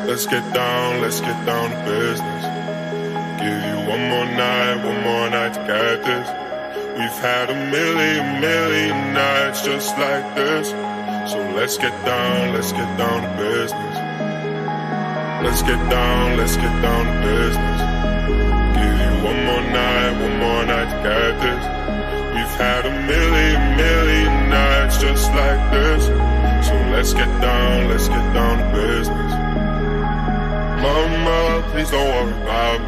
Let's get down to business. Give you one more night to get this. We've had a million nights just like this. So let's get down to business. Let's get down to business. Give you one more night to get this. We've had a million nights just like this. So let's get down to business. Mama, please don't worry about me.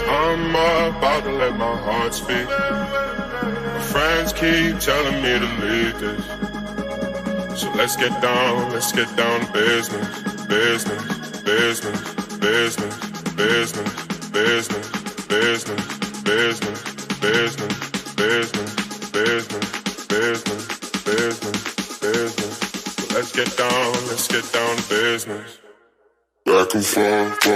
I'm about to let my heart speak. My friends keep telling me to leave this. So let's get down to business. Business. So let's get down to business. Back and forth.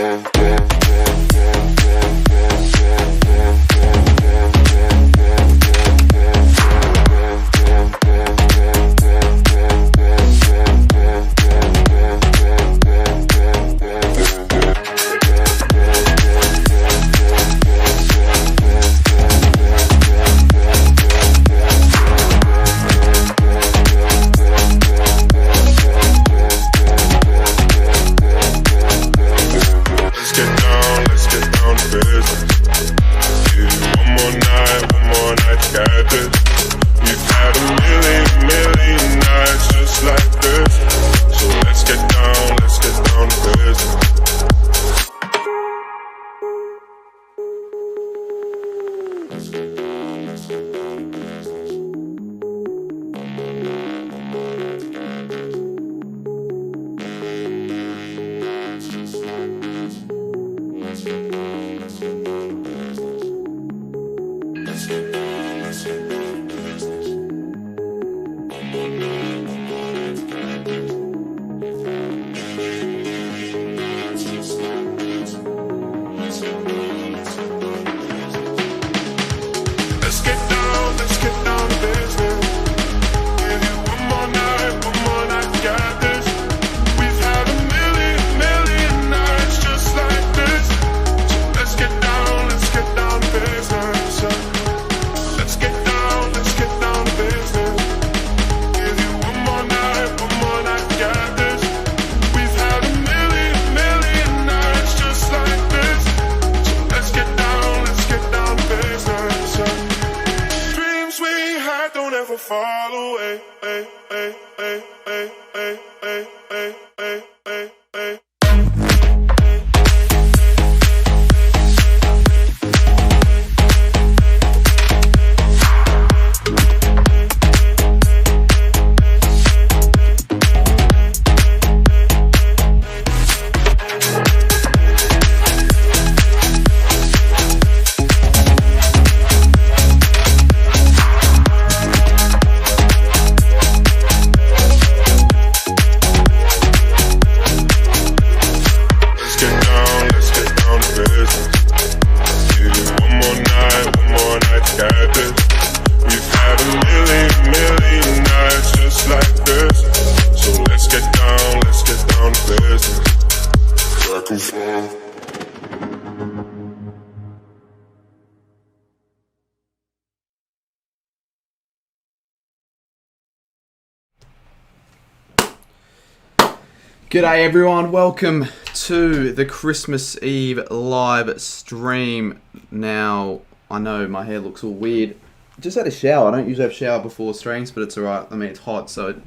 G'day everyone, welcome to the Christmas Eve live stream. Now, I know my hair looks all weird. Just had a shower. I don't usually have a shower before streams, but it's alright. I mean, it's hot, so it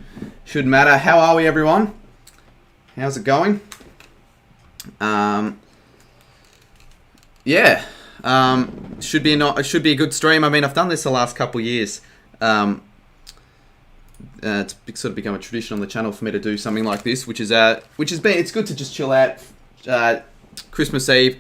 shouldn't matter. How are we, everyone? How's it going? Should be a good stream. I mean, I've done this the last couple of years. It's sort of become a tradition on the channel for me to do something like this, it's good to just chill out Christmas Eve,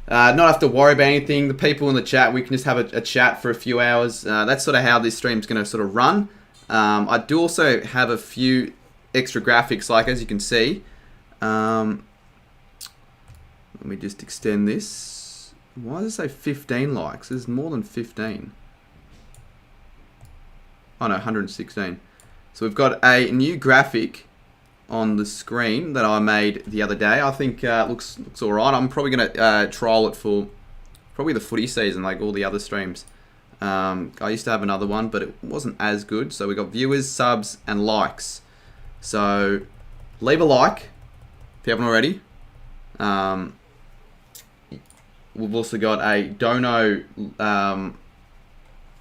not have to worry about anything. The people in the chat, we can just have a chat for a few hours. That's sort of how this stream's going to sort of run. I do also have a few extra graphics, like as you can see. Let me just extend this. Why does it say 15 likes? There's more than 15. Oh no, 116. So we've got a new graphic on the screen that I made the other day. I think looks alright. I'm probably going to trial it for probably the footy season, like all the other streams. I used to have another one, but it wasn't as good. So we got viewers, subs, and likes. So leave a like if you haven't already. We've also got a Dono,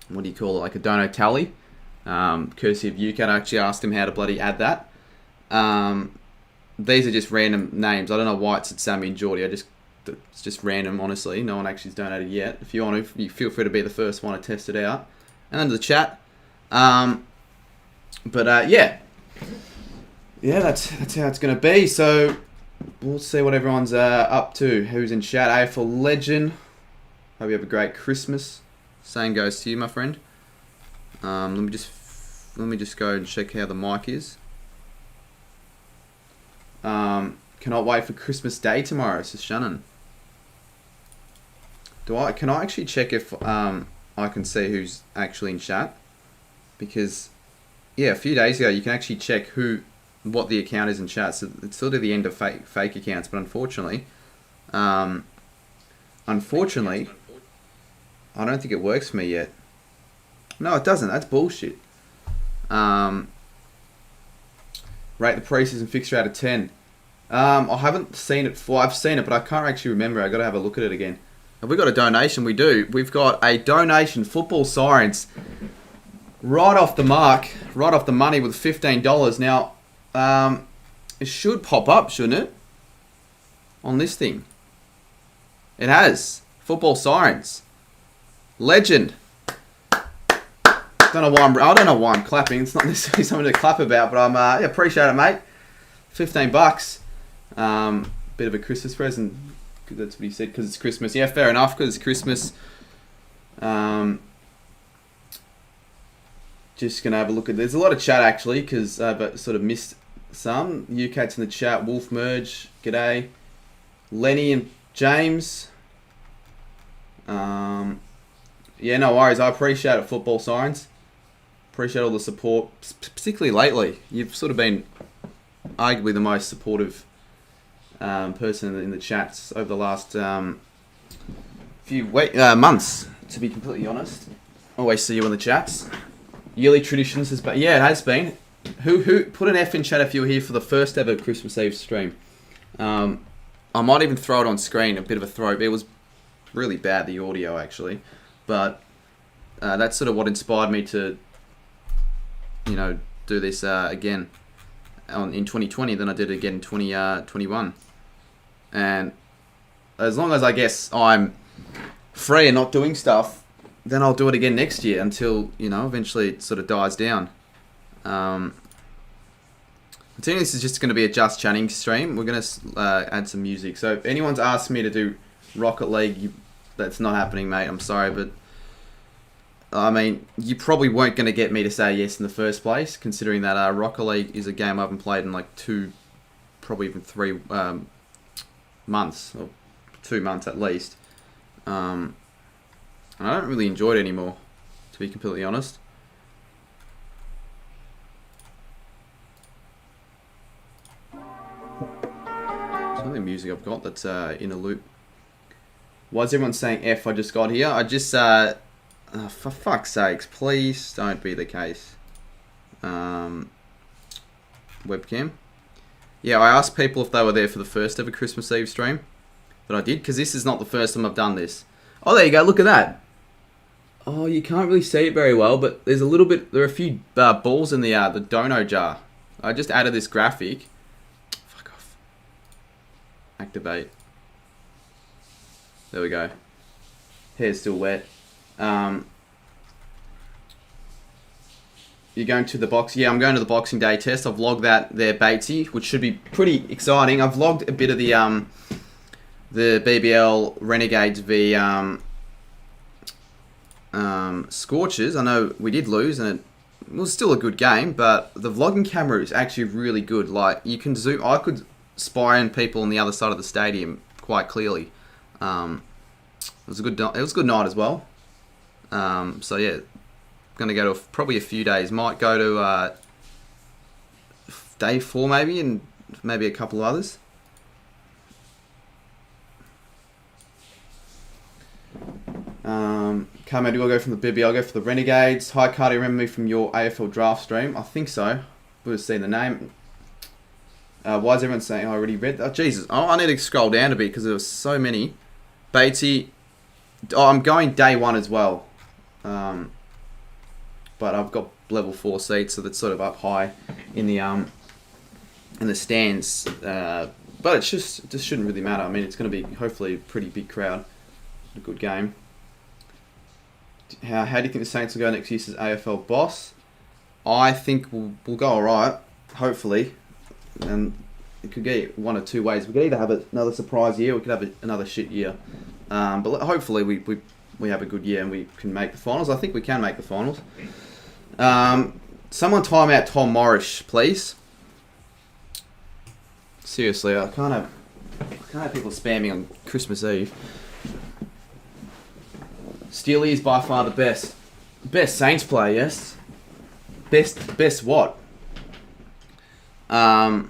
what do you call it, like a Dono tally, courtesy of UCAT. I actually asked him how to bloody add that. These are just random names. I don't know why it's at Sammy and Geordie. It's just random, honestly. No one actually's donated yet. If you want to, you feel free to be the first one to test it out. And then to the chat. Yeah, that's how it's gonna be. So we'll see what everyone's up to. Who's in chat? AFL Legend. Hope you have a great Christmas. Same goes to you, my friend. Let me just go and check how the mic is. Cannot wait for Christmas Day tomorrow, says Shannon. Can I actually check if I can see who's actually in chat? Because yeah, a few days ago you can actually check what the account is in chat. So it's sort of the end of fake accounts, but unfortunately, I don't think it works for me yet. No, it doesn't. That's bullshit. Rate the preseason fixture out of 10. I haven't seen it before. I've seen it, but I can't actually remember. I got to have a look at it again. Have we got a donation? We do. We've got a donation. Football Sirens. Right off the mark. Right off the money with $15. Now, it should pop up, shouldn't it? On this thing. It has. Football Sirens. Legend. I don't know why I'm clapping. It's not necessarily something to clap about, but I appreciate it, mate. $15. Bit of a Christmas present. That's what he said, because it's Christmas. Yeah, fair enough, because it's Christmas. Just gonna have a look at. There's a lot of chat actually, because I've sort of missed some. UCAT's in the chat. Wolf Merge. G'day. Lenny and James. Yeah, no worries. I appreciate it, Football Sirens. Appreciate all the support, particularly lately. You've sort of been arguably the most supportive person in the chats over the last few months, to be completely honest. Always see you in the chats. Yearly traditions has been, yeah, it has been. Who put an F in chat if you were here for the first ever Christmas Eve stream. I might even throw it on screen, a bit of a throw. It was really bad, the audio actually, but that's sort of what inspired me to, do this again in 2020. Then I did it again in 2021. And as long as I guess I'm free and not doing stuff, then I'll do it again next year until, eventually it sort of dies down. I think this is just going to be a just chatting stream. We're going to add some music. So if anyone's asked me to do Rocket League, that's not happening, mate. I'm sorry, but I mean, you probably weren't going to get me to say yes in the first place, considering that Rocket League is a game I haven't played in like 2, probably even 3 months, or 2 months at least. And I don't really enjoy it anymore, to be completely honest. It's the only music I've got that's in a loop. Why is everyone saying F? I just got here. I just, for fuck's sakes, please don't be the case. Webcam. Yeah, I asked people if they were there for the first ever Christmas Eve stream. But I did, because this is not the first time I've done this. Oh, there you go. Look at that. Oh, you can't really see it very well, but there's a little bit. There are a few balls in the Dono jar. I just added this graphic. Fuck off. Activate. There we go. Hair's still wet. You're going to the box? Yeah, I'm going to the Boxing Day test. I've logged that there, Batesy, which should be pretty exciting. I've logged a bit of the BBL Renegades v Scorchers. I know we did lose, and it was still a good game, but the vlogging camera is actually really good. Like, you can zoom. I could spy on people on the other side of the stadium quite clearly. It was a good night as well. So yeah, gonna go to probably a few days. Might go to day 4 maybe, and maybe a couple of others. Carmo, do I go from the Bibby? I'll go for the Renegades. Hi, Cardi, remember me from your AFL draft stream? I think so. We've seen the name. Why is everyone saying I already read that? Oh, Jesus. Oh, I need to scroll down a bit because there were so many. Batesy. Oh, I'm going day 1 as well. But I've got level 4 seats, so that's sort of up high in the stands. But it just shouldn't really matter. I mean, it's going to be hopefully a pretty big crowd. A good game. How do you think the Saints will go next year's AFL boss? I think we'll go alright, hopefully. And it could get one of two ways. We could either have another surprise year or we could have another shit year. But hopefully we have a good year and we can make the finals. I think we can make the finals. Someone time out Tom Morris, please. Seriously, I can't have people spamming on Christmas Eve. Steely is by far the best. Best Saints player, yes. Best what? Oh,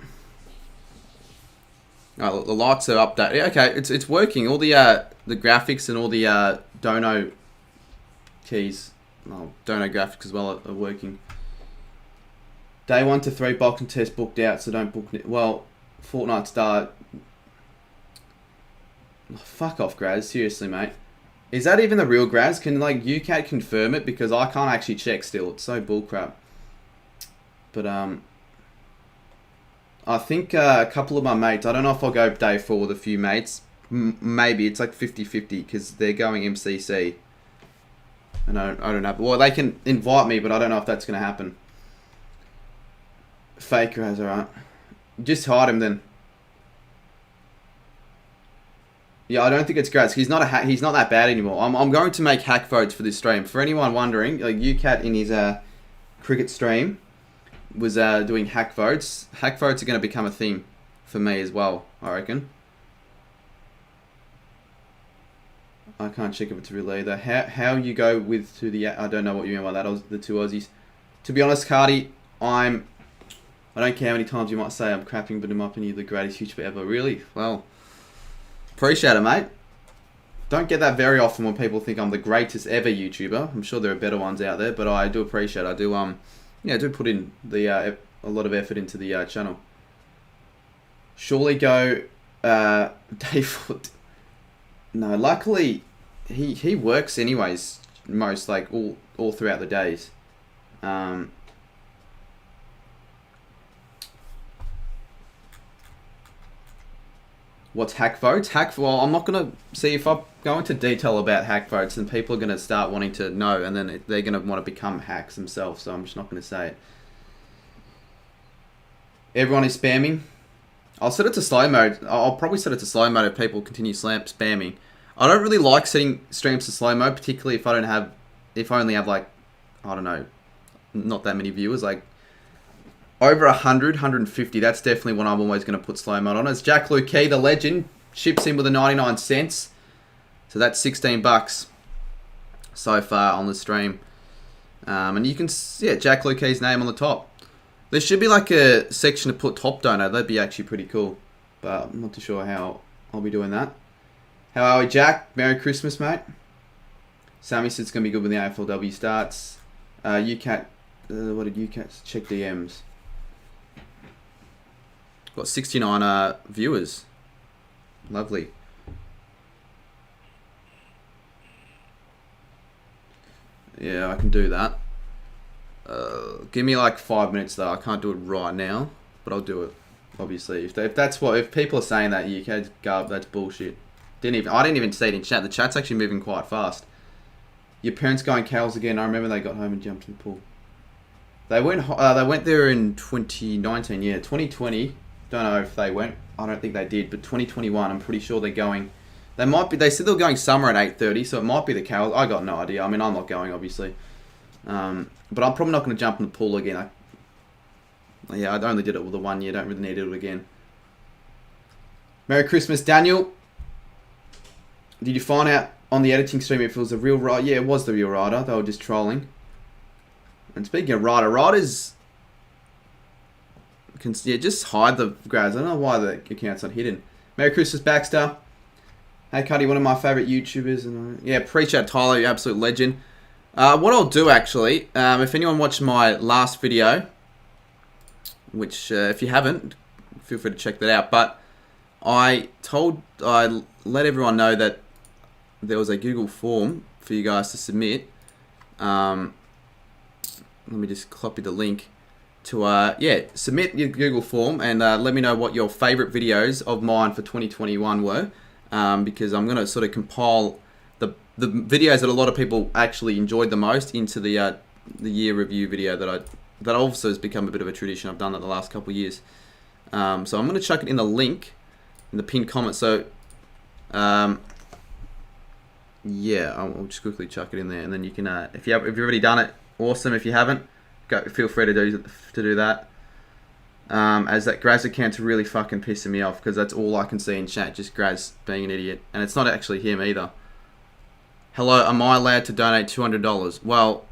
the lights are updated. Yeah, okay, it's working. All the graphics and all the Dono keys, Dono graphics as well are working. Day 1 to 3 boxing test booked out, so don't book it. Well, Fortnite start. Oh, fuck off, Graz. Seriously, mate. Is that even the real Graz? Can UCAT confirm it? Because I can't actually check still. It's so bullcrap. But I think a couple of my mates. I don't know if I'll go day 4 with a few mates. Maybe it's like 50-50 because they're going MCC. And I don't know. Well, they can invite me, but I don't know if that's going to happen. Fake Graz, alright. Just hide him then. Yeah, I don't think it's Graz. He's not that bad anymore. I'm going to make hack votes for this stream. For anyone wondering, UCAT in his cricket stream was doing hack votes. Hack votes are going to become a thing for me as well, I reckon. I can't check if it's real either. How you go with to the... I don't know what you mean by that. The two Aussies. To be honest, Cardi, I don't care how many times you might say I'm crapping, but I'm up and you're the greatest YouTuber ever. Really? Well, appreciate it, mate. Don't get that very often when people think I'm the greatest ever YouTuber. I'm sure there are better ones out there, but I do appreciate it. I do I do put in the a lot of effort into the channel. Surely go Dayfoot. No, luckily he works anyways. Most all throughout the days. What's hack votes? Well, I'm not going to see if I go into detail about hack votes, and people are going to start wanting to know, and then they're going to want to become hacks themselves. So I'm just not going to say it. Everyone is spamming. I'll set it to slow mode. I'll probably set it to slow mode if people continue spamming. I don't really like setting streams to slow mode, particularly if I only have I don't know, not that many viewers, over 100, 150, that's definitely what I'm always going to put slow mode on. It's Jack Lukey, the legend, ships in with a 99 cents. So that's 16 bucks so far on the stream. And you can see Jack Lukey's name on the top. There should be a section to put top donor. That'd be actually pretty cool. But I'm not too sure how I'll be doing that. How are we, Jack? Merry Christmas, mate. Sammy said it's going to be good when the AFLW starts. UCAT, what did UCAT check DMs? Got 69 viewers. Lovely. Yeah, I can do that. Give me 5 minutes though. I can't do it right now, but I'll do it. Obviously, if people are saying that UCAT's garb, that's bullshit. I didn't even see it in chat. The chat's actually moving quite fast. Your parents going cows again. I remember they got home and jumped in the pool. They went there in 2019. Yeah, 2020. Don't know if they went. I don't think they did. But 2021, I'm pretty sure they're going. They might be. They said they were going summer at 8:30, so it might be the cows. I got no idea. I mean, I'm not going, obviously. But I'm probably not going to jump in the pool again. I only did it with the 1 year. Don't really need to do it again. Merry Christmas, Daniel. Did you find out on the editing stream if it was a real rider? Yeah, it was the real rider. They were just trolling. And speaking of riders, Yeah, just hide the grads. I don't know why the account's not hidden. Merry Christmas, Baxter. Hey, Cuddy, one of my favourite YouTubers. And yeah, appreciate Tyler, you absolute legend. What I'll do, actually, if anyone watched my last video, which, if you haven't, feel free to check that out. But I let everyone know that there was a Google form for you guys to submit. Let me just copy the link to, yeah, submit your Google form and let me know what your favourite videos of mine for 2021 were, because I'm going to sort of compile the videos that a lot of people actually enjoyed the most into the year review video that also has become a bit of a tradition. I've done that the last couple of years. So I'm going to chuck it in the link, in the pinned comment. So, yeah, I'll just quickly chuck it in there, and then you can, if you've already done it, awesome. If you haven't, feel free to do that. As that Graz account's really fucking pissing me off, because that's all I can see in chat, just Graz being an idiot, and it's not actually him either. Hello, am I allowed to donate $200? Well,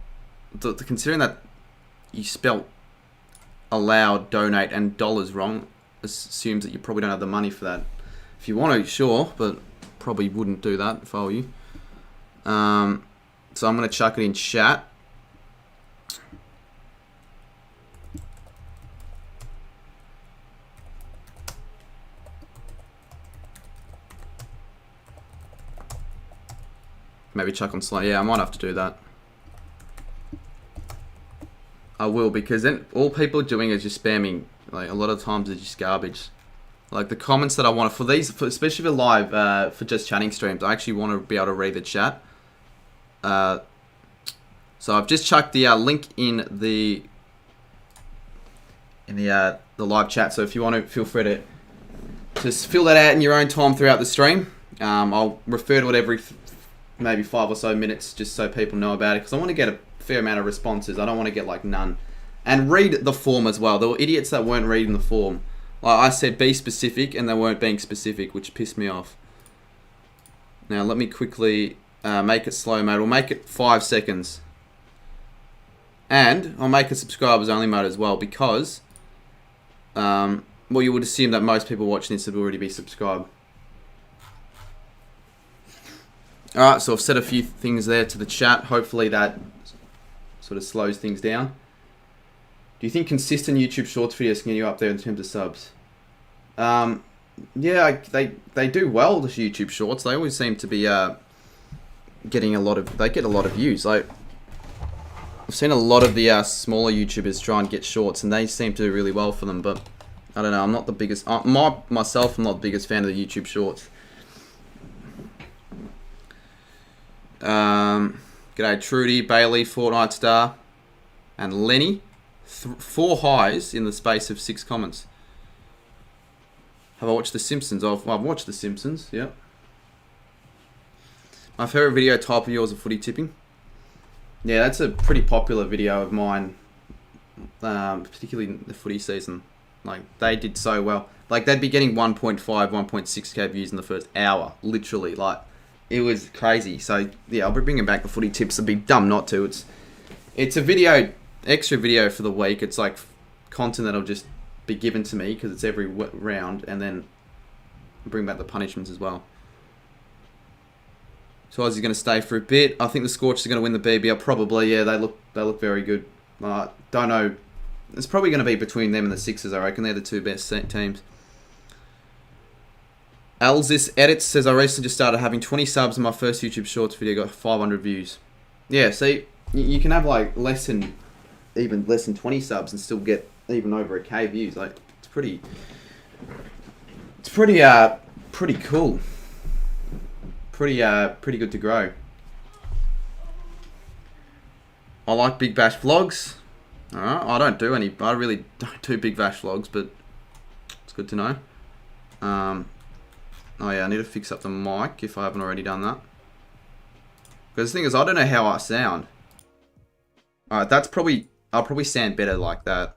considering that you spelt allowed, donate, and dollars wrong, assumes that you probably don't have the money for that. If you want to, sure, but probably wouldn't do that if I were you. So I'm going to chuck it in chat. Maybe chuck on Slay. Yeah, I might have to do that. I will, because then all people are doing is just spamming. Like, a lot of times it's just garbage. Like, the comments that I want for these, especially for live, for just chatting streams, I actually want to be able to read the chat. So I've just chucked the link in the live chat. So if you want to, feel free to just fill that out in your own time throughout the stream. I'll refer to it every maybe 5 or so minutes, just so people know about it, because I want to get a fair amount of responses. I don't want to get like none. And read the form as well. There were idiots that weren't reading the form. Like I said, be specific, and they weren't being specific, which pissed me off. Now let me quickly make it slow mode. We'll make it 5 seconds. And I'll make it subscribers only mode as well, because well, you would assume that most people watching this would already be subscribed. Alright, so I've said a few things there to the chat. Hopefully that sort of slows things down. Do you think consistent YouTube Shorts videos can get you up there in terms of subs? Yeah, they do well, the YouTube Shorts. They always seem to be getting they get a lot of views. Like, I've seen a lot of the smaller YouTubers try and get shorts, and they seem to do really well for them. But I don't know. I'm not the biggest. Myself, I'm not the biggest fan of the YouTube Shorts. G'day Trudy, Bailey, Fortnite Star, and Lenny. 4 highs in the space of 6 comments. Have I watched The Simpsons? Well, I've watched The Simpsons, yep. My favourite video type of yours is footy tipping. Yeah, that's a pretty popular video of mine, particularly in the footy season. Like, they did so well. Like, they'd be getting 1.5, 1.6k views in the first hour, literally. Like, it was crazy. So, yeah, I'll be bringing back the footy tips. It'd be dumb not to. It's a video, extra video for the week. It's like content that'll just be given to me because it's every round, and then bring back the punishments as well. So Aussie's going to stay for a bit. I think the Scorchers are going to win the BBL. Probably, yeah. They look very good. Don't know. It's probably going to be between them and the Sixers, I reckon. They're the 2 best teams. Alzis Edits says, I recently just started having 20 subs and my first YouTube Shorts video got 500 views. Yeah, see, you can have like even less than 20 subs and still get even over a K views. Like, it's pretty cool. Pretty good to grow. I like Big Bash vlogs. Alright, I really don't do Big Bash vlogs, but it's good to know. Oh yeah, I need to fix up the mic if I haven't already done that. Because the thing is, I don't know how I sound. Alright, I'll probably sound better like that.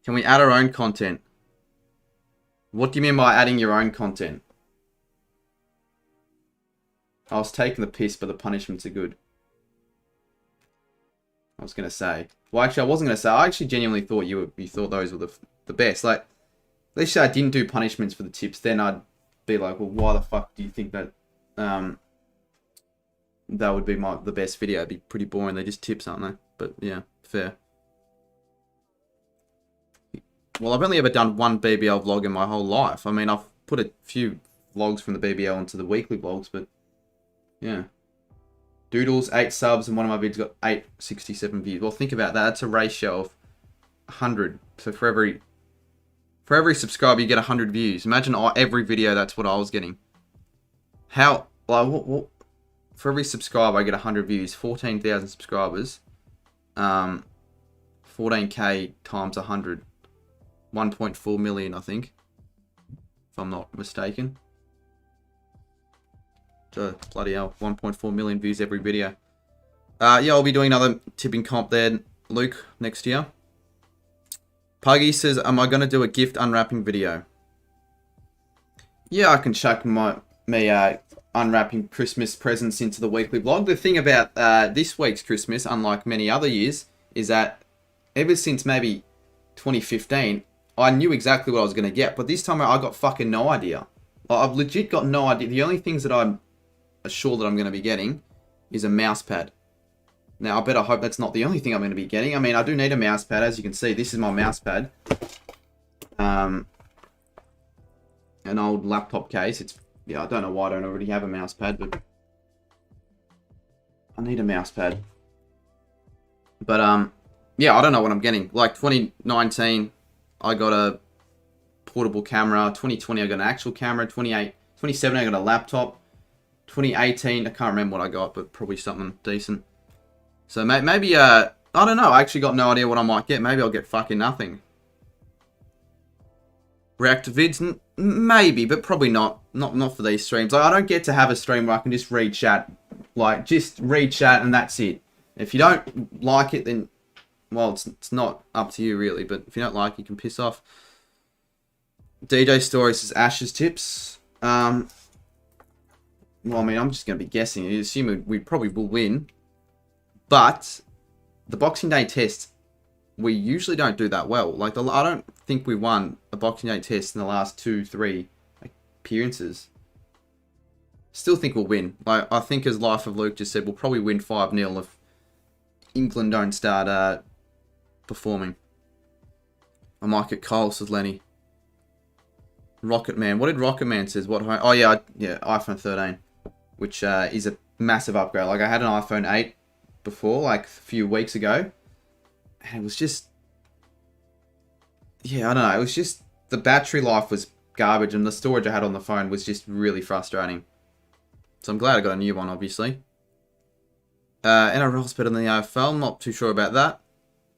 Can we add our own content? What do you mean by adding your own content? I was taking the piss, but the punishments are good. I was gonna say. Well, actually, I wasn't gonna say. I actually genuinely thought you thought those were the best. Like, let's say I didn't do punishments for the tips, then I'd be like, well, why the fuck do you think that that would be the best video? It'd be pretty boring. They're just tips, aren't they? But yeah, fair. Well, I've only ever done one BBL vlog in my whole life. I mean, I've put a few vlogs from the BBL into the weekly vlogs, but yeah. Doodles, 8 subs, and one of my vids got 867 views. Well, think about that. That's a ratio of 100. So for every subscriber, you get 100 views. Imagine every video, that's what I was getting. How, like, what for every subscriber, I get 100 views. 14,000 subscribers. 14k times 100. 1.4 million, I think. If I'm not mistaken. So, bloody hell, 1.4 million views every video. Yeah, I'll be doing another tipping comp there, Luke, next year. Puggy says, am I going to do a gift unwrapping video? Yeah, I can chuck me unwrapping Christmas presents into the weekly vlog. The thing about this week's Christmas, unlike many other years, is that ever since maybe 2015, I knew exactly what I was going to get. But this time I got fucking no idea. Like, I've legit got no idea. The only things that I'm sure that I'm going to be getting is a mouse pad. Now, I better hope that's not the only thing I'm going to be getting. I mean, I do need a mouse pad. As you can see, this is my mouse pad. An old laptop case. Yeah, I don't know why I don't already have a mouse pad, but I need a mouse pad. But, yeah, I don't know what I'm getting. Like, 2019, I got a portable camera. 2020, I got an actual camera. 2017, I got a laptop. 2018, I can't remember what I got, but probably something decent. So maybe, I don't know. I actually got no idea what I might get. Maybe I'll get fucking nothing. React to vids? Maybe, but probably not. Not for these streams. Like, I don't get to have a stream where I can just read chat. Like, just read chat and that's it. If you don't like it, then, well, it's not up to you, really. But if you don't like it, you can piss off. DJ Story says Ash's tips. Well, I mean, I'm just going to be guessing. You assume we probably will win. But the Boxing Day test, we usually don't do that well. Like, I don't think we won a Boxing Day test in the last 2-3 appearances. Still think we'll win. Like, I think, as Life of Luke just said, we'll probably win 5-0 if England don't start performing. I might get Cole, says Lenny. Rocket Man. What did Rocket Man says? What? Oh, yeah, iPhone 13, which is a massive upgrade. Like, I had an iPhone 8 before, like, a few weeks ago, and it was just, yeah, I don't know. It was just, the battery life was garbage, and the storage I had on the phone was just really frustrating. So I'm glad I got a new one, obviously. NRL's better than the AFL. I'm not too sure about that.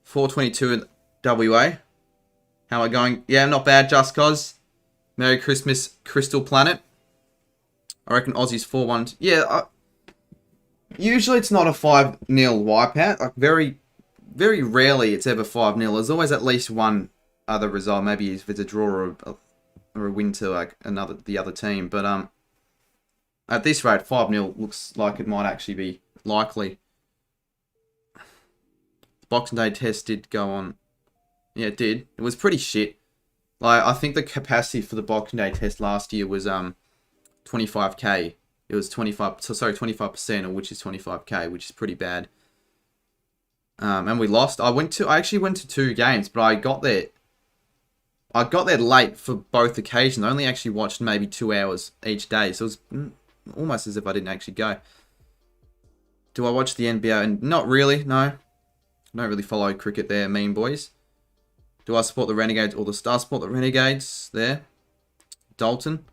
422 in WA. How am I going? Yeah, not bad, just cause. Merry Christmas, Crystal Planet. I reckon Aussie's 4-1. Yeah, usually it's not a 5-0 wipeout. Like, very, very rarely it's ever 5-0. There's always at least one other result. Maybe if it's a draw or a win to, like, the other team. But at this rate, 5-0 looks like it might actually be likely. The Boxing Day test did go on. Yeah, it did. It was pretty shit. Like, I think the capacity for the Boxing Day test last year was 25k. It was 25%, which is 25k, which is pretty bad. And we lost. I actually went to 2 games, but I got there late for both occasions. I only actually watched maybe 2 hours each day, so it was almost as if I didn't actually go. Do I watch the NBA? Not really, no. I don't really follow cricket there, mean boys. Do I support the Renegades or the Star? Support the Renegades there. Dalton.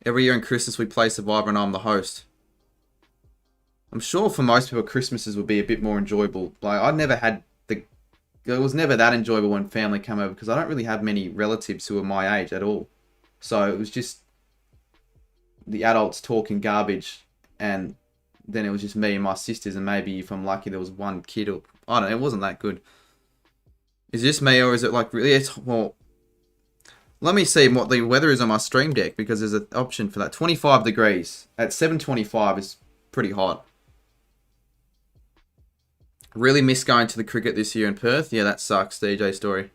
Every year on Christmas we play Survivor and I'm the host. I'm sure for most people Christmases would be a bit more enjoyable. Like, it was never that enjoyable when family came over because I don't really have many relatives who are my age at all. So it was just the adults talking garbage, and then it was just me and my sisters, and maybe if I'm lucky there was one kid, or I don't know, it wasn't that good. Is this me, or is it like really? Well, let me see what the weather is on my stream deck, because there's an option for that. 25 degrees at 7:25 is pretty hot. Really miss going to the cricket this year in Perth. Yeah, that sucks, DJ Story.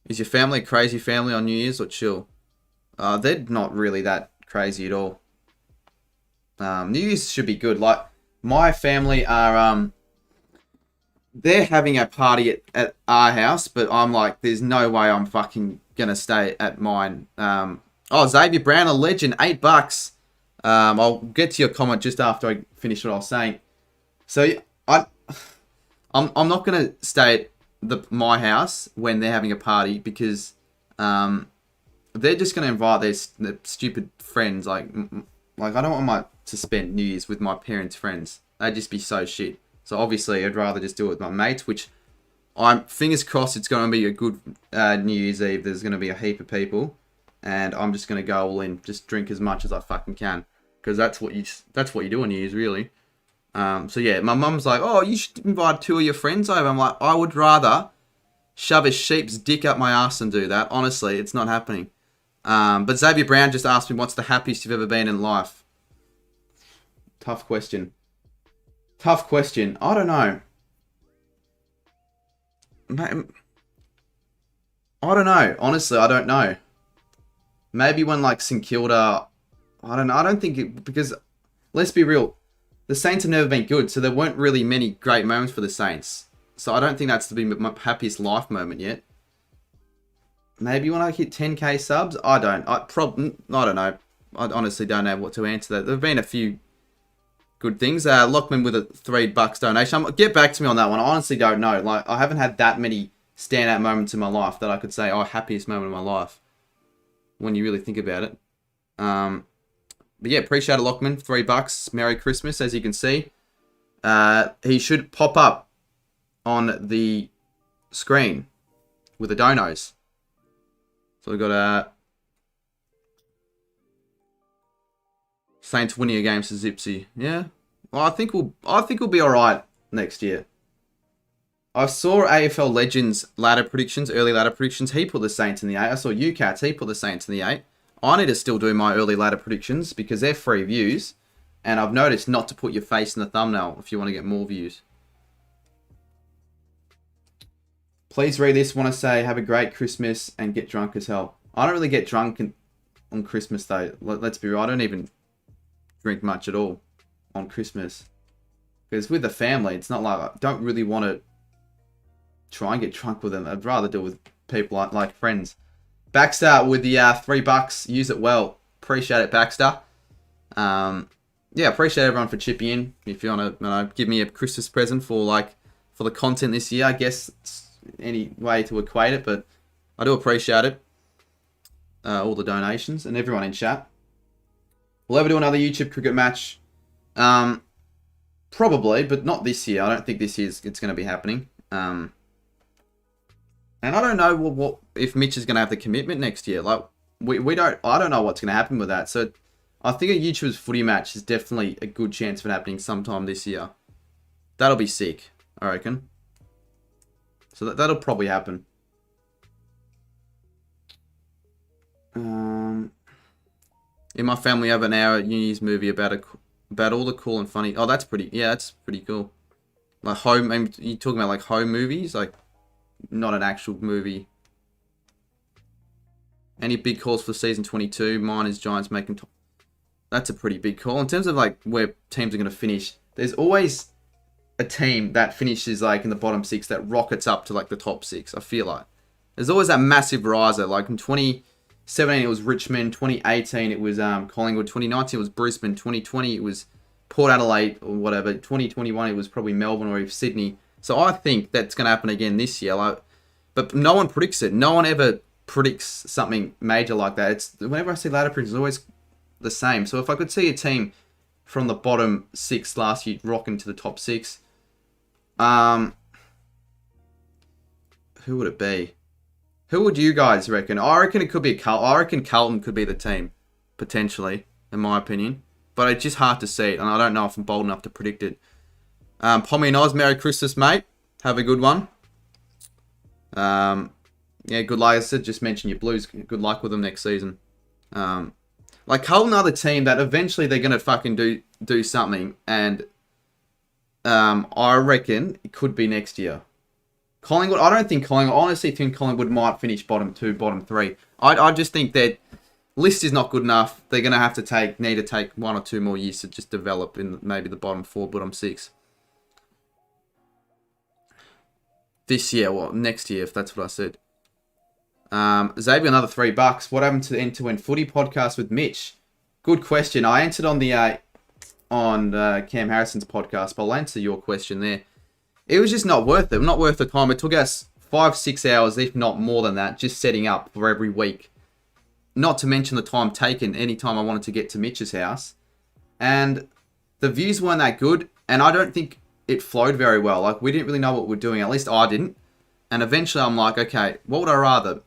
Is your family a crazy family on New Year's or chill? They're not really that crazy at all. New Year's should be good. Like, my family are, they're having a party at our house, but I'm like, there's no way I'm fucking gonna stay at mine. Xavier Brown, a legend, $8. I'll get to your comment just after I finish what I was saying. So I'm not gonna stay at my house when they're having a party because they're just gonna invite their stupid friends. Like I don't want to spend New Year's with my parents' friends. They'd just be so shit. So obviously I'd rather just do it with my mates, which I'm fingers crossed it's gonna be a good New Year's Eve. There's gonna be a heap of people, and I'm just gonna go all in, just drink as much as I fucking can, because that's what you do on New Year's, really. So yeah, my mum's like, oh, you should invite 2 of your friends over. I'm like, I would rather shove a sheep's dick up my ass than do that. Honestly, it's not happening. But Xavier Brown just asked me, what's the happiest you've ever been in life? Tough question. I don't know. I don't know. Honestly, I don't know. Maybe when like St Kilda, I don't know. I don't think it, because let's be real. The Saints have never been good, so there weren't really many great moments for the Saints. So I don't think that's to be my happiest life moment yet. Maybe when I hit 10k subs? I don't know. I honestly don't know what to answer that. There have been a few good things. Lochman with a $3 donation. Get back to me on that one. I honestly don't know. Like, I haven't had that many standout moments in my life that I could say, oh, happiest moment of my life, when you really think about it. But yeah, appreciate it, Lochman. $3. Merry Christmas, as you can see. He should pop up on the screen with the donos. So we've got Saints winning a game to Zipsy. Yeah. Well, I think we'll be alright next year. I saw AFL Legends early ladder predictions. He put the Saints in the 8. I saw UCats, he put the Saints in the 8. I need to still do my early ladder predictions because they're free views. And I've noticed not to put your face in the thumbnail if you want to get more views. Please read this. Want to say have a great Christmas and get drunk as hell. I don't really get drunk on Christmas though. Let's be real. I don't even drink much at all on Christmas. Because with the family, it's not like I don't really want to try and get drunk with them. I'd rather do it with people like friends. Baxter with the $3. Use it well. Appreciate it, Baxter. Yeah, appreciate everyone for chipping in. If you want to give me a Christmas present for the content this year, I guess it's any way to equate it, but I do appreciate it. All the donations and everyone in chat. We'll ever do another YouTube cricket match? Probably, but not this year. I don't think this year it's going to be happening. And I don't know what if Mitch is going to have the commitment next year. Like I don't know what's going to happen with that. So I think a YouTuber's footy match is definitely a good chance of it happening sometime this year. That'll be sick, I reckon. So that'll probably happen. In my family, I have an hour New Year's movie about all the cool and funny. Oh, that's pretty cool. Like home. I mean, you talking about like home movies, like not an actual movie. Any big calls for season 22? Mine is Giants making top. That's a pretty big call in terms of like where teams are going to finish. There's always a team that finishes like in the bottom 6 that rockets up to like the top 6. I feel like there's always that massive riser. Like in 2017 it was Richmond, 2018 it was Collingwood, 2019 it was Brisbane, 2020 it was PortAdelaide or whatever, 2021 it was probably Melbourne or Sydney. So I think that's going to happen again this year. But no one predicts it. No one ever predicts something major like that. It's whenever I see ladder predictions, it's always the same. So if I could see a team from the bottom 6 last year rocking to the top 6, who would it be? Who would you guys reckon? I reckon it could be Carlton. I reckon Carlton could be the team, potentially, in my opinion. But it's just hard to see it, and I don't know if I'm bold enough to predict it. Pommy and Oz, Merry Christmas, mate. Have a good one. Yeah, good luck. As I said, just mention your Blues. Good luck with them next season. Like Carlton are the team that eventually they're gonna fucking do something, and I reckon it could be next year. Collingwood, I don't think Collingwood, I honestly think Collingwood might finish bottom 2, bottom 3. I just think that list is not good enough. They're going to have to need to take 1 or 2 more years to just develop in maybe the bottom 4, bottom 6. This year, well, next year, if that's what I said. Xavier, another $3. What happened to the End-to-End Footy podcast with Mitch? Good question. I answered on the Cam Harrison's podcast, but I'll answer your question there. It was just not worth it. Not worth the time. It took us 5-6 hours, if not more than that, just setting up for every week. Not to mention the time taken any time I wanted to get to Mitch's house. And the views weren't that good, and I don't think it flowed very well. Like, we didn't really know what we were doing. At least I didn't. And eventually I'm like, okay, what would I rather?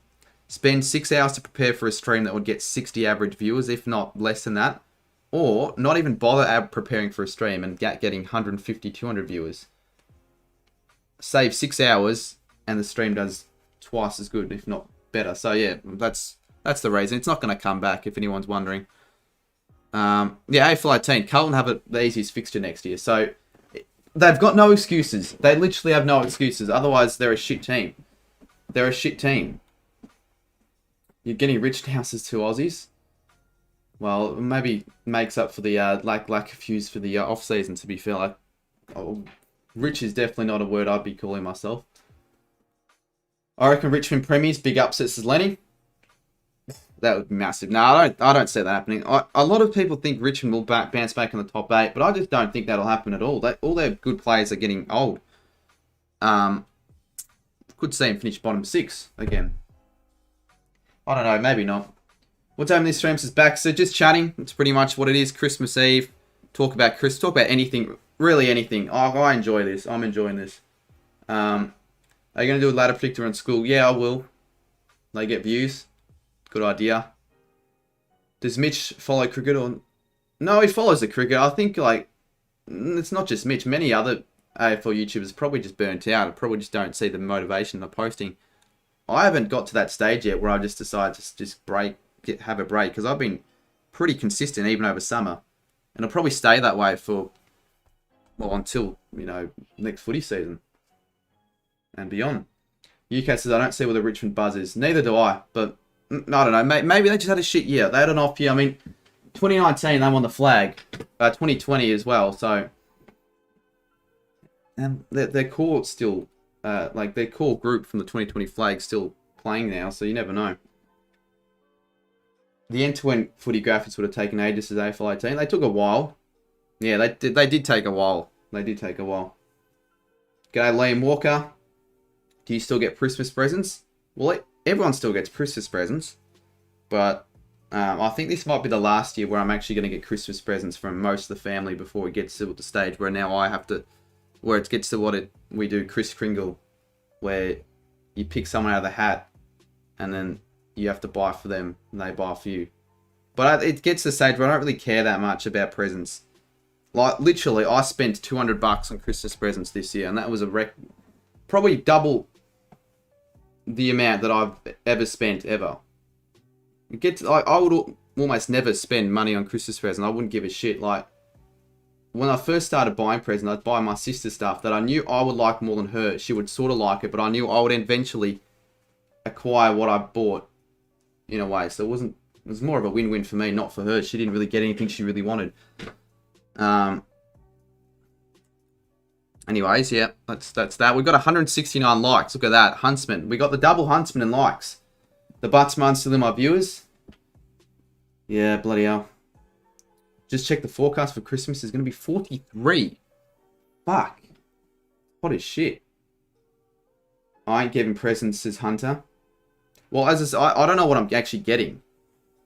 Spend 6 hours to prepare for a stream that would get 60 average viewers, if not less than that. Or not even bother preparing for a stream and getting 150, 200 viewers. Save 6 hours and the stream does twice as good, if not better. So yeah, that's the reason. It's not going to come back, if anyone's wondering. Yeah, AFL 18. Carlton have the easiest fixture next year. So they've got no excuses. They literally have no excuses. Otherwise, they're a shit team. They're a shit team. You're getting Rittenhouse's 2 Aussies. Well, maybe makes up for the lack of views for the off season. To be fair, Rich is definitely not a word I'd be calling myself. I reckon Richmond Premiers big upsets as Lenny. That would be massive. No, I don't see that happening. A lot of people think Richmond will bounce back in the top 8, but I just don't think that'll happen at all. All their good players are getting old. Could see them finish bottom 6 again. I don't know, maybe not. What time this stream is back? So just chatting. It's pretty much what it is. Christmas Eve. Talk about anything. Really anything. I enjoy this. I'm enjoying this. Are you going to do a ladder predictor in school? Yeah, I will. They get views. Good idea. Does Mitch follow cricket or... No, he follows the cricket. I think, it's not just Mitch. Many other AFL YouTubers probably just burnt out. Probably just don't see the motivation of posting. I haven't got to that stage yet where I just decide to just have a break. Because I've been pretty consistent even over summer. And I'll probably stay that way for... Well, until, next footy season. And beyond. UK says, I don't see where the Richmond buzz is. Neither do I. But, I don't know. Maybe they just had a shit year. They had an off year. I mean, 2019, they won the flag. 2020 as well. So, and their core still, their core group from the 2020 flag still playing now. So, you never know. The end-to-end footy graphics would have taken ages as AFL 18. They took a while. Yeah, they did take a while. They did take a while. G'day, Liam Walker. Do you still get Christmas presents? Well, everyone still gets Christmas presents. But I think this might be the last year where I'm actually going to get Christmas presents from most of the family before it gets to the stage where now I have to... Where it gets to we do Kris Kringle. Where you pick someone out of the hat and then you have to buy for them and they buy for you. But it gets to the stage where I don't really care that much about presents. Like, literally, I spent $200 on Christmas presents this year, and that was probably double the amount that I've ever spent, ever. I would almost never spend money on Christmas presents. I wouldn't give a shit. Like, when I first started buying presents, I'd buy my sister stuff that I knew I would like more than her. She would sort of like it, but I knew I would eventually acquire what I bought in a way. So it was more of a win-win for me, not for her. She didn't really get anything she really wanted. Anyways, yeah, that's that. We've got 169 likes. Look at that. Huntsman. We got the double Huntsman in likes. The Buttsman still in my viewers. Yeah, bloody hell. Just check the forecast for Christmas. It's going to be 43. Fuck. Hot as shit. I ain't giving presents, says Hunter. Well, I don't know what I'm actually getting.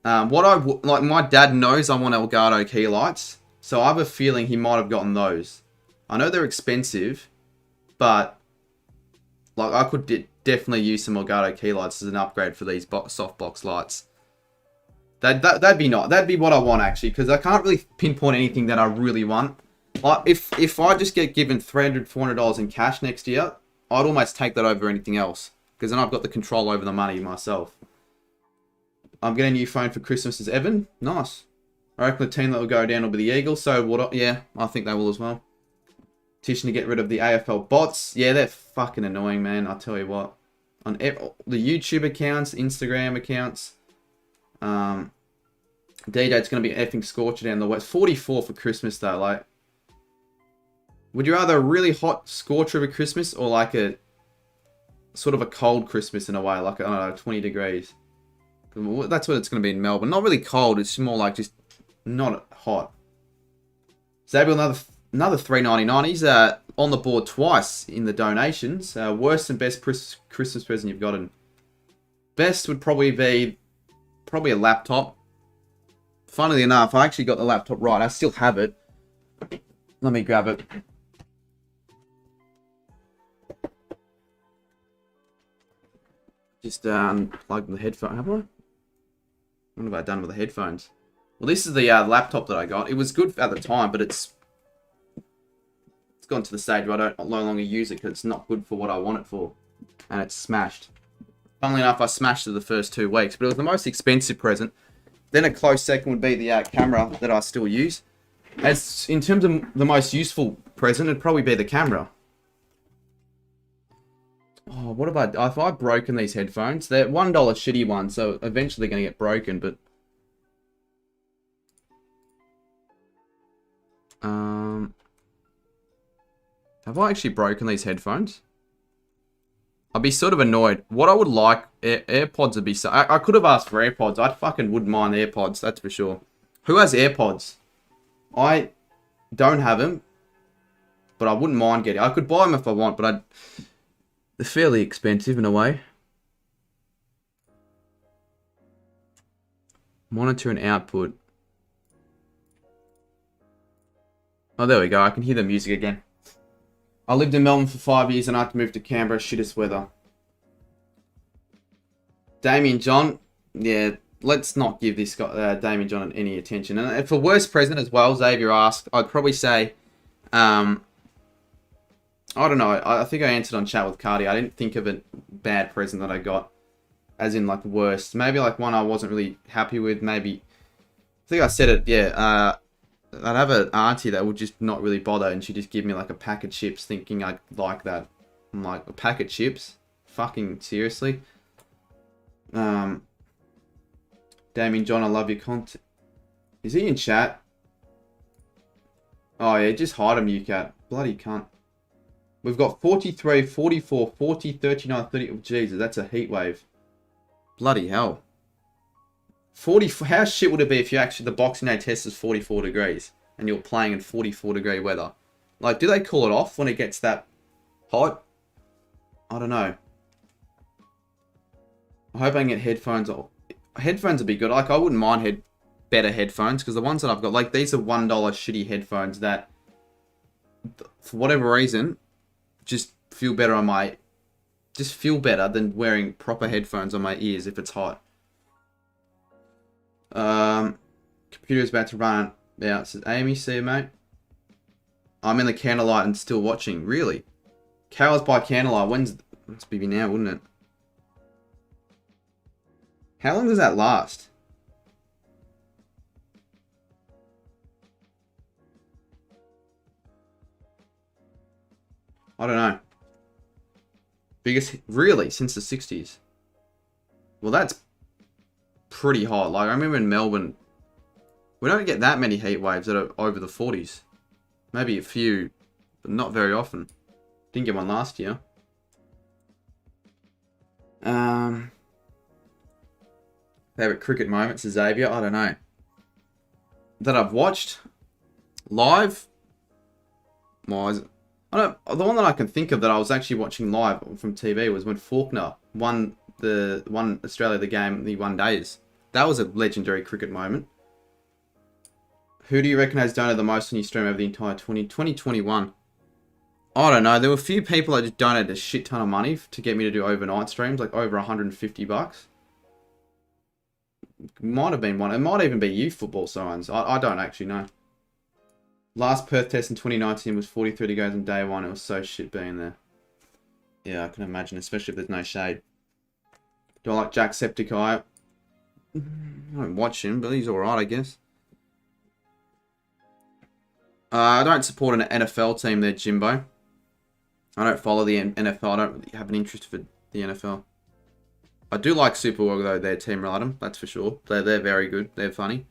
My dad knows I want Elgato key lights. So I have a feeling he might have gotten those. I know they're expensive, but I could definitely use some Elgato key lights as an upgrade for these softbox lights. That'd be what I want actually, because I can't really pinpoint anything that I really want. Like if I just get given $300, $400 in cash next year, I'd almost take that over anything else, because then I've got the control over the money myself. I'm getting a new phone for Christmas as Evan. Nice. I reckon the team that will go down will be the Eagles. So yeah, I think they will as well. Petition to get rid of the AFL bots. Yeah, they're fucking annoying, man. I'll tell you what. On the YouTube accounts, Instagram accounts. D-Date's going to be effing scorcher down the west. 44 for Christmas, though. Like, would you rather a really hot scorcher of a Christmas or like a sort of a cold Christmas in a way? Like, I don't know, 20 degrees. That's what it's going to be in Melbourne. Not really cold. It's more like just not hot. Zabel, another $3.99. He's on the board twice in the donations. Worst and best Christmas present you've gotten. Best would probably be a laptop. Funnily enough, I actually got the laptop right. I still have it. Let me grab it. Just unplug the headphone. Have I? What have I done with the headphones? Well, this is the laptop that I got. It was good at the time, but it's gone to the stage where I don't no longer use it because it's not good for what I want it for. And it's smashed. Funnily enough, I smashed it the first 2 weeks, but it was the most expensive present. Then a close second would be the camera that I still use. As in terms of the most useful present, it'd probably be the camera. Oh, what have I've broken these headphones? They're $1 shitty ones, so eventually going to get broken, but have I actually broken these headphones? I'd be sort of annoyed. What I would like, AirPods would be so... I could have asked for AirPods. I fucking wouldn't mind AirPods, that's for sure. Who has AirPods? I don't have them, but I wouldn't mind getting... I could buy them if I want, but they're fairly expensive in a way. Monitor and output. Oh, there we go. I can hear the music again. I lived in Melbourne for 5 years and I had to move to Canberra. Shittest weather. Damien John. Yeah, let's not give this guy, Damien John any attention. And for worst present as well, Xavier asked, I'd probably say, I don't know. I think I answered on chat with Cardi. I didn't think of a bad present that I got, as in like worst. Maybe like one I wasn't really happy with. Maybe, I think I said it. Yeah. I'd have an auntie that would just not really bother, and she'd just give me like a pack of chips, thinking I'd like that. I'm like, a pack of chips? Fucking seriously? Damien John, I love your content. Is he in chat? Oh yeah, just hide him, you cat. Bloody cunt. We've got 43, 44, 40, 39, 30. Oh, Jesus, that's a heat wave. Bloody hell. 40. How shit would it be if you actually, the Boxing Day test is 44 degrees and you're playing in 44 degree weather? Like, do they call it off when it gets that hot? I don't know. I hope I can get headphones. Headphones would be good. Like, I wouldn't mind better headphones, because the ones that I've got, like, these are $1 shitty headphones that, for whatever reason, just feel better on my... Just feel better than wearing proper headphones on my ears if it's hot. Computer's about to run out. Says Amy, see you, mate. I'm in the candlelight and still watching. Really? Cows by candlelight. It's be now, wouldn't it? How long does that last? I don't know. Biggest, really, since the 60s. Well, that's pretty hot. Like, I remember in Melbourne, we don't get that many heat waves that are over the 40s. Maybe a few, but not very often. Didn't get one last year. Favorite cricket moments, Xavier? I don't know. That I've watched live? The one that I can think of that I was actually watching live from TV was when Faulkner won Australia the game in the 1 days. That was a legendary cricket moment. Who do you reckon has donated the most on your stream over the entire 2021? I don't know. There were a few people that just donated a shit ton of money to get me to do overnight streams, like over $150. Might have been one. It might even be you, Football Sirens. I don't actually know. Last Perth test in 2019 was 43 to go on day one. It was so shit being there. Yeah, I can imagine, especially if there's no shade. Do I like Jacksepticeye? I don't watch him, but he's alright, I guess. I don't support an NFL team there, Jimbo. I don't follow the NFL. I don't really have an interest for the NFL. I do like Superworld though, their team Radom, that's for sure. They're very good. They're funny.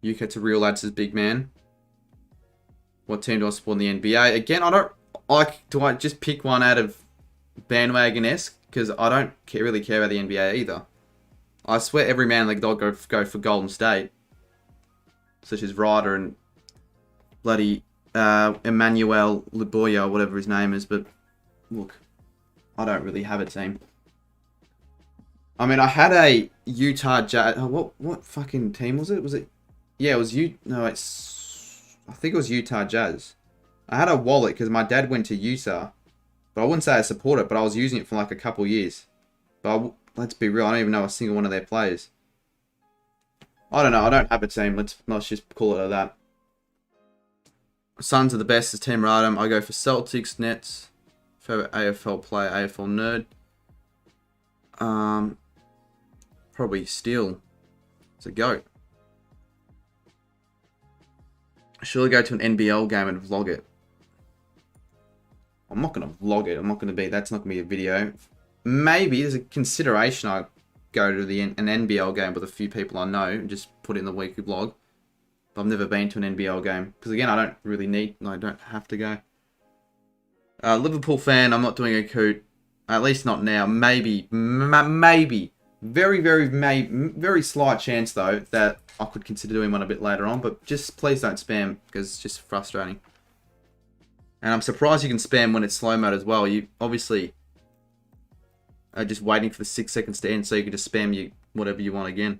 UK's a real lads is big man. What team do I support in the NBA? Again, I don't like. Do I just pick one out of bandwagon-esque? Because I don't really care about the NBA either. I swear every man like they'll go for Golden State, such as Ryder and bloody Emmanuel Liboya, or whatever his name is. But look, I don't really have a team. I mean, I had a Utah Jazz. What fucking team was it? Was it? Yeah, it was No, I think it was Utah Jazz. I had a wallet because my dad went to Utah, but I wouldn't say I support it. But I was using it for like a couple years. But let's be real, I don't even know a single one of their players. I don't know. I don't have a team. Let's just call it like that. Suns are the best as Team Radom. I go for Celtics, Nets. Favorite AFL player, AFL nerd. Probably Steel. It's a GOAT. Surely go to an NBL game and vlog it. I'm not going to vlog it. That's not going to be a video. Maybe there's a consideration I go to an NBL game with a few people I know and just put it in the weekly vlog. But I've never been to an NBL game. Because again, I don't have to go. Liverpool fan, I'm not doing a coot. At least not now. Maybe. Very slight chance though that I could consider doing one a bit later on. But just please don't spam because it's just frustrating. And I'm surprised you can spam when it's slow mode as well. You obviously are just waiting for the 6 seconds to end so you can just spam whatever you want again.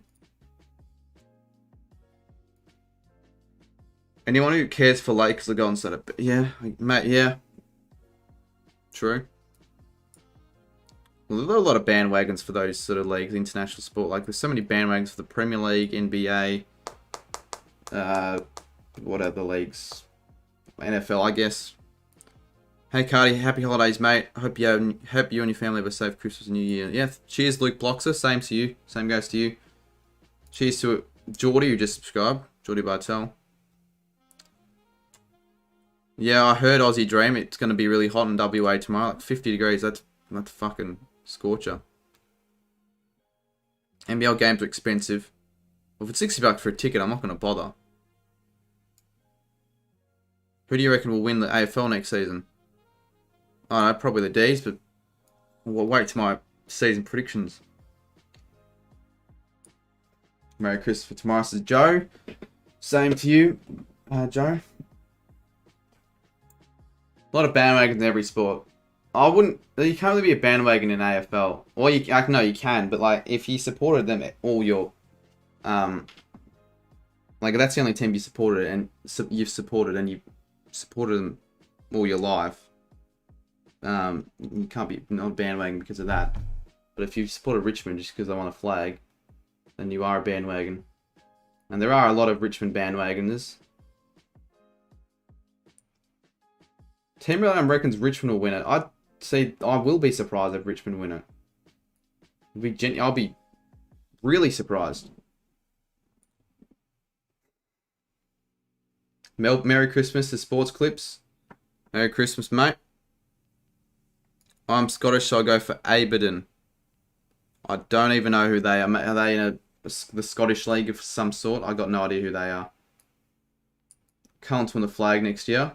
Anyone who cares for Lakers will go and set up. Yeah, mate, yeah. True. Well, there are a lot of bandwagons for those sort of leagues, international sport. Like, there's so many bandwagons for the Premier League, NBA, what other leagues? NFL, I guess. Hey, Cardi, happy holidays, mate. Hope you and your family have a safe Christmas and New Year. Yeah, cheers, Luke Bloxer. Same to you. Same goes to you. Cheers to Geordie, who just subscribed. Geordie Bartel. Yeah, I heard Aussie Dream. It's going to be really hot in WA tomorrow. Like 50 degrees. That's fucking scorcher. NBL games are expensive. Well, if it's $60 for a ticket, I'm not going to bother. Who do you reckon will win the AFL next season? I don't know, probably the D's, but we'll wait till my season predictions. Merry Christmas for tomorrow. This is Joe. Same to you, Joe. A lot of bandwagons in every sport. You can't really be a bandwagon in AFL. Or you can, but like if you supported them all your, like that's the only team you supported and you've supported them all your life. You can't be not a bandwagon because of that. But if you supported Richmond just because they want a flag, then you are a bandwagon. And there are a lot of Richmond bandwagoners. Team Radom reckons Richmond will win it. I'd say I will be surprised if Richmond win it. I'll be really surprised. Merry Christmas to Sports Clips. Merry Christmas, mate. I'm Scottish, so I'll go for Aberdeen. I don't even know who they are. Are they in the Scottish League of some sort? I got no idea who they are. Can't win the flag next year.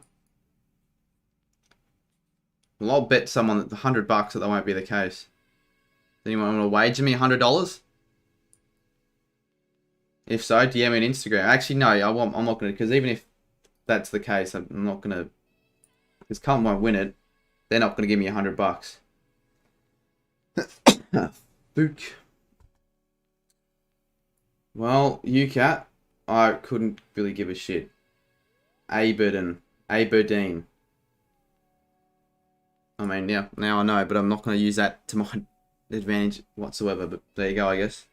Well, I'll bet someone $100 that that won't be the case. Anyone want to wager me $100? If so, DM me on Instagram. Actually, no, I'm not going to, because even if that's the case, I'm not going to, because Carlton won't win it. They're not going to give me $100. Book. Well, UCAT, I couldn't really give a shit. Aberdeen. I mean, yeah, now I know, but I'm not going to use that to my advantage whatsoever. But there you go, I guess.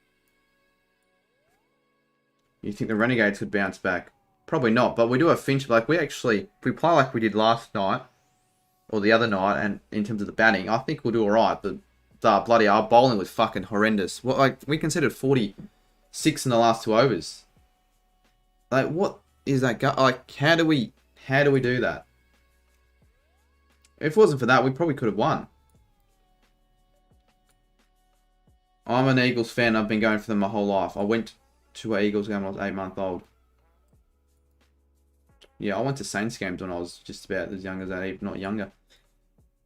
You think the Renegades could bounce back? Probably not, but we do have Finch. Like, if we play like we did last night, or the other night, and in terms of the batting, I think we'll do alright, but bloody our bowling was fucking horrendous. Well, like, we conceded 46 in the last 2 overs. Like, what is that guy? Like, how do we do that? If it wasn't for that, we probably could have won. I'm an Eagles fan. I've been going for them my whole life. I went to an Eagles game when I was 8 months old. Yeah, I went to Saints games when I was just about as young as that, if not younger.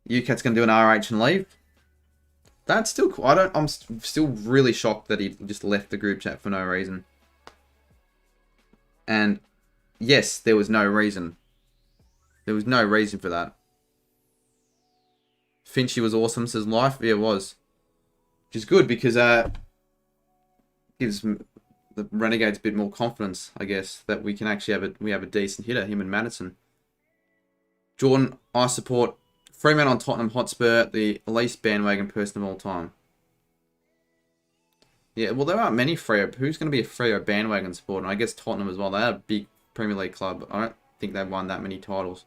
UCAT's going to do an RH and leave. That's still cool. I'm still really shocked that he just left the group chat for no reason. And yes, there was no reason. There was no reason for that. Finchy was awesome, says life. Yeah, it was. Which is good because gives the Renegades a bit more confidence, I guess, that we can actually have a decent hitter, him and Madison. Jordan, I support Freeman on Tottenham Hotspur, the least bandwagon person of all time. Yeah, well, there aren't many Freo. Who's going to be a Freo bandwagon supporter? And I guess Tottenham as well. They're a big Premier League club. I don't think they've won that many titles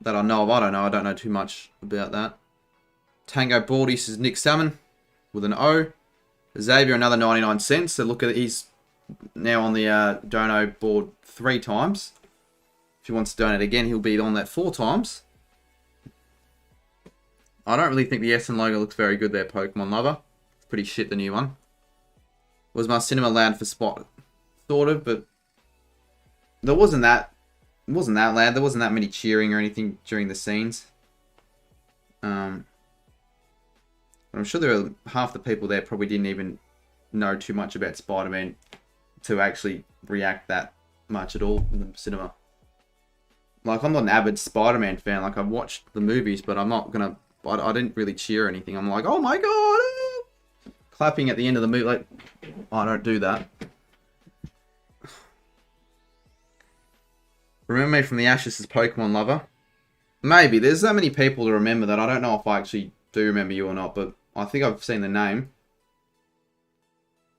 that I know of. I don't know. I don't know too much about that. Tango Baldy says Nick Salmon with an O. Xavier, another 99 cents. So look at it. He's now on the Dono board 3 times. If he wants to donate again, he'll be on that 4 times. I don't really think the SN logo looks very good there, Pokemon Lover. It's pretty shit, the new one. Was my cinema loud for spot? Sort of, but there wasn't that. It wasn't that loud. There wasn't that many cheering or anything during the scenes. I'm sure there were half the people there probably didn't even know too much about Spider-Man to actually react that much at all in the cinema. Like, I'm not an avid Spider-Man fan. Like, I've watched the movies, but I'm not gonna. I didn't really cheer or anything. I'm like, oh my god, clapping at the end of the movie. Like, I don't do that. Remember me from the Ashes as Pokemon Lover? Maybe. There's so many people to remember that I don't know if I actually do remember you or not, but I think I've seen the name.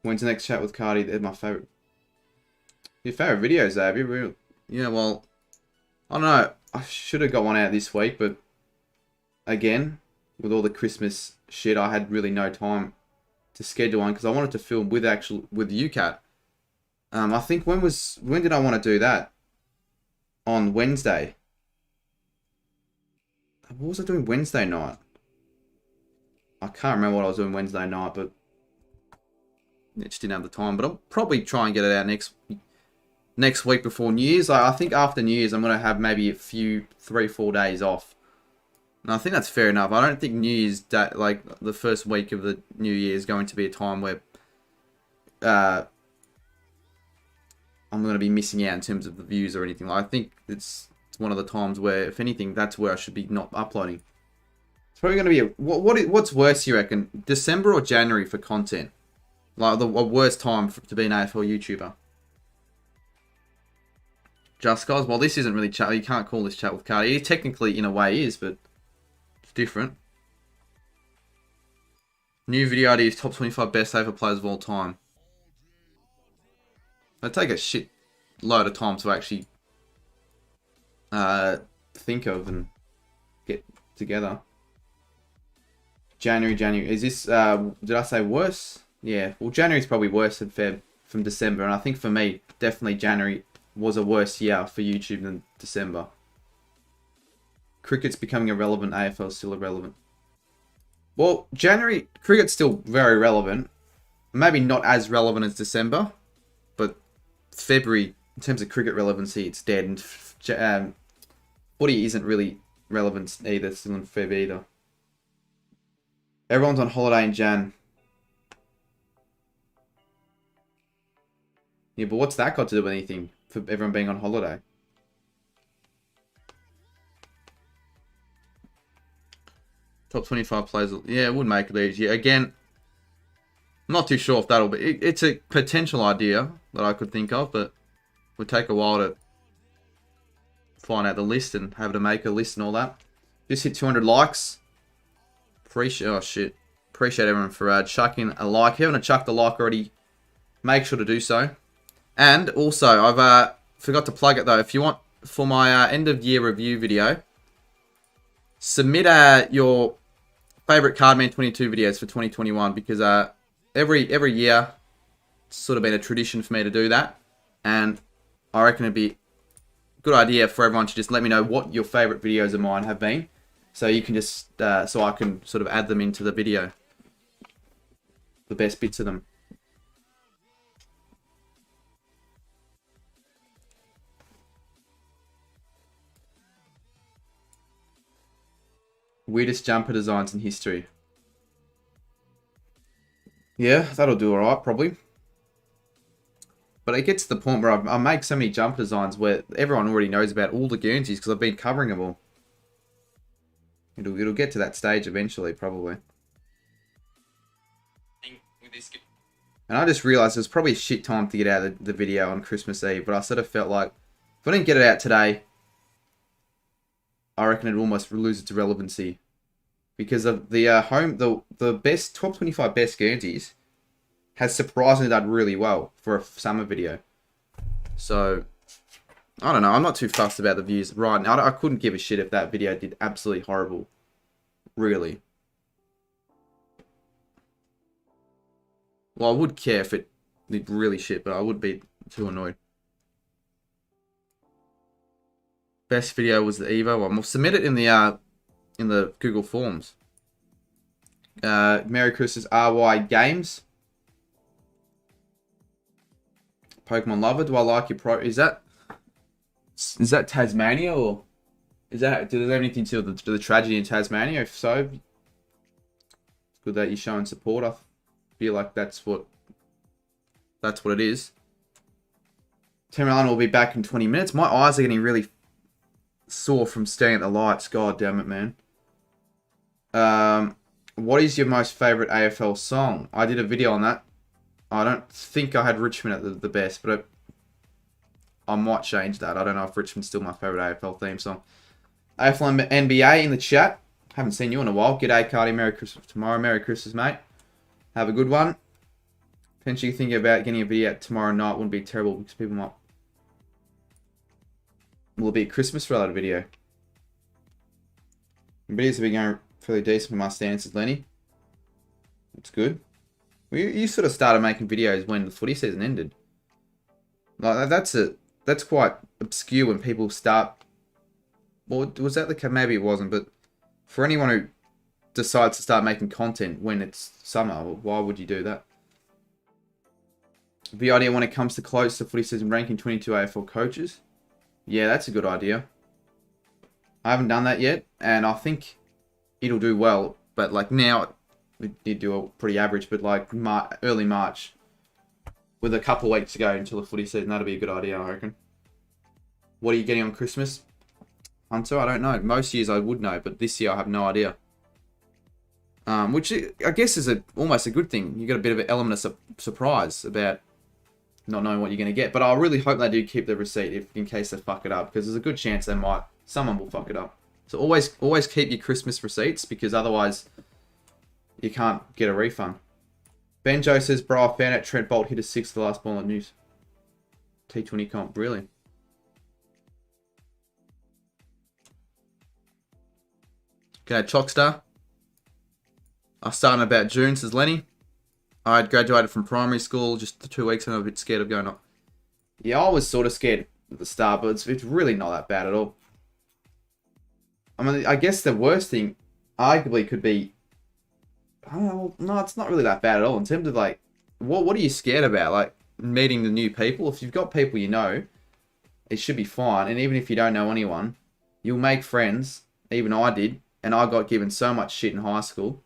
When's the next chat with Cardi? They're my favourite. Your favourite videos, Xavier? Yeah, well, I don't know. I should have got one out this week, but again, with all the Christmas shit, I had really no time to schedule one because I wanted to film with UCAT. I think when did I want to do that? On Wednesday. What was I doing Wednesday night? I can't remember what I was doing Wednesday night, but I just didn't have the time. But I'll probably try and get it out next week before New Year's. I think after New Year's, I'm going to have maybe a few 3-4 days off. And I think that's fair enough. I don't think New Year's Day, like the first week of the New Year, is going to be a time where I'm going to be missing out in terms of the views or anything. I think it's one of the times where, if anything, that's where I should be not uploading. It's probably going to be what's worse, you reckon? December or January for content? Like the worst time to be an AFL YouTuber. Just guys, well, this isn't really chat. You can't call this chat with Cardi. He technically, in a way, is, but it's different. New video ideas: top 25 best AFL players of all time. They take a shit load of time to actually think of and get together. January. Is this, did I say worse? Yeah, well, January's probably worse than Feb from December. And I think for me, definitely January was a worse year for YouTube than December. Cricket's becoming irrelevant. AFL's still irrelevant. Well, January, cricket's still very relevant. Maybe not as relevant as December. But February, in terms of cricket relevancy, it's dead. And footy isn't really relevant either, still in Feb either. Everyone's on holiday in Jan. Yeah, but what's that got to do with anything for everyone being on holiday? Top 25 players. Yeah, it would make it easier. Again, I'm not too sure if that'll be... It's a potential idea that I could think of, but it would take a while to find out the list and have to make a list and all that. Just hit 200 likes. Appreciate everyone for chucking a like. If you haven't chucked a like already, make sure to do so. And also, I've forgot to plug it though. If you want, for my end of year review video, submit your favorite Cardman 22 videos for 2021 because every year it's sort of been a tradition for me to do that. And I reckon it'd be a good idea for everyone to just let me know what your favourite videos of mine have been. So you can just, so I can sort of add them into the video. The best bits of them. Weirdest jumper designs in history. Yeah, that'll do alright, probably. But it gets to the point where I make so many jumper designs where everyone already knows about all the Guernseys because I've been covering them all. It'll get to that stage eventually, probably. And I just realised it was probably a shit time to get out the video on Christmas Eve, but I sort of felt like if I didn't get it out today, I reckon it'd almost lose its relevancy. Because of the the best top 25 best Guernseys has surprisingly done really well for a summer video. So I don't know. I'm not too fussed about the views right now. I couldn't give a shit if that video did absolutely horrible. Really. Well, I would care if it did really shit, but I would be too annoyed. Best video was the Evo one. We'll submit it in the Google Forms. Merry Christmas, LiamJames. Pokemon Lover, do I like your pro? Is that Tasmania, or does it have anything to do with the tragedy in Tasmania? If so, it's good that you're showing support. I feel like that's what it is. Timberline will be back in 20 minutes. My eyes are getting really sore from staring at the lights. God damn it, man. What is your most favourite AFL song? I did a video on that. I don't think I had Richmond at the best, but I might change that. I don't know if Richmond's still my favourite AFL theme song. AFL NBA in the chat. Haven't seen you in a while. G'day, Cardi. Merry Christmas tomorrow. Merry Christmas, mate. Have a good one. Potentially thinking about getting a video out tomorrow night wouldn't be terrible because people might... Will it be a Christmas related video? Videos have been going fairly decent for my standards, says Lenny. That's good. Well, you sort of started making videos when the footy season ended. Like that's quite obscure when people start. Well, was that the case? Maybe it wasn't, but for anyone who decides to start making content when it's summer, why would you do that? The idea when it comes to close to footy season, ranking 22 AFL coaches. Yeah, that's a good idea. I haven't done that yet, and I think it'll do well. But like now, we did do a pretty average, but like early March, with a couple of weeks to go until the footy season, that'll be a good idea, I reckon. What are you getting on Christmas, Hunter? I don't know. Most years I would know, but this year I have no idea. Which I guess is almost a good thing. You got a bit of an element of surprise about not knowing what you're going to get. But I really hope they do keep the receipt in case they fuck it up, because there's a good chance someone will fuck it up. So always keep your Christmas receipts, because otherwise you can't get a refund. Benjo says, bro, I found out Trent Bolt hit a 6 the last ball at news. T20 comp, really? Okay, Chalkstar. I started in about June, says Lenny. I had graduated from primary school just 2 weeks and I'm a bit scared of going up. Yeah, I was sort of scared at the start, but it's really not that bad at all. I mean, I guess the worst thing arguably could be... I don't know, no, it's not really that bad at all. In terms of like, what are you scared about? Like, meeting the new people? If you've got people you know, it should be fine. And even if you don't know anyone, you'll make friends. Even I did. And I got given so much shit in high school.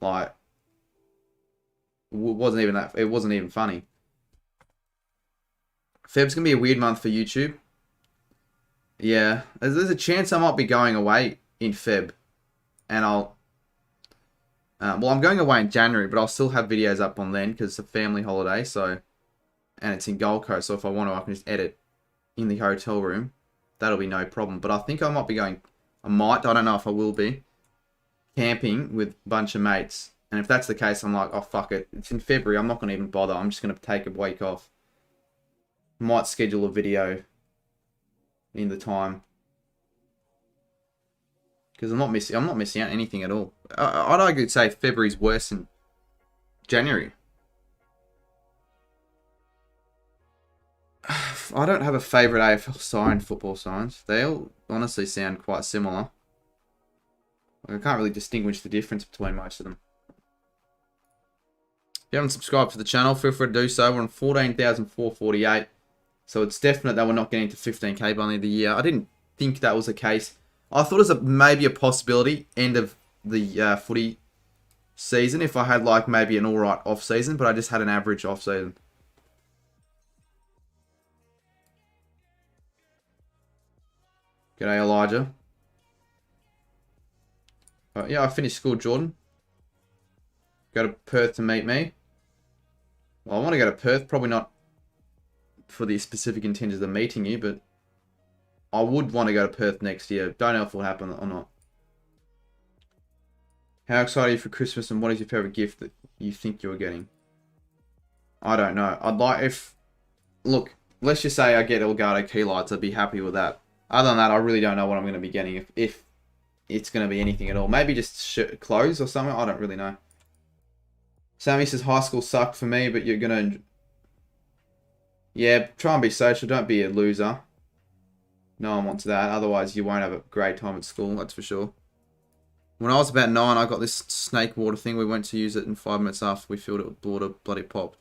Like, it wasn't even funny. Feb's gonna be a weird month for YouTube. Yeah, there's a chance I might be going away in Feb, and well, I'm going away in January, but I'll still have videos up on then because it's a family holiday. So, and it's in Gold Coast, so if I want to, I can just edit in the hotel room. That'll be no problem. But I think I might be going. I don't know if I will be camping with a bunch of mates. And if that's the case, I'm like, oh, fuck it. It's in February. I'm not going to even bother. I'm just going to take a week off. Might schedule a video in the time. Because I'm not missing out anything at all. I'd argue to say February's worse than January. I don't have a favourite AFL siren, football signs. They all honestly sound quite similar. I can't really distinguish the difference between most of them. If you haven't subscribed to the channel, feel free to do so. We're on 14,448. So it's definite that we're not getting to 15k by the end of the year. I didn't think that was the case. I thought it was maybe a possibility end of the footy season if I had like maybe an alright off season, but I just had an average off season. G'day Elijah. Yeah, I finished school, Jordan. Go to Perth to meet me. Well, I want to go to Perth, probably not for the specific intentions of meeting you, but I would want to go to Perth next year. Don't know if it will happen or not. How excited are you for Christmas, and what is your favourite gift that you think you're getting? I don't know. I'd like if... Look, let's just say I get Elgato key lights. I'd be happy with that. Other than that, I really don't know what I'm going to be getting. If it's going to be anything at all. Maybe just clothes or something. I don't really know. Sammy says high school sucked for me, but you're going to... Yeah, try and be social. Don't be a loser. No one wants that. Otherwise, you won't have a great time at school. That's for sure. When I was about 9, I got this snake water thing. We went to use it, and 5 minutes after we filled it with water, bloody popped.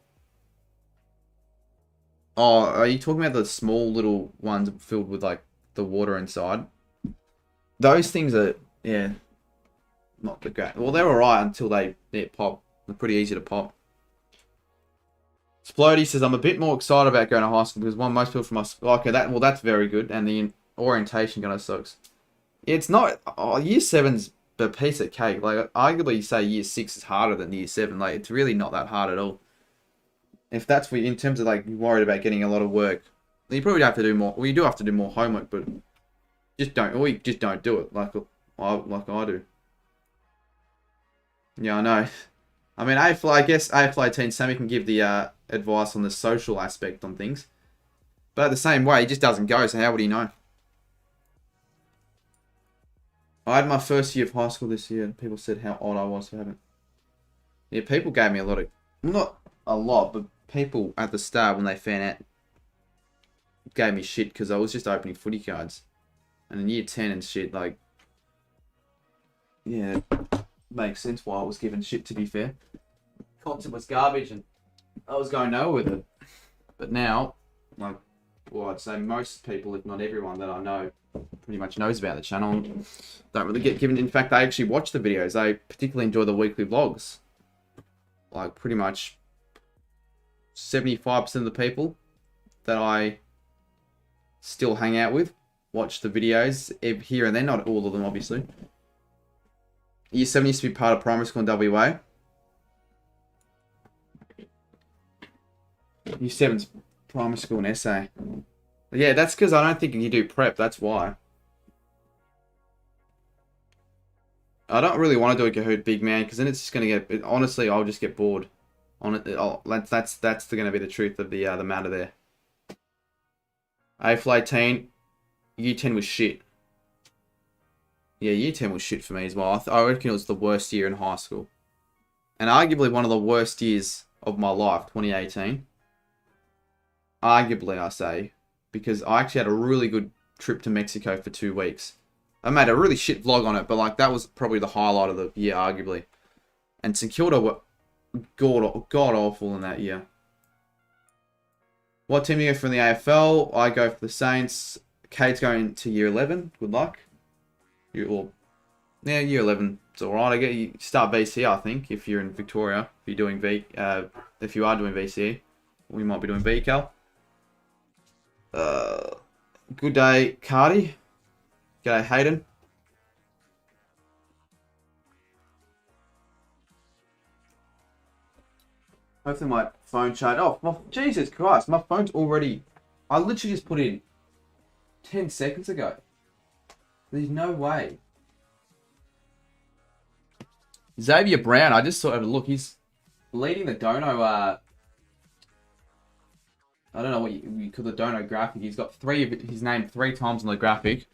Oh, are you talking about the small little ones filled with, like, the water inside? Those things are, yeah, not the great. Well, they're alright until they pop. They're pretty easy to pop. Splody says, I'm a bit more excited about going to high school because most people from my school... Okay, that's very good. And the orientation kind of sucks. It's not... Oh, year 7's a piece of cake. Like, arguably you say year 6 is harder than year 7. Like, it's really not that hard at all. If that's what... In terms of, like, you're worried about getting a lot of work, then you probably have to do more... Well, you do have to do more homework, but... Just don't... Or you just don't do it. Like I do. Yeah, I know. I mean, I guess AFL 18, Sammy can give the advice on the social aspect on things. But the same way, he just doesn't go, so how would he know? I had my first year of high school this year, and people said how odd I was for having it. Yeah, people gave me a lot of... Not a lot, but people at the start, when they found out, gave me shit because I was just opening footy cards. And in year 10 and shit, like... Yeah... Makes sense why I was given shit, to be fair. Content was garbage and I was going nowhere with it. But now, like, well, I'd say most people, if not everyone that I know, pretty much knows about the channel. Don't really get given... In fact, they actually watch the videos. They particularly enjoy the weekly vlogs. Like, pretty much 75% of the people that I still hang out with watch the videos here and there. Not all of them, obviously. Year 7 used to be part of primary school in WA. Year 7's primary school in SA. Yeah, that's because I don't think you do prep. That's why. I don't really want to do a Kahoot big man because then it's just going to get... Honestly, I'll just get bored. That's going to be the truth of the matter there. AFL 18. Year 10 was shit. Yeah, year 10 was shit for me as well. I reckon it was the worst year in high school. And arguably one of the worst years of my life, 2018. Arguably, I say. Because I actually had a really good trip to Mexico for 2 weeks. I made a really shit vlog on it, but like that was probably the highlight of the year, arguably. And St Kilda were god-awful in that year. What team do you go for in the AFL? I go for the Saints. Kate's going to year 11. Good luck. Yeah, year 11. It's alright. I get you start VC, I think, if you're in Victoria. If you're doing if you are doing VCE, we might be doing VCAL. Good day, Cardi. G'day, Hayden. Hopefully my phone charged. Oh, Jesus Christ, my phone's already... I literally just put in 10 seconds ago. There's no way. Xavier Brown, I just saw, look, he's leading the Dono, I don't know what you call the Dono graphic. He's got his name 3 times on the graphic.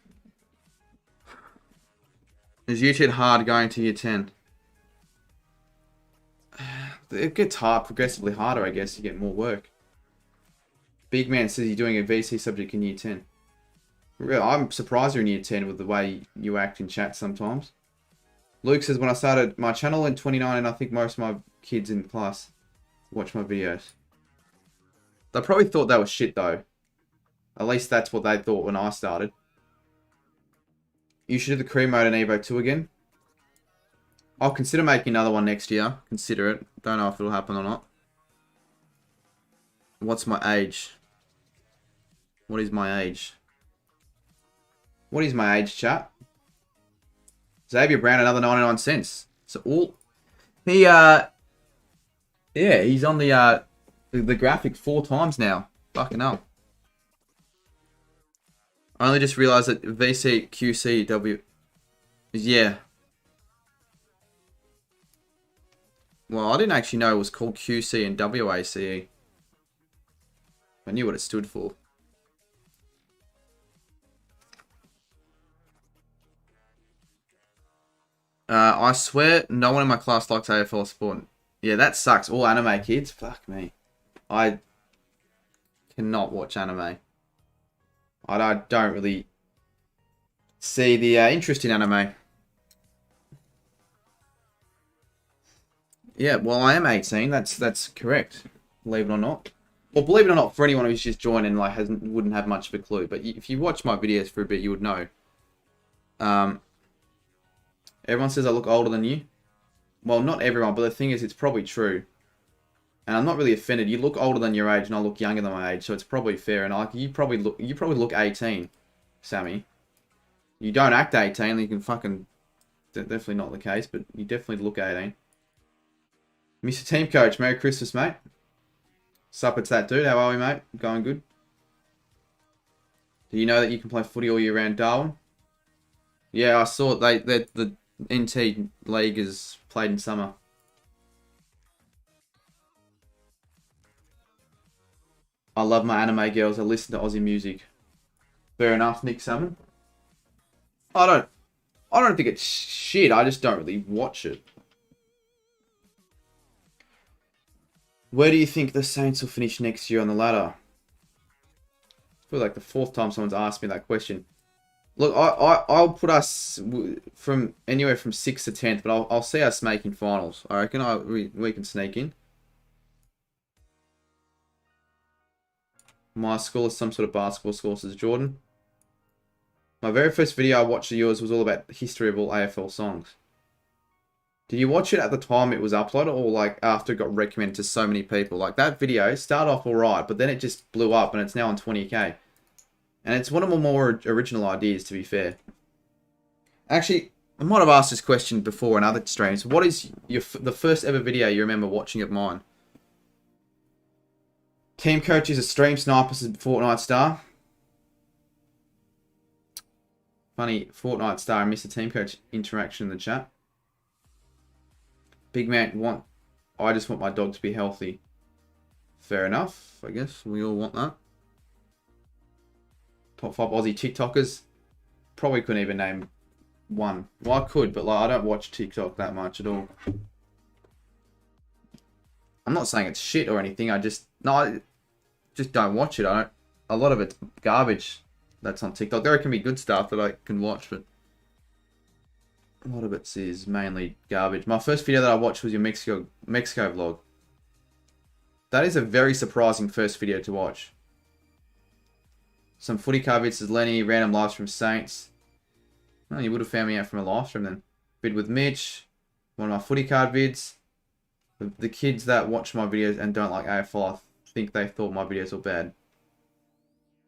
Is year 10 hard going to year 10? It gets hard, progressively harder, I guess. You get more work. Big Man says you're doing a VC subject in year 10. Really, I'm surprised you're in year 10 with the way you act in chat sometimes. Luke says, when I started my channel in 2019, I think most of my kids in class watch my videos. They probably thought they were shit though. At least that's what they thought when I started. You should do the career mode in Evo 2 again. I'll consider making another one next year. Consider it. Don't know if it'll happen or not. What's my age? What is my age? What is my age, chat? Xavier Brown, another 99 cents. So all... He, yeah, he's on the graphic 4 times now. Fucking hell. I only just realised that VCQCW is, yeah. Well, I didn't actually know it was called QC and WACE. I knew what it stood for. I swear no one in my class likes AFL sport. Yeah, that sucks. All anime kids? Fuck me. I cannot watch anime. I don't really see the interest in anime. Yeah, well, I am 18. That's correct. Believe it or not. Well, believe it or not, for anyone who's just joined and like wouldn't have much of a clue. But if you watch my videos for a bit, you would know. Everyone says I look older than you. Well, not everyone, but the thing is, it's probably true. And I'm not really offended. You look older than your age, and I look younger than my age, so it's probably fair. And like you probably look 18, Sammy. You don't act 18. You can fucking definitely not the case, but you definitely look 18. Mr. Team Coach, Merry Christmas, mate. Sup, it's that dude. How are we, mate? Going good. Do you know that you can play footy all year round, Darwin? Yeah, I saw the NT League is played in summer. I love my anime girls. I listen to Aussie music. Fair enough, Nick Salmon. I don't think it's shit. I just don't really watch it. Where do you think the Saints will finish next year on the ladder? I feel like the 4th time someone's asked me that question. Look, I'll put us from anywhere from 6th to 10th, but I'll see us making finals. I reckon we can sneak in. My school is some sort of basketball school, says Jordan. My very first video I watched of yours was all about the history of all AFL songs. Did you watch it at the time it was uploaded, or like after it got recommended to so many people? Like that video started off alright, but then it just blew up and it's now on 20k. And it's one of my more original ideas, to be fair. Actually, I might have asked this question before in other streams. What is the first ever video you remember watching of mine? Team Coach is a stream sniper, says Fortnite Star. Funny, Fortnite Star and Mr. Team Coach interaction in the chat. Big Man, I just want my dog to be healthy. Fair enough, I guess. We all want that. Top 5 Aussie TikTokers. Probably couldn't even name one. Well, I could, but like I don't watch TikTok that much at all. I'm not saying it's shit or anything. I just don't watch it. A lot of it's garbage that's on TikTok. There can be good stuff that I can watch, but a lot of it is mainly garbage. My first video that I watched was your Mexico vlog. That is a very surprising first video to watch. Some footy coverage, says Lenny. Random live stream Saints. Well, you would have found me out from a live stream then. Vid with Mitch. One of my footy card vids. The kids that watch my videos and don't like AFL, I think they thought my videos were bad.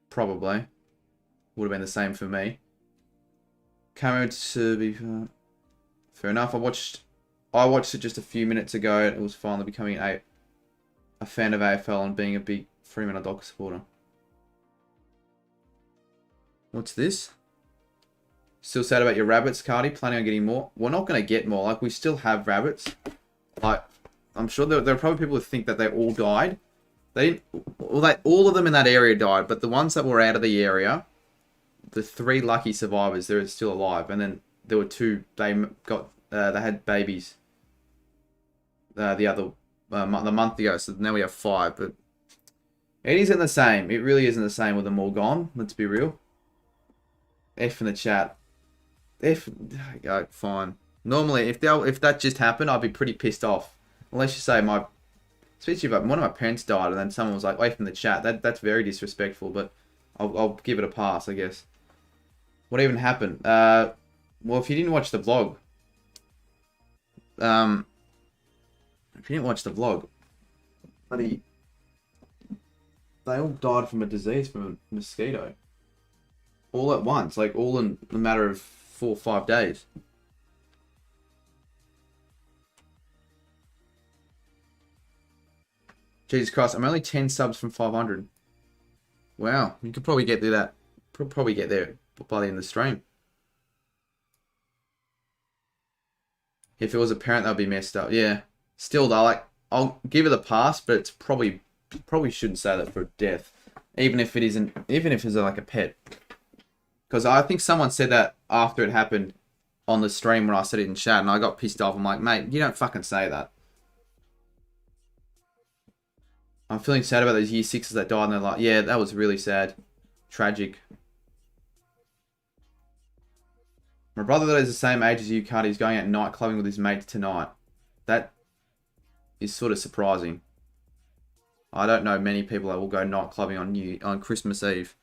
Probably. Would have been the same for me. Camera to be fair enough. I watched it just a few minutes ago. It was finally becoming a fan of AFL and being a big Fremantle Dockers supporter. What's this? Still sad about your rabbits, Cardi? Planning on getting more? We're not going to get more. Like, we still have rabbits. Like, I'm sure there are probably people who think that they all died. They didn't... Well, all of them in that area died, but the ones that were out of the area, the 3 lucky survivors, they're still alive. And then there were 2, they had babies the month ago, so now we have 5. But It isn't the same. It really isn't the same with them all gone. Let's be real. F in the chat. F. Yeah, fine. Normally, if that just happened, I'd be pretty pissed off. Unless you say especially if one of my parents died and then someone was like, F in the chat. That's very disrespectful. But I'll give it a pass, I guess. What even happened? Well, if you didn't watch the vlog, bloody, they all died from a disease, from a mosquito. All at once, like all in a matter of 4 or 5 days. Jesus Christ, I'm only 10 subs from 500. Wow, you could probably get through that. Probably get there by the end of the stream. If it was a parent, that would be messed up. Yeah. Still though, like, I'll give it a pass, but it's probably shouldn't say that for death. Even if it's like a pet. Because I think someone said that after it happened on the stream when I said it in chat, and I got pissed off. I'm like, mate, you don't fucking say that. I'm feeling sad about those year 6s that died, and they're like, yeah, that was really sad. Tragic. My brother that is the same age as you, Cardi, is going out night clubbing with his mates tonight. That is sort of surprising. I don't know many people that will go night clubbing on Christmas Eve.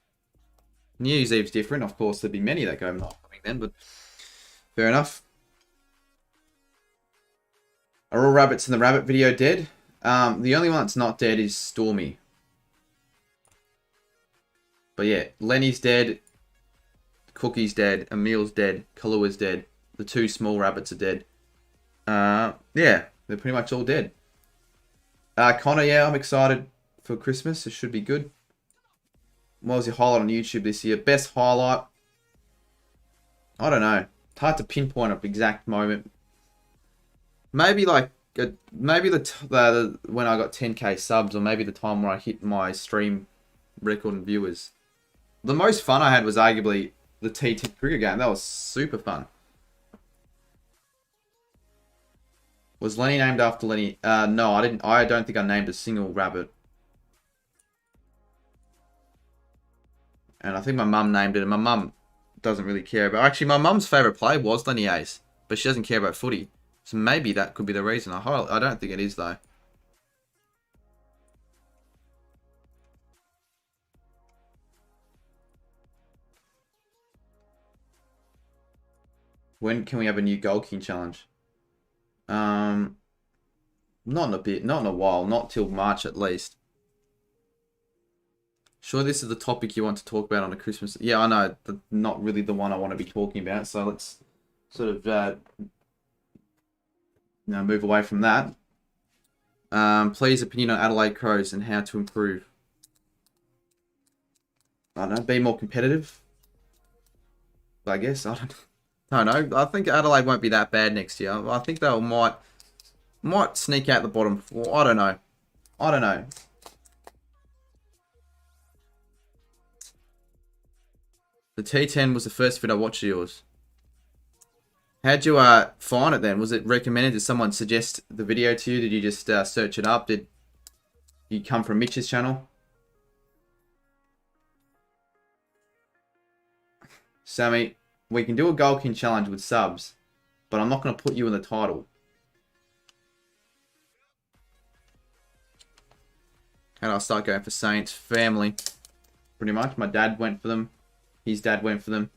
New Year's Eve's different. Of course, there'd be many that go night clubbing then, but fair enough. Are all rabbits in the rabbit video dead? The only one that's not dead is Stormy. But yeah, Lenny's dead. Cookie's dead. Emil's dead. Kalua's dead. The 2 small rabbits are dead. Yeah, they're pretty much all dead. Connor, yeah, I'm excited for Christmas. It should be good. What was your highlight on YouTube this year? Best highlight? I don't know. It's hard to pinpoint an exact moment. Maybe like maybe the when I got 10k subs, or maybe the time where I hit my stream record and viewers. The most fun I had was arguably the T10 cricket game. That was super fun. Was Lenny named after Lenny? No, I didn't. I don't think I named a single rabbit. And I think my mum named it, and my mum doesn't really care about. Actually, my mum's favourite player was Lenny Ace, but she doesn't care about footy. So maybe that could be the reason. I don't think it is though. When can we have a new Gold King challenge? Not in a while, not till March at least. Sure, this is the topic you want to talk about on a Christmas. Yeah, I know, not really the one I want to be talking about. So let's sort of move away from that. Please, opinion on Adelaide Crows and how to improve. I don't know, be more competitive. I guess I don't know. I think Adelaide won't be that bad next year. I think they might sneak out the bottom 4. I don't know. The T10 was the first vid I watched of yours. How'd you find it then? Was it recommended? Did someone suggest the video to you? Did you just search it up? Did you come from Mitch's channel? Sammy, we can do a Gold King challenge with subs, but I'm not going to put you in the title. And I'll start going for Saints family. Pretty much. My dad went for them. His dad went for them.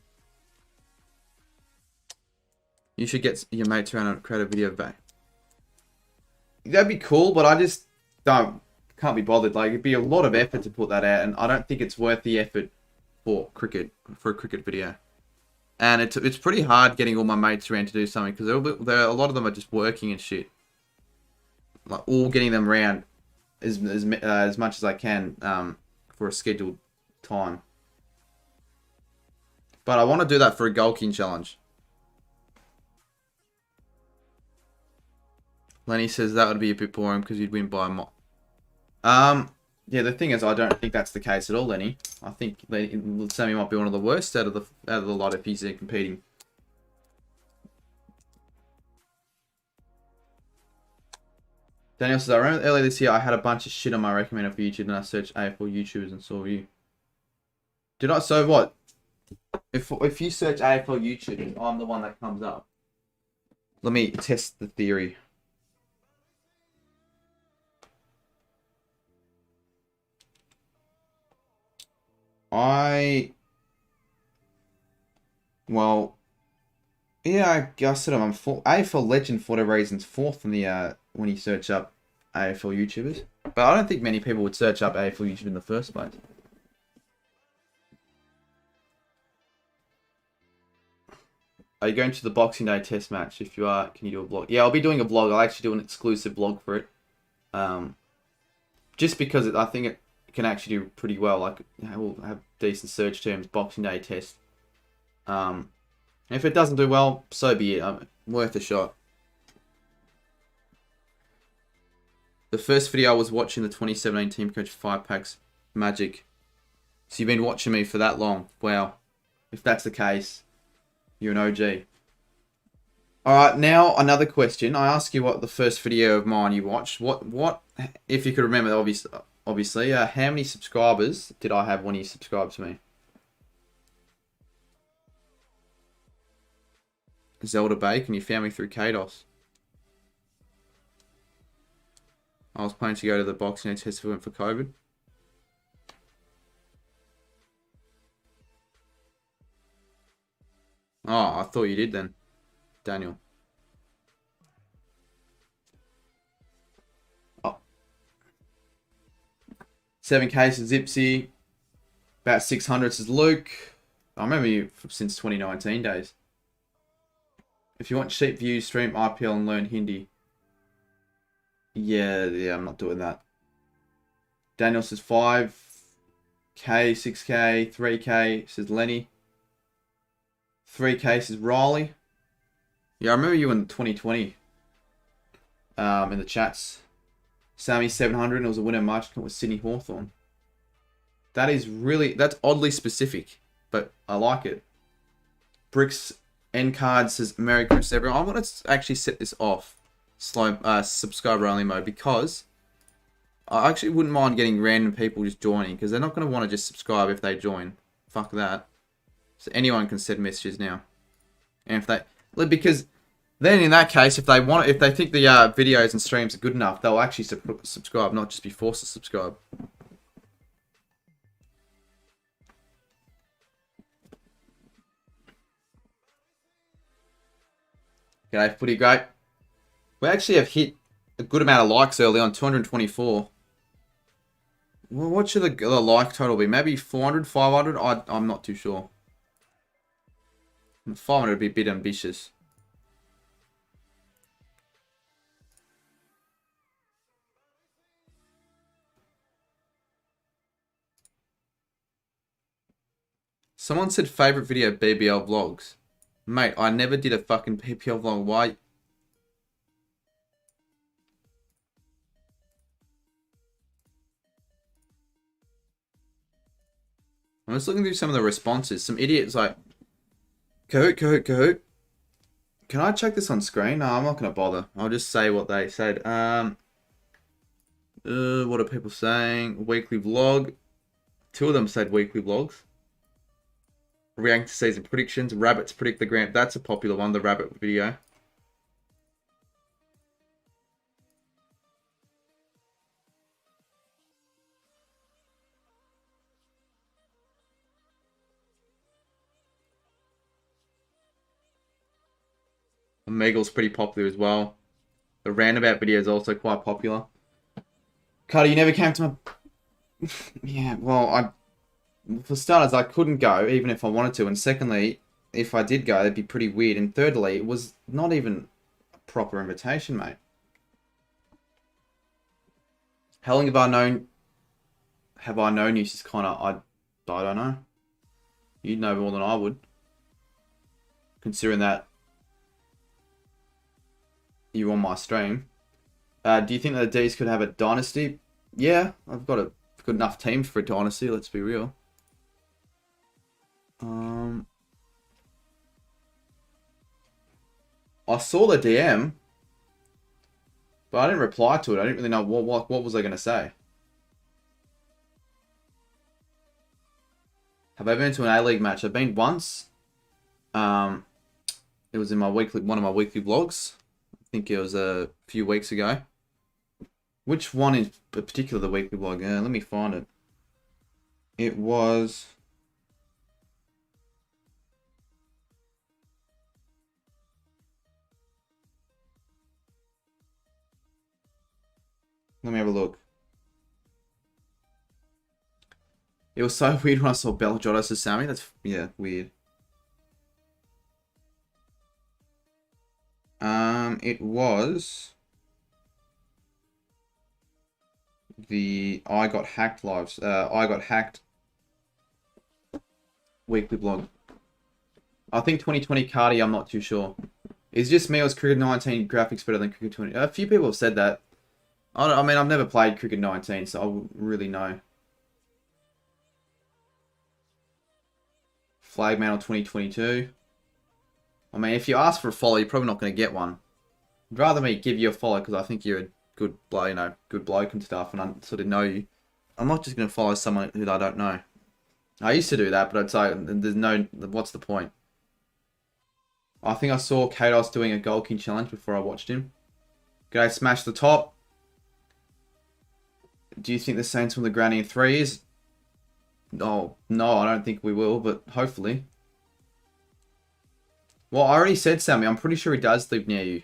You should get your mates around and create a video back. That'd be cool, but I just can't be bothered. Like, it'd be a lot of effort to put that out, and I don't think it's worth the effort for a cricket video. And it's pretty hard getting all my mates around to do something, because a lot of them are just working and shit. Like, all getting them around as much as I can for a scheduled time. But I want to do that for a Gold King challenge. Lenny says that would be a bit boring because you'd win by a mile. Yeah, the thing is, I don't think that's the case at all, Lenny. I think Sammy might be one of the worst out of the lot if he's competing. Daniel says, I remember earlier this year I had a bunch of shit on my recommender for YouTube and I searched AFL YouTubers and saw you. Did I? So what? If you search AFL YouTubers, I'm the one that comes up. Let me test the theory. Well, yeah, I said I'm AFL Legend for whatever reason's fourth in the when you search up AFL YouTubers. But I don't think many people would search up AFL YouTube in the first place. Are you going to the Boxing Day test match? If you are, can you do a vlog? Yeah, I'll be doing a vlog. I'll actually do an exclusive vlog for it. Just because I think it can actually do pretty well. Like, we'll have decent search terms, Boxing Day test. If it doesn't do well, so be it. Worth a shot. The first video I was watching the 2017 Team Coach 5 Packs Magic. So you've been watching me for that long. Wow. If that's the case, you're an OG. Alright, now another question. I ask you what the first video of mine you watched. What if you could remember, obviously, how many subscribers did I have when you subscribed to me? Zelda Bacon, you found me through KDOS. I was planning to go to the Boxing Day test event for COVID. Oh, I thought you did then, Daniel. Oh. 7 cases, Zipsy. About 600 says Luke. I remember you since 2019 days. If you want cheap views, stream IPL and learn Hindi. Yeah, I'm not doing that. Daniel says 5K, 6K, 3K, says Lenny. 3K says Riley. Yeah, I remember you in 2020. In the chats. Sammy 700 and it was a winner March with Sydney Hawthorn. That's oddly specific, but I like it. Bricks End Card says Merry Christmas everyone. I'm going to actually set this off slow subscriber only mode because I actually wouldn't mind getting random people just joining because they're not going to want to just subscribe if they join. Fuck that. So anyone can send messages now. And if they, because then in that case, if they think the videos and streams are good enough, they'll actually subscribe, not just be forced to subscribe. G'day, Footy Great. We actually have hit a good amount of likes early on, 224. Well, what should the like total be? Maybe 400, 500? I'm not too sure. 500 would be a bit ambitious. Someone said favourite video BBL vlogs. Mate, I never did a fucking BBL vlog. Why? I'm just looking through some of the responses. Some idiots like, Kahoot. Can I check this on screen? No, I'm not going to bother. I'll just say what they said. What are people saying? Weekly vlog. 2 of them said weekly vlogs. Reacting to season predictions. Rabbits predict the grand. That's a popular one, the rabbit video. Omegal's pretty popular as well. The roundabout video is also quite popular. Carter, you never came to my... Yeah, well, for starters, I couldn't go, even if I wanted to. And secondly, if I did go, it'd be pretty weird. And thirdly, it was not even a proper invitation, mate. How long have I known you? Is kind of... I don't know. You'd know more than I would. Considering that you on my stream. Do you think that the D's could have a dynasty? Yeah, I've got a good enough team for a dynasty, let's be real. I saw the DM. But I didn't reply to it. I didn't really know what was I going to say. Have I been to an A-League match? I've been once. It was in my one of my weekly vlogs. I think it was a few weeks ago. Which one in particular, the weekly vlog? Let me find it. It was... Let me have a look. It was so weird when I saw Bell Jodos as Sammy. That's, yeah, weird. It was the I Got Hacked lives. I Got Hacked weekly blog. I think 2020 Cardi, I'm not too sure. Is just me or is Cricket 19 graphics better than Cricket 20? A few people have said that. I mean, I've never played Cricket 19, so I wouldn't really know. Flag Mantle 2022. I mean, if you ask for a follow, you're probably not going to get one. I'd rather me give you a follow because I think you're a good bloke, you know, good bloke and stuff, and I sort of know you. I'm not just going to follow someone who I don't know. I used to do that, but I'd say there's no... What's the point? I think I saw Kados doing a Goal King challenge before I watched him. G'day, Smash the Top. Do you think the Saints win the granny in 3 years? Oh, no, I don't think we will, but hopefully. Well, I already said, Sammy, I'm pretty sure he does live near you.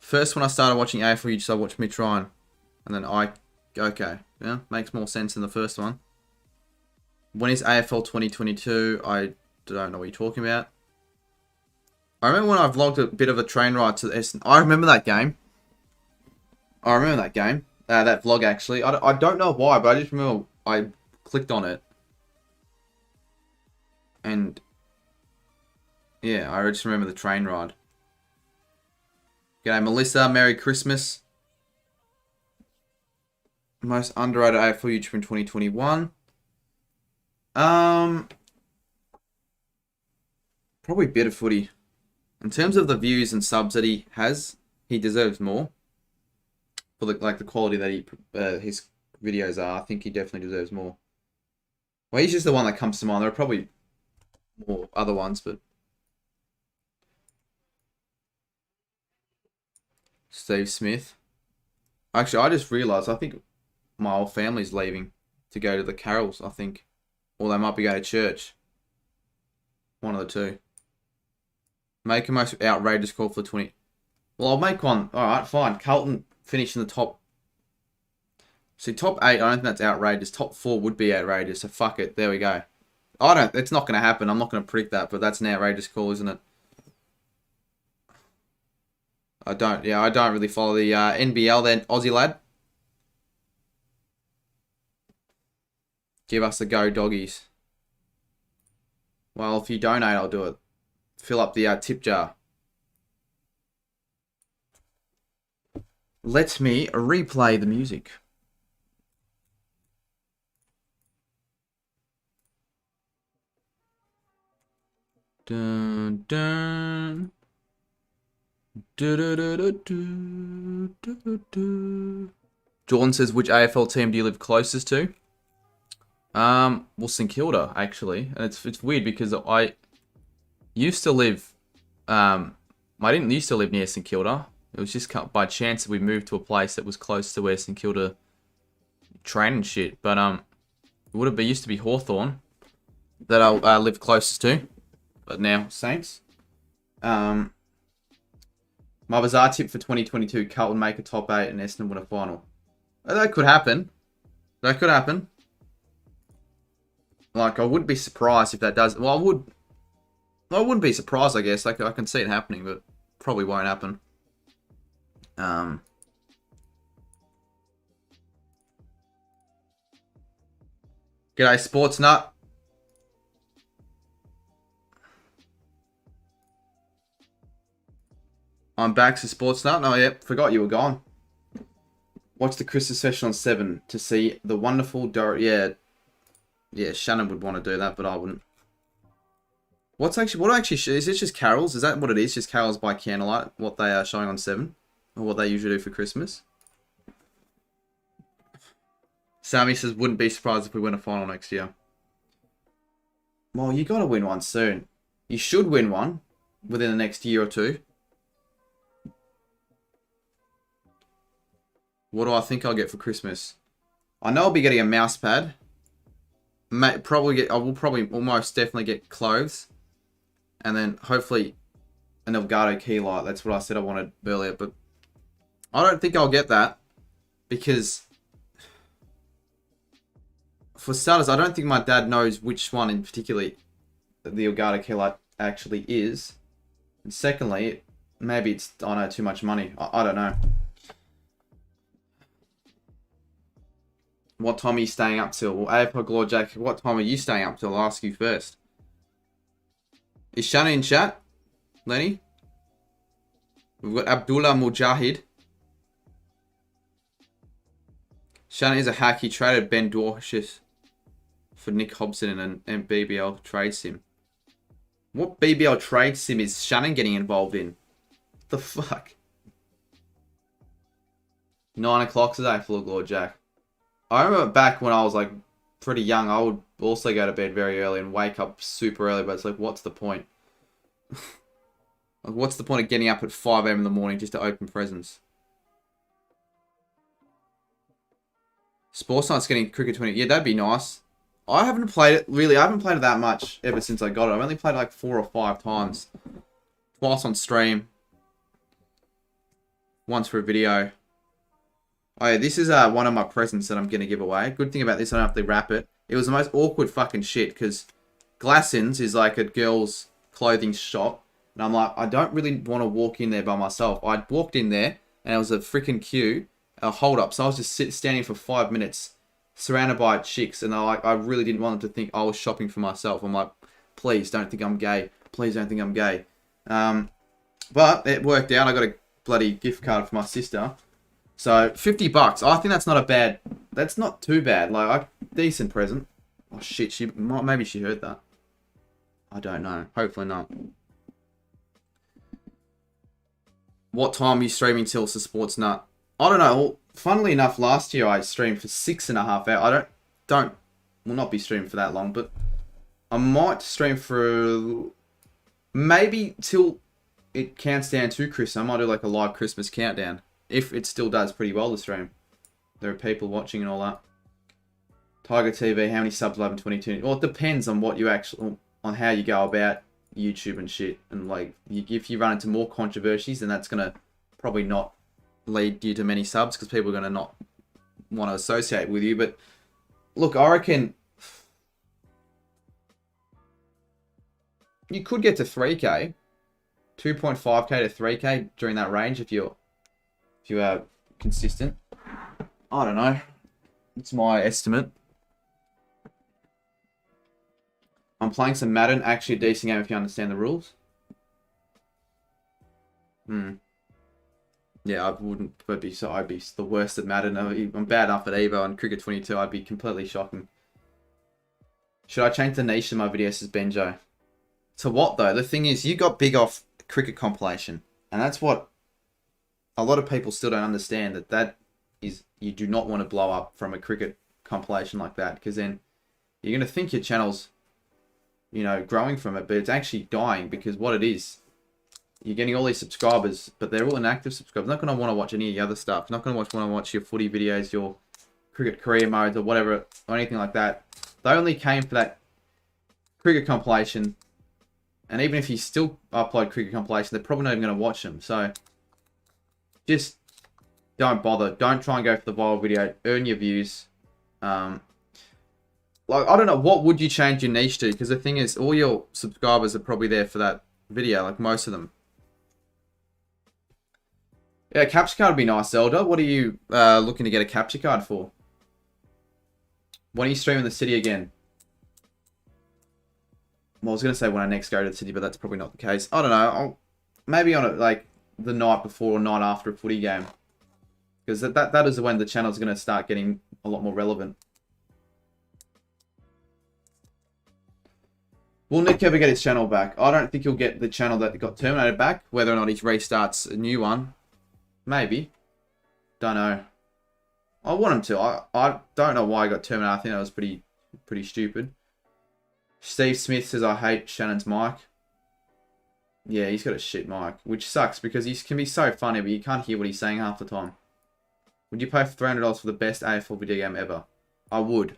First, when I started watching AFL, I watched Mitch Ryan. And then okay, yeah, makes more sense than the first one. When is AFL 2022? I don't know what you're talking about. I remember when I vlogged a bit of a train ride to the Essen. I remember that game. That vlog, actually. I don't know why, but I just remember I clicked on it. And... yeah, I just remember the train ride. G'day, Melissa. Merry Christmas. Most underrated AFL YouTuber in 2021. Probably Bit of Footy. In terms of the views and subs that he has, he deserves more. For the quality that his videos are, I think he definitely deserves more. Well, he's just the one that comes to mind. There are probably more other ones, but... Steve Smith. Actually, I just realised, I think my whole family's leaving to go to the carols, I think. Or they might be going to church. One of the two. Make a most outrageous call for 20. Well, I'll make one. Alright, fine. Carlton finished in the top... See, top 8, I don't think that's outrageous. Top 4 would be outrageous, so fuck it. There we go. It's not going to happen. I'm not going to predict that, but that's an outrageous call, isn't it? I don't really follow the NBL then, Aussie lad. Give us a go, doggies. Well, if you donate, I'll do it. Fill up the tip jar. Let me replay the music. Dun, dun. Jordan says, which AFL team do you live closest to? Well, St Kilda, actually. And it's weird because I used to live... I didn't used to live near St Kilda. It was just by chance that we moved to a place that was close to where St Kilda train and shit. But it used to be Hawthorn that I lived closest to. But now, Saints. My bizarre tip for 2022, Carlton make a top 8 and Essendon win a final. That could happen. That could happen. Like, I wouldn't be surprised if that does... Well, I wouldn't be surprised, I guess. Like, I can see it happening, but probably won't happen. G'day, Sports Nut. I'm back to Sports Nut. Oh, yeah, forgot you were gone. Watch the Christmas session on 7 to see the wonderful Yeah, Shannon would want to do that, but I wouldn't. Is it just carols? Is that what it is? Just carols by candlelight? What they are showing on 7? or what they usually do for Christmas. Sammy says, wouldn't be surprised if we win a final next year. Well, you got to win one soon. You should win one within the next year or two. What do I think I'll get for Christmas? I know I'll be getting a mouse pad. I will probably almost definitely get clothes. And then hopefully an Elgato key light. That's what I said I wanted earlier. But I don't think I'll get that. Because for starters, I don't think my dad knows which one in particular the Elgato key light actually is. And secondly, maybe it's, I know, too much money. I don't know. What time are you staying up till? Well, AFL Glory Jack, what time are you staying up till? I'll ask you first. Is Shannon in chat? Lenny? We've got Abdullah Mujahid. Shannon is a hack. He traded Ben Dwarshuis for Nick Hobson and BBL trade sim. What BBL trade sim is Shannon getting involved in? What the fuck? 9 o'clock today for Glory Jack. I remember back when I was like pretty young, I would also go to bed very early and wake up super early, but it's like, what's the point? Like, what's the point of getting up at 5 AM in the morning just to open presents? Sports Night's getting Cricket 20. Yeah, that'd be nice. I haven't played it, really. I haven't played it that much ever since I got it. I've only played it like 4 or 5 times. Twice on stream. Once for a video. Oh yeah, this is one of my presents that I'm going to give away. Good thing about this, I don't have to wrap it. It was the most awkward fucking shit, because Glassons is like a girl's clothing shop. And I'm like, I don't really want to walk in there by myself. I walked in there, and it was a freaking queue, a hold up. So I was just standing for 5 minutes, surrounded by chicks. And I really didn't want them to think I was shopping for myself. I'm like, please don't think I'm gay. Please don't think I'm gay. But it worked out. I got a bloody gift card for my sister. So, $50. I think that's not a bad... That's not too bad. Like, a decent present. Oh, shit. Maybe she heard that. I don't know. Hopefully not. What time are you streaming till for Sports Nut? I don't know. Well, funnily enough, last year I streamed for 6.5 hours. I will not be streaming for that long, but I might stream for maybe till it counts down to Christmas. I might do like a live Christmas countdown. If it still does pretty well, the stream. There are people watching and all that. Tiger TV, how many subs? 11, 22. Well, it depends on what you actually, on how you go about YouTube and shit. And like, if you run into more controversies, then that's gonna probably not lead you to many subs, because people are gonna not want to associate with you. But look, I reckon you could get to 3K, 2.5K to 3K during that range if you are consistent. I don't know. It's my estimate. I'm playing some Madden. Actually a decent game if you understand the rules. Yeah, I wouldn't be so. I'd be the worst at Madden. I'm bad enough at Evo and Cricket 22. I'd be completely shocking. Should I change the niche of my videos, says Benjo? To what though? The thing is, you got big off cricket compilation, and that's what a lot of people still don't understand, that is, you do not want to blow up from a cricket compilation like that, because then you're going to think your channel's, you know, growing from it, but it's actually dying, because what it is, you're getting all these subscribers, but they're all inactive subscribers. They're not going to want to watch any of the other stuff. They're not going to want to watch your footy videos, your cricket career modes, or whatever, or anything like that. They only came for that cricket compilation, and even if you still upload cricket compilation, they're probably not even going to watch them. So just don't bother. Don't try and go for the viral video. Earn your views. Like, I don't know, what would you change your niche to? Because the thing is, all your subscribers are probably there for that video, like most of them. Yeah, capture card would be nice, Zelda. What are you looking to get a capture card for? When are you streaming the city again? Well, I was going to say when I next go to the city, but that's probably not the case. I don't know. Maybe on it, like, the night before or night after a footy game, because that is when the channel's going to start getting a lot more relevant. Will Nick ever get his channel back? I don't think he'll get the channel that got terminated back, whether or not he restarts a new one. Maybe. Don't know. I want him to. I don't know why he got terminated. I think that was pretty stupid. Steve Smith says, I hate Shannon's mic. Yeah, he's got a shit mic, which sucks because he can be so funny, but you can't hear what he's saying half the time. Would you pay for $300 for the best AFL video game ever? I would.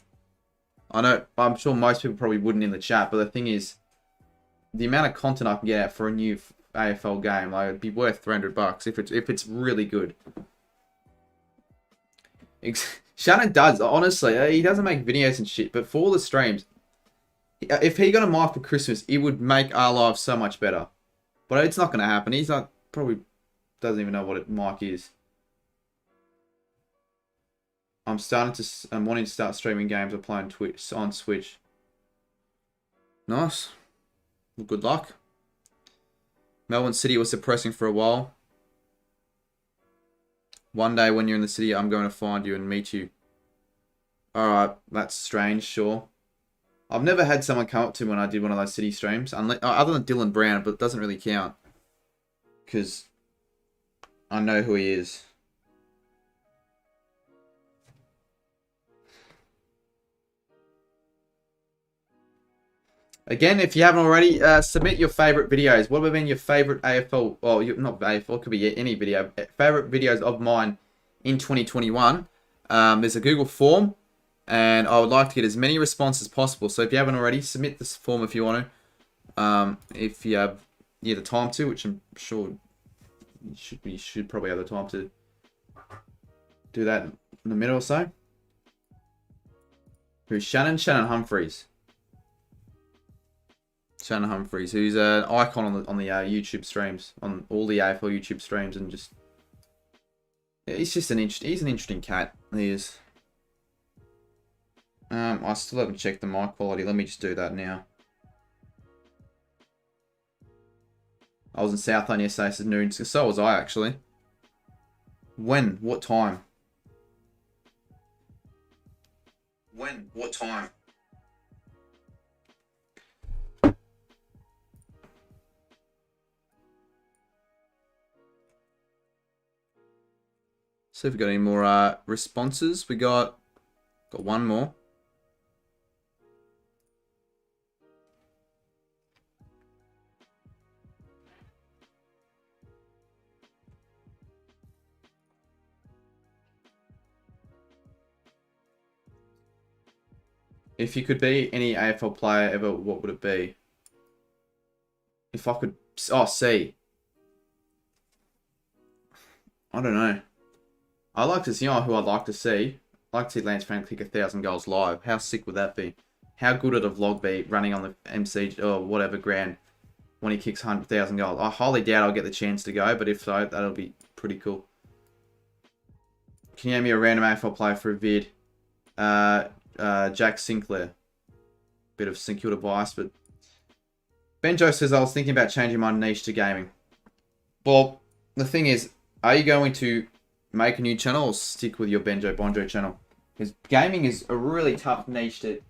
I know, I'm sure most people probably wouldn't in the chat, but the thing is, the amount of content I can get out for a new AFL game, like, it'd be worth $300 if it's really good. Shannon does, honestly. He doesn't make videos and shit, but for all the streams, if he got a mic for Christmas, it would make our lives so much better. But it's not going to happen. He's not, probably doesn't even know what a mic is. I'm wanting to start streaming games or playing on Switch. Nice. Well, good luck. Melbourne City was depressing for a while. One day when you're in the city, I'm going to find you and meet you. Alright, that's strange, sure. I've never had someone come up to me when I did one of those city streams, other than Dylan Brown, but it doesn't really count. Because I know who he is. Again, if you haven't already, submit your favourite videos. What have been your favourite AFL, well, not AFL, it could be any video. Favourite videos of mine in 2021. There's a Google form, and I would like to get as many responses as possible. So if you haven't already, submit this form if you want to. If you have the time to, which I'm sure you should probably have the time to do that in a minute or so. Who's Shannon? Shannon Humphreys. Shannon Humphreys, who's an icon on the YouTube streams, on all the AFL YouTube streams, and just he's just an interesting cat. He is. I still haven't checked the mic quality. Let me just do that now. I was in Southland yesterday, said noon. So was I actually. When? What time? When? What time? So if we got any more responses, we got one more. If you could be any AFL player ever, what would it be? If I could, see. I don't know. I like to see, who I'd like to see. I'd like to see Lance Frank kick 1,000 goals live. How sick would that be? How good would a vlog be running on the MC or whatever ground when he kicks 100,000 goals? I highly doubt I'll get the chance to go, but if so, that'll be pretty cool. Can you name me a random AFL player for a vid? Jack Sinclair. Bit of St Kilda bias, but Benjo says I was thinking about changing my niche to gaming. Well, the thing is, are you going to make a new channel or stick with your Benjo Bonjo channel? Because gaming is a really tough niche to,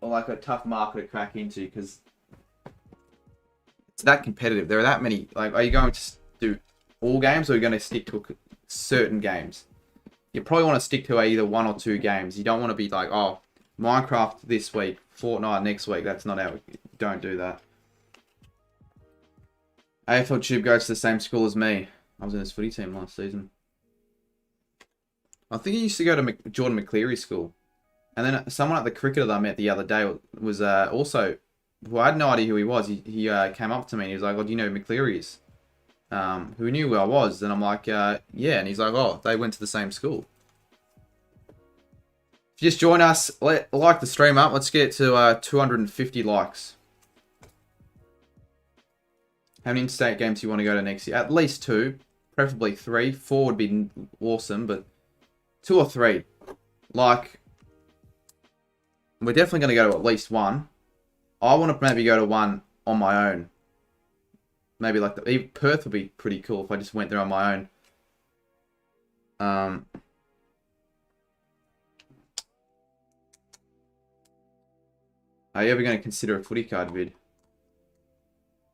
or like a tough market to crack into, because it's that competitive. There are that many. Like, are you going to do all games, or are you going to stick to certain games? You probably want to stick to either one or two games. You don't want to be like, oh, Minecraft this week, Fortnite next week. That's not how. Don't do that. AFL Tube goes to the same school as me. I was in his footy team last season. I think he used to go to Jordan McCleary's school. And then someone at the cricketer that I met the other day was also, who I had no idea who he was. He came up to me and he was like, oh, do you know who McCleary is? Who knew who I was? And I'm like, yeah. And he's like, oh, they went to the same school. If you just join us, like the stream up. Let's get to 250 likes. How many interstate games do you want to go to next year? At least 2, preferably 3. 4 would be awesome, but 2 or 3. Like, we're definitely going to go to at least 1. I want to maybe go to 1 on my own. Maybe like Perth would be pretty cool if I just went there on my own. Are you ever going to consider a footy card vid?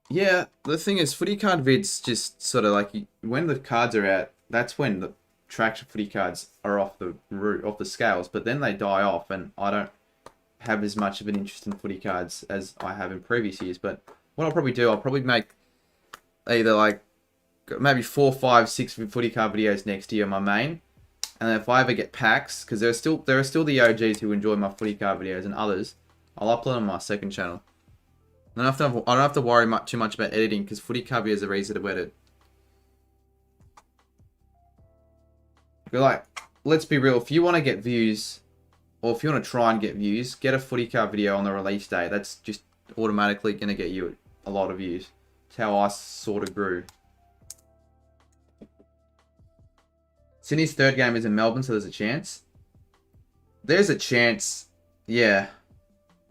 Yeah, the thing is, footy card vids just sort of like, when the cards are out, that's when the traction footy cards are off the scales. But then they die off, and I don't have as much of an interest in footy cards as I have in previous years. But what I'll probably do, I'll probably make either like maybe 4, 5, 6 footy card videos next year on my main. And then if I ever get packs, because there are still the OGs who enjoy my footy card videos and others, I'll upload on my second channel. I don't have to worry too much about editing, because footy card videos are easy to edit. But like, let's be real, if you want to get views, or if you want to try and get views, get a footy card video on the release day. That's just automatically going to get you a lot of views. That's how I sort of grew. Sydney's third game is in Melbourne, so there's a chance. There's a chance, yeah.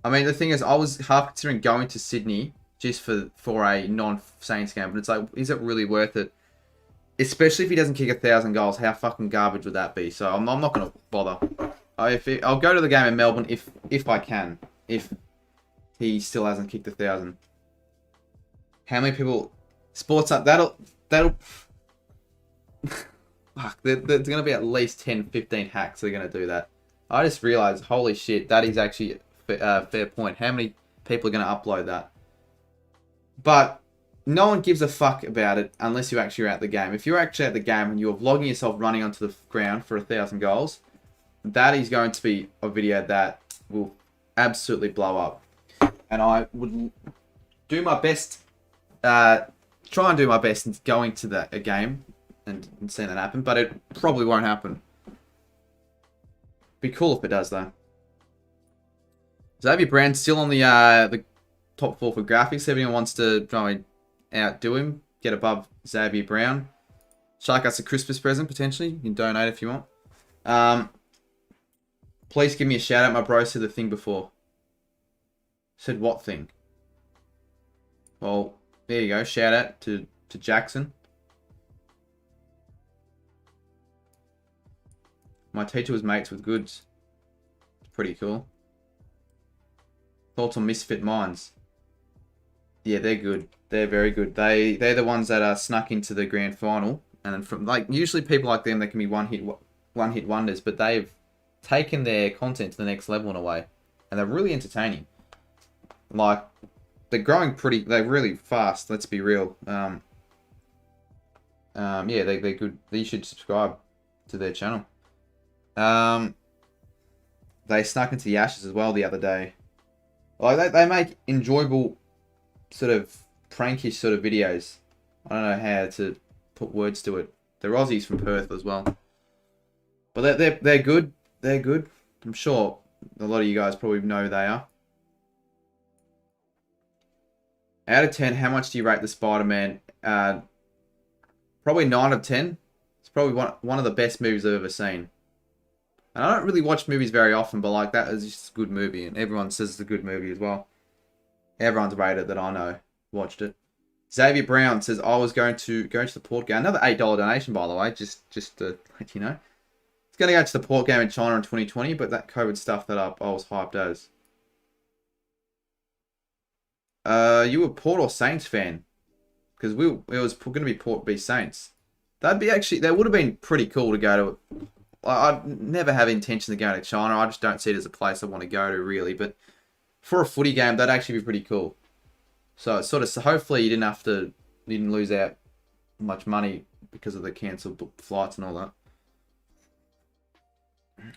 I mean, the thing is, I was half considering going to Sydney just for a non-Saints game, but it's like, is it really worth it? Especially if he doesn't kick 1,000 goals, how fucking garbage would that be? So I'm not going to bother. I'll go to the game in Melbourne if I can, if he still hasn't kicked 1,000. How many people? Sports up, that'll fuck, there's going to be at least 10, 15 hacks that are going to do that. I just realized, holy shit, that is actually a fair point. How many people are going to upload that? But no one gives a fuck about it unless you're actually at the game. If you're actually at the game and you're vlogging yourself running onto the ground for 1,000 goals, that is going to be a video that will absolutely blow up. And I would do my best, try and do my best in going to a game and seeing that happen, but it probably won't happen. Be cool if it does, though. Xavier Brown's still on the top 4 for graphics. If anyone wants to try and outdo him, get above Xavier Brown. Shark, that's a Christmas present, potentially. You can donate if you want. Please give me a shout out. My bro said the thing before. Said what thing? Well, there you go. Shout out to Jackson. My teacher was mates with Goods. Pretty cool. Thoughts on Misfit Minds? Yeah, they're good. They're very good. They're the ones that are snuck into the grand final, and then from like usually people like them, they can be one hit wonders, but they've taken their content to the next level in a way, and they're really entertaining. Like they're growing they're really fast. Let's be real. Yeah, they're good. You should subscribe to their channel. They snuck into the Ashes as well the other day. Like they make enjoyable sort of prankish sort of videos. I don't know how to put words to it. They're Aussies from Perth as well. But they're good. They're good. I'm sure a lot of you guys probably know who they are. Out of 10, how much do you rate the Spider-Man? Probably 9 out of 10. It's probably one of the best movies I've ever seen. And I don't really watch movies very often, but like that is just a good movie, and everyone says it's a good movie as well. Everyone's rated that I know watched it. Xavier Brown says I was going to the Port game. Another $8 donation, by the way, just to let you know. It's going to go to the Port game in China in 2020, but that COVID stuff that up, I was hyped as. You were Port or Saints fan? Because it was going to be Port v Saints. That would have been pretty cool to go to. I'd never have intention of going to China. I just don't see it as a place I want to go to, really. But for a footy game, that'd actually be pretty cool. So it's sort of, hopefully you didn't lose out much money because of the cancelled flights and all that.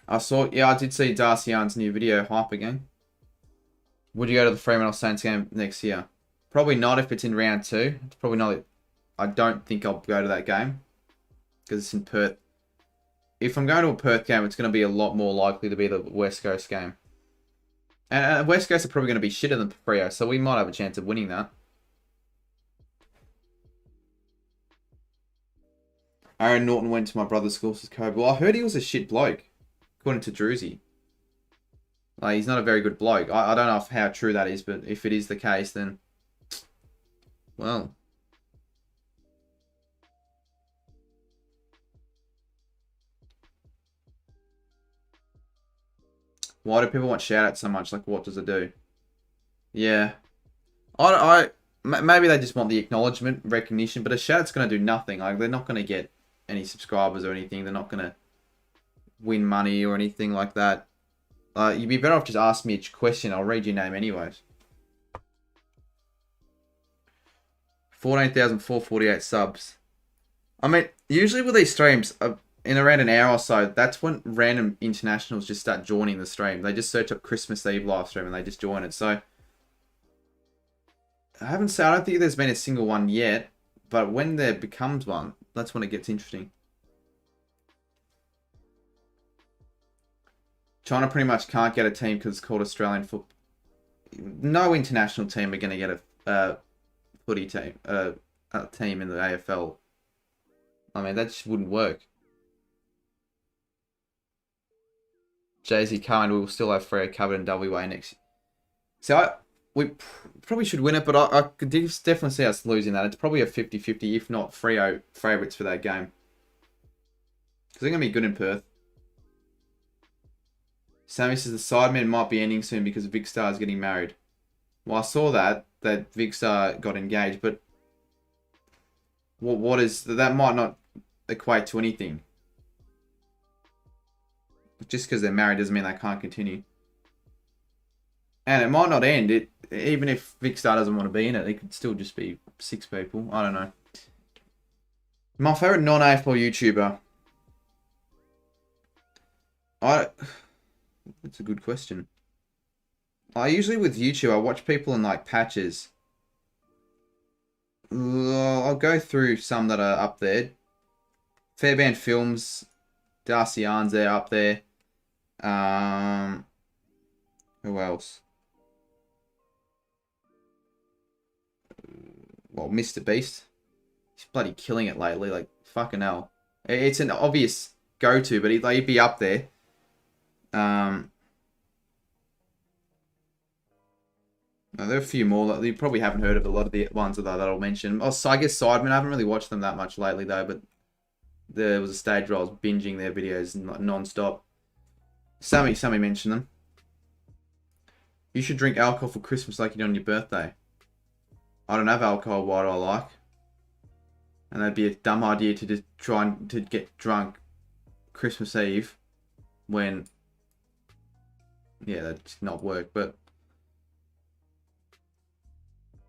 I did see Darcy Yarn's new video, Hype Again. Would you go to the Fremantle Saints game next year? Probably not if it's in round 2. It's probably not. I don't think I'll go to that game because it's in Perth. If I'm going to a Perth game, it's going to be a lot more likely to be the West Coast game. And West Coast are probably going to be shitter than Freo, so we might have a chance of winning that. Aaron Norton went to my brother's school, says Kobe. Well, I heard he was a shit bloke, according to Druzy. Like, he's not a very good bloke. I don't know how true that is, but if it is the case, then... Well... Why do people want shout-outs so much? Like, what does it do? Yeah. Maybe they just want the acknowledgement, recognition, but a shout-out's going to do nothing. Like, they're not going to get any subscribers or anything. They're not going to win money or anything like that. You'd be better off just ask me each question. I'll read your name anyways. 14,448 subs. I mean, usually with these streams, in around an hour or so, that's when random internationals just start joining the stream. They just search up Christmas Eve live stream and they just join it. So, I don't think there's been a single one yet. But when there becomes one, that's when it gets interesting. China pretty much can't get a team because it's called Australian football. No international team are going to get a footy team, a team in the AFL. I mean, that just wouldn't work. Jay-Z Khan will still have Freo covered in WA next year. So we probably should win it, but I could definitely see us losing that. It's probably a 50-50, if not Freo favourites for that game. Because they're going to be good in Perth. Sammy says the Sidemen might be ending soon because Vic Star is getting married. Well, I saw that Vic Star got engaged, but what is that might not equate to anything. Just because they're married doesn't mean they can't continue. And it might not end. Even if Vic Star doesn't want to be in it, it could still just be 6 people. I don't know. My favourite non-AFL YouTuber. That's a good question. I usually with YouTube, I watch people in like patches. I'll go through some that are up there. Fairband Films, Darcy Yarns, they're up there. Who else? Well, Mr. Beast. He's bloody killing it lately. Like, fucking hell. It's an obvious go-to, but he'd be up there. There are a few more that you probably haven't heard of. A lot of the ones that I'll mention. Oh, so I guess Sidemen. I haven't really watched them that much lately, though, but there was a stage where I was binging their videos non-stop. Sammy mentioned them. You should drink alcohol for Christmas like you do on your birthday. I don't have alcohol. Why do I like? And that'd be a dumb idea to just try to get drunk Christmas Eve when... Yeah, that'd just not work, but...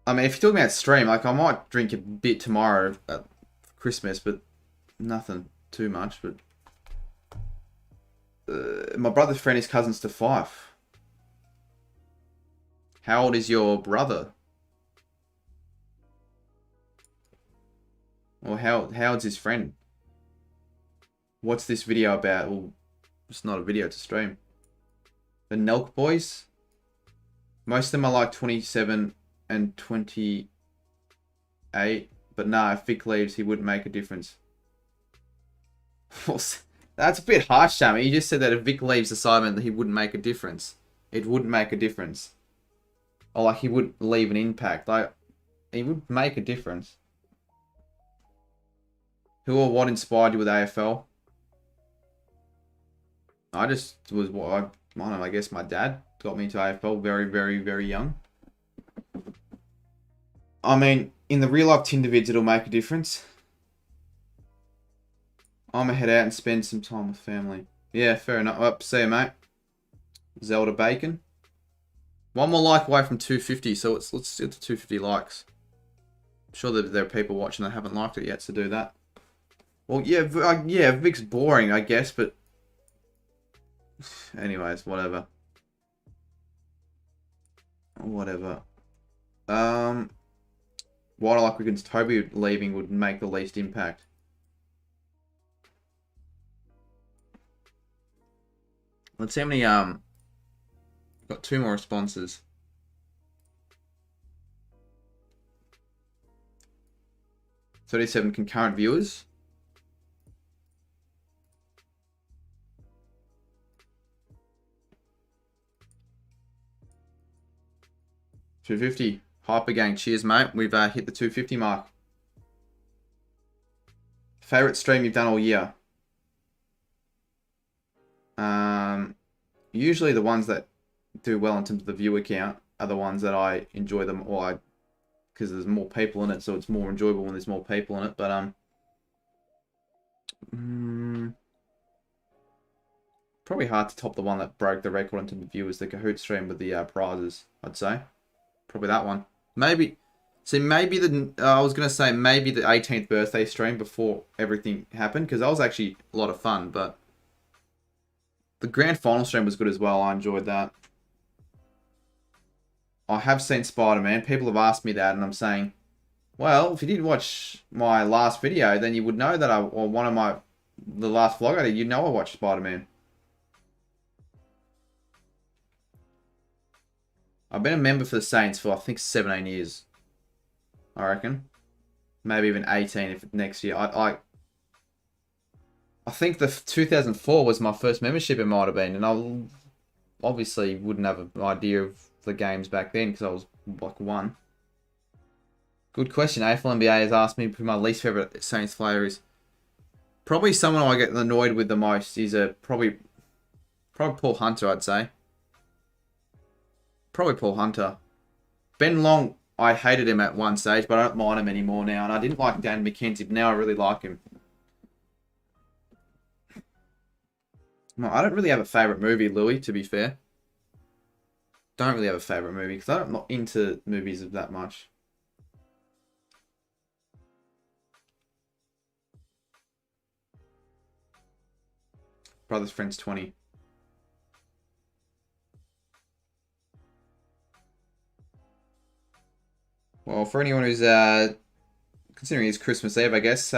I mean, if you're talking about stream, like, I might drink a bit tomorrow at Christmas, but nothing too much, but... my brother's friend, his cousin's to Fife. How old is your brother? Or how old's his friend? What's this video about? Well, it's not a video, it's a stream. The Nelk Boys? Most of them are like 27 and 28. But nah, if Vic leaves, he wouldn't make a difference. That's a bit harsh, Sammy. You just said that if Vic leaves the Simon, he wouldn't make a difference. It wouldn't make a difference. Or like he would leave an impact. Like, he would make a difference. Who or what inspired you with AFL? I just was what I don't know, I guess my dad got me into AFL very, very, very young. I mean, in the real life Tinder vids, it'll make a difference. I'm gonna head out and spend some time with family. Yeah, fair enough. Up, see you, mate. Zelda Bacon. One more like away from 250, so let's get to 250 likes. I'm sure that there are people watching that haven't liked it yet, so do that. Well, yeah, Vic's boring, I guess, but... Anyways, whatever. Whatever. Why do I like against Toby leaving would make the least impact? Let's see how many, got 2 more responses. $37 concurrent viewers. $250. Hyper Gang, cheers, mate. We've hit the 250 mark. Favorite stream you've done all year? Usually the ones that do well in terms of the viewer count are the ones that I enjoy them, or because there's more people in it, so it's more enjoyable when there's more people in it. But Probably hard to top the one that broke the record in terms of viewers, the Kahoot stream with the prizes, I'd say. Probably that one. Maybe. See, maybe I was going to say maybe the 18th birthday stream before everything happened, because that was actually a lot of fun, but the grand final stream was good as well. I enjoyed that. I have seen Spider-Man. People have asked me that, and I'm saying, well, if you did watch my last video, then you would know that the last vlog I did, you'd know I watched Spider-Man. I've been a member for the Saints for, I think, 17 years. I reckon. Maybe even 18 if next year. I think the 2004 was my first membership, it might have been. And I obviously wouldn't have an idea of the games back then because I was like 1. Good question. AFL-NBA has asked me who my least favourite Saints player is. Probably someone I get annoyed with the most is probably Paul Hunter, I'd say. Probably Paul Hunter. Ben Long, I hated him at one stage, but I don't mind him anymore now. And I didn't like Dan McKenzie, but now I really like him. Well, I don't really have a favourite movie, Louis, to be fair. Don't really have a favourite movie, because I'm not into movies of that much. Brothers Friends 20. Well, for anyone who's considering it's Christmas Eve, I guess,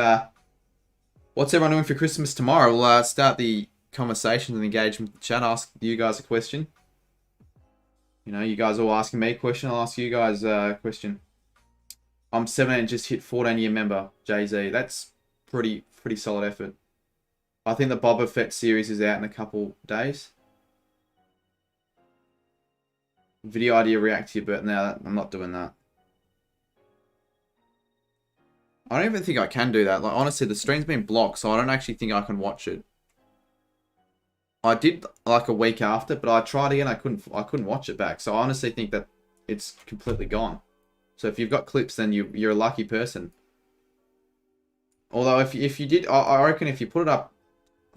what's everyone doing for Christmas tomorrow? We'll start the conversation and engagement with the chat, ask you guys a question. You know, you guys all asking me a question, I'll ask you guys a question. I'm 17 and just hit 14-year member, Jay-Z. That's pretty solid effort. I think the Boba Fett series is out in a couple days. Video idea react to your birth. Now, I'm not doing that. I don't even think I can do that. Like, honestly, the stream's been blocked, so I don't actually think I can watch it. I did like a week after, but I tried again. I couldn't watch it back. So I honestly think that it's completely gone. So if you've got clips, then you're a lucky person. Although if you did, I reckon if you put it up,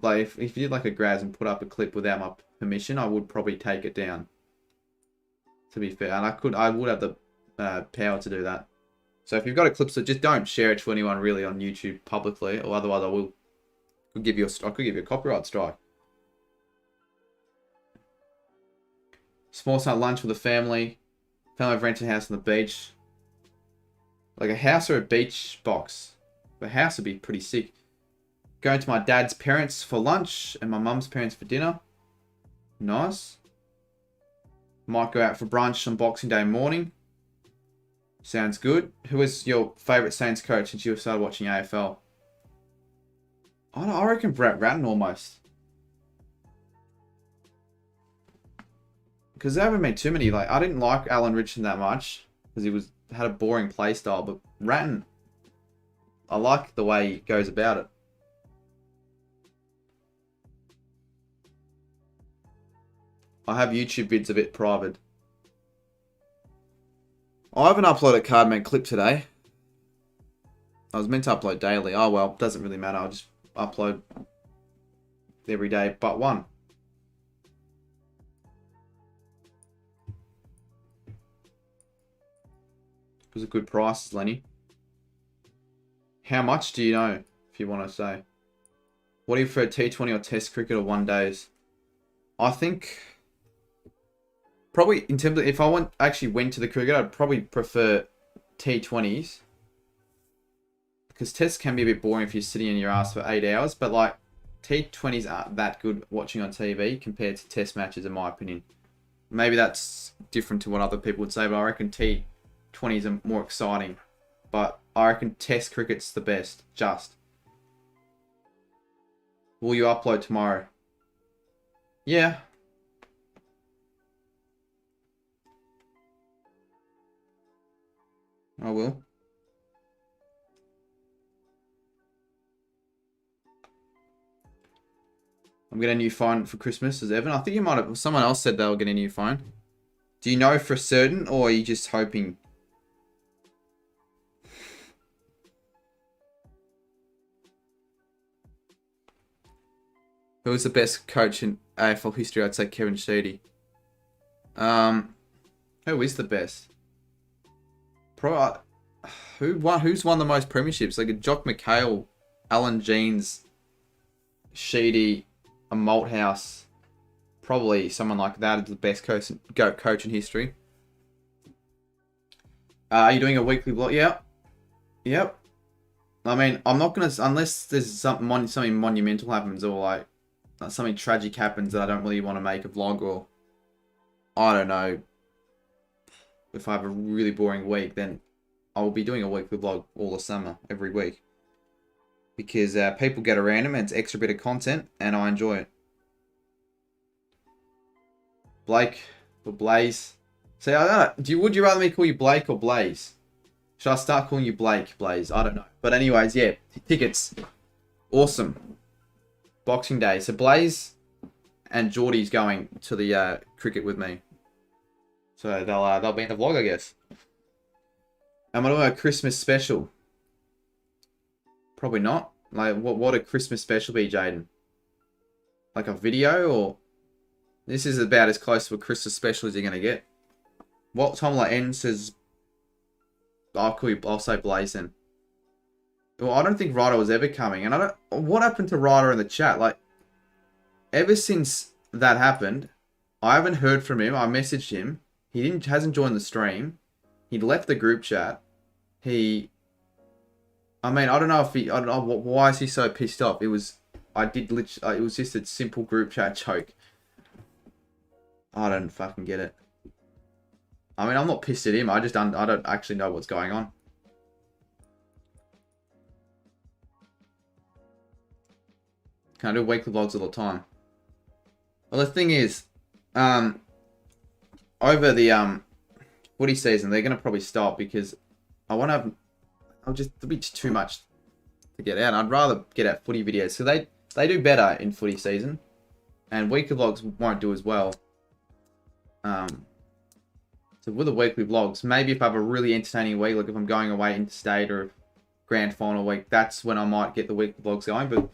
like if you did like a Graz and put up a clip without my permission, I would probably take it down. To be fair, and I would have the power to do that. So if you've got a clip, so just don't share it to anyone really on YouTube publicly, or otherwise I could give you a copyright strike. Small Sunday lunch with the family. Family have rented a house on the beach. Like a house or a beach box. The house would be pretty sick. Going to my dad's parents for lunch and my mum's parents for dinner. Nice. Might go out for brunch on Boxing Day morning. Sounds good. Who is your favourite Saints coach since you started watching AFL? I reckon Brett Ratton almost. Because there haven't been too many. Like, I didn't like Alan Richardson that much because he had a boring play style. But Ratton, I like the way he goes about it. I have YouTube vids a bit private. I haven't uploaded Cardman clip today. I was meant to upload daily. Oh well, doesn't really matter. I'll just upload every day but one. It was a good price, Lenny. How much do you know, if you want to say? What do you prefer, T20 or Test cricket or 1 days? I think probably in terms of if I actually went to the cricket, I'd probably prefer T20s. Because tests can be a bit boring if you're sitting in your ass for 8 hours. But like T20s aren't that good watching on TV compared to test matches in my opinion. Maybe that's different to what other people would say, but I reckon T20s are more exciting. But I reckon test cricket's the best. Just. Will you upload tomorrow? Yeah. I will. I'm getting a new phone for Christmas, as Evan. I think you might have... Someone else said they'll get a new phone. Do you know for certain, or are you just hoping? Who was the best coach in AFL history? I'd say Kevin Sheedy. Who is the best? Who's won the most premierships? Like a Jock McHale, LiamJames, Sheedy, a Malthouse. Probably someone like that is the best coach in history. Are you doing a weekly vlog? Yeah. Yep. I mean, I'm not gonna, unless there's something monumental happens, or like something tragic happens that I don't really want to make a vlog, or I don't know, if I have a really boring week, then I'll be doing a weekly vlog all the summer, every week. Because people get around them and it's extra bit of content and I enjoy it. Blake or Blaze. See, I don't know. Would you rather me call you Blake or Blaze? Should I start calling you Blake, Blaze? I don't know. But anyways, yeah, tickets. Awesome. Boxing Day. So Blaze and Geordie's going to the cricket with me. So they'll be in the vlog, I guess. Am I doing a Christmas special? Probably not. Like, what a Christmas special be, Jaden? Like a video, or... This is about as close to a Christmas special as you're going to get. What time will I end? Says... I'll say Blaze then. Well, I don't think Ryder was ever coming. And I don't... What happened to Ryder in the chat? Like, ever since that happened, I haven't heard from him. I messaged him. He hasn't joined the stream. He left the group chat. I mean, I don't know why is he so pissed off. It was just a simple group chat joke. I don't fucking get it. I mean, I'm not pissed at him. I don't actually know what's going on. Can I do weekly vlogs all the time? Well, the thing is, over the footy season, they're gonna probably stop because I want to. It'll be too much to get out. I'd rather get out footy videos. So they do better in footy season, and weekly vlogs won't do as well. So with the weekly vlogs, maybe if I have a really entertaining week, like if I'm going away interstate or grand final week, that's when I might get the weekly vlogs going. But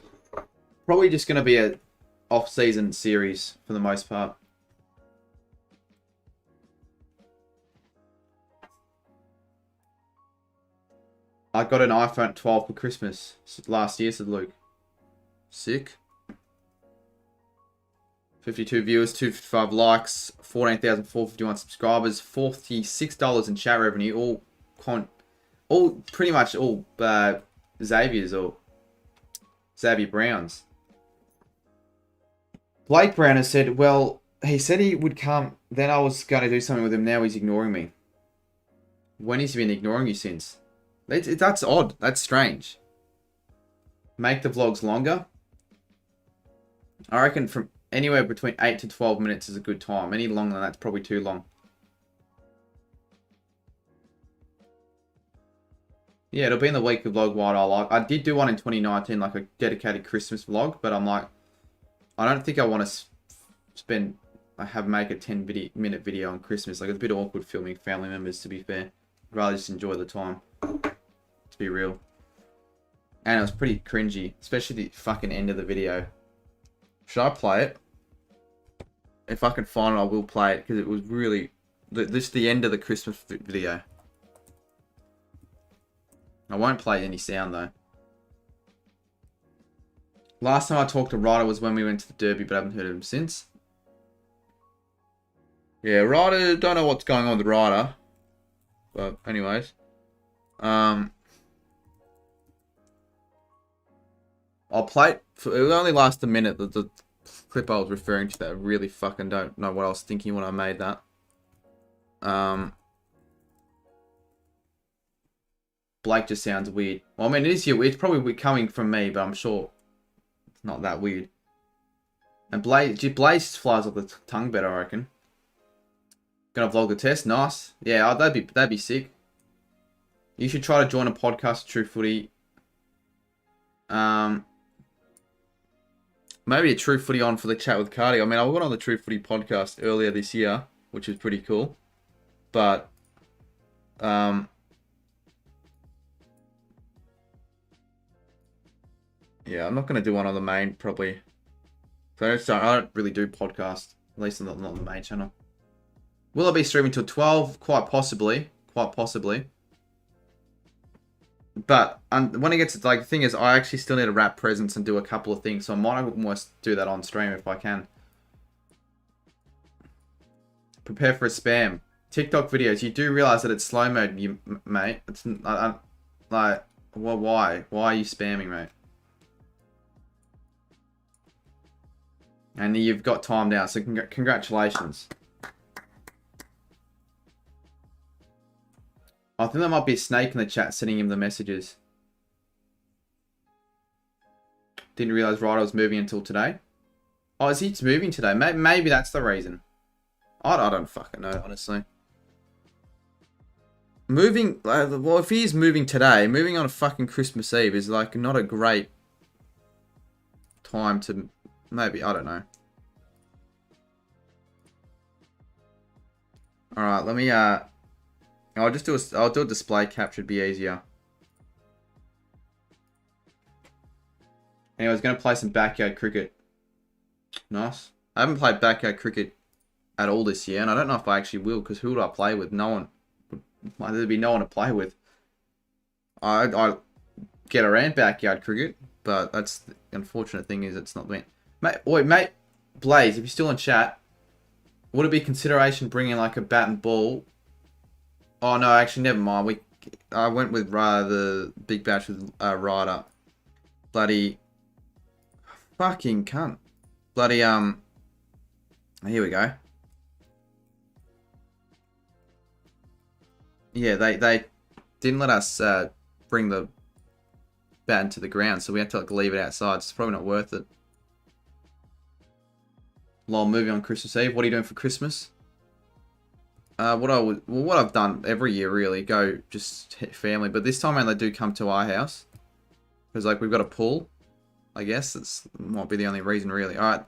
probably just going to be a off-season series for the most part. I got an iPhone 12 for Christmas last year, said Luke. Sick. 52 viewers, 255 likes, 14,451 subscribers, $46 in chat revenue, pretty much all Xavier's or Xavier Brown's. Blake Brown has said, well, he said he would come, then I was going to do something with him, now he's ignoring me. When has he been ignoring you since? That's odd. That's strange. Make the vlogs longer. I reckon from anywhere between 8 to 12 minutes is a good time. Any longer than that's probably too long. Yeah, it'll be in the weekly vlog what I like. I did do one in 2019, like a dedicated Christmas vlog, but I'm like, I don't think I want to make a 10-minute video on Christmas. Like, it's a bit awkward filming family members, to be fair. I'd rather just enjoy the time. To be real. And it was pretty cringy, especially the fucking end of the video. Should I play it? If I can find it, I will play it, because it was really... This the end of the Christmas video. I won't play any sound, though. Last time I talked to Ryder was when we went to the Derby, but I haven't heard of him since. Yeah, Ryder, don't know what's going on with Ryder. But anyways. I'll play it. It will only last a minute. The clip I was referring to that I really fucking don't know what I was thinking when I made that. Blake just sounds weird. Well, I mean, it is weird. It's probably coming from me, but I'm sure it's not that weird. And Blaze flies off the tongue better, I reckon. Gonna vlog the test. Nice. Yeah, that'd be sick. You should try to join a podcast, True Footy. Maybe a True Footy on for the chat with Cardi. I mean, I went on the True Footy podcast earlier this year, which is pretty cool. But, yeah, I'm not going to do one on the main, probably. So I don't really do podcasts, at least not on the main channel. Will I be streaming till 12? Quite possibly. Quite possibly. But when it gets to, like, the thing is, I actually still need to wrap presents and do a couple of things, so I might almost do that on stream if I can. Prepare for a spam. TikTok videos, you do realize that it's slow mode, mate. It's like, well, why? Why are you spamming, mate? And you've got timed out, so congratulations. I think there might be a snake in the chat sending him the messages. Didn't realize Ryder was moving until today. Oh, is he moving today? Maybe that's the reason. I don't fucking know, honestly. Moving, well, if he is moving today, moving on a fucking Christmas Eve is like not a great time to, maybe, I don't know. Alright, let me, I'll do a display capture, it'd be easier. Anyway, I was going to play some backyard cricket. Nice. I haven't played backyard cricket at all this year, and I don't know if I actually will, because who would I play with? No one. There'd be no one to play with. I get around backyard cricket, but that's the unfortunate thing is it's not me. Mate, Blaze, if you're still in chat, would it be consideration bringing like a bat and ball? Oh no, actually, never mind. I went with the big batch with Ryder. Bloody fucking cunt. Bloody here we go. Yeah, they didn't let us bring the bat into the ground, so we had to like leave it outside. It's probably not worth it. Lol, movie on Christmas Eve. What are you doing for Christmas? What I've done every year really, go just family, but this time around they do come to our house because like we've got a pool. I guess that's might be the only reason really. All right,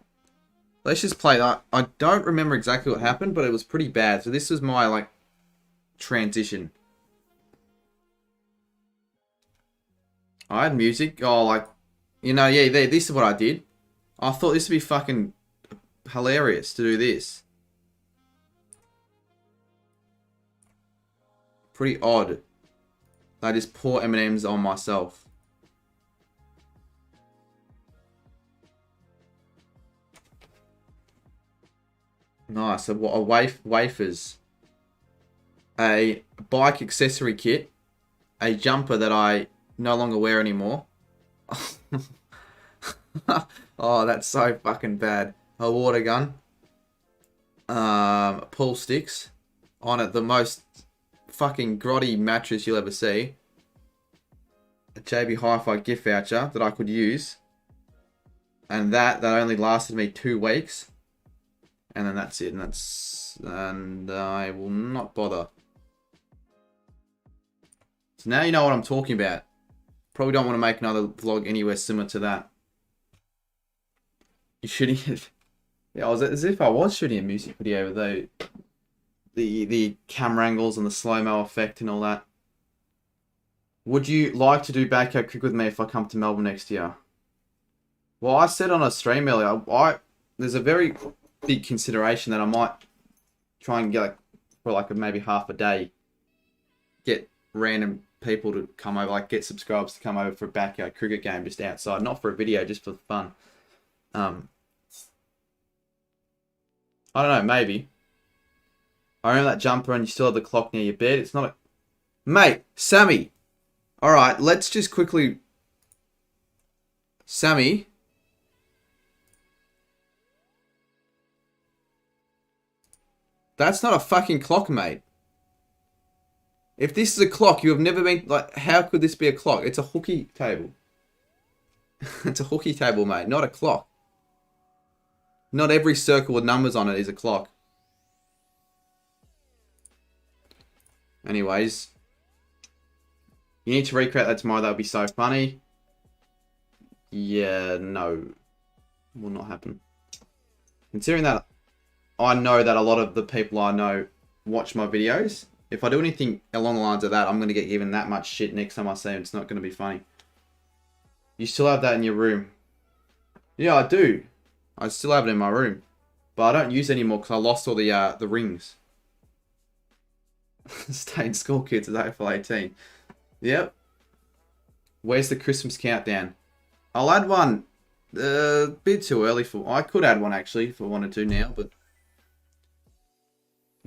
let's just play that. I don't remember exactly what happened, but it was pretty bad. So this was my like transition. I had music. Oh, like, you know, yeah, this is what I did. I thought this would be fucking hilarious to do this. Pretty odd. I just pour M&Ms on myself. Nice. So what? Wafers. A bike accessory kit. A jumper that I no longer wear anymore. Oh, that's so fucking bad. A water gun. Pool sticks. On it, the most fucking grotty mattress you'll ever see. A JB Hi-Fi gift voucher that I could use. And that only lasted me 2 weeks. And then that's it. And I will not bother. So now you know what I'm talking about. Probably don't want to make another vlog anywhere similar to that. You shooting it? Yeah, as if I was shooting a music video though. The camera angles and the slow-mo effect and all that. Would you like to do backyard cricket with me if I come to Melbourne next year? Well, I said on a stream earlier, there's a very big consideration that I might try and get like, for like maybe half a day, get random people to come over, like get subscribers to come over for a backyard cricket game just outside, not for a video, just for fun. I don't know, maybe. I remember that jumper and you still have the clock near your bed. It's not a... Mate, Sammy. Alright, let's just quickly... Sammy. That's not a fucking clock, mate. If this is a clock, you have never been... Like, how could this be a clock? It's a hooky table. It's a hooky table, mate, not a clock. Not every circle with numbers on it is a clock. Anyways. You need to recreate that tomorrow. That would be so funny. Yeah, no. Will not happen. Considering that I know that a lot of the people I know watch my videos. If I do anything along the lines of that, I'm going to get given that much shit next time I see them. It's not going to be funny. You still have that in your room. Yeah, I do. I still have it in my room. But I don't use it anymore because I lost all the rings. Stay in school, kids. It's April 18. Yep. Where's the Christmas countdown? I'll add one. A bit too early for... I could add one, actually, if I wanted to now, but...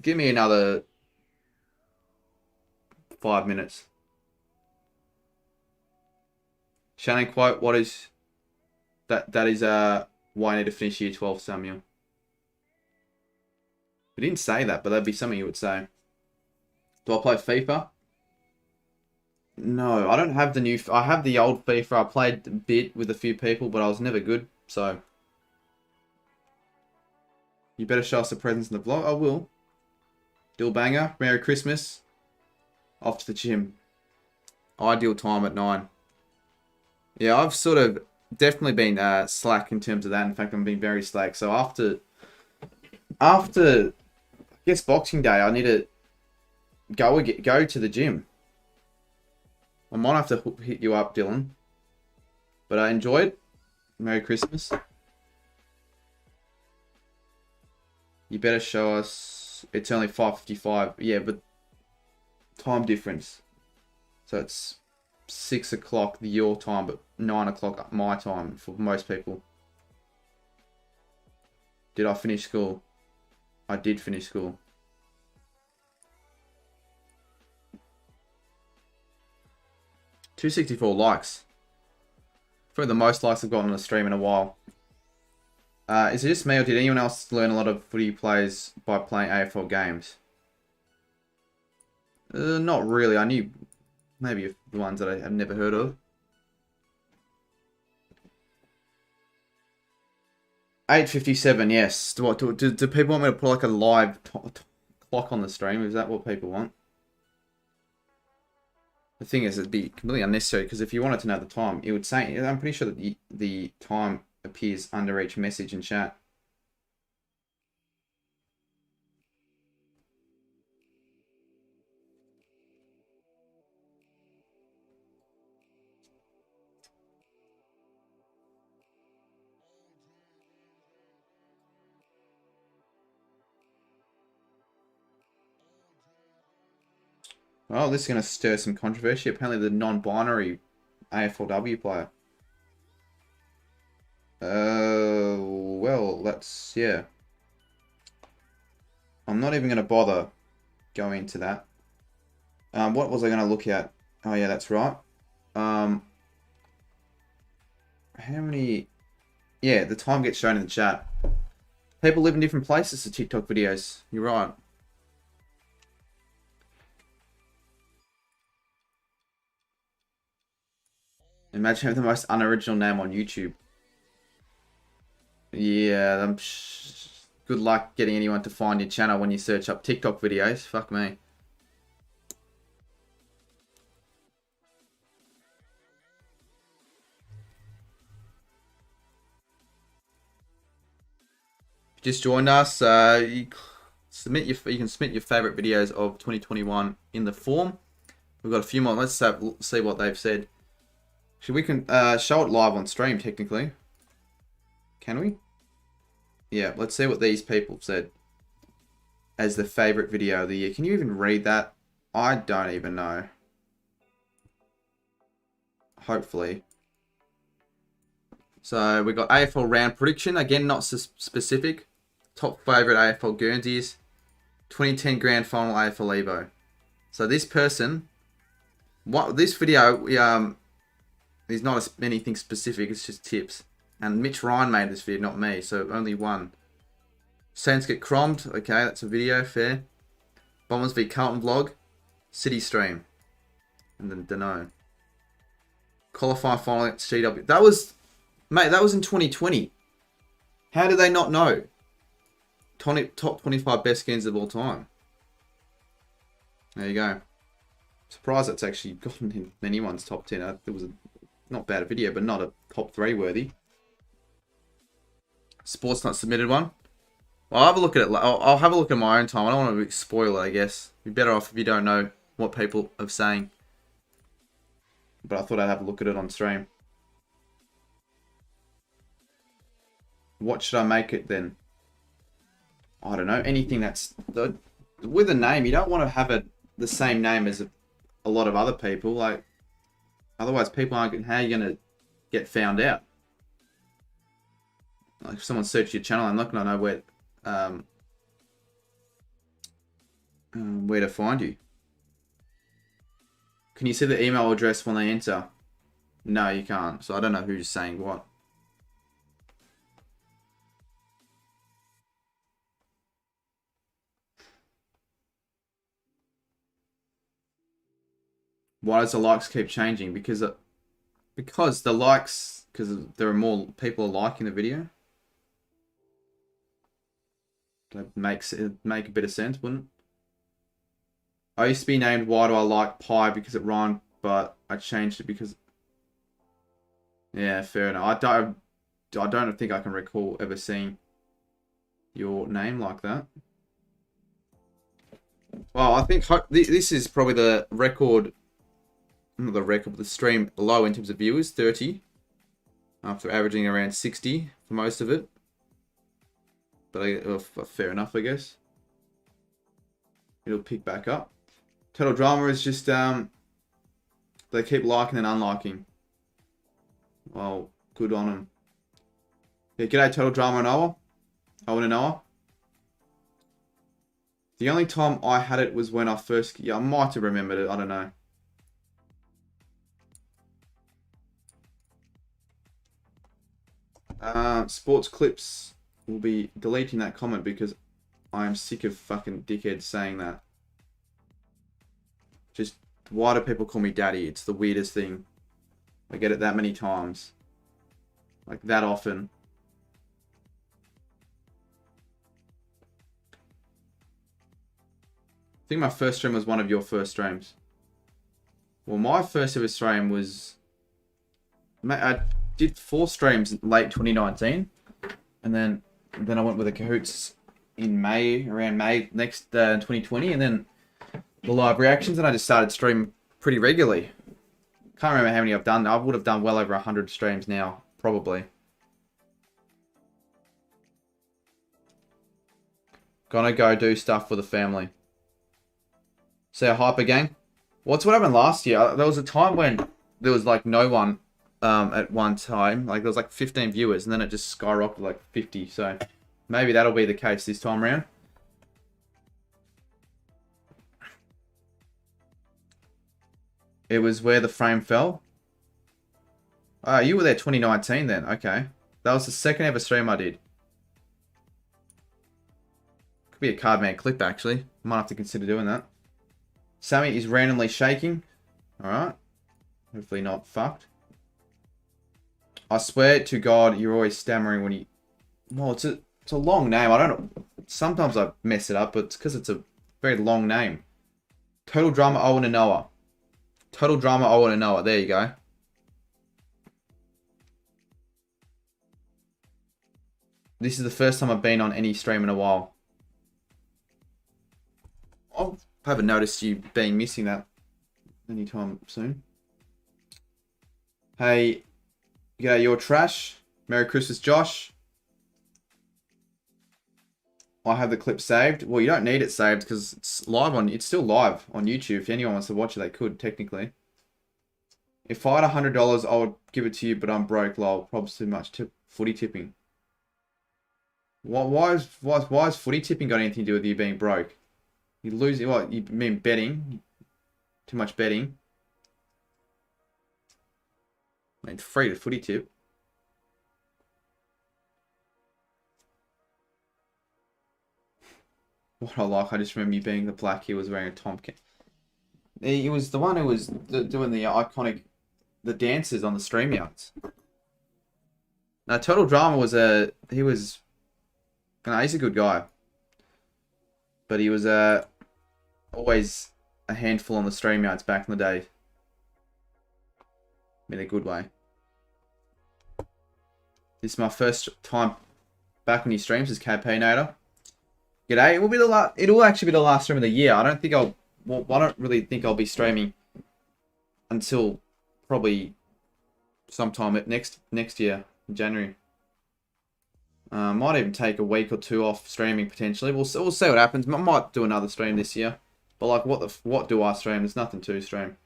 Give me another... 5 minutes. Shannon quote, what is... That is why I need to finish year 12, Samuel. We didn't say that, but that'd be something you would say. Do I play FIFA? No, I don't have the new... I have the old FIFA. I played a bit with a few people, but I was never good, so... You better show us the presents in the vlog. I will. Dill banger. Merry Christmas. Off to the gym. Ideal time at 9. Yeah, I've sort of definitely been slack in terms of that. In fact, I'm being very slack. So after I guess Boxing Day, I need to go to the gym. I might have to hit you up, Dylan. But I enjoyed. Merry Christmas. You better show us. It's only 5:55. Yeah, but time difference. So it's 6 o'clock your time, but 9 o'clock my time for most people. Did I finish school? I did finish school. $264 likes. Probably the most likes I've gotten on a stream in a while. Is it just me, or did anyone else learn a lot of footy plays by playing AFL games? Not really. I knew maybe the ones that I have never heard of. 8:57, yes. Do people want me to put like a live clock on the stream? Is that what people want? The thing is, it'd be completely unnecessary, because if you wanted to know the time, it would say... I'm pretty sure that the time appears under each message in chat. Oh, this is going to stir some controversy. Apparently the non-binary AFLW player. Well, that's... yeah. I'm not even going to bother going into that. What was I going to look at? Oh, yeah, that's right. How many... Yeah, the time gets shown in the chat. People live in different places to TikTok videos. You're right. Imagine having the most unoriginal name on YouTube. Yeah, good luck getting anyone to find your channel when you search up TikTok videos. Fuck me. If you just joined us, you can submit your favorite videos of 2021 in the form. We've got a few more. Let's see what they've said. Actually, we can show it live on stream, technically. Can we? Yeah, let's see what these people said as the favorite video of the year. Can you even read that? I don't even know. Hopefully. So, we got AFL round prediction. Again, not specific. Top favorite AFL Guernseys. 2010 Grand Final AFL Evo. So, this person... this video... there's not anything specific, it's just tips. And Mitch Ryan made this video, not me, so only one. Saints get crommed, okay, that's a video, fair. Bombers v Carlton vlog. City stream. And then Dono. Qualifying final against GW. That was, mate, that was in 2020. How did they not know? Top 25 best skins of all time. There you go. Surprised that's actually gotten in anyone's top 10. It was a not bad video, but not a top 3 worthy. Sports not submitted one. Well, I'll have a look at it. I'll have a look at my own time. I don't want to spoil it, I guess. You're better off if you don't know what people are saying. But I thought I'd have a look at it on stream. What should I make it then? I don't know. Anything that's with a name. You don't want to have the same name as a lot of other people. Like, otherwise people aren't. How are you gonna get found out? Like, if someone searches your channel, I'm not gonna know where to find you. Can you see the email address when they enter? No, you can't. So I don't know who's saying what. Why does the likes keep changing? Because the likes, because there are more people liking the video. That makes it make a bit of sense, wouldn't it? I used to be named Why Do I Like Pie because it rhymed, but I changed it because... Yeah, fair enough. I don't think I can recall ever seeing your name like that. Well, I think this is probably the record... Not the record, but the stream low in terms of viewers, 30. After averaging around 60 for most of it. But fair enough, I guess. It'll pick back up. Total Drama is just, they keep liking and unliking. Well, good on them. Yeah, g'day Total Drama and Noah. Owen and Noah. The only time I had it was when I first... Yeah, I might have remembered it, I don't know. Sports Clips will be deleting that comment because I am sick of fucking dickheads saying that. Just, why do people call me daddy? It's the weirdest thing. I get it that many times. Like, that often. I think my first stream was one of your first streams. Well, my first ever stream was... I did 4 streams in late 2019. And then I went with the Cahoots in May, around May next 2020. And then the live reactions, and I just started streaming pretty regularly. Can't remember how many I've done. I would have done well over 100 streams now, probably. Gonna go do stuff for the family. So Hyper Gang. What's what happened last year? There was a time when there was like no one at one time. Like there was like 15 viewers, and then it just skyrocketed like 50. So maybe that'll be the case this time around. It was where the frame fell. Oh, you were there 2019 then. Okay. That was the second ever stream I did. Could be a Cardman clip, actually. Might have to consider doing that. Sammy is randomly shaking. Alright. Hopefully not fucked. I swear to God, you're always stammering when you... Well, it's a long name. I don't know. Sometimes I mess it up, but it's because it's a very long name. Total Drama Owen and Noah. Total Drama Owen and Noah. There you go. This is the first time I've been on any stream in a while. I haven't noticed you being missing that anytime soon. Hey, you're trash. Merry Christmas, Josh. I have the clip saved. Well, you don't need it saved because it's live on. It's still live on YouTube. If anyone wants to watch it, they could technically. If I had $100, I would give it to you, but I'm broke. Lol. Probably too much footy tipping. Why is footy tipping got anything to do with you being broke? You losing what? You mean betting? Too much betting. I mean, free to footy tip. What I like, I just remember you being the black. He was wearing a Tomcat. He was the one who was doing the iconic, the dances on the stream yards. Now, Total Drama was he's a good guy. But he was always a handful on the stream yards back in the day. In a good way. This is my first time back on your streams as Campaignator. G'day. It will be it'll actually be the last stream of the year. I don't really think I'll be streaming until probably sometime next year in January. Might even take a week or two off streaming potentially. We'll see what happens. Might do another stream this year. But like, what do I stream? There's nothing to stream.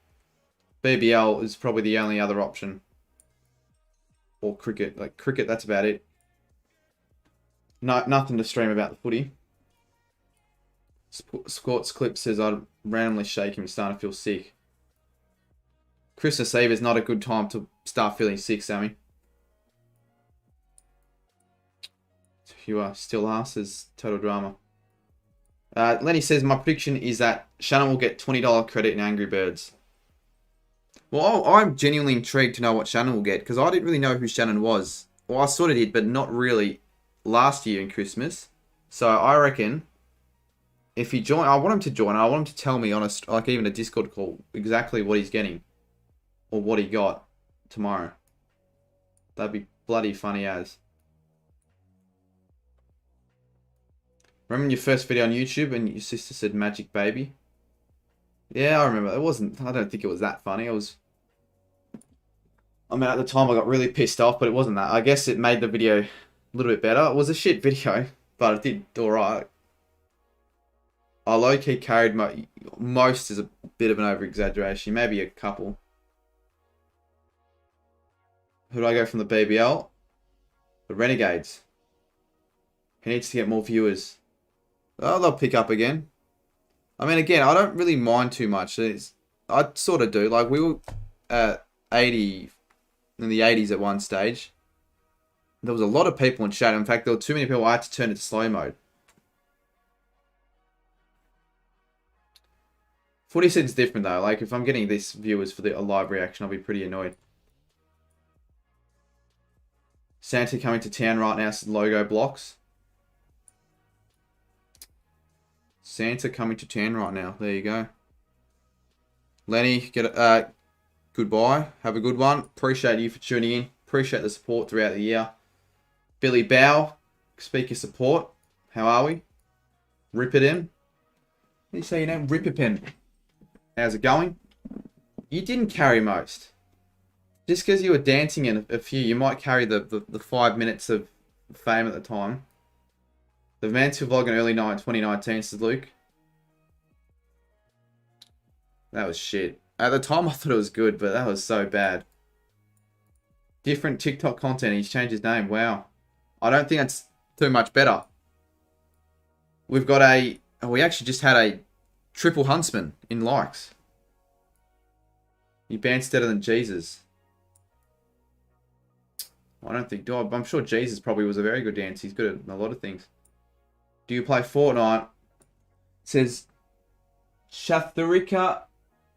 BBL is probably the only other option. Or cricket. Like cricket, that's about it. No, nothing to stream about the footy. Squats Clip says I'd randomly shake him, starting to feel sick. Christmas Eve is not a good time to start feeling sick, Sammy. You are still are, says Total Drama. Lenny says, my prediction is that Shannon will get $20 credit in Angry Birds. Well, I'm genuinely intrigued to know what Shannon will get, because I didn't really know who Shannon was. Well, I sort of did, but not really last year in Christmas. So I reckon if he join, I want him to join. I want him to tell me on like even a Discord call exactly what he's getting or what he got tomorrow. That'd be bloody funny as. Remember your first video on YouTube and your sister said magic baby? Yeah, I remember. I don't think it was that funny. I mean, at the time I got really pissed off, but it wasn't that. I guess it made the video a little bit better. It was a shit video, but it did alright. I low-key carried most is a bit of an over-exaggeration. Maybe a couple. Who do I go from the BBL? The Renegades. He needs to get more viewers. Oh, they'll pick up again. I mean, again, I don't really mind too much. I sort of do. Like, we were at 80, in the 80s at one stage. There was a lot of people in chat. In fact, there were too many people. I had to turn it to slow mode. Footy Sid's different, though. Like, if I'm getting this viewers for a live reaction, I'll be pretty annoyed. Santa coming to town right now, logo blocks. Santa coming to town right now. There you go. Lenny, goodbye. Have a good one. Appreciate you for tuning in. Appreciate the support throughout the year. Billy Bow, speaker support. How are we? Rip it in. What do you say your name? Rip it in. How's it going? You didn't carry most. Just because you were dancing in a few, you might carry the 5 minutes of fame at the time. The Mansfield vlog in early 2019, says Luke. That was shit. At the time, I thought it was good, but that was so bad. Different TikTok content. He's changed his name. Wow. I don't think that's too much better. We've got we actually just had a triple huntsman in likes. You danced better than Jesus. I don't think... I'm sure Jesus probably was a very good dancer. He's good at a lot of things. Do you play Fortnite? It says Shatharika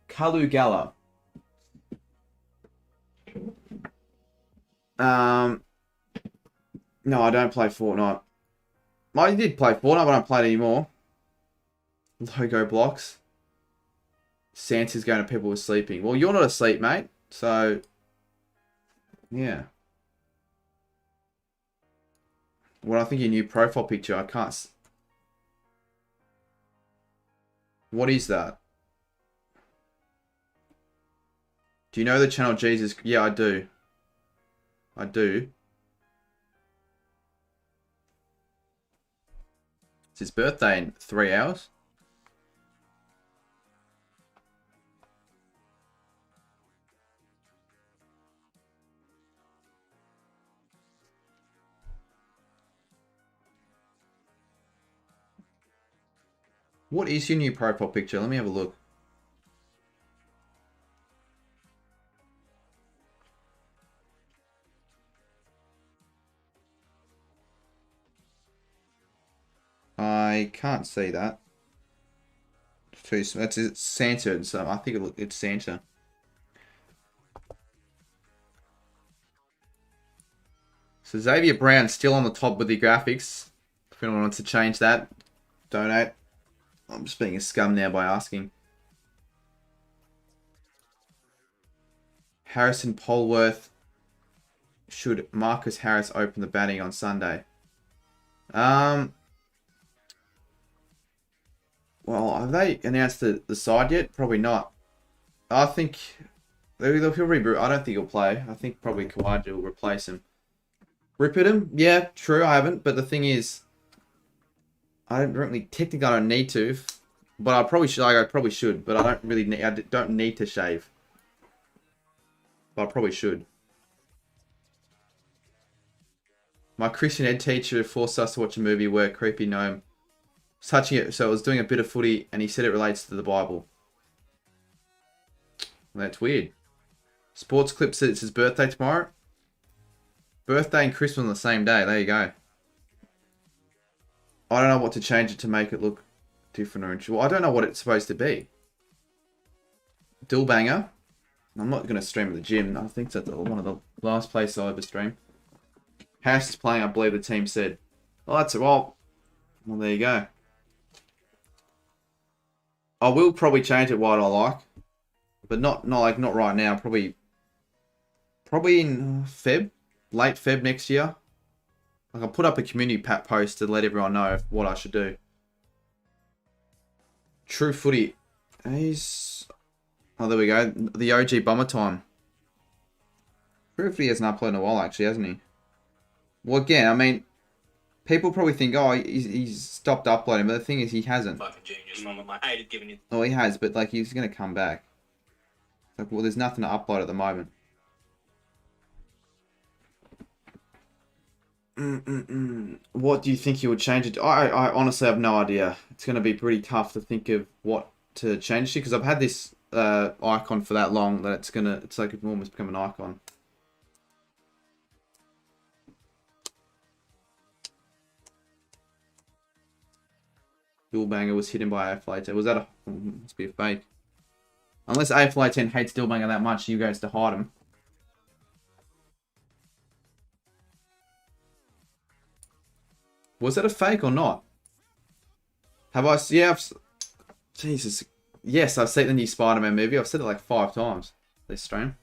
Kalugala. No, I don't play Fortnite. I did play Fortnite, but I don't play it anymore. Logo blocks. Santa's going to people who are sleeping. Well, you're not asleep, mate. So, yeah. Well, I think your new profile picture, I can't... What is that? Do you know the channel Jesus? Yeah, I do. I do. It's his birthday in 3 hours. What is your new profile picture? Let me have a look. I can't see that. It's too small. It's Santa, so I think it's Santa. So Xavier Brown still on the top with the graphics. If anyone wants to change that, donate. I'm just being a scum now by asking. Harrison Polworth. Should Marcus Harris open the batting on Sunday? Well, have they announced the side yet? Probably not. I think he'll reboot. I don't think he'll play. I think probably Kawaja will replace him. Rip at him? Yeah, true, I haven't. But the thing is, I don't really, technically I don't need to. But I probably should, I probably should. But I don't really need, I don't need to shave. But I probably should. My Christian ed teacher forced us to watch a movie where a creepy gnome was touching it. So it was doing a bit of footy and he said it relates to the Bible. That's weird. Sports Clip said it's his birthday tomorrow. Birthday and Christmas on the same day. There you go. I don't know what to change it to make it look different or interesting. Well, I don't know what it's supposed to be. Dillbanger. I'm not going to stream at the gym. I think that's one of the last places I'll ever stream. House is playing, I believe the team said. Oh, that's it. Well, there you go. I will probably change it what I like. But not right now. Probably in Feb. Late Feb next year. Like, I'll put up a community post to let everyone know what I should do. True Footy. He's... Oh, there we go. The OG Bomber Time. True Footy hasn't uploaded in a while, actually, hasn't he? Well, again, I mean, people probably think, oh, he's stopped uploading, but the thing is, he hasn't. Fucking genius from him. I hated giving you... Oh, he has, but, like, he's going to come back. Like, well, there's nothing to upload at the moment. What do you think you would change it to? I honestly have no idea. It's going to be pretty tough to think of what to change it to, because I've had this icon for that long that it's like it's almost become an icon. Dillbanger was hidden by AFLA10. Was that a... must be a fake. Unless AFLA10 hates Dillbanger that much, you goes to hide him. Was that a fake or not? Have I... Yeah, Jesus. Yes, I've seen the new Spider-Man movie. I've said it like 5 times this stream.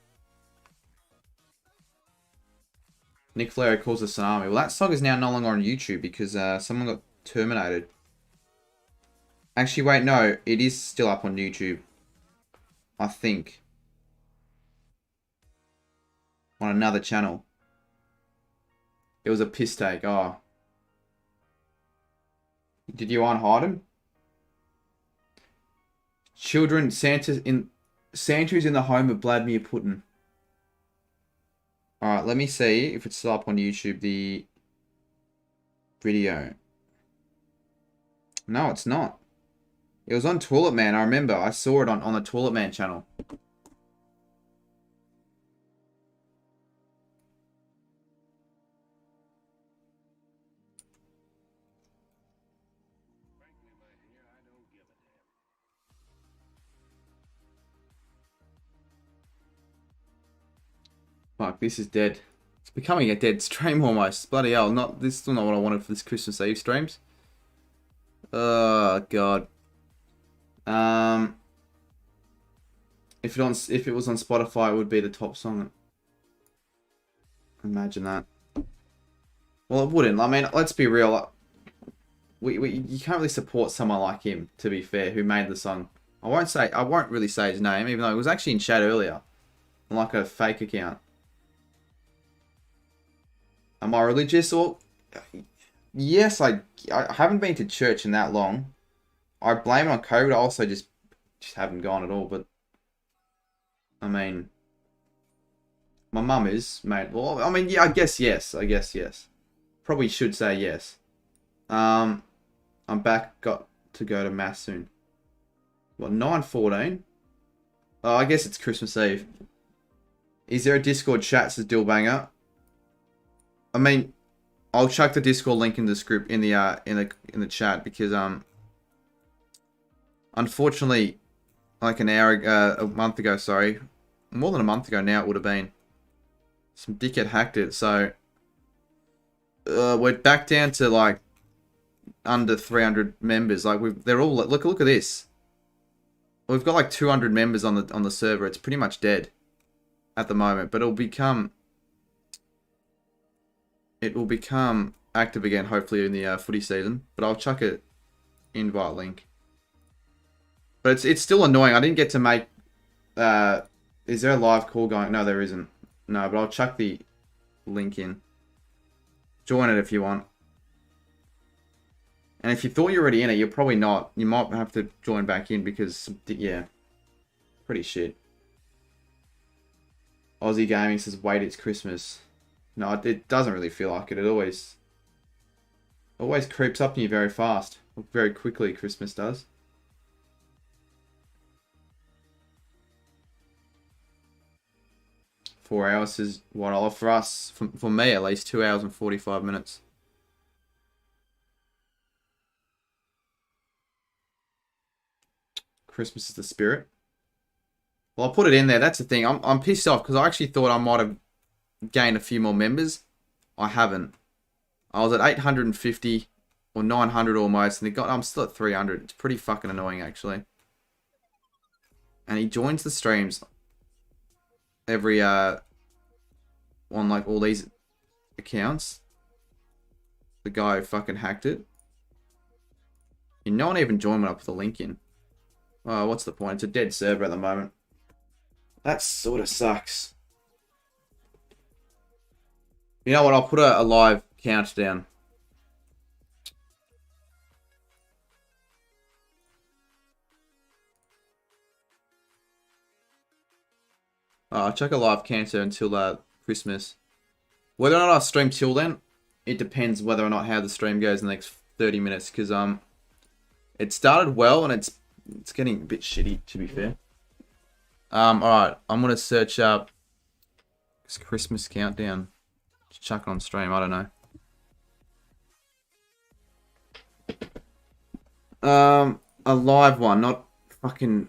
Nick Flair calls a tsunami. Well, that song is now no longer on YouTube because someone got terminated. Actually, wait, no. It is still up on YouTube. I think. On another channel. It was a piss take. Oh. Did you unhide him? Children, Santa's in the home of Vladimir Putin. Alright, let me see if it's still up on YouTube, the video. No, it's not. It was on Toilet Man, I remember. I saw it on the Toilet Man channel. Fuck, this is dead. It's becoming a dead stream almost. Bloody hell, this is still not what I wanted for this Christmas Eve streams. Oh god. If it was on Spotify, it would be the top song. Imagine that. Well, it wouldn't. I mean, let's be real. You can't really support someone like him, to be fair, who made the song. I won't really say his name, even though it was actually in chat earlier, on like a fake account. Am I religious? Or yes, I haven't been to church in that long. I blame it on COVID. I also just haven't gone at all. But I mean, my mum is, mate. Well, I mean, yeah, I guess yes. Probably should say yes. I'm back. Got to go to mass soon. What, 9:14? Oh, I guess it's Christmas Eve. Is there a Discord chat? Says Dillbanger. I mean, I'll chuck the Discord link in the script in the chat because unfortunately, like a month ago, sorry, more than a month ago now it would have been, some dickhead hacked it. So we're back down to like under 300 members. Like they're all look at this. We've got like 200 members on the server. It's pretty much dead at the moment, but it will become active again, hopefully in the footy season. But I'll chuck an invite link. But it's still annoying. I didn't get to make. Is there a live call going? No, there isn't. No, but I'll chuck the link in. Join it if you want. And if you thought you're already in it, you're probably not. You might have to join back in because, yeah, pretty shit. Aussie Gaming says, wait, it's Christmas. No, it doesn't really feel like it. It always creeps up on you very fast. Very quickly, Christmas does. Four hours is what I'll offer us. For me, at least 2 hours and 45 minutes. Christmas is the spirit. Well, I'll put it in there. That's the thing. I'm pissed off because I actually thought I might have gained a few more members. I haven't. I was at 850 or 900 almost, and I'm still at 300. It's pretty fucking annoying, actually. And he joins the streams every on like all these accounts. The guy who fucking hacked it. And no one even joined when I put the link in. Oh, what's the point? It's a dead server at the moment. That sort of sucks. You know what? I'll put a live countdown. I'll check a live countdown until Christmas. Whether or not I stream till then, it depends whether or not how the stream goes in the next 30 minutes. Because it started well and it's getting a bit shitty, to be fair. Alright, I'm gonna search up this Christmas countdown. Just chuck it on stream, I don't know. A live one, not fucking...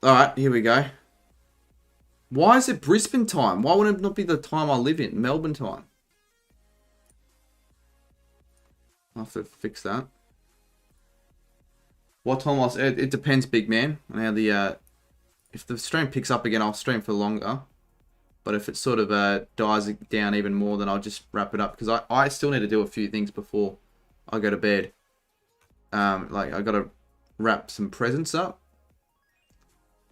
Alright, here we go. Why is it Brisbane time? Why would it not be the time I live in? Melbourne time. I'll have to fix that. What time was it? It depends, big man, on how the... if the stream picks up again, I'll stream for longer. But if it sort of dies down even more, then I'll just wrap it up. Because I still need to do a few things before I go to bed. Like, I got to wrap some presents up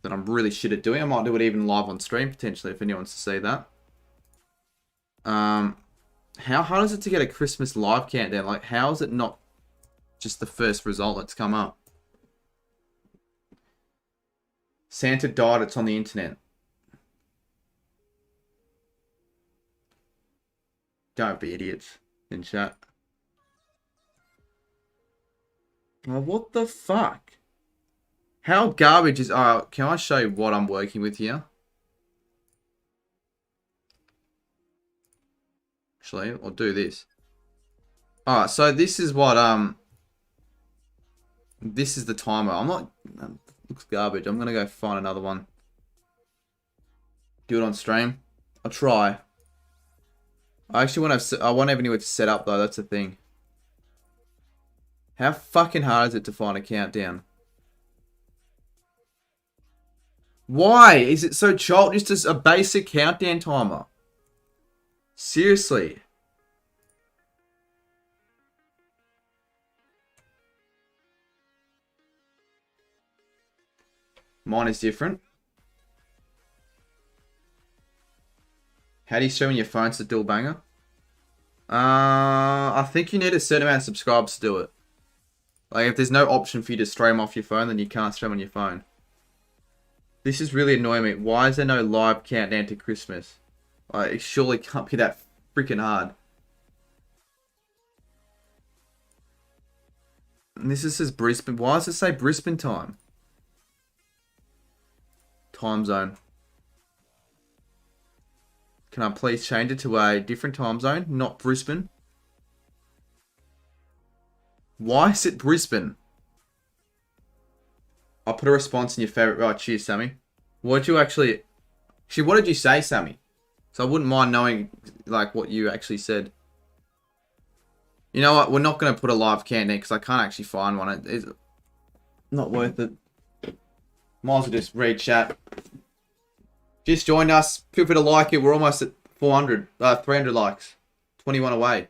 that I'm really shit at doing. I might do it even live on stream, potentially, if anyone wants to see that. How hard is it to get a Christmas live countdown? Like, how is it not just the first result that's come up? Santa died, it's on the internet. Don't be idiots in chat. Oh, what the fuck? How garbage is... Oh, can I show you what I'm working with here? Actually, I'll do this. Alright, so this is what... This is the timer. I'm not... Looks garbage. I'm gonna go find another one. Do it on stream. I'll try. I actually want to... I won't have anywhere to set up, though. That's the thing. How fucking hard is it to find a countdown? Why is it so childish? Just a basic countdown timer. Seriously. Mine is different. How do you stream on your phone to do a banger? I think you need a certain amount of subscribers to do it. Like, if there's no option for you to stream off your phone, then you can't stream on your phone. This is really annoying me. Why is there no live countdown to Christmas? Like, it surely can't be that freaking hard. And this says Brisbane. Why does it say Brisbane time? Time zone. Can I please change it to a different time zone? Not Brisbane. Why is it Brisbane? I'll put a response in your favorite. Right, cheers, Sammy. What did you actually... Actually, what did you say, Sammy? So I wouldn't mind knowing, like, what you actually said. You know what? We're not going to put a live countdown because I can't actually find one. It's not worth it. Might as well just read chat. Just joined us. Feel free to like it. We're almost at 300 likes. 21 away.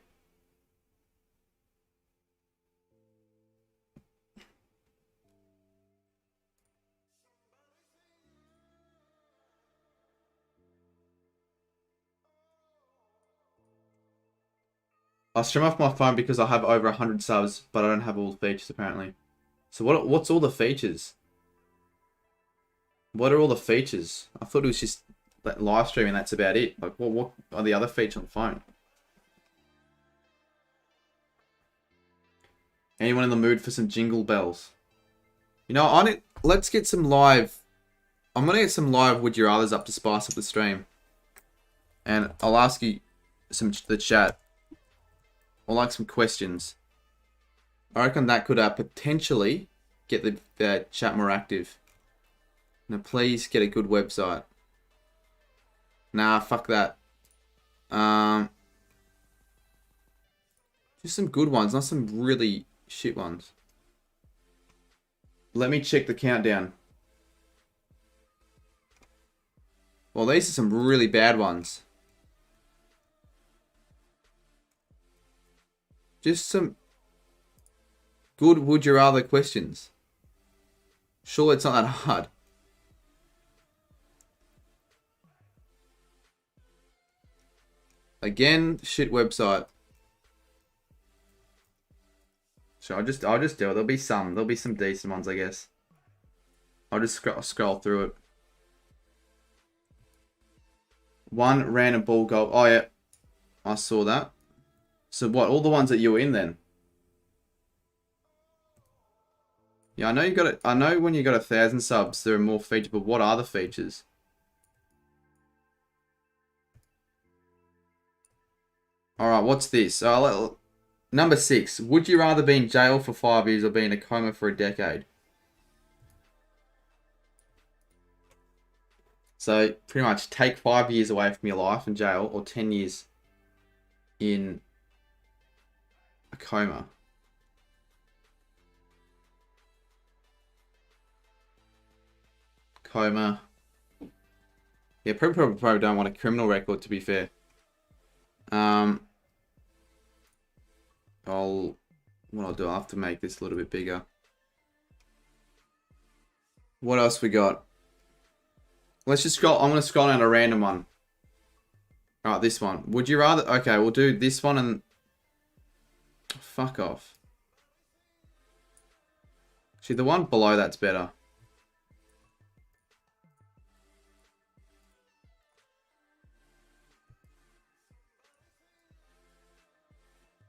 I stream off my phone because I have over 100 subs, but I don't have all the features apparently. So what's all the features? What are all the features? I thought it was just like live streaming, that's about it. Like what are the other features on the phone? Anyone in the mood for some jingle bells? You know, let's get some live. I'm gonna get some live Would You Rathers up to spice up the stream. And I'll ask you the chat. Or like some questions. I reckon that could potentially get the chat more active. Now please get a good website. Nah, fuck that. Just some good ones, not some really shit ones. Let me check the countdown. Well, these are some really bad ones. Just some good would you rather questions. Sure, it's not that hard. Again, shit website. So I'll just do it. There'll be some decent ones, I guess. I'll just scroll through it. One random ball goal. Oh yeah, I saw that. So what? All the ones that you were in then? Yeah, I know you got it. I know when you got 1,000 subs, there are more features. But what are the features? All right, what's this? Number 6. Would you rather be in jail for 5 years or be in a coma for a decade? So pretty much take 5 years away from your life in jail or 10 years in a coma. Coma. Yeah, probably don't want a criminal record, to be fair. What I'll do, I'll have to make this a little bit bigger. What else we got? Let's just scroll. I'm going to scroll down a random one. Alright, this one. Would you rather... Okay, we'll do this one and... Fuck off. See, the one below that's better.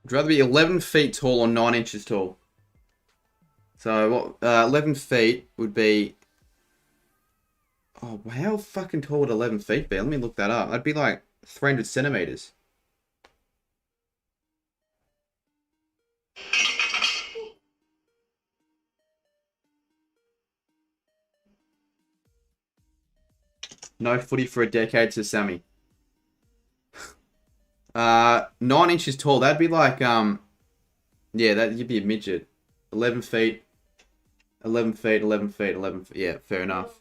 Would you rather be 11 feet tall or 9 inches tall? So, what? 11 feet would be... Oh, how fucking tall would 11 feet be? Let me look that up. That'd be like 300 centimeters. No footy for a decade to Sammy. 9 inches tall. That'd be like, yeah, you'd be a midget. 11 feet. 11 feet, 11 feet, 11 feet. Yeah, fair enough.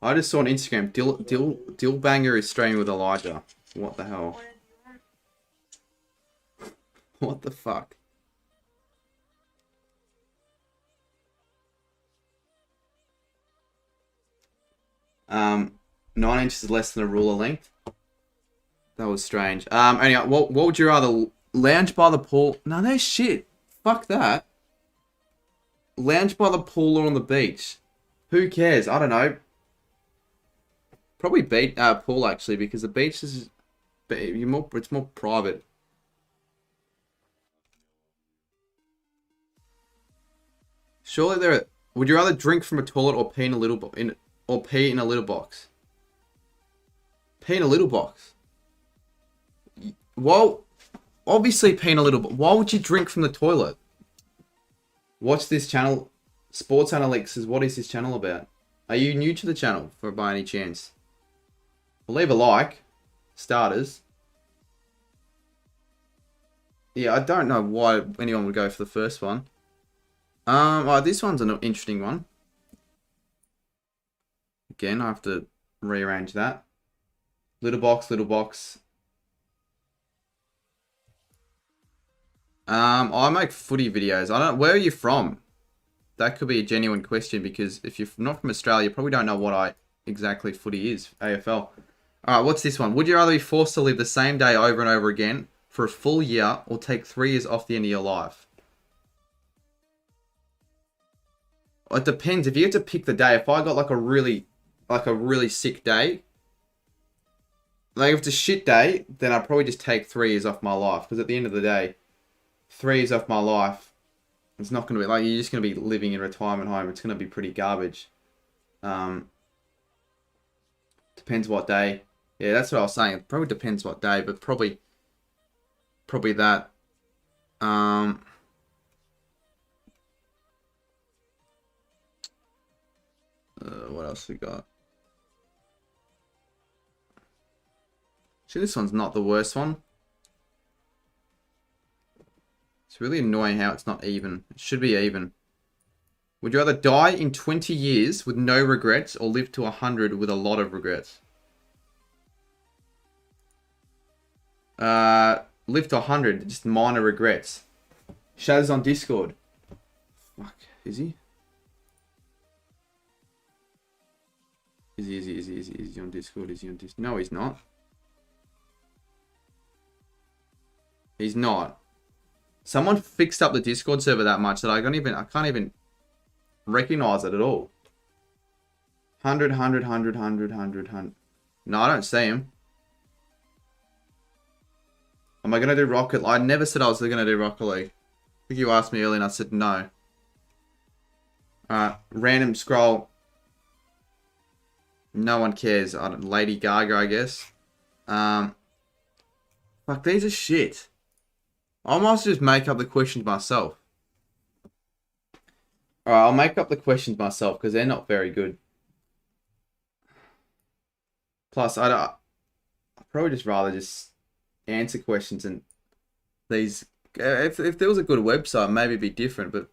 I just saw on Instagram, Dillbanger is streaming with Elijah. What the hell? What the fuck? Um, 9 inches is less than a ruler length. That was strange. Anyway, what would you rather lounge by the pool? No, no shit. Fuck that. Lounge by the pool or on the beach? Who cares? I don't know. Probably pool actually, because the beach is it's more private. Surely there are. Would you rather drink from a toilet or pee in a little pee in a litter box? Pee in a little box. Well, obviously pee in a little box. Why would you drink from the toilet? Watch this channel. Sports Analytics says, what is this channel about? Are you new to the channel by any chance? Well, leave a like. Starters. Yeah, I don't know why anyone would go for the first one. Oh, this one's an interesting one. Again, I have to rearrange that. Little box, little box. I make footy videos. I don't. Where are you from? That could be a genuine question because if you're not from Australia, you probably don't know what exactly footy is. AFL. All right, what's this one? Would you rather be forced to live the same day over and over again for a full year, or take 3 years off the end of your life? It depends. If you had to pick the day, if I got like a really sick day, like if it's a shit day, then I'd probably just take 3 years off my life. Because at the end of the day, 3 years off my life, it's not going to be like you're just going to be living in a retirement home. It's going to be pretty garbage. Depends what day. Yeah, that's what I was saying. It probably depends what day, but probably that. What else we got? Actually, this one's not the worst one. It's really annoying how it's not even. It should be even. Would you rather die in 20 years with no regrets or live to 100 with a lot of regrets? Live to 100, just minor regrets. Shaz on Discord. Fuck, is he? Is he on Discord? Is he on Discord? No, he's not. He's not. Someone fixed up the Discord server that much that I can't even recognize it at all. 100. No, I don't see him. Am I going to do Rocket League? I never said I was going to do Rocket League. I think you asked me earlier and I said no. Random scroll. No one cares. Lady Gaga, I guess. Fuck, these are shit. I might just make up the questions myself. Alright, I'll make up the questions myself because they're not very good. Plus, I'd probably just rather just answer questions and these. If there was a good website, maybe it'd be different. But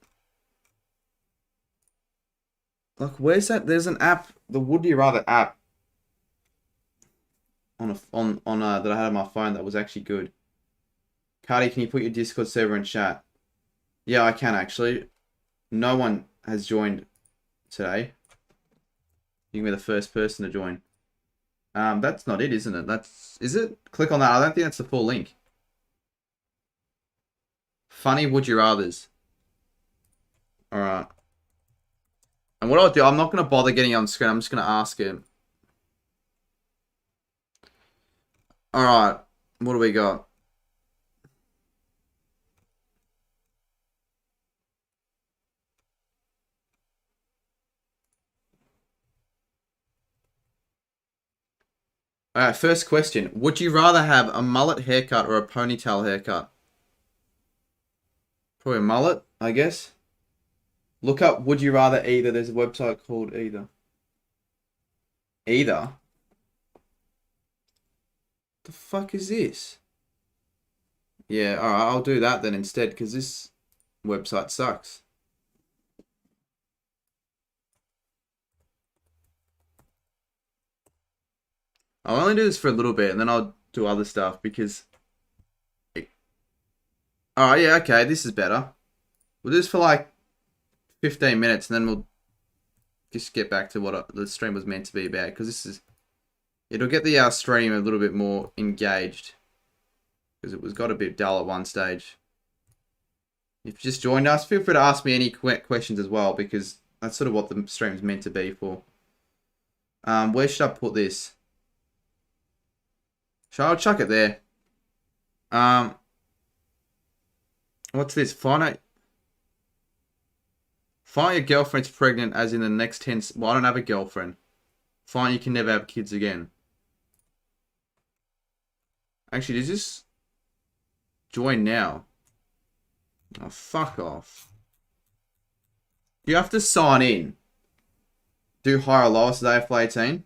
like, where's that? There's an app, the Would You Rather app, on that I had on my phone that was actually good. Cardi, can you put your Discord server in chat? Yeah, I can actually. No one has joined today. You can be the first person to join. That's not it, isn't it? Is it? Click on that. I don't think that's the full link. Funny Would You Rathers. Alright. And what I'll do, I'm not going to bother getting on screen. I'm just going to ask him. Alright. What do we got? Alright, first question. Would you rather have a mullet haircut or a ponytail haircut? Probably a mullet, I guess. Look up Would You Rather Either. There's a website called Either. Either? The fuck is this? Yeah, alright, I'll do that then instead because this website sucks. I'll only do this for a little bit and then I'll do other stuff because... Alright, yeah, okay, this is better. We'll do this for like 15 minutes and then we'll just get back to what the stream was meant to be about because this is... It'll get the stream a little bit more engaged because it got a bit dull at one stage. If you just joined us, feel free to ask me any questions as well because that's sort of what the stream's meant to be for. Where should I put this? I'll chuck it there. What's this? Find your girlfriend's pregnant as in the next 10... Well, I don't have a girlfriend. Find you can never have kids again. Actually, does this... Join now? Oh, fuck off. You have to sign in. Do higher or lower today for 18?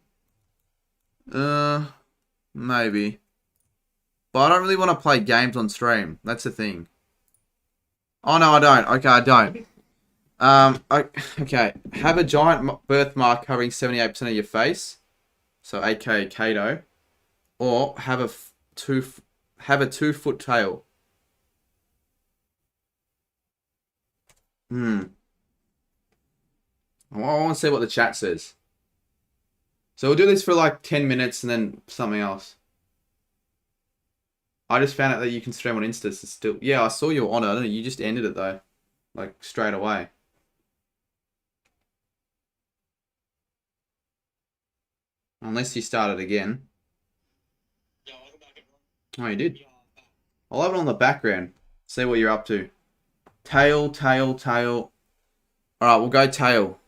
Maybe. But I don't really want to play games on stream. That's the thing. Oh, no, I don't. Okay, I don't. Okay. Have a giant birthmark covering 78% of your face. So, aka Kato. Or have a 2-foot tail. I want to see what the chat says. So we'll do this for like 10 minutes and then something else. I just found out that you can stream on Insta still. Yeah, I saw you were on it. I don't know, you just ended it though. Like straight away. Unless you started again. Oh, you did? I'll have it on the background. See what you're up to. Tail, tail, tail. Alright, we'll go tail.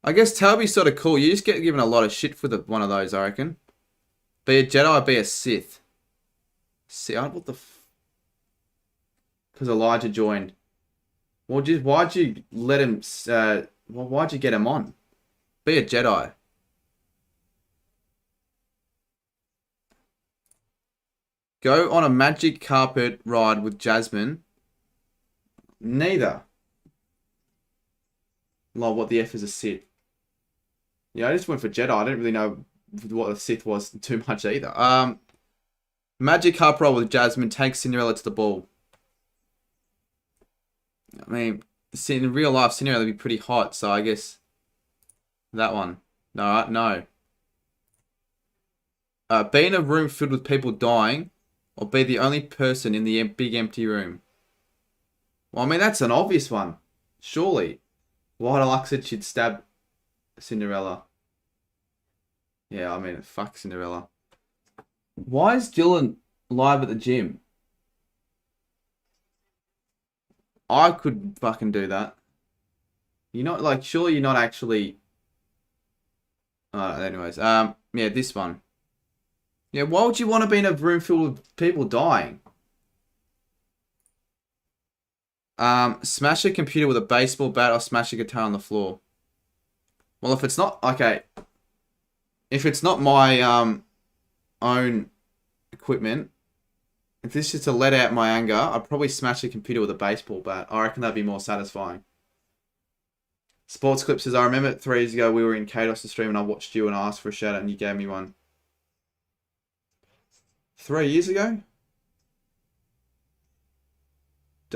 I guess tail would be sort of cool. You just get given a lot of shit for one of those, I reckon. Be a Jedi, be a Sith. What the because Elijah joined. Well, why'd you let him, why'd you get him on? Be a Jedi. Go on a magic carpet ride with Jasmine. Neither. Lol, what the F is a Sith? Yeah, I just went for Jedi. I didn't really know what a Sith was too much either. Magic carpet ride with Jasmine. Take Cinderella to the ball. I mean, in real life, Cinderella would be pretty hot, so I guess that one. No. Be in a room filled with people dying, or be the only person in the big empty room. Well, I mean, that's an obvious one. Surely. Why Deluxe said she'd stab Cinderella. Yeah, I mean, fuck Cinderella. Why is Dylan live at the gym? I could fucking do that. You're not, like, surely you're not actually... anyways, yeah, this one. Yeah, why would you want to be in a room filled with people dying? Smash a computer with a baseball bat or smash a guitar on the floor. Well, if it's not... Okay. If it's not my own equipment, if this is to let out my anger, I'd probably smash a computer with a baseball bat. I reckon that'd be more satisfying. Sports Clip says, I remember 3 years ago we were in Kados to stream and I watched you and I asked for a shout out and you gave me one. 3 years ago?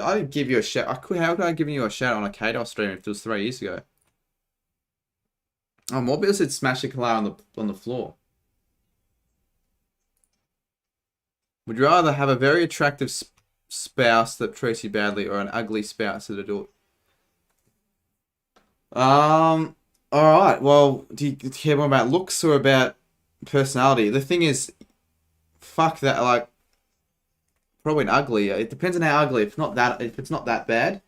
I didn't give you a shout. How could I give you a shout on a Kados stream if it was 3 years ago? Oh, more people said smash a guitar on the floor. Would you rather have a very attractive spouse that treats you badly or an ugly spouse that do it? Alright, well, do you care more about looks or about personality? The thing is, fuck that, like, probably an ugly. It depends on how ugly. If it's not that bad,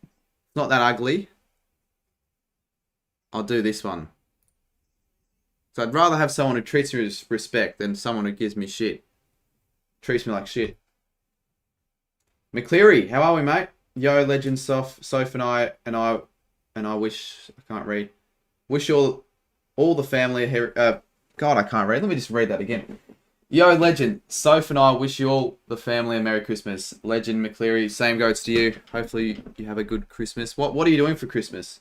not that ugly, I'll do this one. So I'd rather have someone who treats me with respect than someone who gives me shit. Treats me like shit. McCleary, how are we, mate? Yo, Legend, Soph and I wish... I can't read. Wish all the family here... God, I can't read. Let me just read that again. Yo, Legend, Soph and I wish you all the family a Merry Christmas. Legend, McCleary, same goes to you. Hopefully you have a good Christmas. What are you doing for Christmas?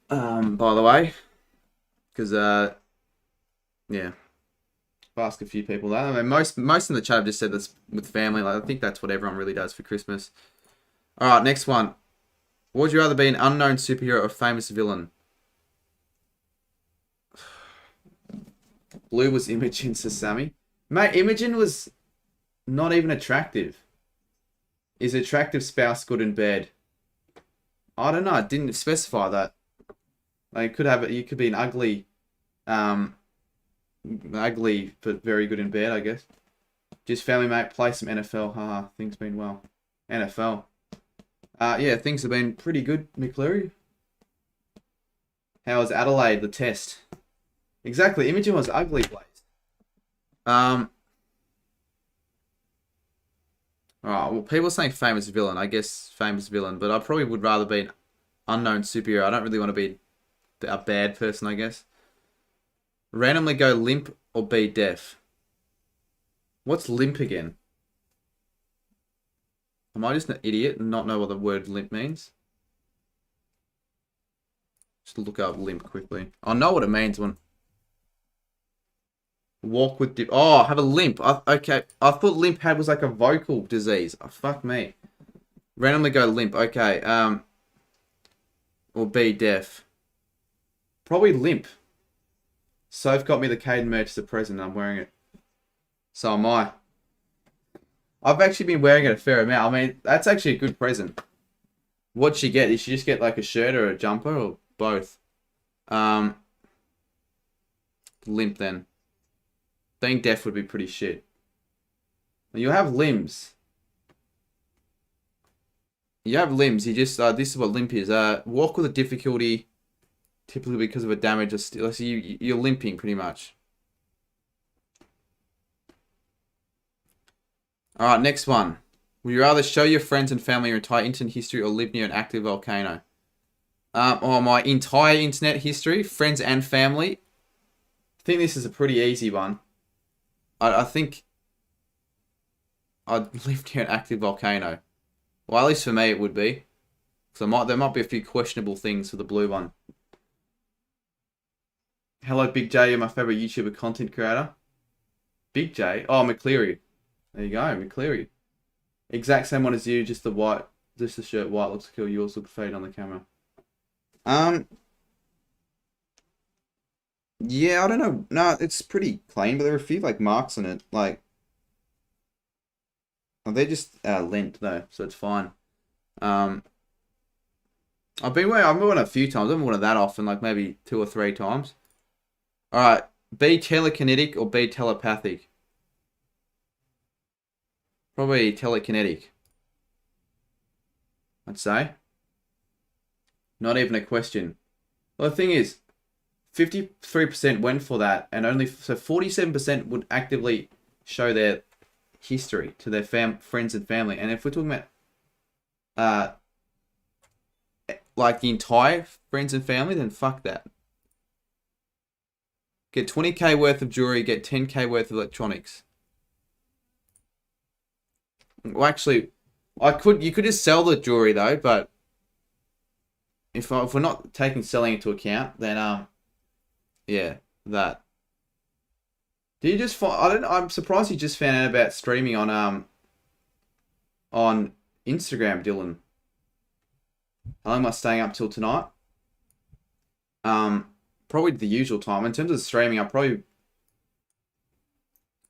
By the way. Because, yeah. I've asked a few people that. I mean, most in the chat have just said this with family. Like, I think that's what everyone really does for Christmas. Alright, next one. Would you rather be an unknown superhero or a famous villain? Blue was Imogen, says Sammy. Mate, Imogen was not even attractive. Is attractive spouse good in bed? I don't know. It didn't specify that. Like, you could be an ugly, ugly but very good in bed, I guess. Just family, mate. Play some NFL. Haha, things been well. NFL. Yeah, things have been pretty good, McCleary. How was Adelaide, the test? Exactly, Imogen was ugly, Blaze. Alright, well, people are saying famous villain. I guess famous villain, but I probably would rather be an unknown superhero. I don't really want to be a bad person, I guess. Randomly go limp or be deaf. What's limp again? Am I just an idiot and not know what the word limp means? Just look up limp quickly. I know what it means when... Walk with... Oh, have a limp. Okay. I thought limp was like a vocal disease. Oh, fuck me. Randomly go limp. Okay. Or B, deaf. Probably limp. Soph got me the Caden merch as a present and I'm wearing it. So am I. I've actually been wearing it a fair amount. I mean, that's actually a good present. What'd she get? Did she just get like a shirt or a jumper or both? Limp then. Being deaf would be pretty shit. You have limbs. You have limbs. You just this is what limp is. Walk with a difficulty, typically because of a damage or so you're limping pretty much. All right, next one. Would you rather show your friends and family your entire internet history or live near an active volcano? Or my entire internet history, friends and family. I think this is a pretty easy one. I think I'd live near an active volcano. Well, at least for me it would be. So there might be a few questionable things for the blue one. Hello, Big J. You're my favorite YouTuber content creator. Big J? Oh, McCleary. There you go, McCleary. Exact same one as you, just the white, just the shirt white looks cool. Yours look fade on the camera. Yeah, I don't know. No, it's pretty clean, but there are a few like marks on it. Like, oh, they're just lint though, so it's fine. I've been wearing it a few times. I haven't worn it that often, like maybe 2 or 3 times. All right, be telekinetic or be telepathic. Probably telekinetic. I'd say. Not even a question. Well, the thing is, 53% went for that, and only so 47% would actively show their history to their friends and family. And if we're talking about like the entire friends and family, then fuck that. Get 20k worth of jewelry, get 10k worth of electronics. Well, actually, you could just sell the jewelry though, but if we're not taking selling into account, then yeah, that. Do you just I'm surprised you just found out about streaming on Instagram, Dylan. How long am I staying up till tonight? Probably the usual time. In terms of streaming, I probably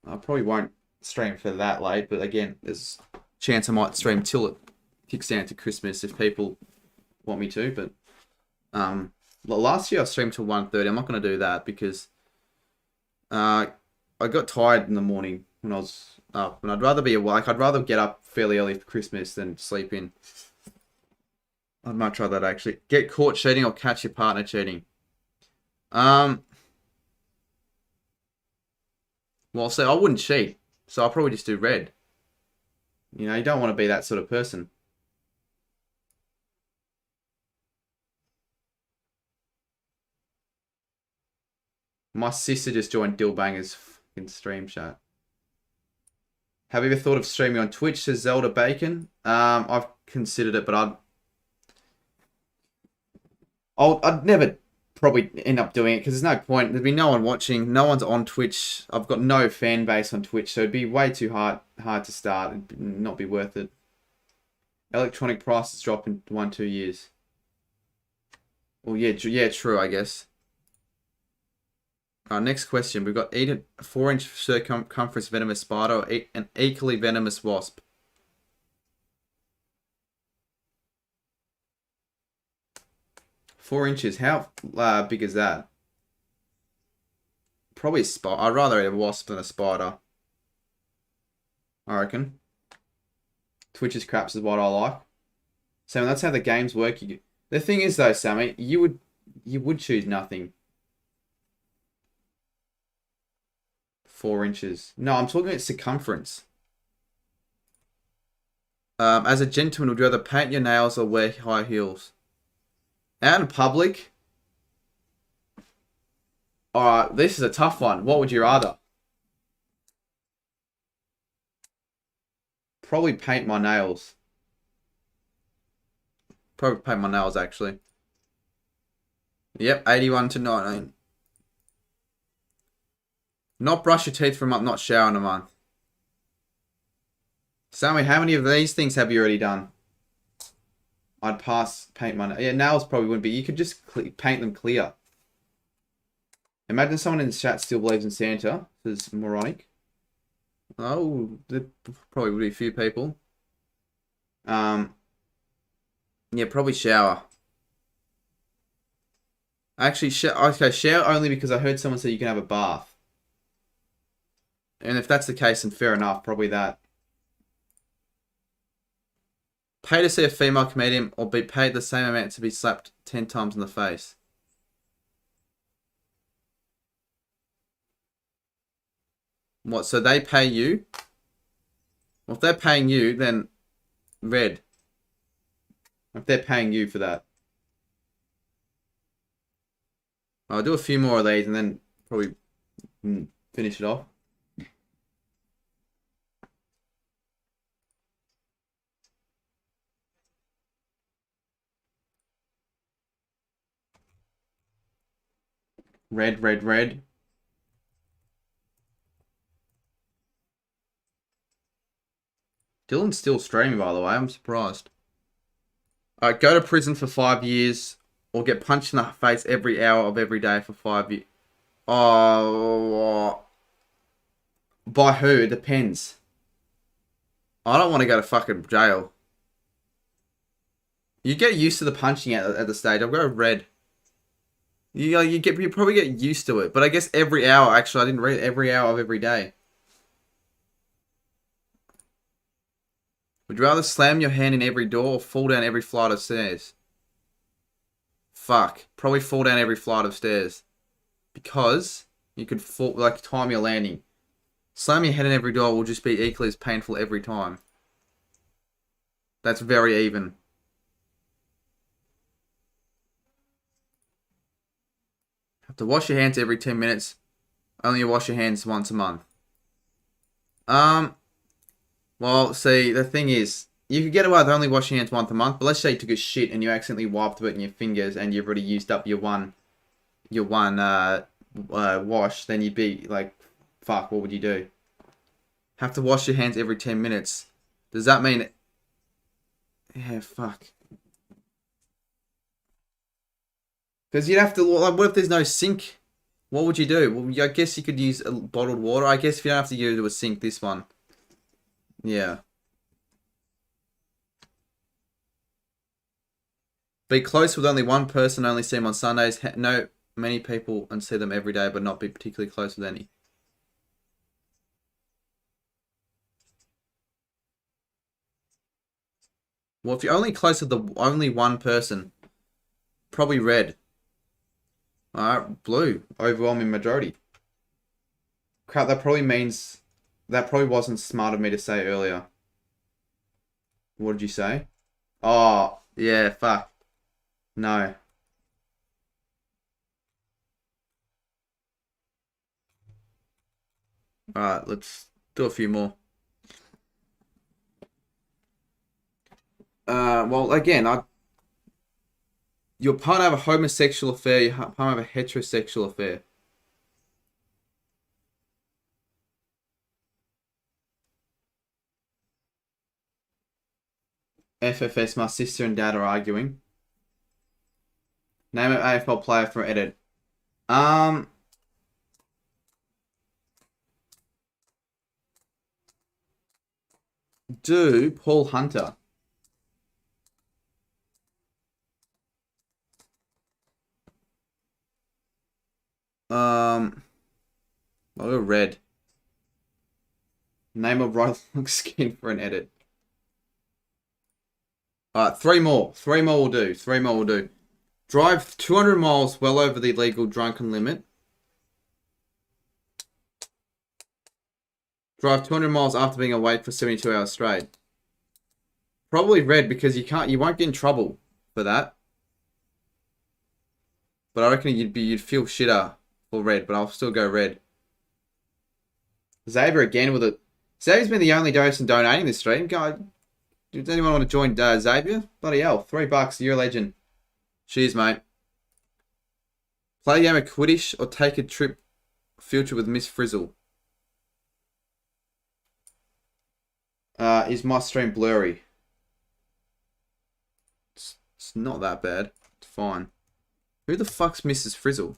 won't stream for that late, but again, there's a chance I might stream till it kicks down to Christmas if people want me to, but last year I streamed till 1:30. I'm not going to do that because I got tired in the morning when I was up, and I'd rather be awake. I'd rather get up fairly early for Christmas than sleep in. I'd much rather that actually. Get caught cheating or catch your partner cheating. Well, so I wouldn't cheat, so I'll probably just do red. You know, you don't want to be that sort of person. My sister just joined Dillbanger's fucking stream chat. Have you ever thought of streaming on Twitch, says Zelda Bacon? I've considered it, but I'd never probably end up doing it because there's no point. There'd be no one watching. No one's on Twitch. I've got no fan base on Twitch, so it'd be way too hard to start. It'd not be worth it. Electronic prices drop in 1-2 years. Well, yeah, true, I guess. Next question. We've got eat a 4-inch circumference venomous spider or eat an equally venomous wasp. Four inches. How big is that? Probably a spider. I'd rather eat a wasp than a spider. I reckon. Twitch's craps is what I like. Sammy, that's how the games work. The thing is though, Sammy, you would choose nothing. 4 inches. No, I'm talking about circumference. As a gentleman, would you rather paint your nails or wear high heels? Out in public? Alright, this is a tough one. What would you rather? Probably paint my nails. Probably paint my nails, actually. Yep, 81 to 19. Not brush your teeth for a month, not shower in a month. Sammy, how many of these things have you already done? I'd pass paint my... Yeah, nails probably wouldn't be. You could just paint them clear. Imagine someone in the chat still believes in Santa. This is moronic. Oh, there probably would be a few people. Yeah, probably shower. Actually, okay, shower only because I heard someone say you can have a bath. And if that's the case, then fair enough. Probably that. Pay to see a female comedian or be paid the same amount to be slapped 10 times in the face. What, so they pay you? Well, if they're paying you, then red. If they're paying you for that. I'll do a few more of these and then probably finish it off. Red, red, red. Dylan's still streaming, by the way. I'm surprised. Alright, go to prison for 5 years or get punched in the face every hour of every day for 5 years. Oh. By who? It depends. I don't want to go to fucking jail. You get used to the punching at the stage. I'll go red. You probably get used to it. But I guess every hour, actually, I didn't read every hour of every day. Would you rather slam your hand in every door or fall down every flight of stairs? Fuck. Probably fall down every flight of stairs. Because you could fall, like, time your landing. Slam your head in every door will just be equally as painful every time. That's very even. Have to wash your hands every 10 minutes. Only wash your hands once a month. Well, see, the thing is, you could get away with only washing your hands once a month, but let's say you took a shit and you accidentally wiped it in your fingers and you've already used up your one wash, then you'd be like, fuck, what would you do? Have to wash your hands every 10 minutes. Does that mean... Yeah, fuck. Because you'd have to... Like, what if there's no sink? What would you do? Well, I guess you could use bottled water. I guess if you don't have to go to a sink, this one. Yeah. Be close with only one person, only see them on Sundays. Know many people and see them every day, but not be particularly close with any. Well, if you're only close with the only one person, probably red. Alright, blue. Overwhelming majority. Crap, that probably means... That probably wasn't smart of me to say earlier. What did you say? Oh, yeah, fuck. No. Alright, let's do a few more. Well, again, your partner have a homosexual affair, your partner have a heterosexual affair. FFS, my sister and dad are arguing. Name an AFL player for edit. Do Paul Hunter. I'll go red. Name a right look skin for an edit. Alright, 3 more. 3 more will do. 3 more will do. Drive 200 miles well over the legal drunken limit. Drive 200 miles after being awake for 72 hours straight. Probably red because you won't get in trouble for that. But I reckon you'd feel shitter for red, but I'll still go red. Xavier again with it. Xavier's been the only person donating this stream. God, does anyone want to join Xavier? Bloody hell, $3, you're a legend. Cheers, mate. Play a game of Quidditch or take a trip future with Miss Frizzle. Is my stream blurry? It's not that bad. It's fine. Who the fuck's Mrs. Frizzle?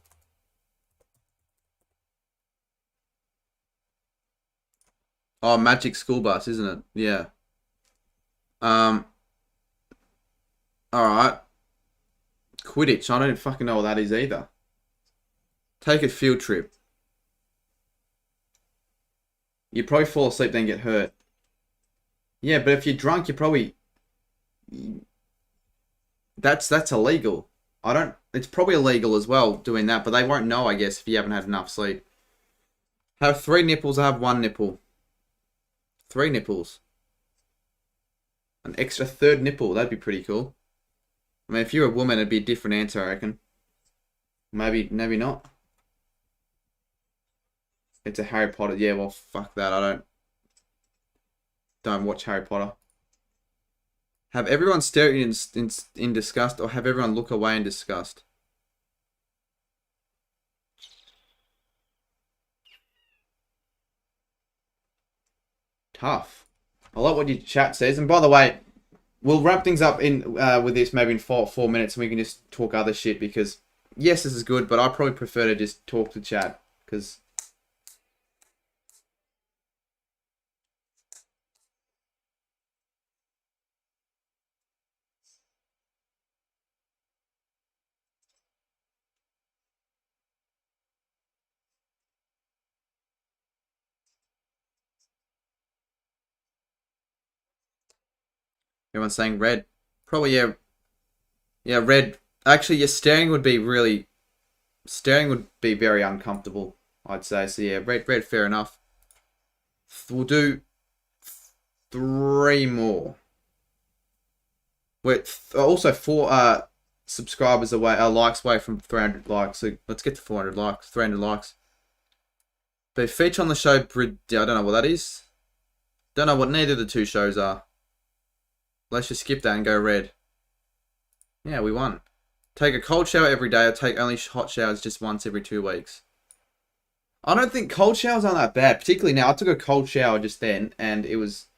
Oh, Magic School Bus, isn't it? Yeah. Alright. Quidditch. I don't fucking know what that is either. Take a field trip. You probably fall asleep then get hurt. Yeah, but if you're drunk, you probably... That's illegal. It's probably illegal as well doing that, but they won't know, I guess, if you haven't had enough sleep. Have 3 nipples, I have 1 nipple. 3 nipples. An extra 3rd nipple, that'd be pretty cool. I mean, if you're a woman, it'd be a different answer, I reckon. Maybe not. It's a Harry Potter. Yeah, well, fuck that. I don't watch Harry Potter. Have everyone stare in disgust, or have everyone look away in disgust? Tough. I like what your chat says. And by the way, we'll wrap things up in with this maybe in 4 minutes, and we can just talk other shit because yes, this is good, but I probably prefer to just talk to chat because. Everyone's saying red. Probably, yeah. Yeah, red. Actually, yeah, staring would be very uncomfortable, I'd say. So, yeah, red, fair enough. We'll do 3 more. We're also 4 subscribers away, likes away from 300 likes. So, let's get to 400 likes, 300 likes. They feature on the show, I don't know what that is. Don't know what neither of the 2 shows are. Let's just skip that and go red. Yeah, we won. Take a cold shower every day or take only hot showers just once every 2 weeks. I don't think cold showers aren't that bad. Particularly now. I took a cold shower just then and it was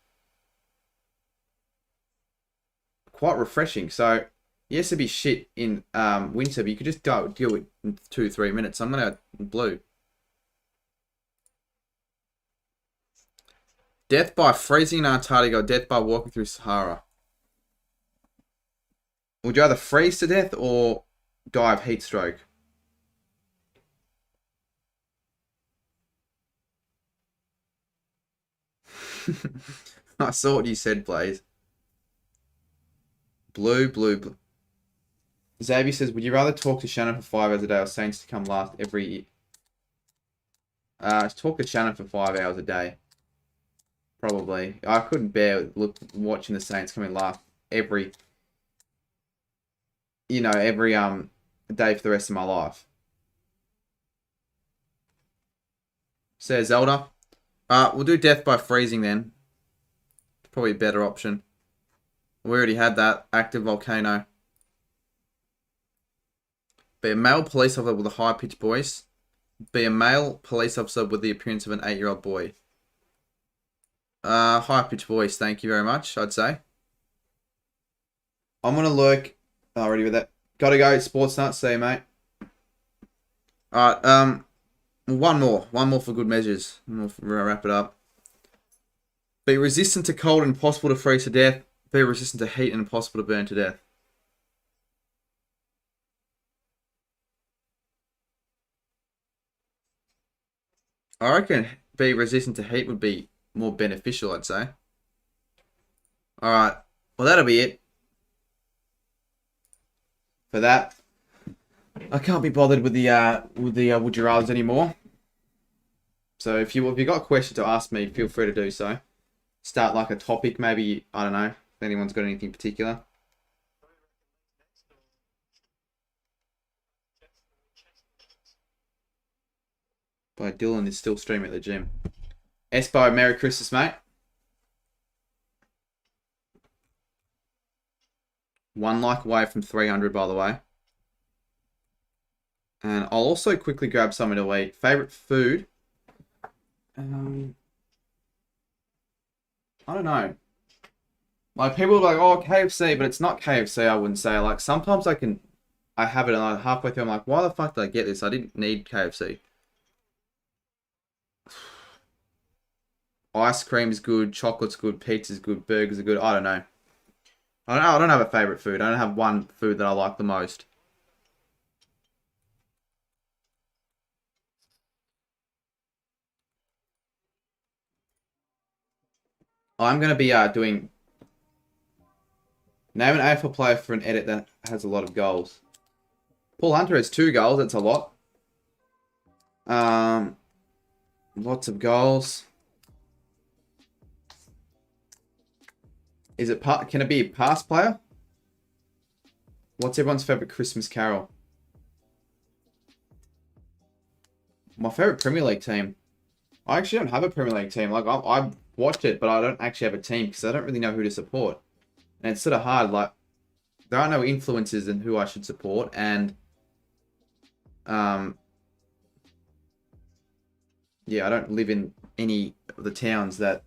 quite refreshing. So, yes, it'd be shit in winter, but you could just deal with it in 2-3 minutes. I'm going to blue. Death by freezing in Antarctica or death by walking through Sahara? Would you rather freeze to death or die of heat stroke? I saw what you said, Blaze. Blue. Xavier says, would you rather talk to Shannon for 5 hours a day or Saints to come last every... talk to Shannon for 5 hours a day. Probably. I couldn't bear watching the Saints come in last every day for the rest of my life. Says Zelda. We'll do death by freezing then. Probably a better option. We already had that. Active volcano. Be a male police officer with a high-pitched voice. Be a male police officer with the appearance of an 8-year-old boy. High-pitched voice, thank you very much, I'd say. I'm going to lurk... Oh, ready with that. Gotta go, sports nuts, see you, mate. Alright, one more. One more for good measures. We'll wrap it up. Be resistant to cold and impossible to freeze to death. Be resistant to heat and impossible to burn to death. I reckon be resistant to heat would be more beneficial, I'd say. Alright, well that'll be it. For that, I can't be bothered with the would you rathers anymore. So if you got a question to ask me, feel free to do so. Start like a topic, maybe, I don't know if anyone's got anything particular. But Dylan is still streaming at the gym. Espo, Merry Christmas, mate. 1 like away from 300, by the way. And I'll also quickly grab something to eat. Favorite food? I don't know. Like, people are like, oh, KFC, but it's not KFC, I wouldn't say. Like, sometimes I have it and I'm halfway through, I'm like, why the fuck did I get this? I didn't need KFC. Ice cream's good, chocolate's good, pizza's good, burgers are good. I don't know. I don't have a favourite food. I don't have one food that I like the most. I'm going to be doing... Name an AFL player for an edit that has a lot of goals. Paul Hunter has 2 goals. That's a lot. Lots of goals. Can it be a past player? What's everyone's favourite Christmas carol? My favourite Premier League team. I actually don't have a Premier League team. Like, I watched it, but I don't actually have a team because I don't really know who to support. And it's sort of hard. Like, there are no influences in who I should support, and yeah, I don't live in any of the towns that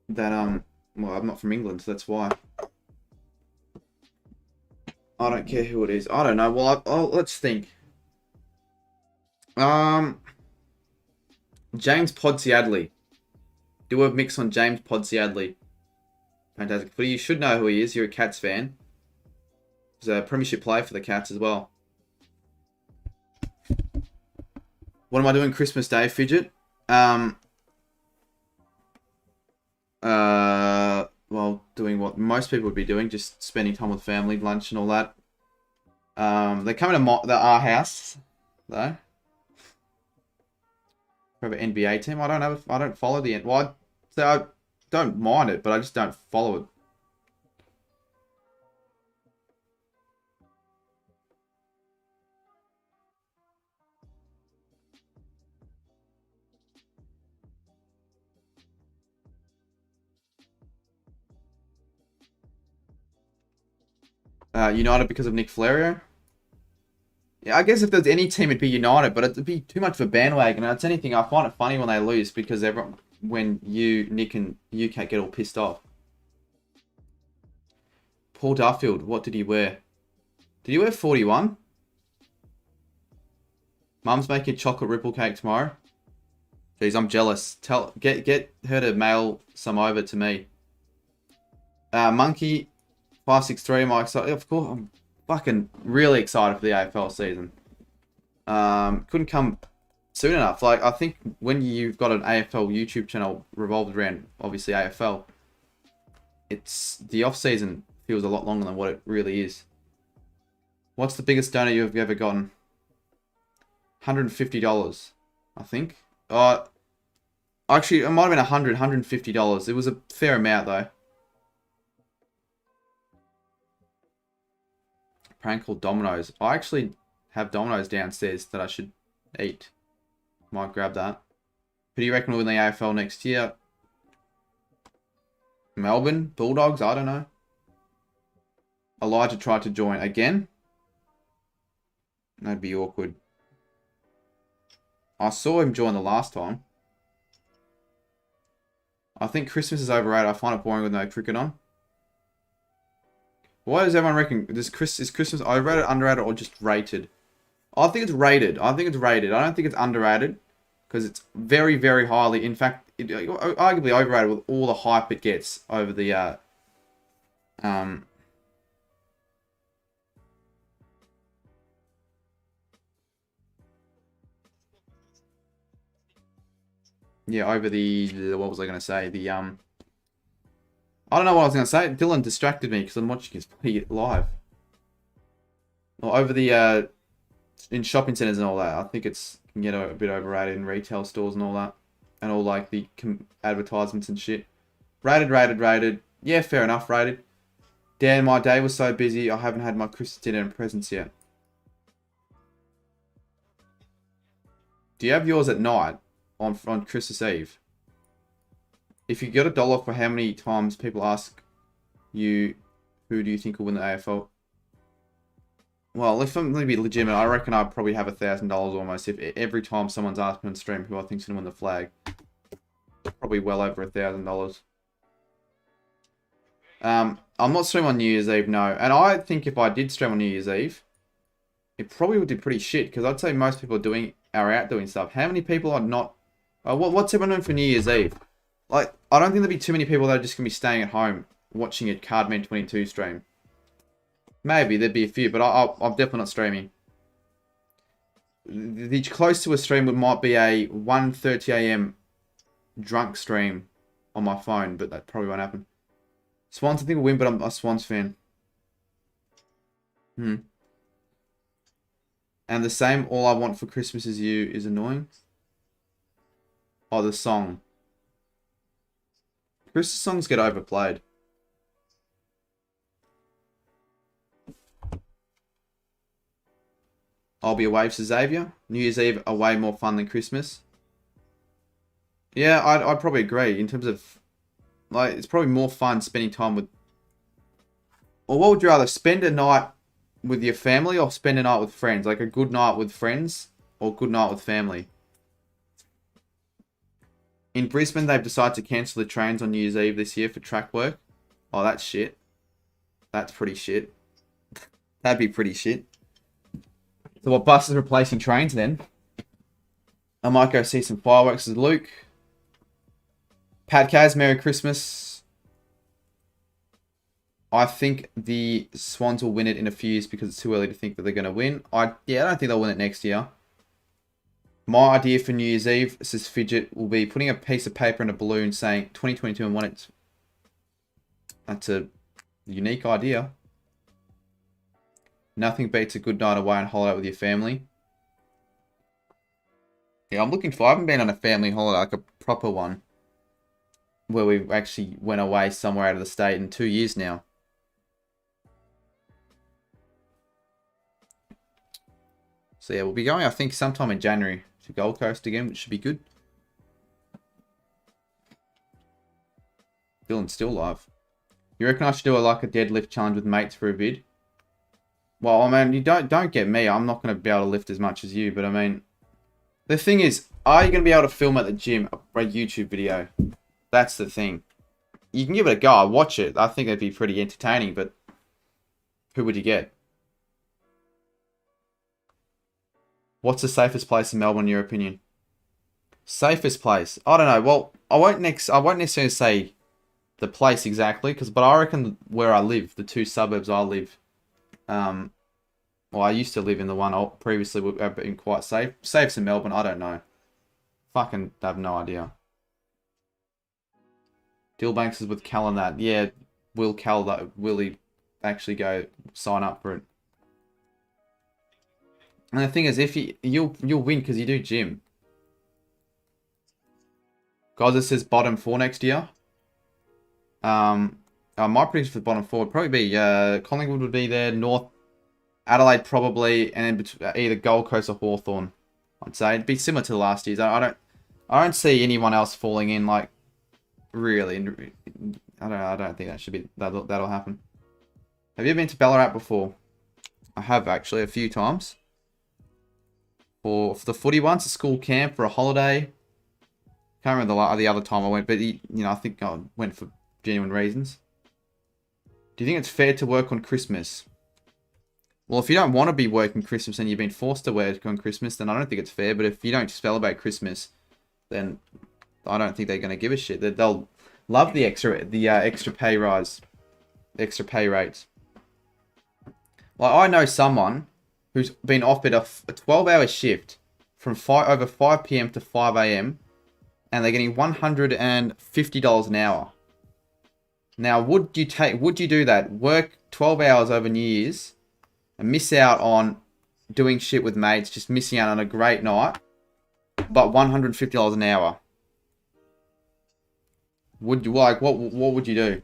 well, I'm not from England, so that's why. I don't care who it is. I don't know. Well, let's think. James PortAdelaide. Do a mix on James PortAdelaide. Fantastic. But you should know who he is. You're a Cats fan. He's a premiership player for the Cats as well. What am I doing Christmas Day, Fidget? Well, doing what most people would be doing, just spending time with family, lunch and all that. They're coming to our house, though. We have an NBA team. I don't follow the... Well, I don't mind it, but I just don't follow it. United because of Nick Flario. Yeah, I guess if there's any team, it'd be United, but it'd be too much of a bandwagon. And it's anything. I find it funny when they lose because when Nick and UK get all pissed off. Paul Duffield, what did he wear? Did he wear 41? Mum's making chocolate ripple cake tomorrow. Jeez, I'm jealous. Get her to mail some over to me. Monkey 563. Am I excited? Of course, I'm fucking really excited for the AFL season. Couldn't come soon enough. Like, I think when you've got an AFL YouTube channel revolved around obviously AFL, it's the off season feels a lot longer than what it really is. What's the biggest donor you've ever gotten? $150, I think. Actually, it might have been $150. It was a fair amount though. Prank called Domino's. I actually have Domino's downstairs that I should eat. Might grab that. Who do you reckon will win the AFL next year? Melbourne? Bulldogs? I don't know. Elijah tried to join again. That'd be awkward. I saw him join the last time. I think Christmas is overrated. I find it boring with no cricket on. Why does everyone reckon is Christmas overrated, underrated, or just rated? I think it's rated. I think it's rated. I don't think it's underrated because it's very, very highly. In fact, arguably overrated with all the hype it gets over the yeah, over the what was I going to say? The I don't know what I was going to say. Dylan distracted me because I'm watching his play live. Well, over the in shopping centers and all that, I think it's can get a bit overrated in retail stores and all that, and all like the advertisements and shit. Rated. Yeah, fair enough. Rated. Dan, my day was so busy. I haven't had my Christmas dinner and presents yet. Do you have yours at night on Christmas Eve? If you get $1 for how many times people ask you, who do you think will win the AFL? Well, if I'm going to be legitimate, I reckon I'd probably have $1,000 almost if every time someone's asked me on stream who I think's going to win the flag. Probably well over $1,000. I'm not streaming on New Year's Eve, no. And I think if I did stream on New Year's Eve, it probably would do pretty shit, because I'd say most people are out doing stuff. How many people are not... what's everyone doing for New Year's Eve? Like, I don't think there'll be too many people that are just going to be staying at home watching a Cardman22 stream. Maybe, there'd be a few, but I'm definitely not streaming. The close to a stream might be a 1:30 AM drunk stream on my phone, but that probably won't happen. Swans, I think will win, but I'm a Swans fan. And the same, All I Want for Christmas Is You is annoying. Oh, the song. Christmas songs get overplayed. I'll be away for Xavier. New Year's Eve are way more fun than Christmas. Yeah, I'd probably agree in terms of... Like, it's probably more fun spending time with... Or what would you rather, spend a night with your family or spend a night with friends? Like a good night with friends or good night with family? In Brisbane, they've decided to cancel the trains on New Year's Eve this year for track work. Oh, that's shit. That's pretty shit. That'd be pretty shit. So what, buses replacing trains then? I might go see some fireworks with Luke. Pat Kaz, Merry Christmas. I think the Swans will win it in a few years because it's too early to think that they're going to win. I don't think they'll win it next year. My idea for New Year's Eve, says Fidget, will be putting a piece of paper and a balloon saying 2022 and 1 it. That's a unique idea. Nothing beats a good night away and holiday with your family. Yeah, I haven't been on a family holiday, like a proper one, where we actually went away somewhere out of the state in 2 years now. So yeah, we'll be going, I think, sometime in January to Gold Coast again, which should be good. Dylan's still live. You reckon I should do like a deadlift challenge with mates for a vid? Well, I mean, you don't get me. I'm not going to be able to lift as much as you, but I mean, the thing is, are you going to be able to film at the gym a YouTube video? That's the thing. You can give it a go. I'll watch it. I think it'd be pretty entertaining, but who would you get? What's the safest place in Melbourne, in your opinion? Safest place? I don't know. Well, I won't necessarily say the place exactly, but I reckon where I live, the two suburbs I live, well, I used to live in the one previously would have been quite safe. Safes in Melbourne, I don't know. Fucking have no idea. Dillbanks is with Cal and that. Yeah, will he actually go sign up for it? And the thing is, if you'll win because you do gym. Gaza says bottom 4 next year. My prediction for the bottom 4 would probably be Collingwood would be there, North Adelaide probably, and then either Gold Coast or Hawthorn. I'd say it'd be similar to the last year's. I don't see anyone else falling in, like, really. I don't think that should be that'll happen. Have you ever been to Ballarat before? I have actually a few times. For the footy once, a school camp for a holiday. Can't remember the other time I went, but I think I went for genuine reasons. Do you think it's fair to work on Christmas? Well, if you don't want to be working Christmas and you've been forced to work on Christmas, then I don't think it's fair. But if you don't celebrate Christmas, then I don't think they're going to give a shit. They'll love the extra pay rise, extra pay rates. Like, I know someone who's been offered a 12-hour shift from over 5 PM to 5 AM, and they're getting $150 an hour. Now, would you do that? Work 12 hours over New Year's and miss out on doing shit with mates, just missing out on a great night, but $150 an hour? Would you what would you do?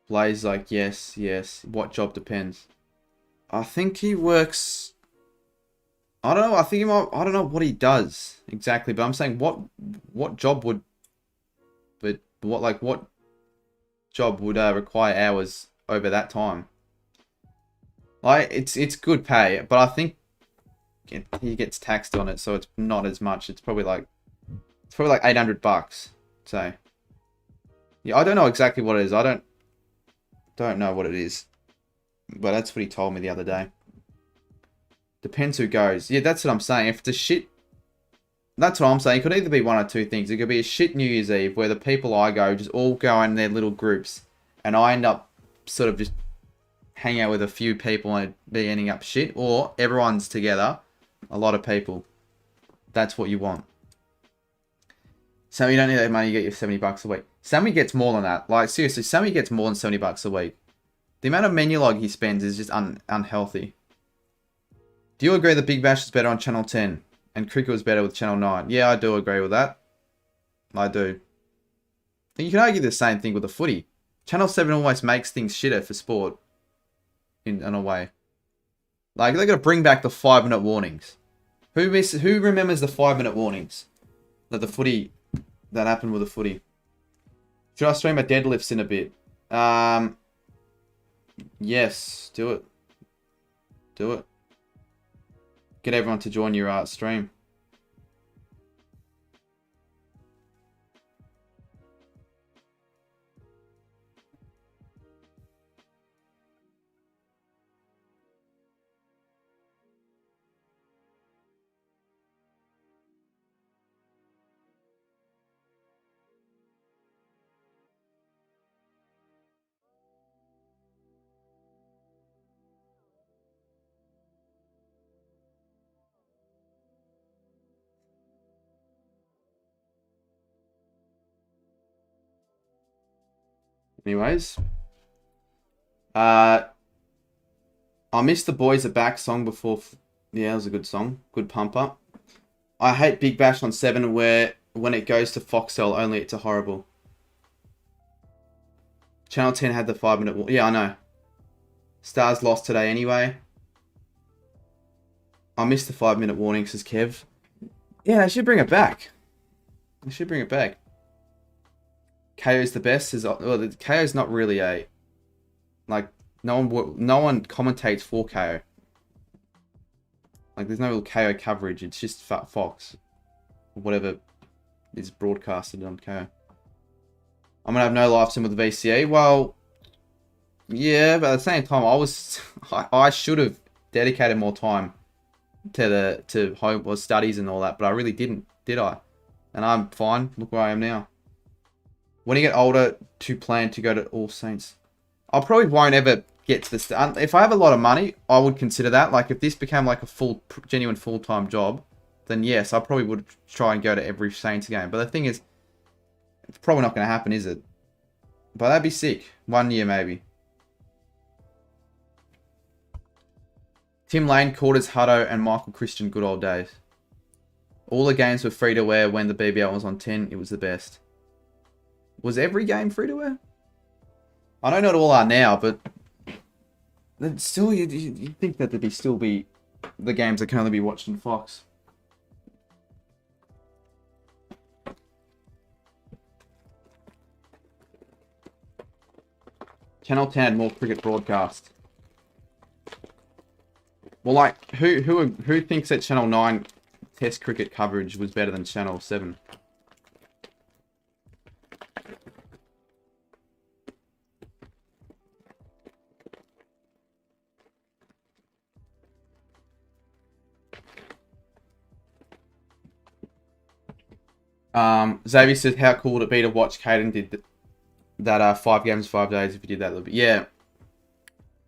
Blaze like, yes. What job depends? I think he works... I don't know. I don't know what he does exactly, but I'm saying what job would... But what job would require hours over that time? Like, it's good pay, but I think he gets taxed on it, so it's not as much. It's probably like $800. So yeah, I don't know exactly what it is. I don't know what it is, but that's what he told me the other day. Depends who goes. Yeah, that's what I'm saying. If it's a shit, that's what I'm saying. It could either be one or two things. It could be a shit New Year's Eve where the people I go just all go in their little groups, and I end up sort of just hang out with a few people and be ending up shit, or everyone's together, a lot of people. That's what you want. So you don't need that money, you get your $70 a week. Sammy gets more than that. Like, seriously, Sammy gets more than $70 a week. The amount of menu log he spends is just unhealthy. Do you agree that Big Bash is better on Channel 10 and cricket was better with Channel 9? Yeah, I do agree with that. I do. You can argue the same thing with the footy. Channel 7 almost makes things shitter for sport. In a way. Like, they're going to bring back the 5-minute warnings. Who remembers the 5-minute warnings? That happened with the footy. Should I stream my deadlifts in a bit? Yes, do it. Do it. Get everyone to join your stream. Anyways. I missed the Boys Are Back song before. Yeah, it was a good song. Good pump up. I hate Big Bash on 7 where when it goes to Foxtel only it's a horrible. Channel 10 had the 5-minute... Yeah, I know. Stars lost today anyway. I missed the 5-minute warning, says Kev. Yeah, they should bring it back. They should bring it back. KO's the best. Well, KO's not really a... Like, no one commentates for KO. Like, there's no real KO coverage. It's just Fox. Or whatever is broadcasted on KO. I'm going to have no live stream with the VCE. Well, yeah, but at the same time, I should have dedicated more time to home studies and all that, but I really didn't, did I? And I'm fine. Look where I am now. When you get older, to plan to go to All Saints. I probably won't ever get to this. If I have a lot of money, I would consider that. Like, if this became like a genuine full-time job, then yes, I probably would try and go to every Saints game. But the thing is, it's probably not going to happen, is it? But that'd be sick. 1 year, maybe. Tim Lane, Quarters, Hutto, and Michael Christian, good old days. All the games were free to wear when the BBL was on 10. It was the best. Was every game free to wear? I don't know what all are now, but still, you'd think that there'd still be the games that can only be watched on Fox. Channel 10 had more cricket broadcast. Well, like, who thinks that Channel 9 Test cricket coverage was better than Channel 7? Xavier says, how cool would it be to watch Caden did that 5 games, 5 days if he did that a little bit. Yeah.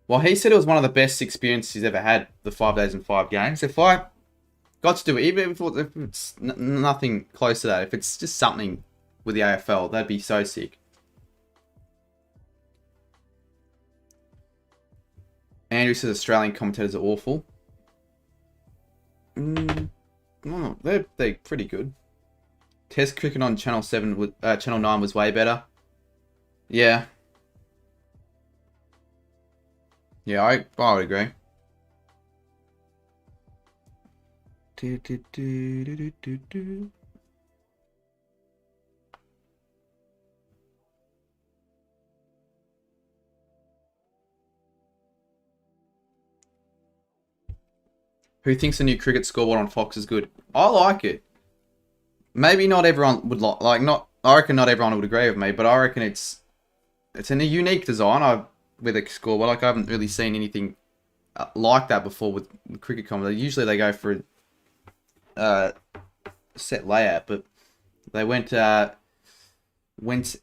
Well, he said it was one of the best experiences he's ever had, the 5 days and 5 games. If I got to do it, even if it's nothing close to that, if it's just something with the AFL, that'd be so sick. Andrew says Australian commentators are awful. No, they're pretty good. Test cricket on Channel 7 with Channel 9 was way better. Yeah. Yeah, I would agree. Who thinks the new cricket scoreboard on Fox is good? I like it. Maybe not everyone would I reckon not everyone would agree with me, but I reckon it's a unique design with a scoreboard. Like, I haven't really seen anything like that before with cricket commentary. Usually they go for a set layout, but they went out of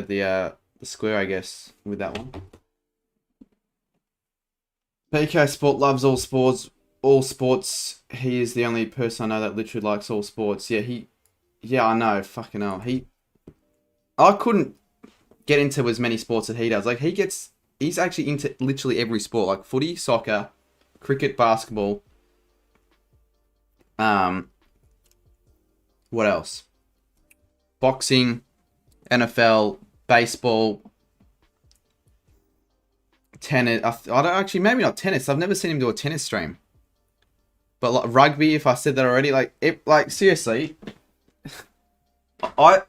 the square, I guess, with that one. PK Sport loves all sports. All sports. He is the only person I know that literally likes all sports. Yeah, I know. Fucking hell. I couldn't get into as many sports that he does. Like, he's actually into literally every sport, like footy, soccer, cricket, basketball. What else? Boxing, NFL, baseball, tennis. I don't actually, maybe not tennis. I've never seen him do a tennis stream. But like rugby, if I said that already, like seriously, I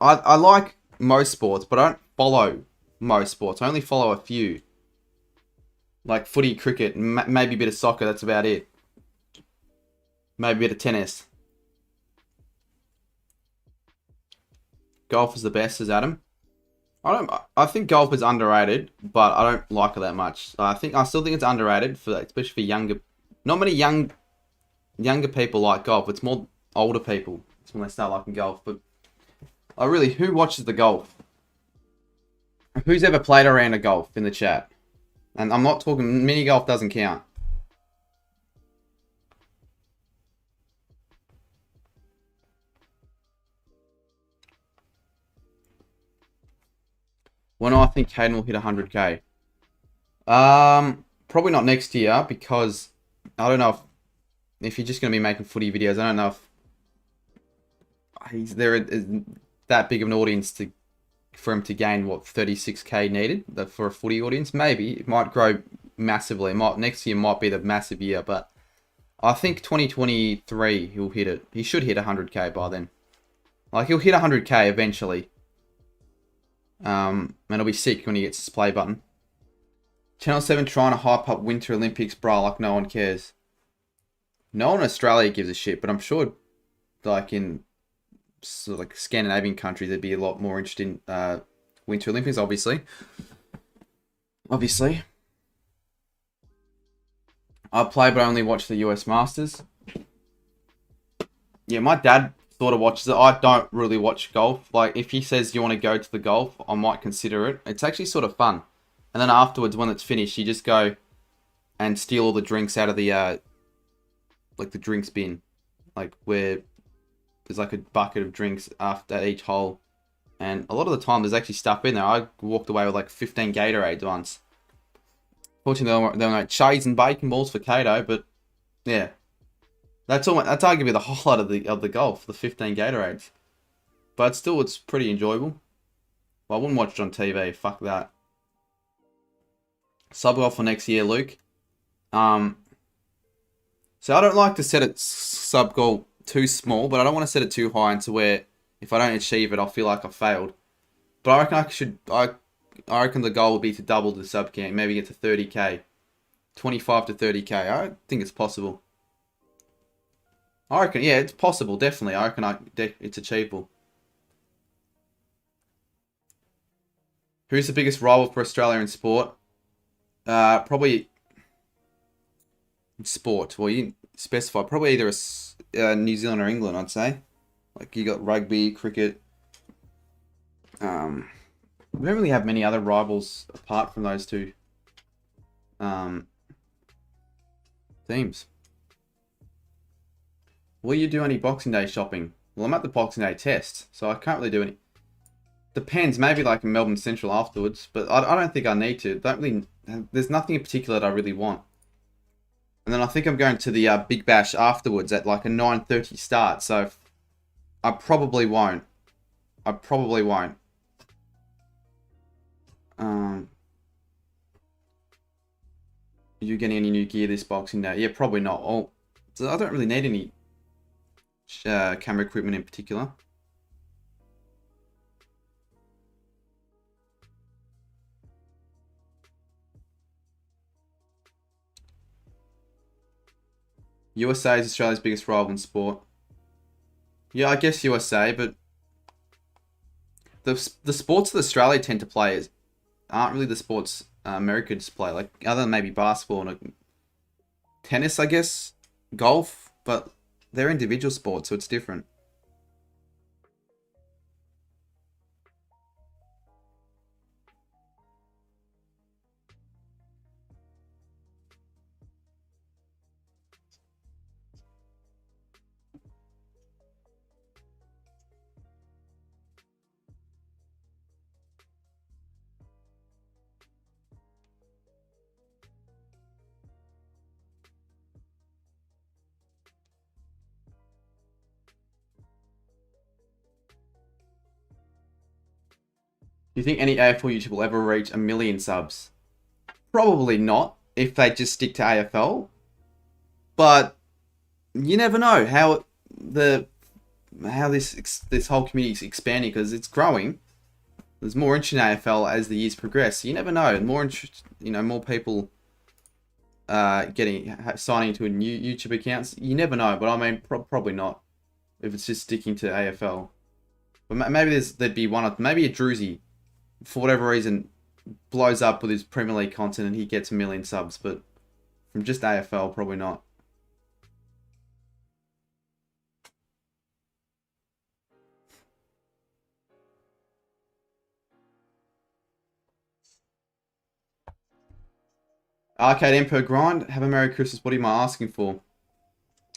like most sports, but I don't follow most sports. I only follow a few. Like footy, cricket, maybe a bit of soccer. That's about it. Maybe a bit of tennis. Golf is the best, says Adam. I think golf is underrated, but I don't like it that much. I still think it's underrated especially for younger. Not many younger people like golf. It's more older people. It's when they start liking golf. But who watches the golf? Who's ever played a round of golf in the chat? And I'm not talking mini golf. Doesn't count. When I think Hayden will hit 100k. Probably not next year, because I don't know if you're just going to be making footy videos. I don't know if there is that big of an audience for him to gain 36k needed for a footy audience. Maybe it might grow massively. Next year might be the massive year, but I think 2023 he'll hit it. He should hit 100k by then. Like, he'll hit 100k eventually. And it'll be sick when he gets his play button. Channel 7 trying to hype up Winter Olympics, bro, like no one cares. No one in Australia gives a shit, but I'm sure, like, in sort of like Scandinavian countries, they'd be a lot more interested in Winter Olympics, obviously. I play, but I only watch the US Masters. Yeah, my dad sort of watches it. I don't really watch golf. Like, if he says you want to go to the golf, I might consider it. It's actually sort of fun. And then afterwards, when it's finished, you just go and steal all the drinks out of the like the drinks bin, like where there's like a bucket of drinks after each hole. And a lot of the time, there's actually stuff in there. I walked away with like 15 Gatorades once. Fortunately, they were like cherries and bacon balls for Cato, but yeah. That's arguably the highlight of the golf, the 15 Gatorades. But still, it's pretty enjoyable. Well, I wouldn't watch it on TV. Fuck that. Sub golf for next year, Luke. So I don't like to set it sub goal too small, but I don't want to set it too high into where if I don't achieve it, I'll feel like I failed. But I reckon I reckon the goal would be to double the sub count, maybe get to 30k, 25 to 30k. I think it's possible. I reckon, yeah, it's possible, definitely. I reckon it's achievable. Who's the biggest rival for Australia in sport? Probably in sport. Well, you didn't specify. Probably either New Zealand or England, I'd say. Like, you got rugby, cricket. We don't really have many other rivals apart from those two teams. Will you do any Boxing Day shopping? Well, I'm at the Boxing Day test, so I can't really do any. Depends, maybe like in Melbourne Central afterwards, but I don't think I need to. There's nothing in particular that I really want. And then I think I'm going to the Big Bash afterwards at like a 9:30 start, so I probably won't. Are you getting any new gear this Boxing Day? Yeah, probably not. So I don't really need any camera equipment in particular. USA is Australia's biggest rival in sport. Yeah, I guess USA, but the sports that Australia tend to play aren't really the sports America just play. Like, other than maybe basketball and tennis, I guess, golf, but they're individual sports, so it's different. Do you think any AFL YouTuber will ever reach 1 million subs? Probably not, if they just stick to AFL. But you never know how this whole community is expanding, because it's growing. There's more interest in AFL as the years progress. You never know. More interest, more people signing into a new YouTube accounts. You never know, but I mean, probably not if it's just sticking to AFL. But maybe there'd be maybe a Druzy, for whatever reason, blows up with his Premier League content and he gets 1 million subs. But from just AFL, probably not. Arcade Emperor Grind, have a Merry Christmas. What am I asking for?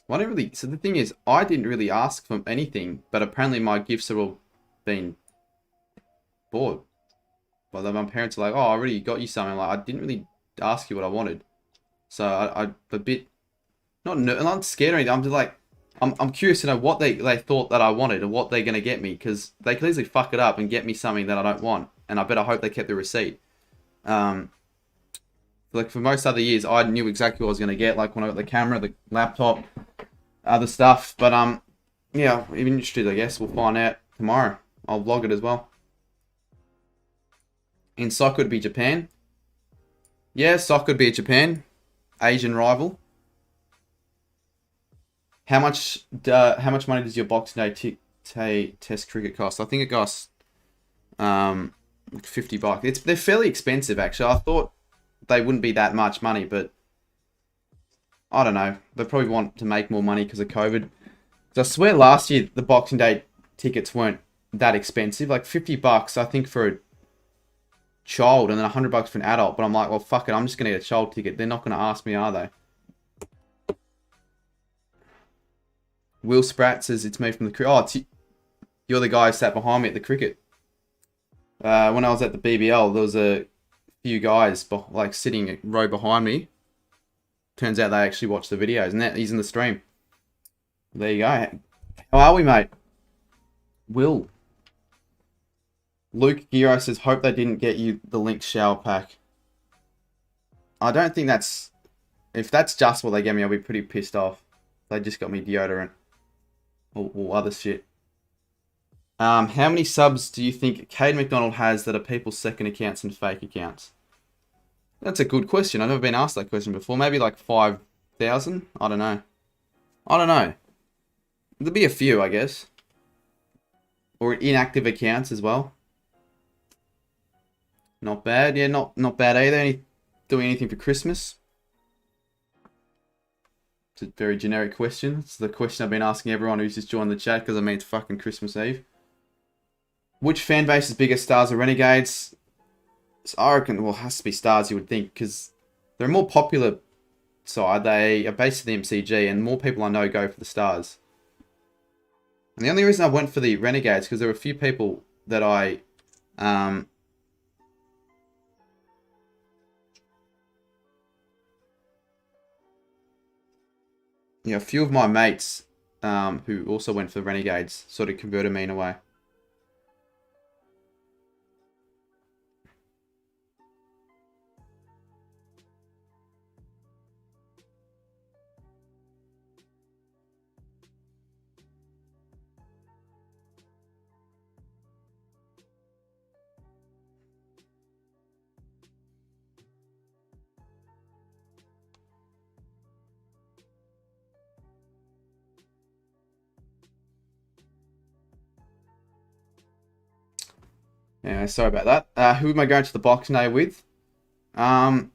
Well, I didn't really. So the thing is, I didn't really ask for anything, but apparently my gifts are all been bought. Well, my parents are like, "Oh, I already got you something." Like, I didn't really ask you what I wanted, so I'm a bit not scared or anything. I'm just like, I'm curious to know what they thought that I wanted and what they're gonna get me, because they could easily fuck it up and get me something that I don't want, and I better hope they kept the receipt. Like, for most other years, I knew exactly what I was going to get. Like, when I got the camera, the laptop, other stuff. But, yeah, even interested, I guess. We'll find out tomorrow. I'll vlog it as well. In soccer, it'd be Japan. Yeah, soccer would be Japan. Asian rival. How much money does your Boxing Day test cricket cost? I think it costs like $50. They're fairly expensive, actually. I thought they wouldn't be that much money, but I don't know. They probably want to make more money because of COVID. So I swear last year the Boxing Day tickets weren't that expensive. Like $50, I think, for a child, and then $100 for an adult. But I'm like, well, fuck it. I'm just gonna get a child ticket. They're not gonna ask me, are they? Will Spratt says it's me from the cricket. Oh, you're the guy who sat behind me at the cricket. When I was at the BBL, there was a few guys like sitting a row behind me. Turns out they actually watched the videos, and he's in the stream. There you go. How are we, mate? Will. Luke Giro says, hope they didn't get you the Link shower pack. I don't think that's... If that's just what they gave me, I'll be pretty pissed off. They just got me deodorant. Or other shit. How many subs do you think Cade McDonald has that are people's second accounts and fake accounts? That's a good question. I've never been asked that question before. Maybe like 5,000? I don't know. There'll be a few, I guess. Or inactive accounts as well. Not bad. Yeah, not bad either. Doing anything for Christmas? It's a very generic question. It's the question I've been asking everyone who's just joined the chat, because I mean it's fucking Christmas Eve. Which fan base is bigger, Stars or Renegades? I reckon, well, it has to be Stars, you would think, because they're a more popular side. They are based in the MCG, and more people I know go for the Stars. And the only reason I went for the Renegades, because there were a few people that I... a few of my mates who also went for the Renegades sort of converted me in a way. Anyway, sorry about that. Who am I going to the Boxing Day with? I'm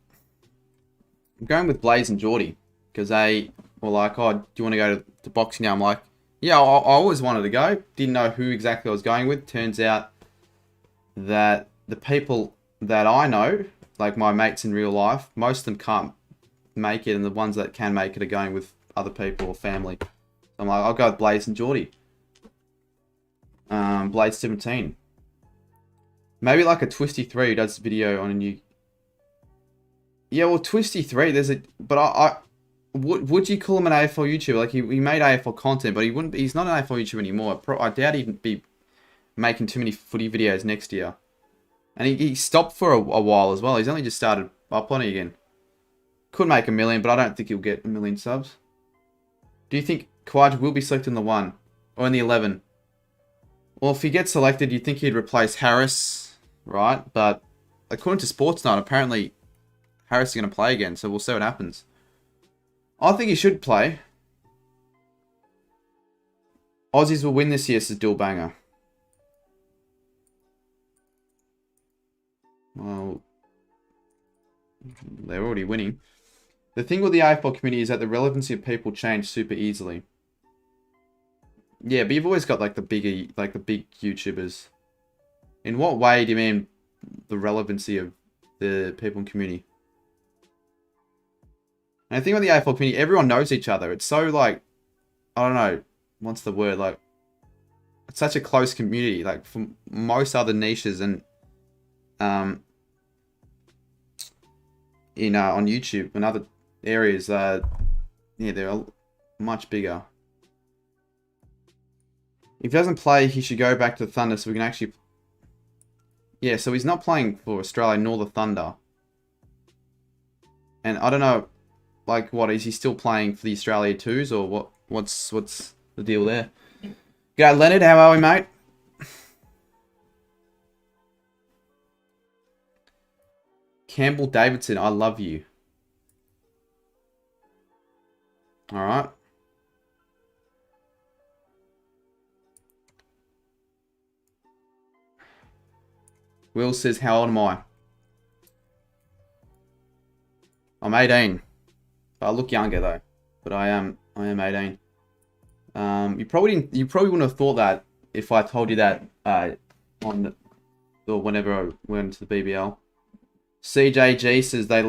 going with Blaze and Geordie. Because they were like, oh, do you want to go to the Boxing Day? I'm like, yeah, I always wanted to go. Didn't know who exactly I was going with. Turns out that the people that I know, like my mates in real life, most of them can't make it. And the ones that can make it are going with other people or family. So I'm like, I'll go with Blaze and Geordie. Blaze 17. Maybe like a Twisty3 who does a video on a new... Yeah, well, Twisty3, there's a... But would you call him an AFL YouTuber? Like, he made AFL content, but he's not an AFL YouTuber anymore. I doubt he'd be making too many footy videos next year. And he stopped for a while as well. He's only just started uploading again. Could make 1 million, but I don't think he'll get 1 million subs. Do you think Kawaj will be selected in the 1? Or in the 11? Well, if he gets selected, you'd think he'd replace Harris, right? But according to Sportsnet, apparently Harris is going to play again, so we'll see what happens. I think he should play. Aussies will win this year, says Dillbanger. Well, they're already winning. The thing with the AFL community is that the relevancy of people change super easily. Yeah, but you've always got like the big YouTubers. In what way do you mean the relevancy of the people in community? And the thing with the AFL community, everyone knows each other. It's so like, I don't know, what's the word? Like, it's such a close community. Like from most other niches and on YouTube and other areas, yeah, they're much bigger. If he doesn't play, he should go back to the Thunder so we can actually... Yeah, so he's not playing for Australia nor the Thunder. And I don't know, like, what, is he still playing for the Australia 2s or what? What's the deal there? G'day, Leonard, how are we, mate? Campbell Davidson, I love you. Alright. Will says, how old am I? I'm 18. I look younger though. But I am 18. You probably wouldn't have thought that if I told you that or whenever I went to the BBL. CJG says they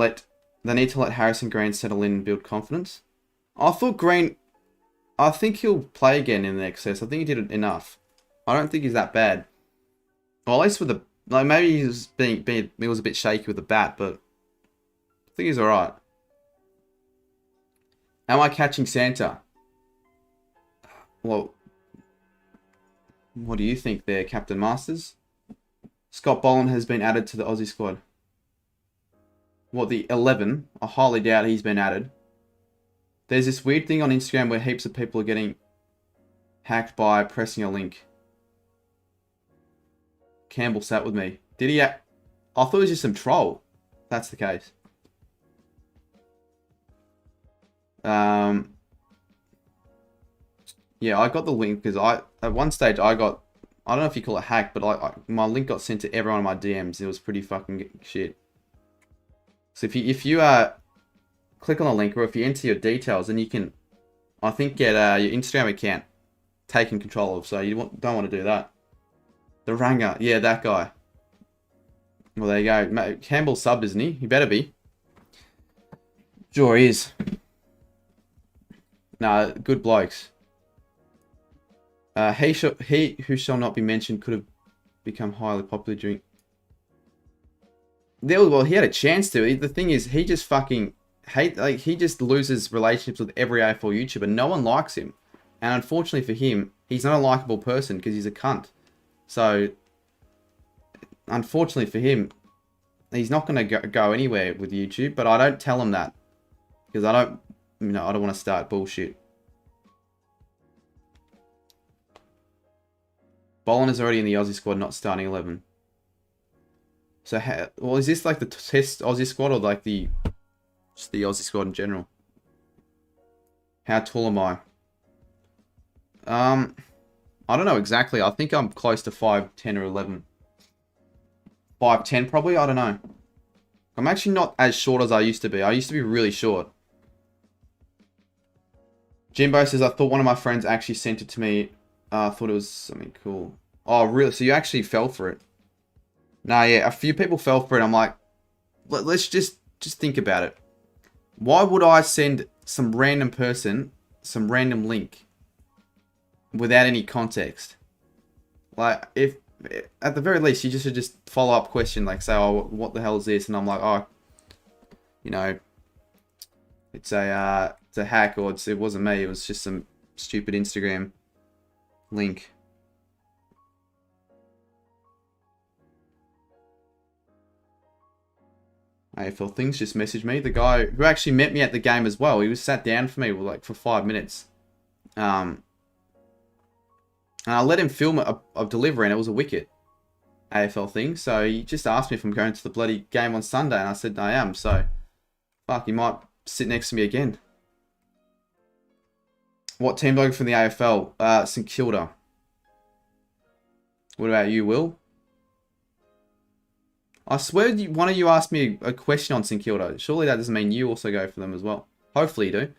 need to let Harrison Green settle in and build confidence. I thought Green, I think he'll play again in the excess. I think he did it enough. I don't think he's that bad. Well, at least with the, like, maybe he was he was a bit shaky with the bat, but I think he's alright. Am I catching Santa? Well, what do you think there, Captain Masters? Scott Boland has been added to the Aussie squad. What, the 11? I highly doubt he's been added. There's this weird thing on Instagram where heaps of people are getting hacked by pressing a link. Campbell sat with me. Did he? I thought it was just some troll. If that's the case. Yeah, I got the link because at one stage I don't know if you call it hack, but my link got sent to everyone in my DMs. It was pretty fucking shit. So if you click on the link, or if you enter your details, then you can, I think, get your Instagram account taken control of. So you don't want to do that. The Ranger, yeah, that guy. Well, there you go. Campbell subbed, isn't he? He better be. Sure is. Nah, good blokes. He who shall not be mentioned could have become highly popular during... Well, he had a chance to. The thing is, he just fucking he just loses relationships with every AFL YouTuber. No one likes him. And unfortunately for him, he's not a likable person because he's a cunt. So, unfortunately for him, he's not going to go anywhere with YouTube. But I don't tell him that because I don't want to start bullshit. Boland is already in the Aussie squad, not starting 11. So, well, is this like the test Aussie squad or like just the Aussie squad in general? How tall am I? I don't know exactly. I think I'm close to 5'10" or 11. 5'10" probably. I don't know. I'm actually not as short as I used to be. I used to be really short. Jimbo says, I thought one of my friends actually sent it to me. I thought it was something cool. Oh, really? So you actually fell for it? Nah, yeah. A few people fell for it. I'm like, let's just think about it. Why would I send some random person some random link without any context? Like, if at the very least you should just follow up question, like say, oh, what the hell is this? And I'm like, oh, you know, it's a hack, or it wasn't me. It was just some stupid Instagram link. AFL Things just messaged me. The guy who actually met me at the game as well. He was sat down for me like for 5 minutes. And I let him film a delivery, and it was a wicket. AFL Thing. So he just asked me if I'm going to the bloody game on Sunday, and I said I am. So, fuck, he might sit next to me again. What team logo from the AFL? St Kilda. What about you, Will? I swear one of you asked me a question on St Kilda. Surely that doesn't mean you also go for them as well. Hopefully you do.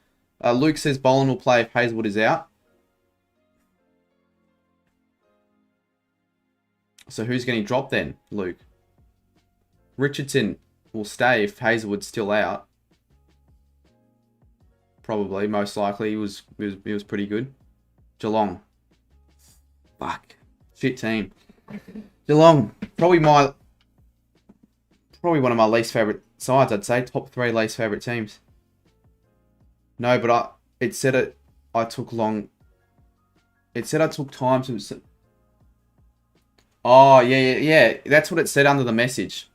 Luke says Boland will play if Hazelwood is out. So who's getting dropped then, Luke? Richardson will stay if Hazelwood's still out. Probably, most likely. He was pretty good. Geelong. Fuck. Shit team. Geelong. Probably one of my least favourite sides, I'd say. Top 3 least favourite teams. No, but it said I took long. It said I took time to... Oh, yeah. That's what it said under the message.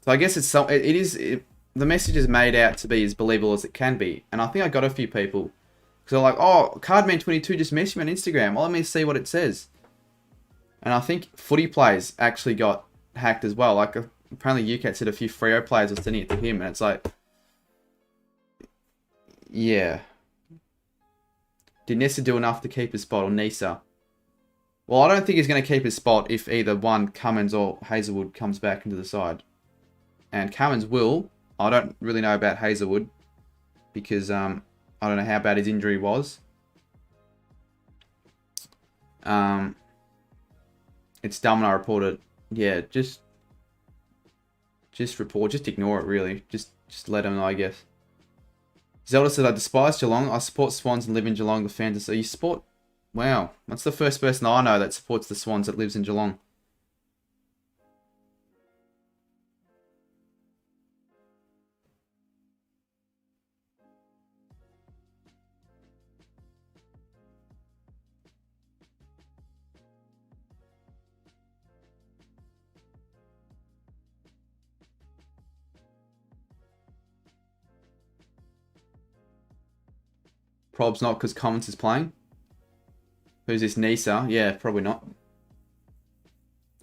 So I guess the message is made out to be as believable as it can be. And I think I got a few people. Because they're like, oh, Cardman22 just messaged me on Instagram. Well, let me see what it says. And I think Footy Plays actually got hacked as well. Like, apparently UCAT said a few Freo players were sending it to him. And it's like... Yeah. Did Nessa do enough to keep his spot, or Nisa? Well, I don't think he's going to keep his spot if either one, Cummins or Hazelwood, comes back into the side. And Cummins will. I don't really know about Hazelwood because I don't know how bad his injury was. It's dumb when I report it. Yeah, just ignore it, really. Just let them know, I guess. Zelda said, I despise Geelong. I support Swans and live in Geelong. The fans are so... You support... Wow. That's the first person I know that supports the Swans that lives in Geelong. Prob's not because Commons is playing. Who's this, Nisa? Yeah, probably not.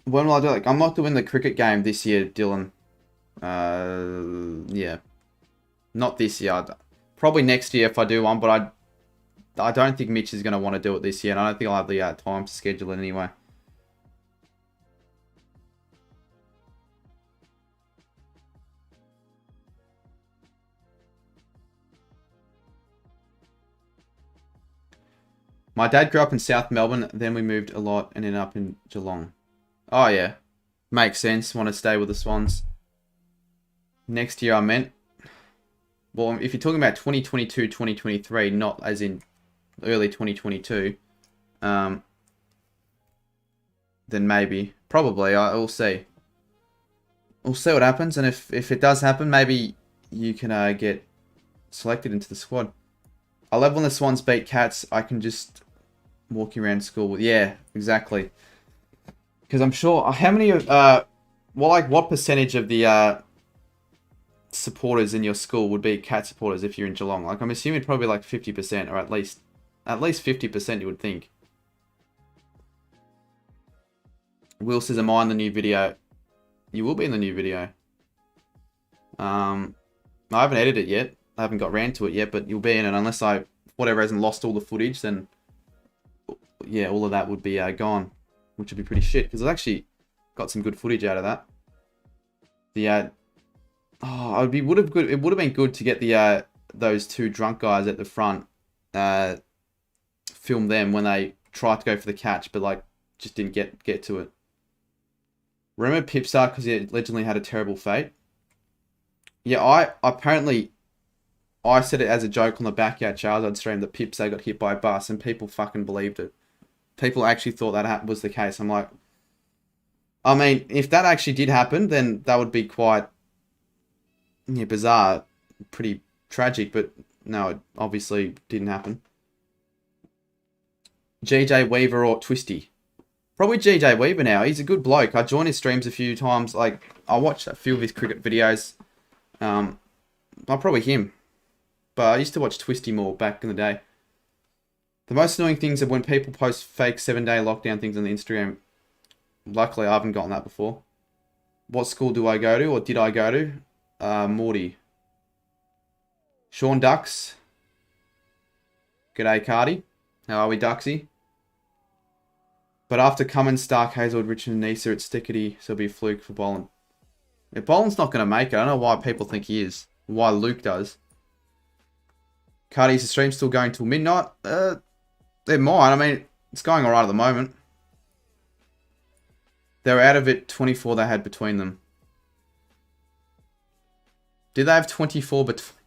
When will I do it? I'm not doing the cricket game this year, Dylan. Yeah. Not this year. Probably next year if I do one, but I don't think Mitch is going to want to do it this year, and I don't think I'll have the time to schedule it anyway. My dad grew up in South Melbourne, then we moved a lot and ended up in Geelong. Oh, yeah. Makes sense. Want to stay with the Swans. Next year, I meant. Well, if you're talking about 2022, 2023, not as in early 2022, then maybe. Probably. We'll see. We'll see what happens, and if it does happen, maybe you can get selected into the squad. I love when the Swans beat Cats. I can just walk around school with... Yeah, exactly. Because I'm sure... How many of... what percentage of the supporters in your school would be Cat supporters if you're in Geelong? Like, I'm assuming probably like 50%, or at least 50% you would think. Will says, am I in the new video? You will be in the new video. I haven't edited it yet. I haven't got round to it yet, but you'll be in it unless I, for whatever reason, lost all the footage, then yeah, all of that would be gone, which would be pretty shit, because I've actually got some good footage out of that. The it would have been good to get the those two drunk guys at the front, film them when they tried to go for the catch, but like just didn't get to it. Remember Pipsar because he allegedly had a terrible fate. Yeah, I said it as a joke on the Backyard Charizard stream that Pipsar got hit by a bus, and people fucking believed it. People actually thought that was the case. I'm like, I mean, if that actually did happen, then that would be quite bizarre, pretty tragic, but no, it obviously didn't happen. GJ Weaver or Twisty? Probably GJ Weaver now. He's a good bloke. I joined his streams a few times. Like, I watched a few of his cricket videos. I'll probably him. But I used to watch Twisty more back in the day. The most annoying things are when people post fake 7-day lockdown things on the Instagram. Luckily, I haven't gotten that before. What school do I go to, or did I go to? Morty. Shaun Ducks. G'day, Cardi. How are we, Duxy? But after Cummins, Stark, Hazelwood, Richard, and Nisa, it's Stickety, so it'll be a fluke for Boland. If Boland's not going to make it, I don't know why people think he is. Why Luke does. Cardi's stream still going till midnight? They might. I mean, it's going alright at the moment. They were out of it 24 they had between them. Did they have 24 between?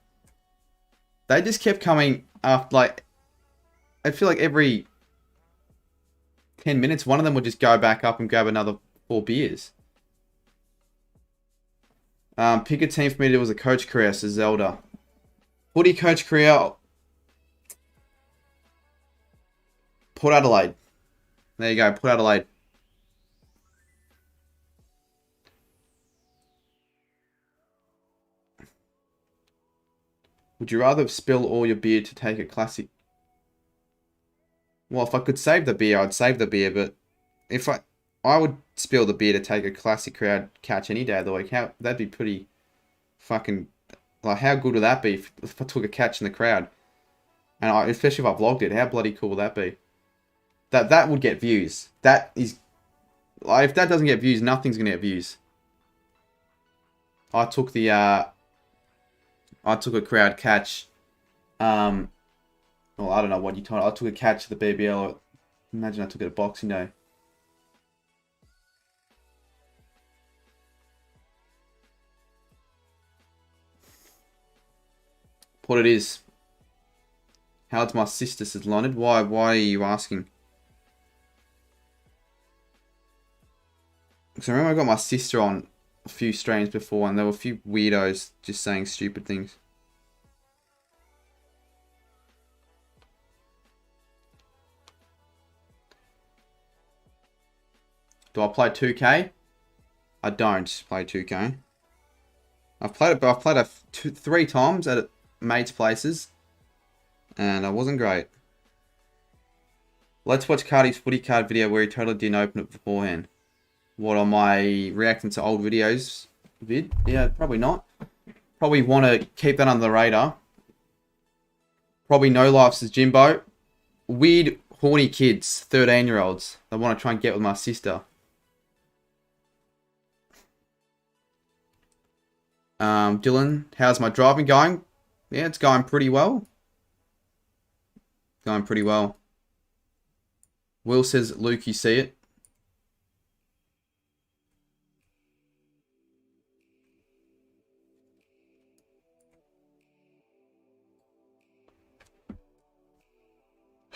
They just kept coming after, like, I feel like every 10 minutes, one of them would just go back up and grab another 4 beers. Pick a team for me that was a coach career, says Zelda. Footy coach career. PortAdelaide. There you go, PortAdelaide. Would you rather spill all your beer to take a classic? Well, if I could save the beer, I'd save the beer, but if I would spill the beer to take a classic crowd catch any day of the week. That'd be pretty fucking, like, how good would that be if I took a catch in the crowd? And especially if I vlogged it, how bloody cool would that be? That would get views. That is, like, if that doesn't get views, nothing's gonna get views. I took a crowd catch. Well, I don't know what you told. I took a catch at the BBL. Imagine I took it at Boxing Day. What it is. How's my sister, says Leonard? Why are you asking? Because I remember I got my sister on a few streams before, and there were a few weirdos just saying stupid things. Do I play 2K? I don't play 2K. I've played it, but I've played it 3 times at mates' places, and I wasn't great. Let's watch Cardi's footy card video where he totally didn't open it beforehand. What, on my reacting to old videos vid? Yeah, probably not. Probably want to keep that under the radar. Probably no life, says Jimbo. Weird, horny kids, 13-year-olds. They want to try and get with my sister. Dylan, how's my driving going? Yeah, it's going pretty well. Going pretty well. Will says, Luke, you see it?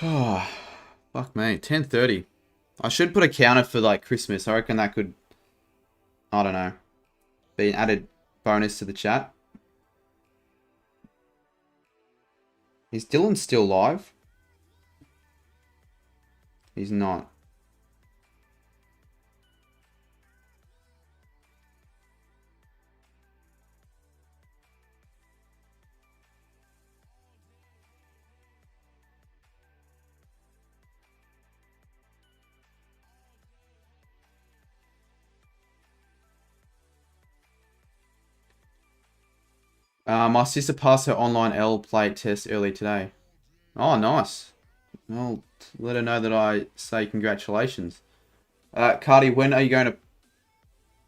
Oh, fuck me. 10:30. I should put a counter for, like, Christmas. I reckon that could, I don't know, be an added bonus to the chat. Is Dylan still live? He's not. My sister passed her online L plate test early today. Oh, nice. Well, let her know that I say congratulations. Cardi, when are you going to...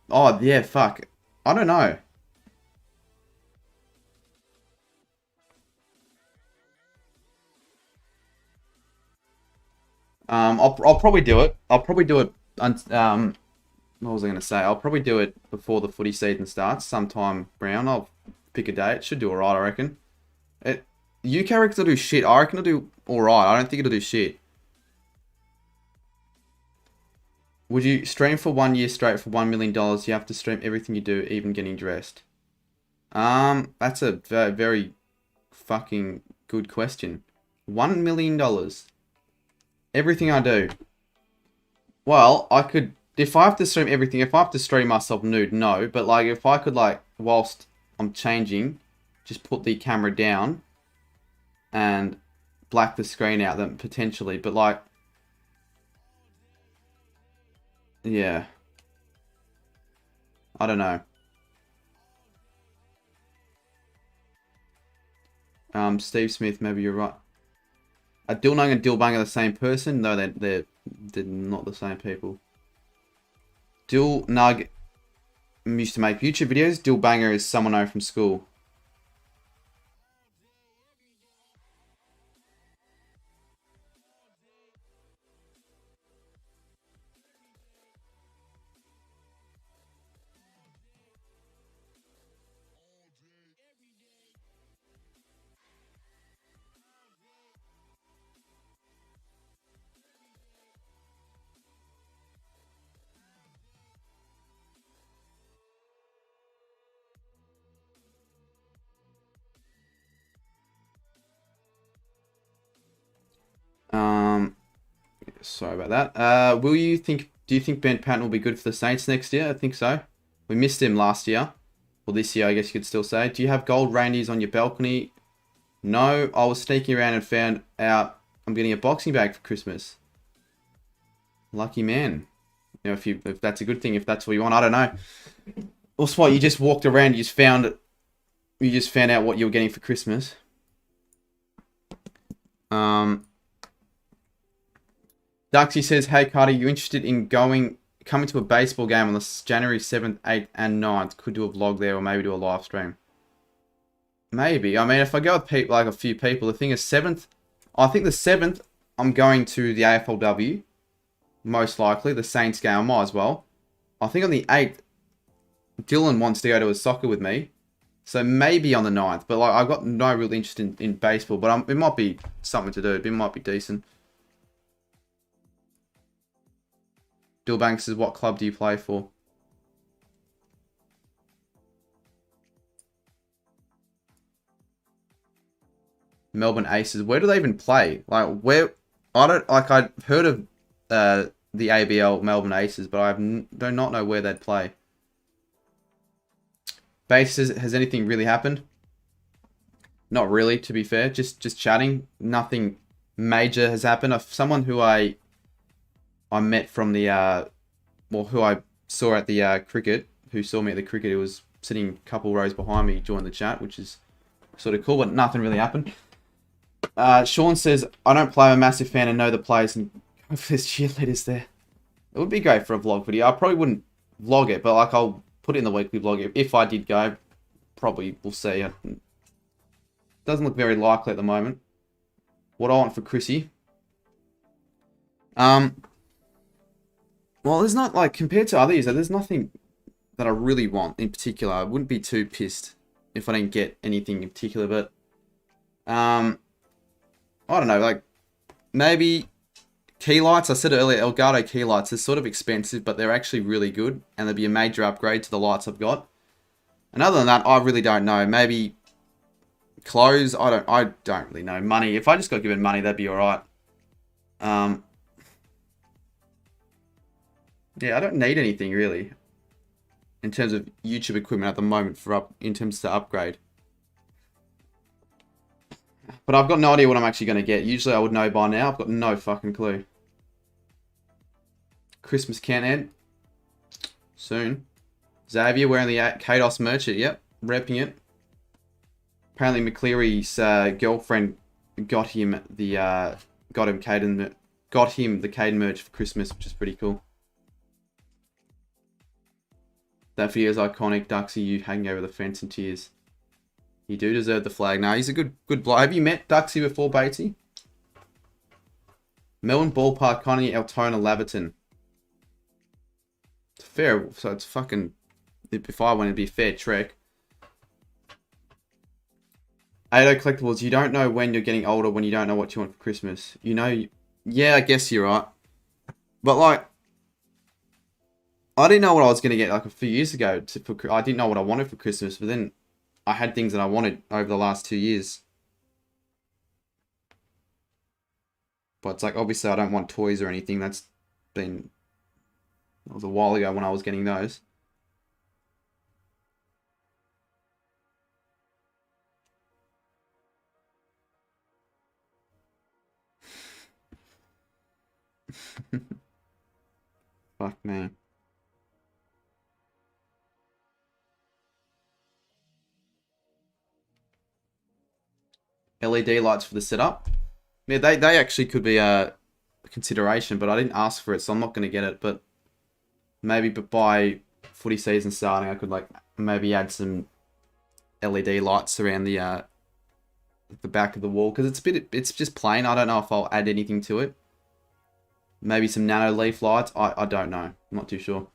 Oh, yeah, fuck. I don't know. I'll probably do it. I'll probably do it. What was I going to say? I'll probably do it before the footy season starts, sometime around. I'll pick a date. Should do alright, I reckon. UK reckons will do shit. I reckon it'll do alright. I don't think it'll do shit. Would you stream for 1 year straight for $1 million? You have to stream everything you do, even getting dressed. That's a very, very fucking good question. $1 million. Everything I do. Well, I could... If I have to stream everything, if I have to stream myself nude, no. But, like, if I could, like, whilst I'm changing, just put the camera down and black the screen out, then potentially. But, like... Yeah. I don't know. Steve Smith, maybe you're right. Are Dilnung and Dilbang the same person? No, they're not the same people. Dilnug used to make YouTube videos. Dilbanger is someone I know from school. Sorry about that. Do you think Ben Patton will be good for the Saints next year? I think so. We missed him last year. Well, this year, I guess you could still say. Do you have gold reindeers on your balcony? No, I was sneaking around and found out I'm getting a boxing bag for Christmas. Lucky man. You know, if that's a good thing, if that's what you want, I don't know. What's what, you just walked around, you just found out what you were getting for Christmas. Duxie says, hey Carter, you interested in coming to a baseball game on the January 7th, 8th and 9th? Could do a vlog there or maybe do a live stream. Maybe. I mean, if I go with people, like a few people, the thing is 7th, I think the 7th, I'm going to the AFLW. Most likely. The Saints game, I might as well. I think on the 8th, Dylan wants to go to a soccer with me. So maybe on the 9th. But like, I've got no real interest in baseball. But it might be something to do. It might be decent. Dilbank says, what club do you play for? Melbourne Aces. Where do they even play? Like, where... I've heard of the ABL Melbourne Aces, but I do not know where they'd play. Base says, has anything really happened? Not really, to be fair. Just chatting. Nothing major has happened. Someone who I met from the, who I saw at the cricket, who saw me at the cricket, who was sitting a couple rows behind me, joined the chat, which is sort of cool, but nothing really happened. Shaun says, I don't play, I'm a massive fan and know the players, and if there's cheerleaders there. It would be great for a vlog video. I probably wouldn't vlog it, but like I'll put it in the weekly vlog. If I did go, probably we'll see. It doesn't look very likely at the moment. What I want for Chrissy. Well, there's not, like, compared to others, there's nothing that I really want in particular. I wouldn't be too pissed if I didn't get anything in particular, but, I don't know, like, maybe key lights. I said it earlier, Elgato key lights are sort of expensive, but they're actually really good, and they'll be a major upgrade to the lights I've got. And other than that, I really don't know. Maybe clothes, I don't really know. Money, if I just got given money, that'd be alright. Yeah, I don't need anything really in terms of YouTube equipment at the moment in terms to upgrade. But I've got no idea what I'm actually going to get. Usually I would know by now. I've got no fucking clue. Christmas countdown soon. Xavier wearing the KDOS merch. Yep, repping it. Apparently McCleary's girlfriend got him the Caden merch for Christmas, which is pretty cool. That video is iconic. Duxie, you hanging over the fence in tears. You do deserve the flag. Now he's a good bloke. Have you met Duxie before, Batesy? Melbourne Ballpark, Connie, Altona, Laverton. It's fair, so it's fucking... If I went, it'd be a fair trek. Ado Collectibles, you don't know when you're getting older when you don't know what you want for Christmas. You know... Yeah, I guess you're right. But, like... I didn't know what I was going to get, like, a few years ago. I didn't know what I wanted for Christmas, but then... I had things that I wanted over the last 2 years. But it's like, obviously, I don't want toys or anything. That was a while ago when I was getting those. Fuck me. LED lights for the setup. Yeah, they actually could be a consideration, but I didn't ask for it, so I'm not going to get it. But maybe by footy season starting, I could like maybe add some LED lights around the back of the wall, because it's just plain. I don't know if I'll add anything to it. Maybe some nano leaf lights. I don't know. I'm not too sure.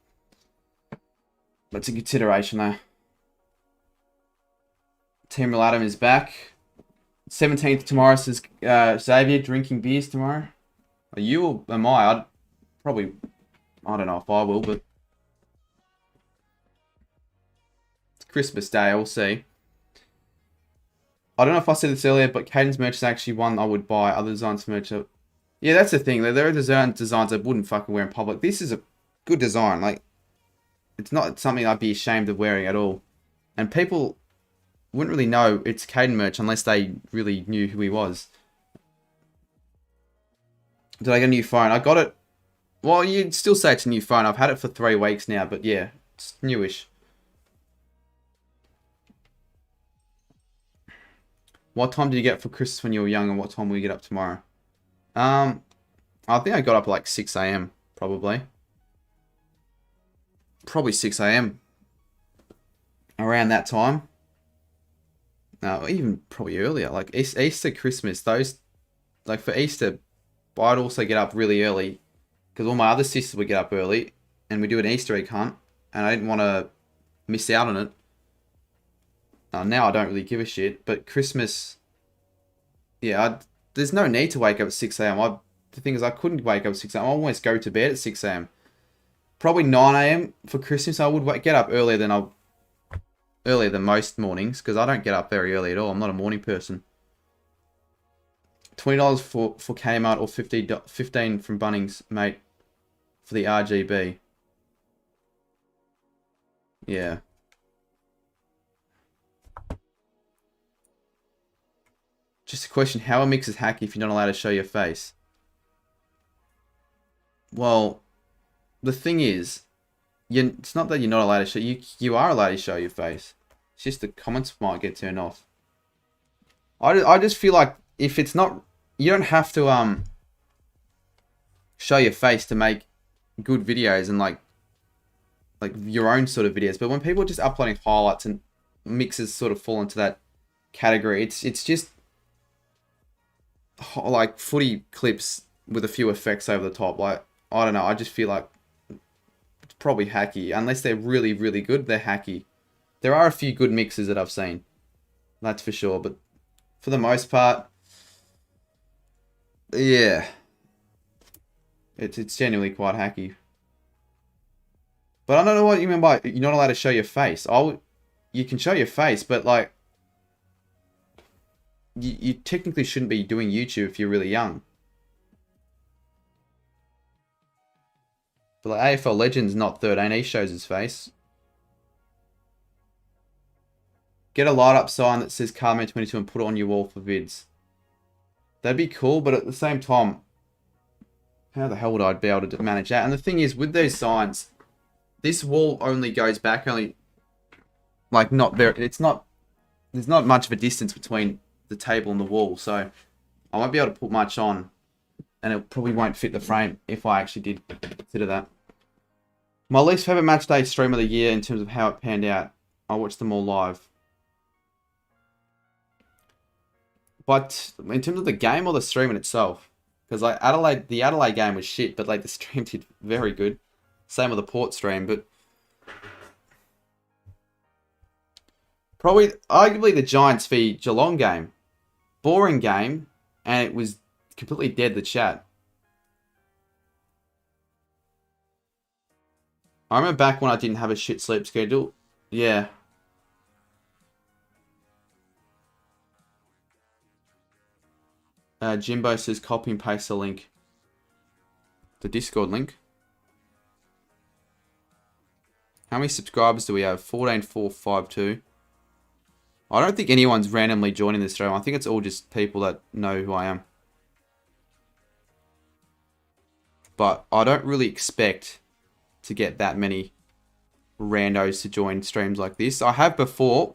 But it's a consideration though. Team Real Adam is back. 17th tomorrow, says Xavier, drinking beers tomorrow. Are you or am I? I don't know if I will, but it's Christmas Day, we'll see. I don't know if I said this earlier, but Caden's merch is actually one I would buy. Other designs merch are... Yeah, that's the thing. There are designs I wouldn't fucking wear in public. This is a good design. Like, it's not something I'd be ashamed of wearing at all. And people wouldn't really know it's Caden merch unless they really knew who he was. Did I get a new phone? I got it. Well, you'd still say it's a new phone. I've had it for 3 weeks now, but yeah, it's newish. What time did you get for Christmas when you were young, and what time will you get up tomorrow? I think I got up at like 6 AM, probably. Probably 6 AM. Around that time. No, even probably earlier. Like Easter, Christmas, those... Like for Easter, I'd also get up really early. Because all my other sisters would get up early. And we do an Easter egg hunt. And I didn't want to miss out on it. Now I don't really give a shit. But Christmas... Yeah, there's no need to wake up at 6 AM. The thing is, I couldn't wake up at 6 AM. I always go to bed at 6 AM. Probably 9 AM for Christmas. I would get up earlier than most mornings, because I don't get up very early at all. I'm not a morning person. $20 for Kmart or $15 from Bunnings, mate, for the RGB. Yeah. Just a question, how are mixes hacky if you're not allowed to show your face? Well, the thing is, it's not that you're not allowed to show, you are allowed to show your face. It's just the comments might get turned off. I just feel like if it's not, you don't have to show your face to make good videos and like your own sort of videos. But when people are just uploading highlights and mixes sort of fall into that category, it's just like footy clips with a few effects over the top. Like, I don't know, I just feel like it's probably hacky. Unless they're really, really good, they're hacky. There are a few good mixes that I've seen. That's for sure. But for the most part, yeah. It's genuinely quite hacky. But I don't know what you mean by you're not allowed to show your face. You can show your face, but like, you technically shouldn't be doing YouTube if you're really young. But like AFL Legends not 13, he shows his face. Get a light up sign that says Carman 22 and put it on your wall for vids. That'd be cool, but at the same time, how the hell would I be able to manage that? And the thing is, with those signs, this wall only goes back like not very, there's not much of a distance between the table and the wall, so I won't be able to put much on, and it probably won't fit the frame if I actually did consider that. My least favourite match day stream of the year in terms of how it panned out. I watched them all live. But in terms of the game or the stream in itself, because like the Adelaide game was shit, but like the stream did very good. Same with the Port stream, but probably arguably the Giants v Geelong game, boring game, and it was completely dead the chat. I remember back when I didn't have a shit sleep schedule. Yeah. Jimbo says copy and paste the link. The Discord link. How many subscribers do we have? 14,452. I don't think anyone's randomly joining this stream. I think it's all just people that know who I am. But I don't really expect to get that many randos to join streams like this. I have before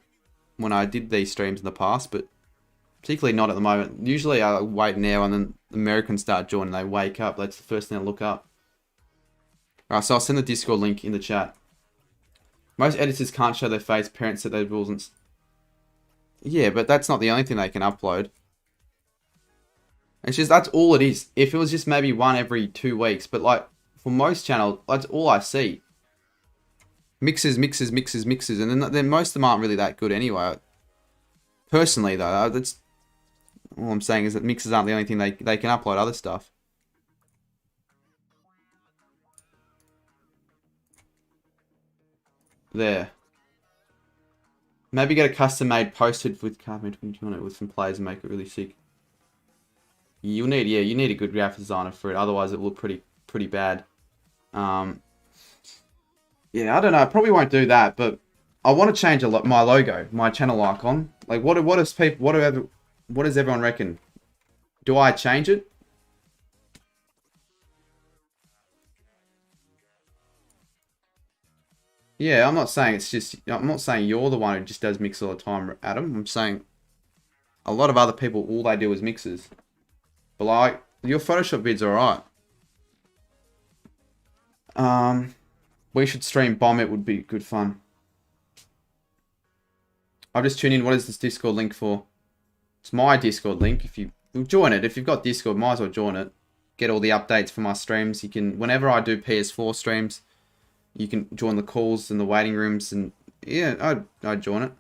when I did these streams in the past, but particularly not at the moment. Usually I wait now and then Americans start joining. They wake up. That's the first thing I look up. Alright, so I'll send the Discord link in the chat. Most editors can't show their face. Parents set those rules and... Yeah, but that's not the only thing they can upload. It's just, that's all it is. If it was just maybe one every 2 weeks, but like, for most channels, that's all I see. Mixes, and then most of them aren't really that good anyway. Personally, though, that's all I'm saying is that mixes aren't the only thing they can upload other stuff. There. Maybe get a custom-made posted with carbon on it with some players and make it really sick. You need a good graphic designer for it. Otherwise, it will look pretty bad. Yeah, I don't know. I probably won't do that, but I want to change my logo, my channel icon. Like, what does everyone reckon? Do I change it? Yeah, I'm not saying I'm not saying you're the one who just does mix all the time, Adam. I'm saying a lot of other people, all they do is mixes. But like, your Photoshop vids are alright. We should stream Bomb. It would be good fun. I've just tuned in. What is this Discord link for? It's my Discord link. If you join it, if you've got Discord, might as well join it. Get all the updates for my streams. You can, whenever I do PS4 streams, you can join the calls and the waiting rooms, and yeah, I'd join it.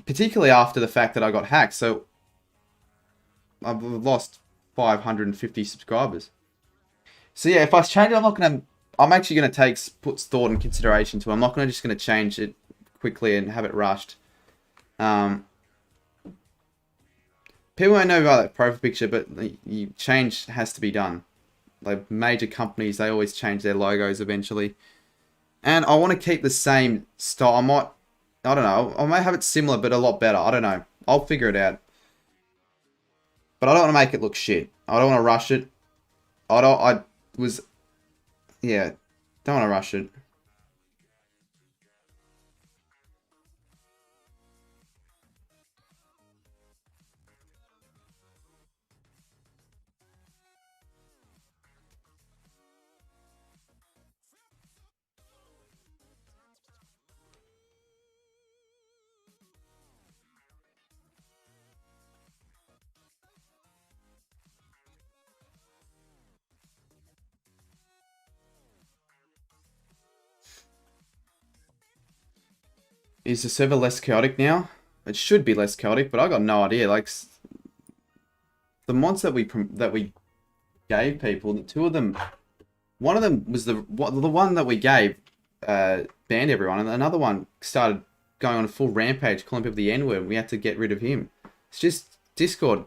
Particularly after the fact that I got hacked, so I've lost 550 subscribers. So yeah, if I change it, I'm actually gonna put thought and consideration to it. I'm not just gonna change it quickly and have it rushed. People don't know about that profile picture, but change has to be done. Like major companies, they always change their logos eventually. And I want to keep the same style. I don't know. I might have it similar, but a lot better. I don't know. I'll figure it out. But I don't want to make it look shit. I don't want to rush it. Yeah, don't want to rush it. Is the server less chaotic now? It should be less chaotic, but I got no idea. Like the mods that we gave people, the two of them, one of them was the one that we gave banned everyone, and another one started going on a full rampage, calling people the N-word. We had to get rid of him. It's just Discord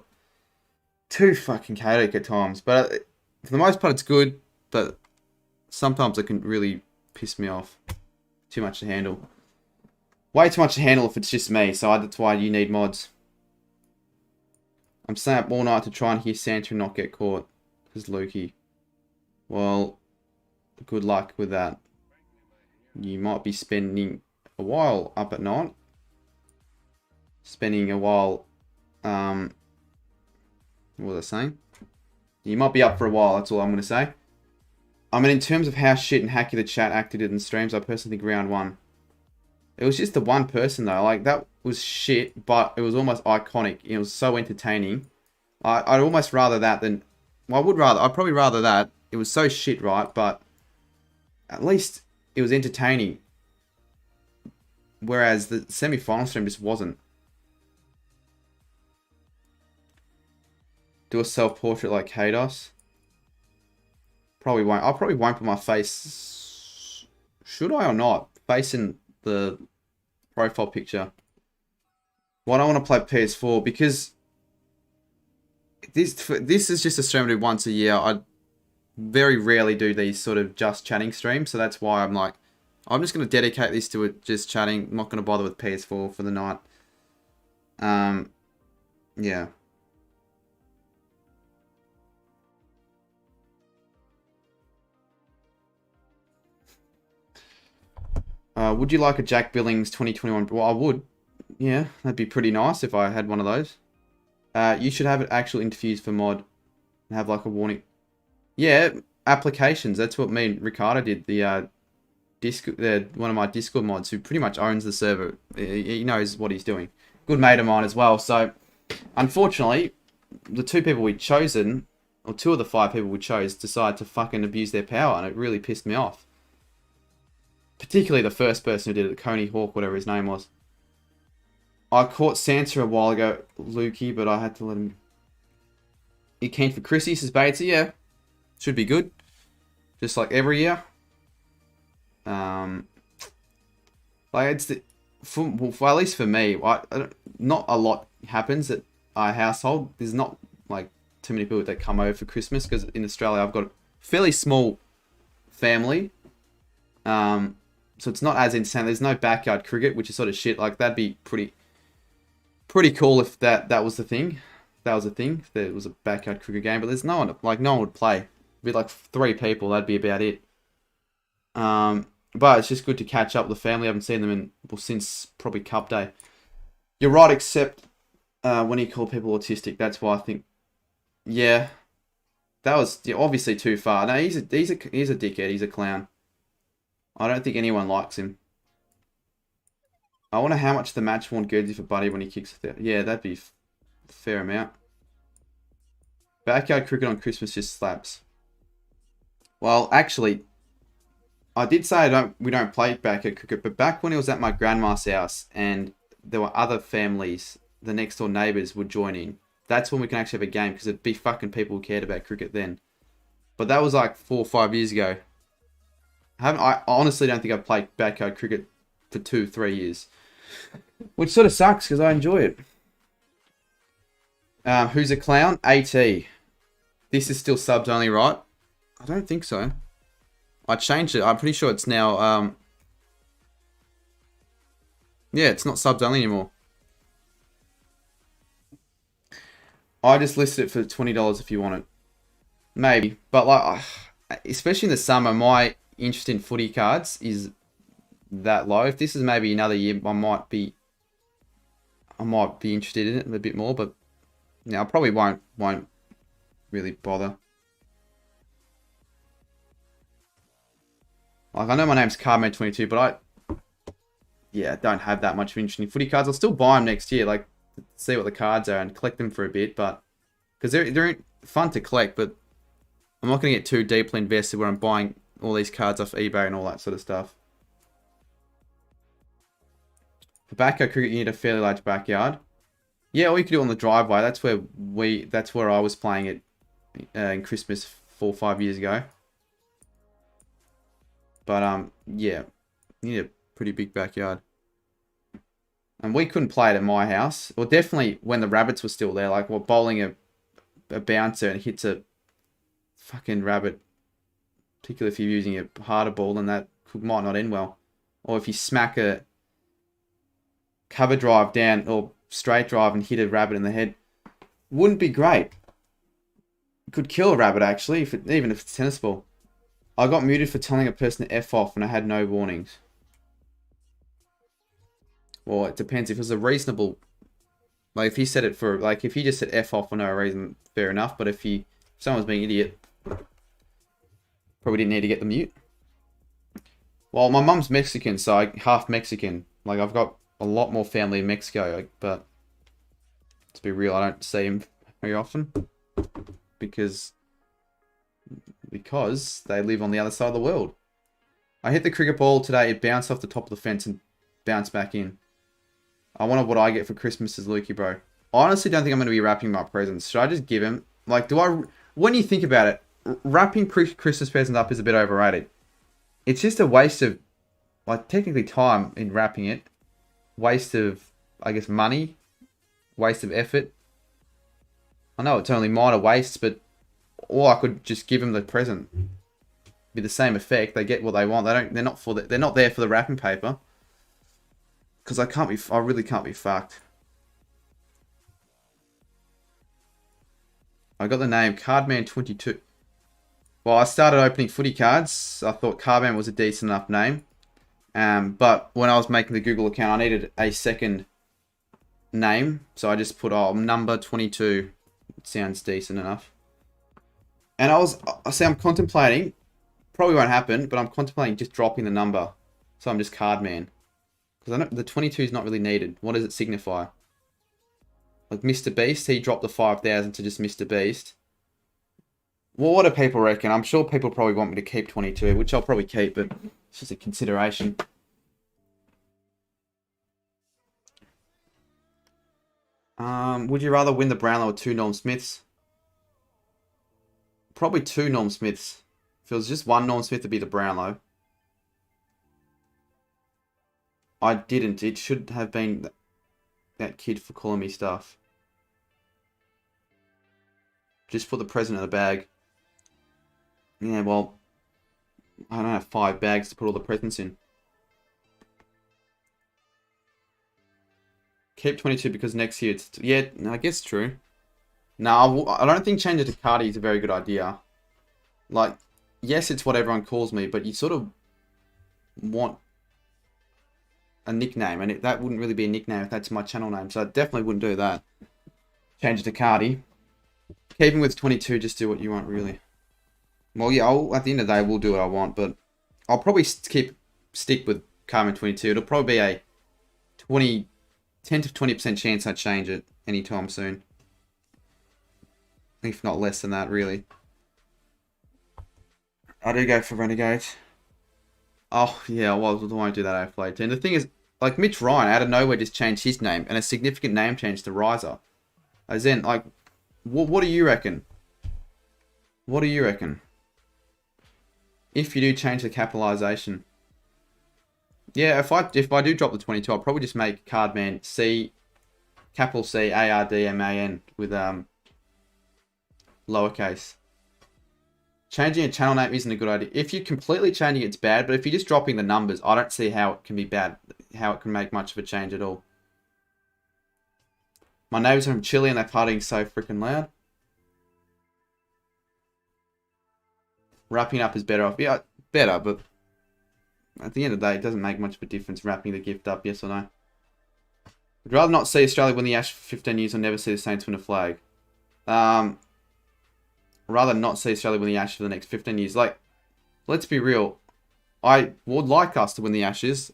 too fucking chaotic at times, but for the most part it's good. But sometimes it can really piss me off. Too much to handle. Way too much to handle if it's just me, so that's why you need mods. I'm staying up all night to try and hear Santa and not get caught. Says Lukey. Well, good luck with that. You might be spending a while up at night. Spending a while, what was I saying? You might be up for a while, that's all I'm going to say. I mean, in terms of how shit and hacky the chat acted in streams, I personally think round 1. It was just the one person though. Like, that was shit, but it was almost iconic. It was so entertaining. I'd almost rather that than... Well, I'd probably rather that. It was so shit, right? But at least it was entertaining. Whereas the semi-final stream just wasn't. Do a self-portrait like Kados. Probably won't. I probably won't put my face... Should I or not? Face in the profile picture. Why do I want to play PS4? Because this is just a stream I do once a year. I very rarely do these sort of just chatting streams. So that's why I'm like, I'm just going to dedicate this to it, just chatting. I'm not going to bother with PS4 for the night. Yeah. Would you like a Jack Billings 2021? Well, I would. Yeah, that'd be pretty nice if I had one of those. You should have actual interviews for mod and have like a warning. Yeah, applications. That's what me and Ricardo did. The one of my Discord mods who pretty much owns the server. He knows what he's doing. Good mate of mine as well. So, unfortunately, the 2 people we'd chosen, or 2 of the 5 people we chose, decided to fucking abuse their power, and it really pissed me off. Particularly the first person who did it, Coney Hawk, whatever his name was. I caught Santa a while ago, Lukey, but I had to let him... You keen for Chrissy, says Batesy? Yeah. Should be good. Just like every year. Like, it's the... For at least for me, not a lot happens at our household. There's not, like, too many people that come over for Christmas, because in Australia I've got a fairly small family. So it's not as insane. There's no backyard cricket, which is sort of shit. Like, that'd be pretty cool if that was the thing. That was a thing. If there was a backyard cricket game, but there's no one. Like, no one would play. It'd be like 3 people. That'd be about it. But it's just good to catch up with the family. I haven't seen them since probably Cup Day. You're right, except when you call people autistic. That's why I think, yeah, that was obviously too far. No, he's a dickhead. He's a clown. I don't think anyone likes him. I wonder how much the match worn Guernsey for Buddy when he kicks it out. Yeah, that'd be a fair amount. Backyard cricket on Christmas just slaps. Well, actually, I did say we don't play backyard cricket, but back when it was at my grandma's house and there were other families, the next door neighbours would join in. That's when we can actually have a game, because it'd be fucking people who cared about cricket then. But that was like 4 or 5 years ago. I honestly don't think I've played backyard cricket for 2-3 years. Which sort of sucks, because I enjoy it. Who's a clown? AT. This is still subs only, right? I don't think so. I changed it. I'm pretty sure it's now... Yeah, it's not subs only anymore. I just listed it for $20 if you want it. Maybe. But, like, especially in the summer, my interest in footy cards is that low. If this is maybe another year, I might be interested in it a bit more, but I probably won't really bother. Like, I know my name's Cardman22, but I don't have that much interest in footy cards. I'll still buy them next year, like, see what the cards are and collect them for a bit, but because they're fun to collect, but I'm not going to get too deeply invested where I'm buying all these cards off eBay and all that sort of stuff. For backyard cricket, you need a fairly large backyard. Yeah, or you could do it on the driveway. That's where I was playing it in Christmas 4 or 5 years ago. But yeah, you need a pretty big backyard. And we couldn't play it at my house. Well, definitely when the rabbits were still there. Like, we're bowling a bouncer and it hits a fucking rabbit. Particularly if you're using a harder ball, then that might not end well. Or if you smack a cover drive down or straight drive and hit a rabbit in the head, wouldn't be great. Could kill a rabbit, actually, even if it's a tennis ball. I got muted for telling a person to F off and I had no warnings. Well, it depends. If it was a reasonable... Like, if he said it for... Like, if he just said F off for no reason, fair enough. But if someone's being an idiot... Probably didn't need to get the mute. Well, my mum's Mexican, so I'm half Mexican. Like, I've got a lot more family in Mexico, but to be real, I don't see them very often because they live on the other side of the world. I hit the cricket ball today. It bounced off the top of the fence and bounced back in. I wonder what I get for Christmas as Lukey, bro. I honestly don't think I'm going to be wrapping my presents. Should I just give him? Like, when you think about it, wrapping Christmas presents up is a bit overrated. It's just a waste of, like, technically time in wrapping it. Waste of, I guess, money. Waste of effort. I know it's only minor wastes, but or I could just give them the present. Be the same effect. They get what they want. They're not there for the wrapping paper. Because I really can't be fucked. I got the name Cardman22. Well, I started opening footy cards. I thought Cardman was a decent enough name. But when I was making the Google account, I needed a second name. So I just put, number 22. It sounds decent enough. And I'm contemplating, probably won't happen, but I'm contemplating just dropping the number. So I'm just Cardman. Because I know the 22 is not really needed. What does it signify? Like Mr. Beast, he dropped the 5,000 to just Mr. Beast. Well, what do people reckon? I'm sure people probably want me to keep 22, which I'll probably keep, but it's just a consideration. Would you rather win the Brownlow or 2 Norm Smiths? Probably 2 Norm Smiths. If it was just 1 Norm Smith, it'd be the Brownlow. I didn't. It should have been that kid for calling me stuff. Just put the present in the bag. Yeah, well, I don't have 5 bags to put all the presents in. Keep 22 because next year it's... Yeah, I guess true. No, I don't think changing to Cardi is a very good idea. Like, yes, it's what everyone calls me, but you sort of want a nickname, and that wouldn't really be a nickname if that's my channel name, so I definitely wouldn't do that. Change it to Cardi. Keeping with 22, just do what you want, really. Well, yeah, at the end of the day, we'll do what I want, but I'll probably stick with Carmen 22. It'll probably be a 10 to 20% chance I change it anytime soon. If not less than that, really. I do go for Renegade. Oh, yeah, well, I won't do that AFLA. And the thing is, like, Mitch Ryan, out of nowhere, just changed his name, and a significant name change to Riser. As in, like, what do you reckon? What do you reckon? If you do change the capitalization. Yeah, if I do drop the 22, I'll probably just make Cardman C, capital C, ARDMAN with lowercase. Changing a channel name isn't a good idea. If you're completely changing it, it's bad, but if you're just dropping the numbers, I don't see how it can be bad, how it can make much of a change at all. My neighbors are from Chile and they're partying so freaking loud. Wrapping up is better off. Yeah, better, but at the end of the day, it doesn't make much of a difference wrapping the gift up, yes or no. I'd rather not see Australia win the Ash for 15 years or never see the Saints win a flag. Rather not see Australia win the Ashes for the next 15 years. Like, let's be real. I would like us to win the Ashes.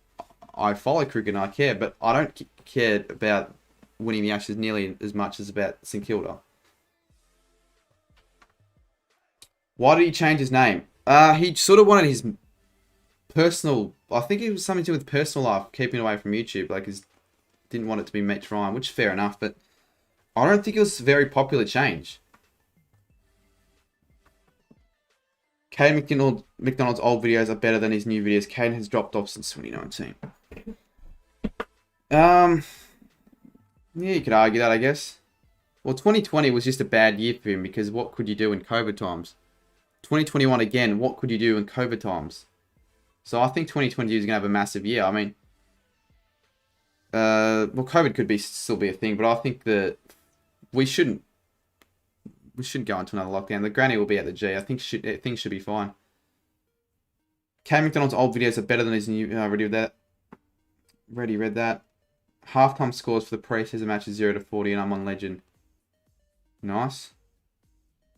I follow cricket and I care, but I don't care about winning the Ashes nearly as much as about St Kilda. Why did he change his name? He sort of wanted his personal... I think it was something to do with personal life, keeping away from YouTube. Like, he didn't want it to be Mitch Ryan, which is fair enough, but I don't think it was a very popular change. Caden McDonald's old videos are better than his new videos. Caden has dropped off since 2019. Yeah, you could argue that, I guess. Well, 2020 was just a bad year for him because what could you do in COVID times? 2021 again, what could you do in COVID times? So I think 2022 is going to have a massive year. I mean, well, COVID could still be a thing, but I think that we shouldn't go into another lockdown. The granny will be at the G. I think things should be fine. K McDonald's old videos are better than his new... I already read that. Already read that. Halftime scores for the pre-season match is 0 to 40 and I'm on Legend. Nice.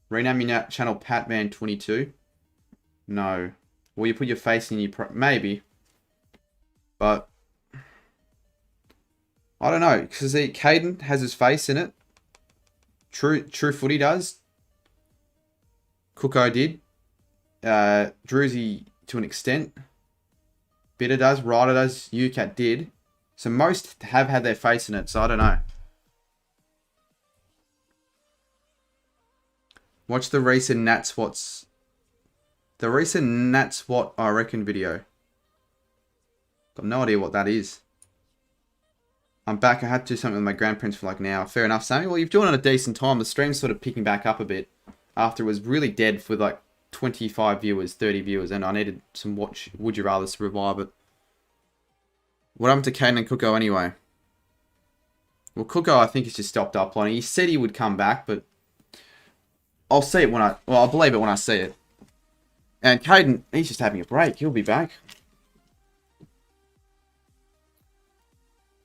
Rename your channel Patman22. No. Well, you put your face in your... Maybe. But... I don't know. Because Caden has his face in it. True Footy does. Cooko did. Druzy to an extent. Bitter does. Ryder does. UCAT did. So most have had their face in it. So I don't know. Watch the recent Natswat's... The recent Natswat I reckon video. Got no idea what that is. I'm back. I had to do something with my grandparents for like an hour. Fair enough, Sammy. Well, you've done it a decent time. The stream's sort of picking back up a bit. After it was really dead for like 25 viewers, 30 viewers. And I needed some Would You Rathers to revive it. What happened to Caden and Cooko anyway? Well, Cooko I think he's just stopped up on it. He said he would come back, but... I'll see it when I... Well, I'll believe it when I see it. And Caden, he's just having a break. He'll be back.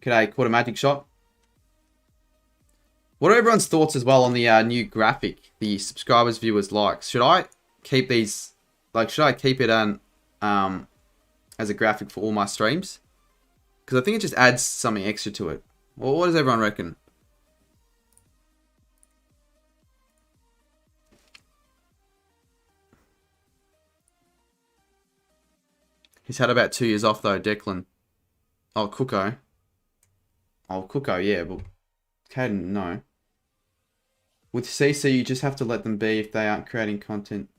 G'day, caught a magic shot. What are everyone's thoughts as well on the new graphic? The subscribers, viewers, likes. Should I keep these... Like, should I keep it on as a graphic for all my streams? Because I think it just adds something extra to it. Well, what does everyone reckon? He's had about 2 years off though, Declan. Oh, Cooko. Oh, Cooko, yeah, but Caden, no. With CC, you just have to let them be if they aren't creating content.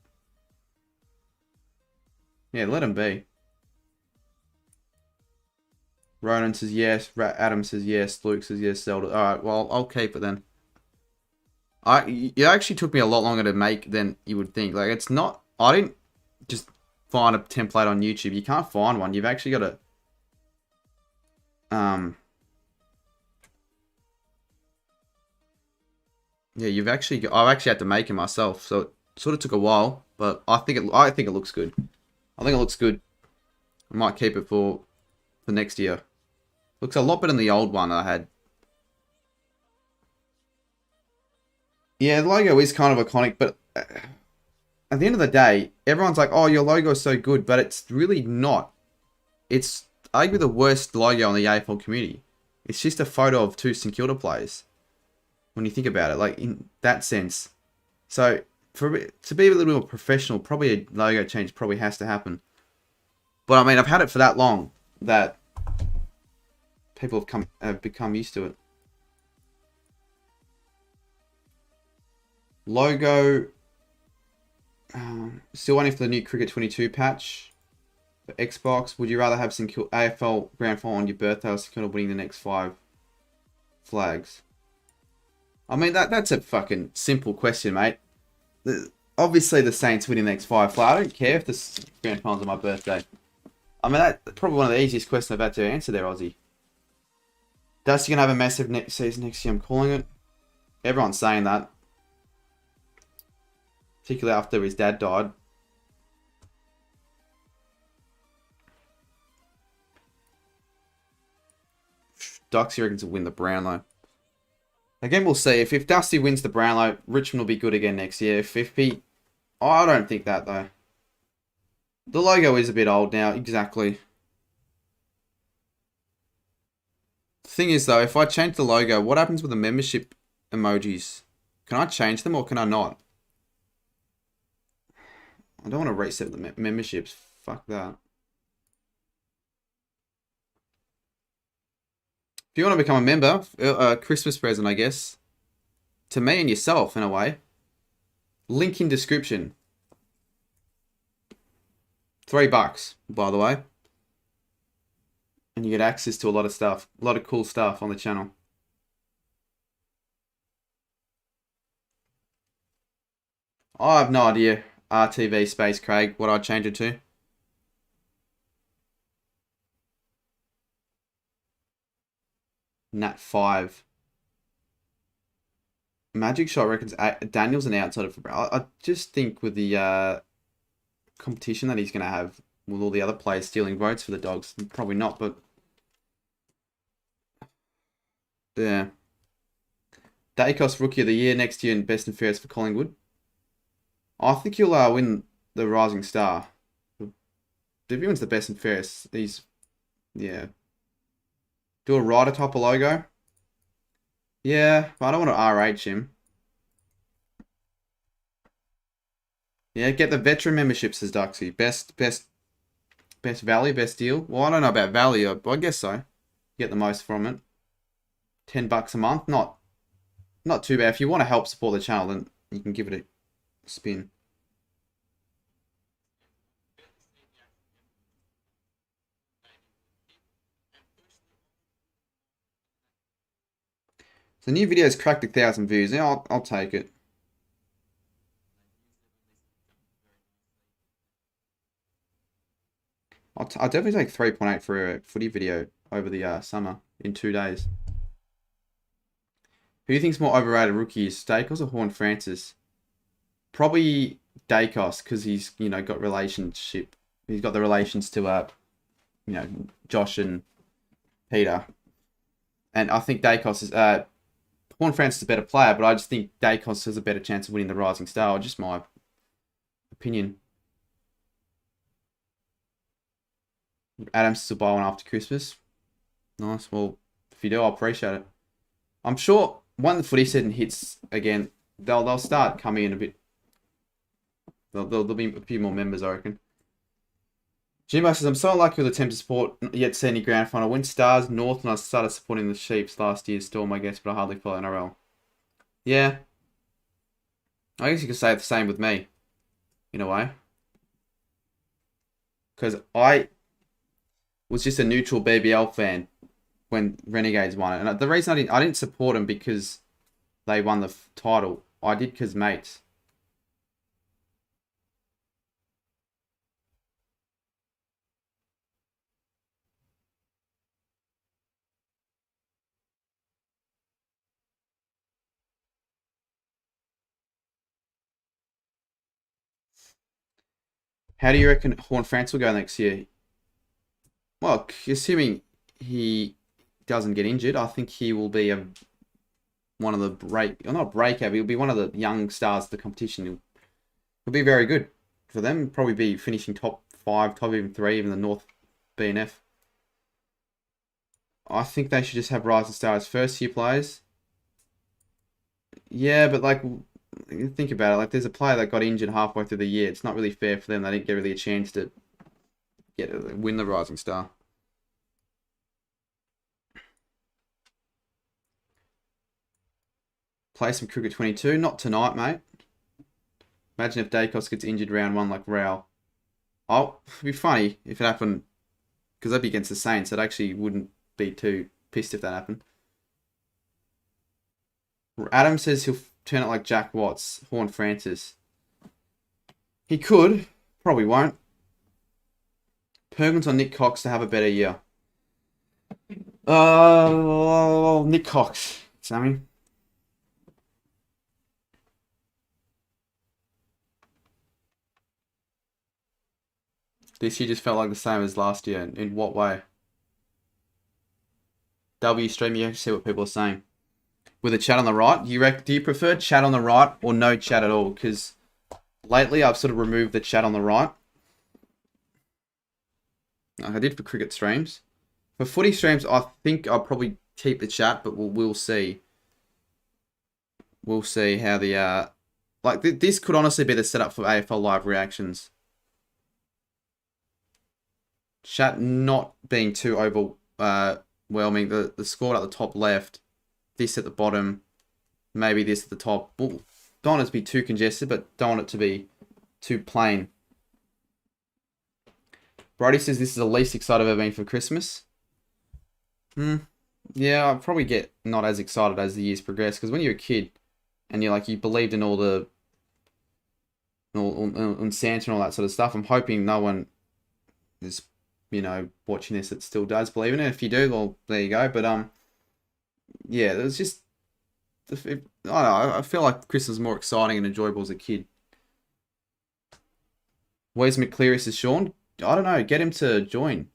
Yeah, let them be. Ronan says yes. Adam says yes. Luke says yes. Zelda. Alright, well, I'll keep it then. It actually took me a lot longer to make than you would think. Like, it's not... I didn't just find a template on YouTube. You can't find one. You've actually got to... Yeah, I've actually had to make it myself. So it sort of took a while. But I think it looks good. I think it looks good. I might keep it for next year. Looks a lot better than the old one I had. Yeah, the logo is kind of iconic, but at the end of the day, everyone's like, oh, your logo is so good, but it's really not. It's arguably the worst logo in the AFL community. It's just a photo of two St Kilda players. When you think about it, like in that sense. So, to be a little bit more professional, probably a logo change probably has to happen. But I mean, I've had it for that long that people have become used to it. Logo. Still waiting for the new Cricket 22 patch for Xbox. Would you rather have St Kilda AFL Grand Final on your birthday or St Kilda winning the next 5 flags? I mean, that's a fucking simple question, mate. Obviously, the Saints winning the next 5 flags. I don't care if the Grand Final's on my birthday. I mean, that's probably one of the easiest questions I've had to answer there, Aussie. Dusty going to have a massive season next year, I'm calling it. Everyone's saying that. Particularly after his dad died. Duxy reckons will win the Brownlow. Again, we'll see. If Dusty wins the Brownlow, Richmond will be good again next year. If he... Oh, I don't think that, though. The logo is a bit old now, exactly. The thing is, though, if I change the logo, what happens with the membership emojis? Can I change them or can I not? I don't want to reset the memberships. Fuck that. If you want to become a member, a Christmas present, I guess. To me and yourself, in a way. Link in description. $3, by the way. And you get access to a lot of stuff. A lot of cool stuff on the channel. I have no idea. RTV space Craig, what I'd change it to. Nat 5. Magic Shot reckons Daniel's an outsider for... I just think with the competition that he's going to have with all the other players stealing votes for the Dogs, probably not, but... Yeah. Dacos Rookie of the Year next year and Best and Fairest for Collingwood. I think he'll win the Rising Star. everyone's the best and fairest. Yeah. Do a rider type of logo. Yeah, but I don't want to RH him. Yeah, get the veteran membership, says Duxie. Best value, best deal. Well, I don't know about value, but I guess so. Get the most from it. $10 a month, not too bad. If you want to help support the channel, then you can give it a spin. The new video's cracked 1,000 views. Yeah, I'll take it. I'll definitely take 3.8 for a footy video over the summer in 2 days. Who do you think's more overrated rookies, Dacos or Horn Francis? Probably Dacos, because he's got relationship. He's got the relations to Josh and Peter, and I think Dacos is Horn Francis is a better player, but I just think Dacos has a better chance of winning the Rising Star. Just my opinion. Adams still buy one after Christmas. Nice. Well, if you do, I'll appreciate it. I'm sure when the footy season hits again, they'll start coming in a bit. There'll be a few more members, I reckon. Jimbo says, I'm so unlucky with attempt to support yet to see any grand final. Win Stars, North, and I started supporting the Sheeps last year, Storm, I guess, but I hardly follow NRL. Yeah. I guess you could say the same with me, in a way. Because I was just a neutral BBL fan when Renegades won it. And the reason I didn't support them because they won the title. I did because mates. How do you reckon Horn France will go next year? Well, assuming he doesn't get injured, I think he will be one of the not breakout, he'll be one of the young stars of the competition. He'll be very good for them. Probably be finishing top 5, top even 3, even the North BNF. I think they should just have Rising Stars first year players. Yeah, but like, think about it. Like, there's a player that got injured halfway through the year. It's not really fair for them. They didn't get really a chance to win the Rising Star. Play some cricket 22. Not tonight, mate. Imagine if Dacos gets injured round 1 like Rao. Oh, it'd be funny if it happened, because that'd be against the Saints. It actually wouldn't be too pissed if that happened. Adam says he'll turn it like Jack Watts, Horn Francis. He could. Probably won't. Perkins on Nick Cox to have a better year. Nick Cox, Sammy. This year just felt like the same as last year. In what way? W stream, you have to see what people are saying. With a chat on the right, do you prefer chat on the right or no chat at all? Because lately I've sort of removed the chat on the right. I did for cricket streams. For footy streams, I think I'll probably keep the chat, but we'll see. We'll see how the this could honestly be the setup for AFL live reactions. Chat not being too overwhelming. The score at the top left, this at the bottom, maybe this at the top. Well, don't want it to be too congested, but don't want it to be too plain. Brody says this is the least excited I've ever been for Christmas. Yeah, I'll probably get not as excited as the years progress, because when you're a kid and you believed in all the on Santa and all that sort of stuff, I'm hoping no one is watching this that still does believe in it. If you do, well, there you go. But yeah, it was just I don't know, I feel like Christmas was more exciting and enjoyable as a kid. Where's McCleary, says Shaun? I don't know, get him to join.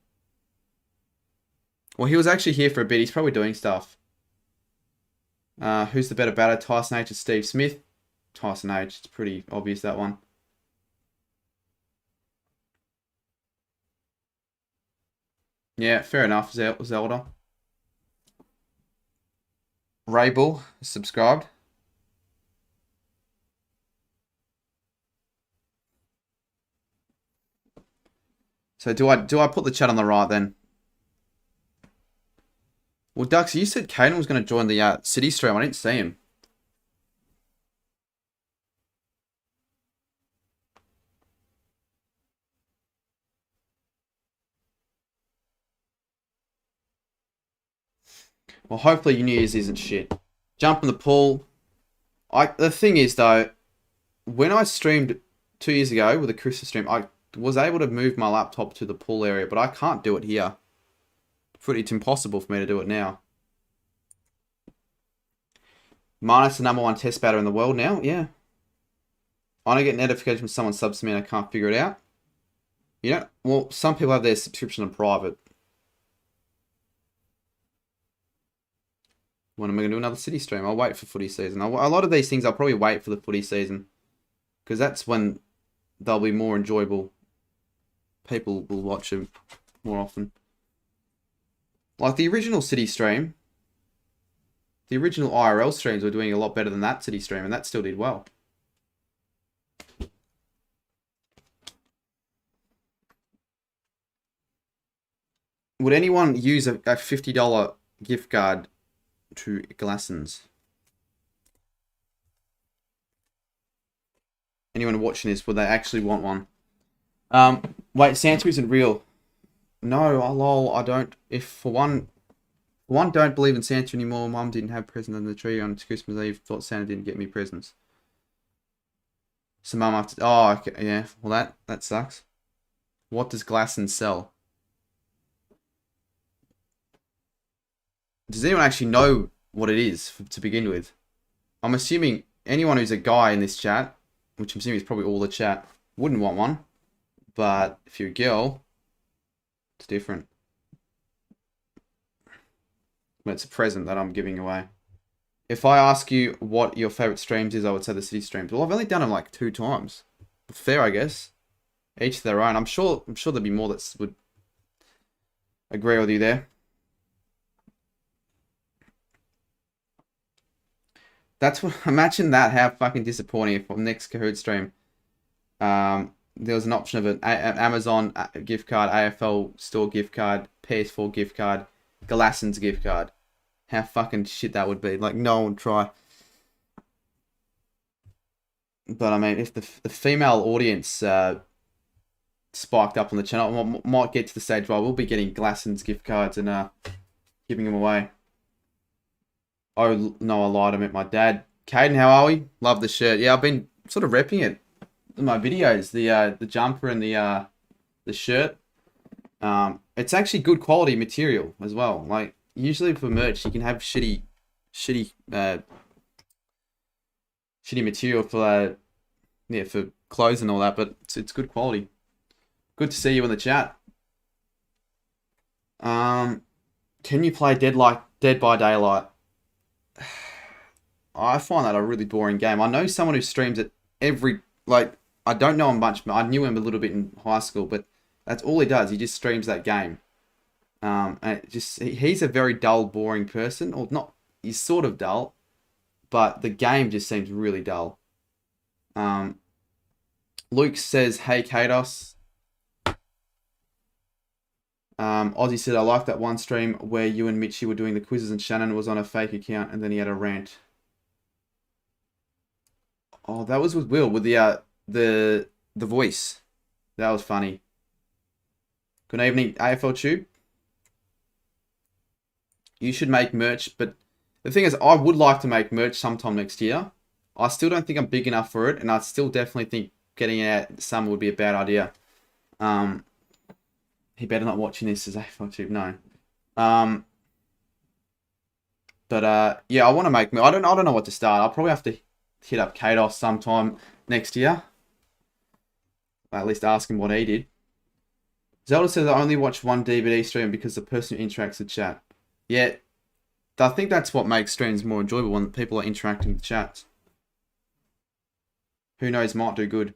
Well, he was actually here for a bit. He's probably doing stuff. Who's the better batter, Tyson H or Steve Smith? Tyson H. It's pretty obvious, that one. Yeah, fair enough, Zelda. Rabel, subscribed. So do I put the chat on the right then? Well, Dux, you said Caden was going to join the city stream. I didn't see him. Well, hopefully New Year's isn't shit. Jump in the pool. The thing is, though, when I streamed 2 years ago with a Christmas stream, I was able to move my laptop to the pool area, but I can't do it here. It's impossible for me to do it now. Minus the #1 test batter in the world now? Yeah. I don't get notifications when someone subs to me and I can't figure it out. You know, well, some people have their subscription on private. When am I going to do another city stream? I'll wait for footy season. A lot of these things I'll probably wait for the footy season. Because that's when they'll be more enjoyable. People will watch them more often. Like the original city stream. The original IRL streams were doing a lot better than that city stream. And that still did well. Would anyone use a $50 gift card to Glassons? Anyone watching this, would they actually want one? Wait, Santa isn't real. No, lol, I don't. If for one don't believe in Santa anymore. Mum didn't have presents under the tree on Christmas Eve. Thought Santa didn't get me presents. So Mum after. Oh, okay, yeah. Well, that sucks. What does Glassons sell? Does anyone actually know what it is to begin with? I'm assuming anyone who's a guy in this chat, which I'm assuming is probably all the chat, wouldn't want one. But if you're a girl, it's different. But it's a present that I'm giving away. If I ask you what your favourite streams is, I would say the city streams. Well, I've only done them like 2 times. Fair, I guess. Each their own. I'm sure there'd be more that would agree with you there. That's what. Imagine that. How fucking disappointing if on next Kahoot stream, there was an option of an Amazon gift card, AFL store gift card, PS4 gift card, Glassons gift card. How fucking shit that would be. Like no one would try. But I mean, if the female audience spiked up on the channel, might get to the stage where we'll be getting Glassons gift cards and giving them away. Oh, no, I lied. I meant my dad. Caden, how are we? Love the shirt. Yeah, I've been sort of repping it in my videos. The jumper and the shirt. It's actually good quality material as well. Like, usually for merch, you can have shitty material for for clothes and all that, but it's good quality. Good to see you in the chat. Can you play Dead by Daylight? I find that a really boring game. I know someone who streams it I don't know him much, but I knew him a little bit in high school, but that's all he does. He just streams that game. And he's a very dull, boring person. Or not, he's sort of dull, but the game just seems really dull. Luke says, hey, Kados. Ozzy said, I like that one stream where you and Mitchie were doing the quizzes and Shannon was on a fake account and then he had a rant. Oh, that was with Will, with the voice. That was funny. Good evening, AFL Tube. You should make merch, but the thing is, I would like to make merch sometime next year. I still don't think I'm big enough for it, and I still definitely think getting it out this summer would be a bad idea. He better not watching this as AFL Tube, no. Yeah, I want to make merch. I don't know what to start. I'll probably have to hit up Kados sometime next year. At least ask him what he did. Zelda says I only watch one DVD stream because the person who interacts with chat. Yeah, I think that's what makes streams more enjoyable when people are interacting with chats. Who knows, might do good.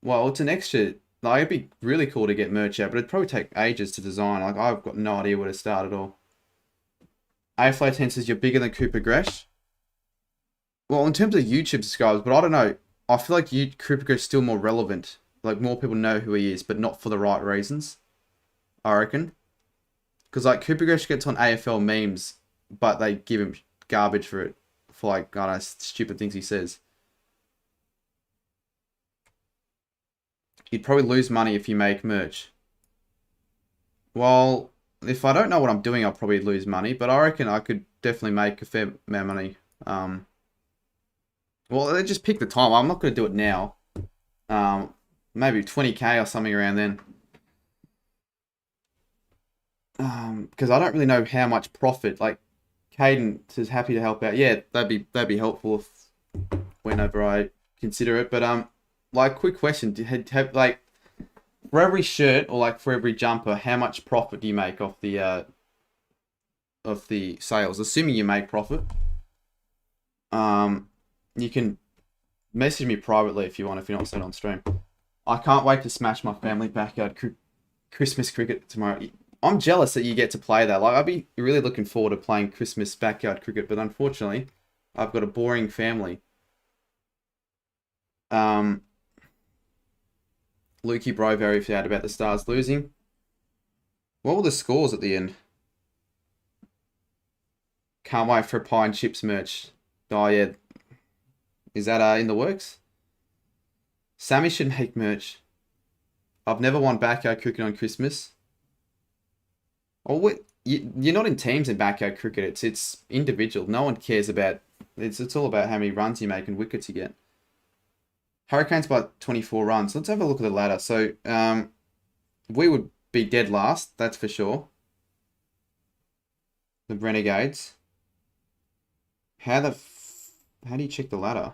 Well, it's an extra Like, it'd be really cool to get merch out, but it'd probably take ages to design. Like, I've got no idea where to start at all. AFLO10 says you're bigger than Cooper Gresh. Well, in terms of YouTube subscribers, but I don't know. I feel like Cooper Gresh is still more relevant. Like, more people know who he is, but not for the right reasons, I reckon. Because, like, Cooper Gresh gets on AFL memes, but they give him garbage for it. For, like, I don't know, stupid things he says. You'd probably lose money if you make merch. Well, if I don't know what I'm doing, I'll probably lose money. But I reckon I could definitely make a fair amount of money. Well, just pick the time. I'm not going to do it now. Maybe 20k or something around then. Because I don't really know how much profit. Like, Caden is happy to help out. Yeah, that'd be helpful if, whenever I consider it. But like, quick question: like, for every shirt or like for every jumper, how much profit do you make off the sales? Assuming you make profit. You can message me privately if you want, if you're not set on stream. I can't wait to smash my family backyard Christmas cricket tomorrow. I'm jealous that you get to play that. Like, I'd be really looking forward to playing Christmas backyard cricket, but unfortunately, I've got a boring family. Lukey Bro very sad about the Stars losing. What were the scores at the end? Can't wait for pie and chips merch. Oh yeah. Is that in the works? Sammy should make merch. I've never won backyard cricket on Christmas. Oh, what? You're not in teams in backyard cricket. It's individual. No one cares about. It's all about how many runs you make and wickets you get. Hurricanes by 24 runs. Let's have a look at the ladder. So, we would be dead last. That's for sure. The Renegades. How do you check the ladder?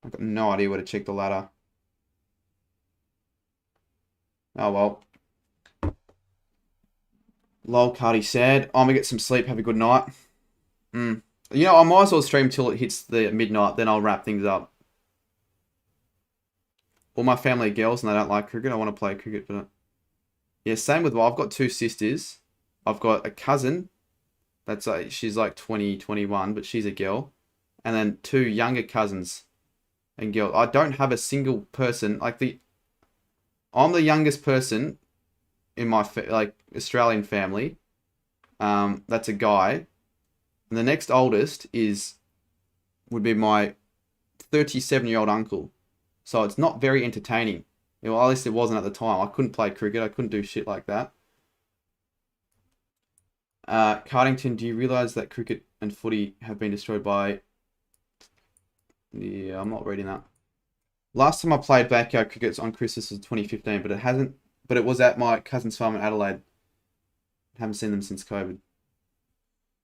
I've got no idea where to check the ladder. Oh well. Lol, Cardi sad. I'm gonna get some sleep. Have a good night. You know, I might as well stream till it hits the midnight. Then I'll wrap things up. All my family are girls and they don't like cricket. I want to play cricket, but yeah, same with. Well, I've got two sisters. I've got a cousin. That's she's like 20, 21, but she's a girl, and then two younger cousins and girls. I don't have a single person I'm the youngest person in my Australian family. That's a guy, and the next oldest would be my 37-year-old uncle. So it's not very entertaining. Well, at least it wasn't at the time. I couldn't play cricket. I couldn't do shit like that. Cardington, do you realise that cricket and footy have been destroyed by... Yeah, I'm not reading that. Last time I played backyard cricket on Christmas was 2015, but it was at my cousin's farm in Adelaide. Haven't seen them since COVID.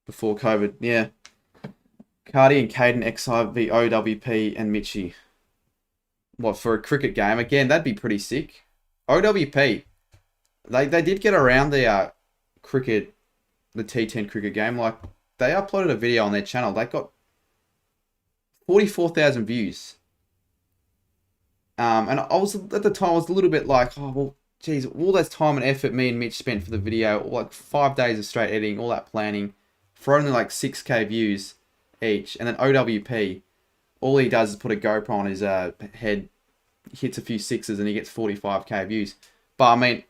Before COVID, yeah. Cardi and Caden XIV, OWP and Mitchie. What, for a cricket game? Again, that'd be pretty sick. OWP. They did get around the cricket, the T10 cricket game. Like, they uploaded a video on their channel. They got 44,000 views. And I was, at the time, I was a little bit like, oh, well, geez, all that time and effort me and Mitch spent for the video, like 5 days of straight editing, all that planning, for only like 6k views each. And then OWP, all he does is put a GoPro on his head, hits a few sixes, and he gets 45k views. But I mean,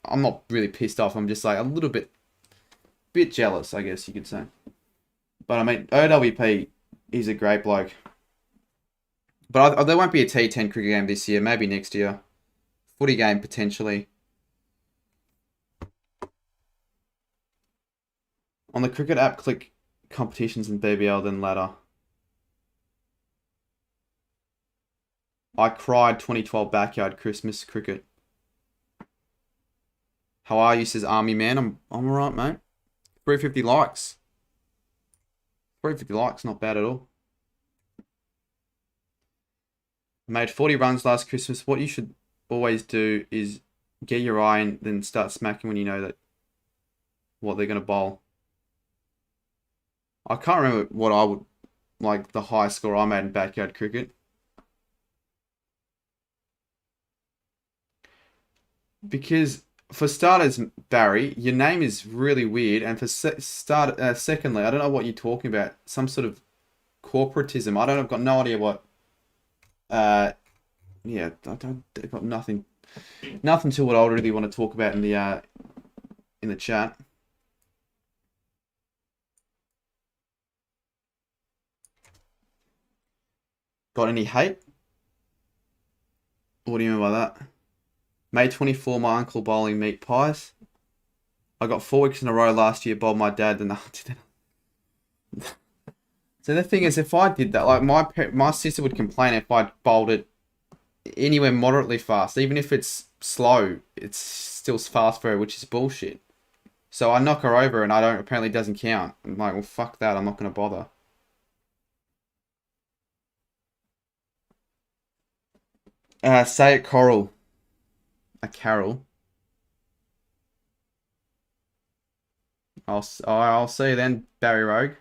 I'm not really pissed off. I'm just like a little bit jealous, I guess you could say. But I mean, OWP is a great bloke. But there won't be a T10 cricket game this year. Maybe next year. Footy game, potentially. On the cricket app, click competitions and BBL, then ladder. I cried 2012 backyard Christmas cricket. How are you, says Army Man. I'm alright, mate. 350 likes. 350 likes, not bad at all. Made 40 runs last Christmas. What you should always do is get your eye and then start smacking when you know that what they're going to bowl. I can't remember what I would, like the high score I made in backyard cricket. Because for starters, Barry, your name is really weird, and for secondly, I don't know what you're talking about. Some sort of corporatism. I've got no idea what. Yeah, I've got nothing to what I really want to talk about in the chat. Got any hate? What do you mean by that? May 24, my uncle bowling meat pies. I got 4 weeks in a row last year, bowled my dad, and I did it. So the thing is, if I did that, like my sister would complain if I bowled it anywhere moderately fast. Even if it's slow, it's still fast for her, which is bullshit. So I knock her over and apparently it doesn't count. I'm like, well, fuck that, I'm not going to bother. Say it, Coral. A Carol. I'll see you then, Barry Rogue.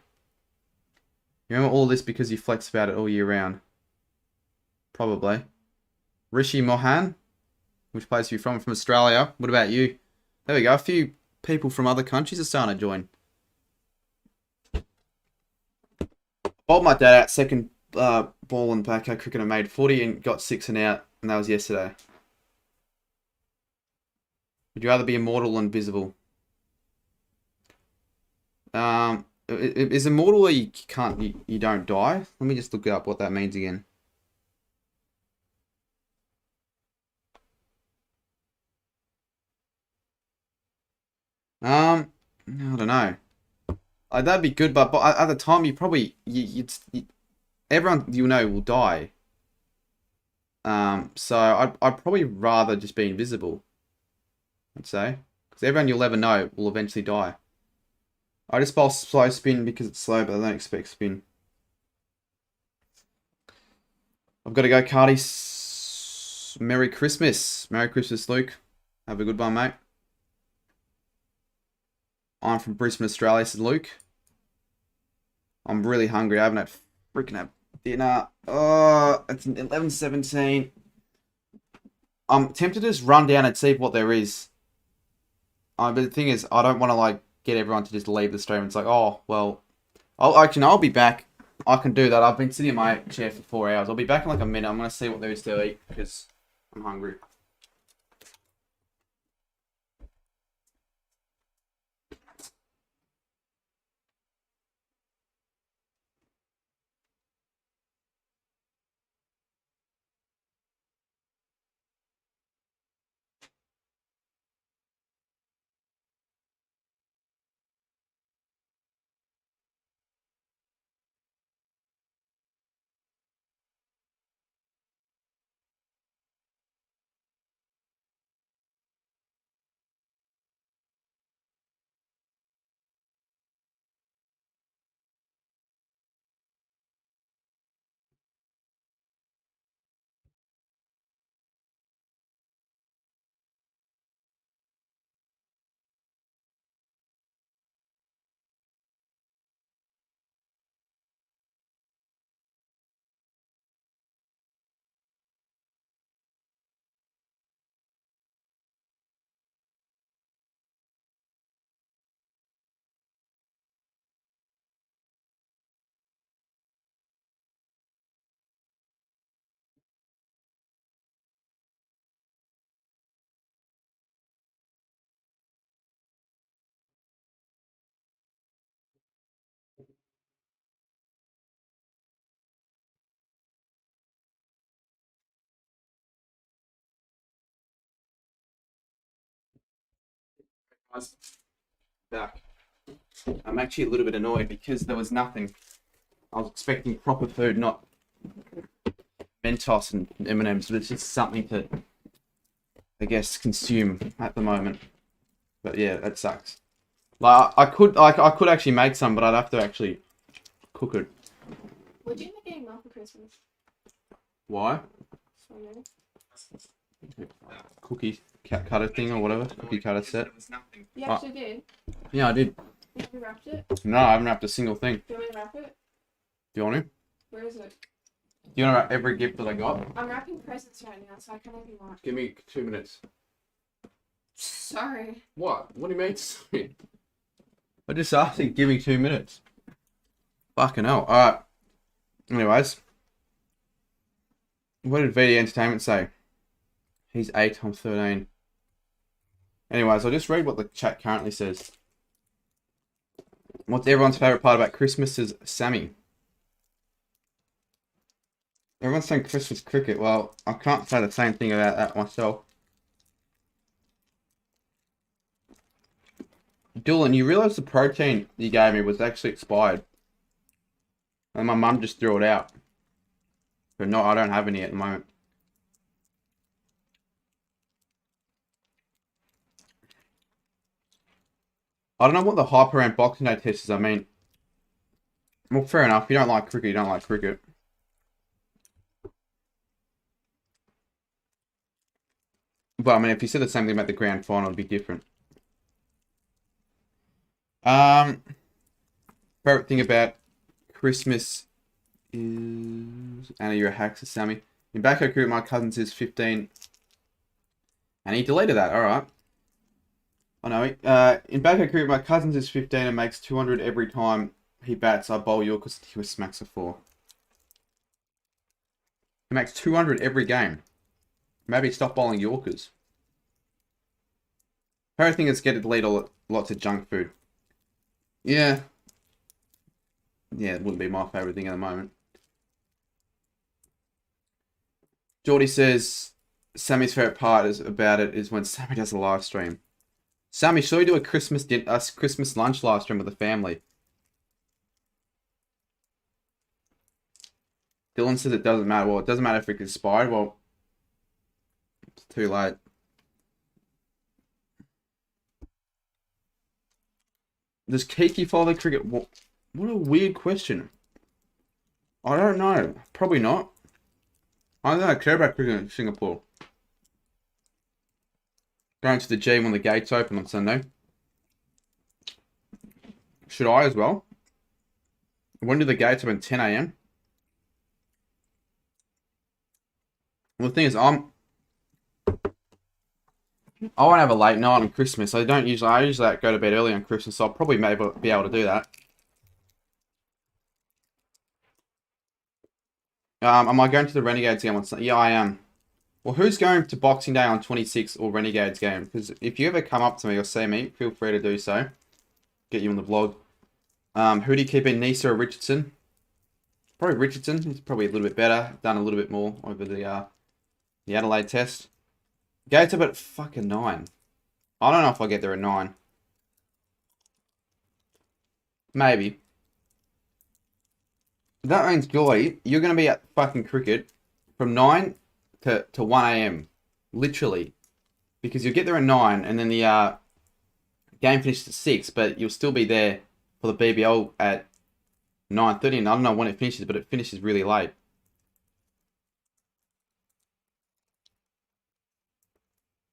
You remember all this because you flex about it all year round? Probably. Rishi Mohan. Which place are you from? From Australia. What about you? There we go. A few people from other countries are starting to join. Bowled my dad out second ball in Blackout cricket. I made 40 and got 6 and out. And that was yesterday. Would you rather be immortal or invisible? Is immortal where you don't die? Let me just look up what that means again. I don't know. That'd be good, but at the time you probably everyone you know will die. So I'd probably rather just be invisible. I'd say, because everyone you'll ever know will eventually die. I just bowl slow spin because it's slow, but I don't expect spin. I've got to go, Cardi. Merry Christmas. Merry Christmas, Luke. Have a good one, mate. I'm from Brisbane, Australia, said Luke. I'm really hungry. I haven't had dinner. Oh, it's 11:17. I'm tempted to just run down and see what there is. But the thing is, I don't want to get everyone to just leave the stream. It's like, oh, well, I'll be back. I can do that. I've been sitting in my chair for 4 hours. I'll be back in a minute. I'm going to see what there is to eat because I'm hungry. Back. I'm actually a little bit annoyed because there was nothing. I was expecting proper food, not Mentos and M&Ms, but it's just something to, I guess, consume at the moment. But yeah, that sucks. I could actually make some, but I'd have to actually cook it. Would you make any milk for Christmas? Why? So Cookie cutter thing or whatever. Cookie cutter set. you actually did? Yeah, I did. Have you wrapped it? No, I haven't wrapped a single thing. Do you want me to wrap it? Do you want to? Where is it? Do you want to wrap every gift that I got? I'm wrapping presents right now, so I can have you watch. Give me 2 minutes. Sorry. What? What do you mean? Sorry? I just asked you to give me 2 minutes. Fucking hell. Alright. Anyways. What did VD Entertainment say? He's 8, I'm 13. Anyways, I'll just read what the chat currently says. What's everyone's favourite part about Christmas is Sammy. Everyone's saying Christmas cricket. Well, I can't say the same thing about that myself. Dylan, you realise the protein you gave me was actually expired. And my mum just threw it out. But no, I don't have any at the moment. I don't know what the hype around Boxing Day test is. I mean, well, fair enough. If you don't like cricket, you don't like cricket. But I mean, if you said the same thing about the grand final, it'd be different. Favorite thing about Christmas is Anna, you're a hack, Sammy. In Backo Group, my cousin is 15, and he deleted that. All right. I know. In Backo Group, my cousin is 15 and makes 200 every time he bats. I bowl Yorkers. He was smacks a 4. He makes 200 every game. Maybe stop bowling Yorkers. Favorite thing is get deleted lots of junk food. Yeah. Yeah, it wouldn't be my favourite thing at the moment. Geordie says Sammy's favourite part about it is when Sammy does a live stream. Sammy, should we do a Christmas lunch live stream with the family? Dylan says it doesn't matter. Well, it doesn't matter if it expired. Well, it's too late. Does Kiki follow the cricket? What a weird question. I don't know. Probably not. I don't care about cricket in Singapore. Going to the G when the gates open on Sunday. Should I as well? When do the gates open? 10 AM? Well, the thing is, I won't have a late night on Christmas. I usually go to bed early on Christmas, so I'll probably maybe be able to do that. Am I going to the Renegades game on Sunday? Yeah, I am. Well, who's going to Boxing Day on 26 or Renegades game? Because if you ever come up to me or see me, feel free to do so. Get you on the vlog. Who do you keep in, Nisa or Richardson? Probably Richardson. He's probably a little bit better. Done a little bit more over the Adelaide test. Gates up at fucking 9. I don't know if I'll get there at 9. Maybe. That means, Joy, you're going to be at fucking cricket from 9 to 1 AM. Literally. Because you'll get there at 9 and then the game finishes at 6, but you'll still be there for the BBL at 9:30. And I don't know when it finishes, but it finishes really late.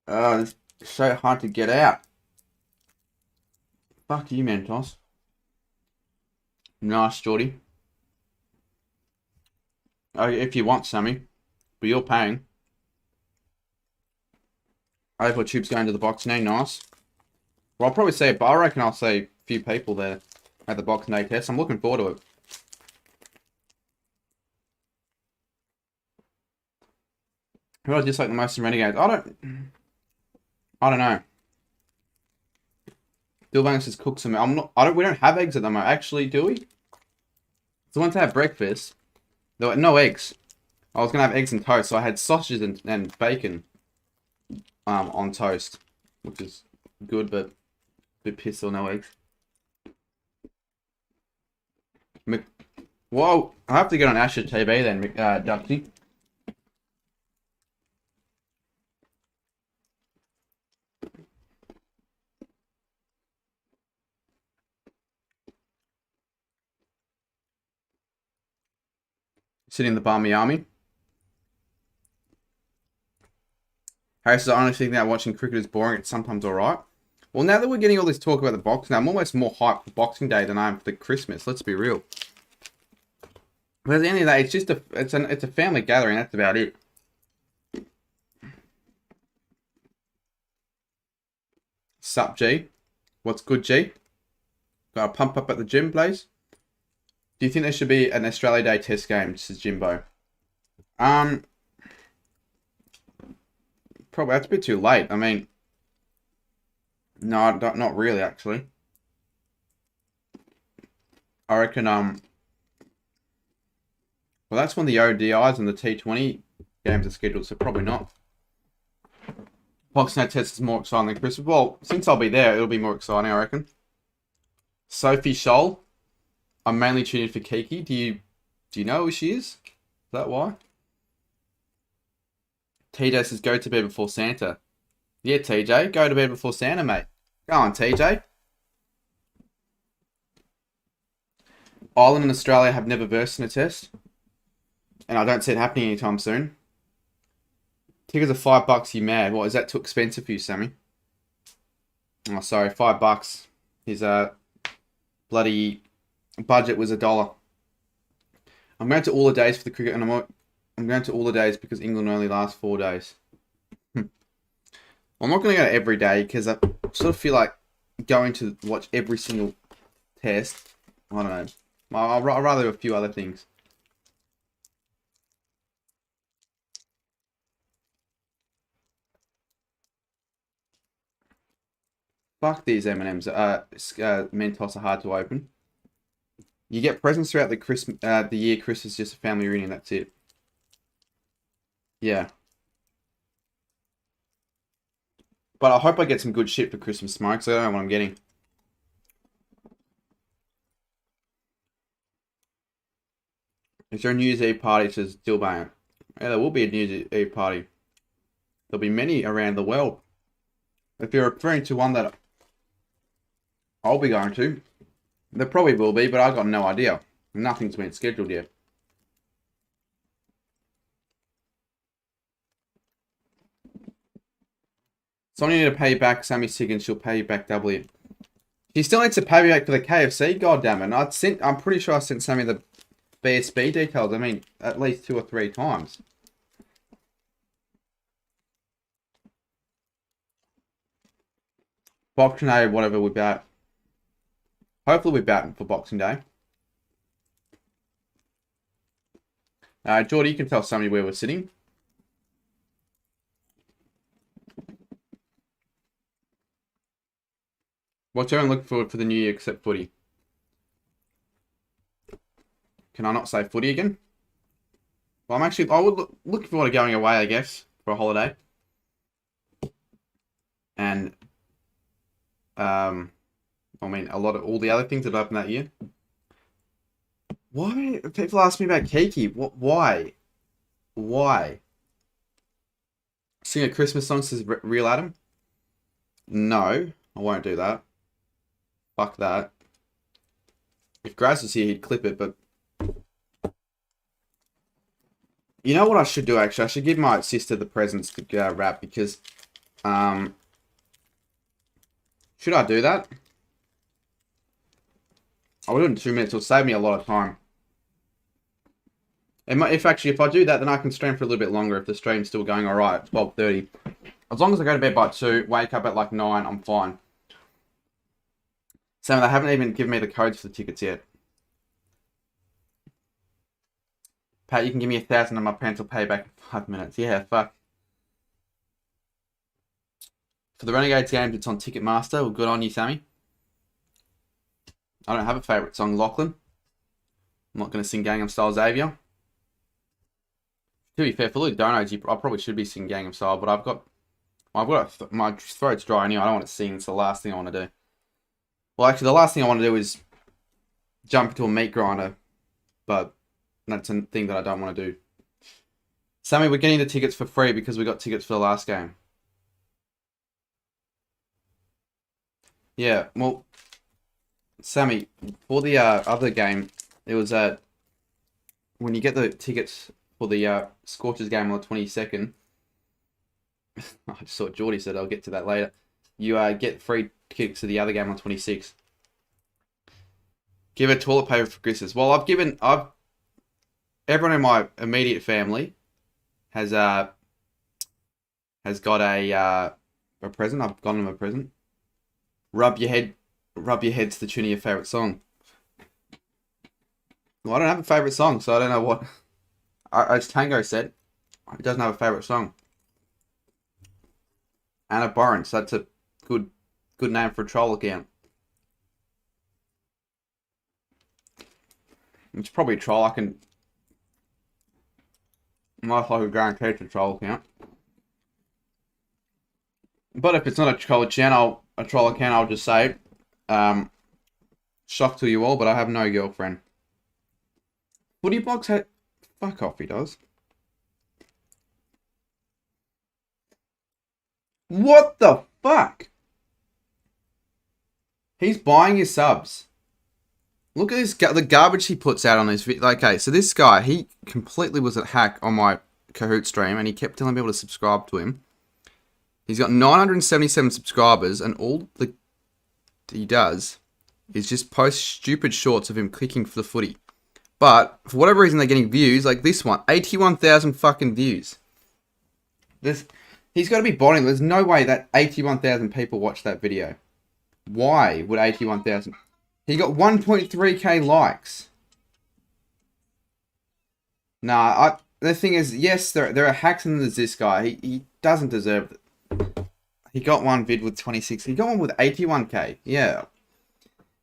It's so hard to get out. Fuck you, Mentos. Nice, Geordie. Oh, if you want, Sammy. But you're paying. April Tube's going to the Boxing Day. Nice. Well, I'll probably say it, but I reckon I'll see a few people there at the Boxing Day test. I'm looking forward to it. Who do I dislike the most in Renegades? I don't know. Dilbang says cook some. We don't have eggs at the moment. Actually, do we? So I went to have breakfast. There were no eggs. I was gonna have eggs and toast, so I had sausages and bacon on toast, which is good, but a bit pissed or no eggs. Whoa! I have to get on Asher TV then, Duxie. Sitting in the Barmy Army. Harris says, I honestly think that watching cricket is boring. It's sometimes alright. Well, now that we're getting all this talk about the Boxing Day, I'm almost more hyped for Boxing Day than I am for the Christmas. Let's be real. But at the end of the day, it's just it's a family gathering. That's about it. Sup, G? What's good, G? Got a pump up at the gym, please? Do you think there should be an Australia Day test game, says Jimbo? Probably that's a bit too late. I mean, no, not really, actually. I reckon, well, that's when the ODIs and the T20 games are scheduled, so probably not. Boxing Day test is more exciting than Christmas. Well, since I'll be there, it'll be more exciting, I reckon. Sophie Scholl. I'm mainly tuning for Kiki. Do you know who she is? Is that why? TJ says go to bed before Santa. Yeah, TJ, go to bed before Santa, mate. Go on, TJ. Ireland and Australia have never versed in a test. And I don't see it happening anytime soon. Tickets are $5, you mad. What, is that too expensive for you, Sammy? Oh, sorry, $5. His bloody budget was $1. I'm going to all the days for the cricket, and I'm going to all the days because England only lasts 4 days. I'm not going to go every day because I sort of feel like going to watch every single test. I don't know. I'd rather do a few other things. Fuck these M&Ms. Mentos are hard to open. You get presents throughout the year. Christmas is just a family reunion. That's it. Yeah. But I hope I get some good shit for Christmas tomorrow because I don't know what I'm getting. Is there a New Year's Eve party? Says Dillbane. Yeah, there will be a New Year's Eve party. There'll be many around the world. If you're referring to one that I'll be going to, there probably will be, but I've got no idea. Nothing's been scheduled yet. Sonia need to pay you back Sammy Siggins, she'll pay you back doubly. She still needs to pay me back for the KFC, god damn it. I'm pretty sure I sent Sammy the BSB details, I mean, at least 2 or 3 times. Boxing Day, whatever we're about. Hopefully we're batting for Boxing Day. Geordie, you can tell Sammy where we're sitting. What's everyone looking forward for the new year except footy? Can I not say footy again? Well, I would look forward to going away, I guess, for a holiday. And, I mean, all the other things that opened that year. Why? People ask me about Kiki. Why? Why? Sing a Christmas song, says Real Adam? No, I won't do that. Fuck that. If Graz was here, he'd clip it, but... You know what I should do, actually? I should give my sister the presents to wrap, because... Should I do that? I will do it in 2 minutes. It'll save me a lot of time. If I do that, then I can stream for a little bit longer if the stream's still going alright at 12:30. As long as I go to bed by 2, wake up at like 9, I'm fine. Sam, they haven't even given me the codes for the tickets yet. Pat, you can give me 1,000 and my parents will pay back in 5 minutes. Yeah, fuck. For the Renegades games, it's on Ticketmaster. Well, good on you, Sammy. I don't have a favourite song, Lochlan. I'm not going to sing Gangnam Style Xavier. To be fair, for Luke Dono, I probably should be singing Gangnam Style, but my throat's dry anyway. I don't want to sing. It's the last thing I want to do. Well, actually, the last thing I want to do is jump into a meat grinder, but that's a thing that I don't want to do. Sammy, we're getting the tickets for free because we got tickets for the last game. Yeah, well, Sammy, for the other game, it was when you get the tickets for the Scorchers game on the 22nd, I just saw Geordie said I'll get to that later. You get free tickets to the other game on 26th. Give a toilet paper for Christmas. Well, everyone in my immediate family has got a present. I've gotten them a present. Rub your head to the tune of your favourite song. Well, I don't have a favourite song, so I don't know what. As Tango said, he doesn't have a favourite song. Anna Borrance, that's a good name for a troll account. It's probably a troll. I can most likely guarantee it's a troll account. But if it's not a troll account, I'll just say, shock to you all, but I have no girlfriend. Footy Box had... Fuck off, he does. What the fuck? He's buying his subs. Look at this, the garbage he puts out on his video. Okay, so this guy, he completely was a hack on my Kahoot stream, and he kept telling people to subscribe to him. He's got 977 subscribers, and all he does is just post stupid shorts of him kicking for the footy. But, for whatever reason, they're getting views, like this one. 81,000 fucking views. He's got to be botting. There's no way that 81,000 people watched that video. Why would 81,000... He got 1.3k likes. Nah, the thing is, yes, there are hacks, and there's this guy. He doesn't deserve it. He got one vid with 26. He got one with 81k. Yeah.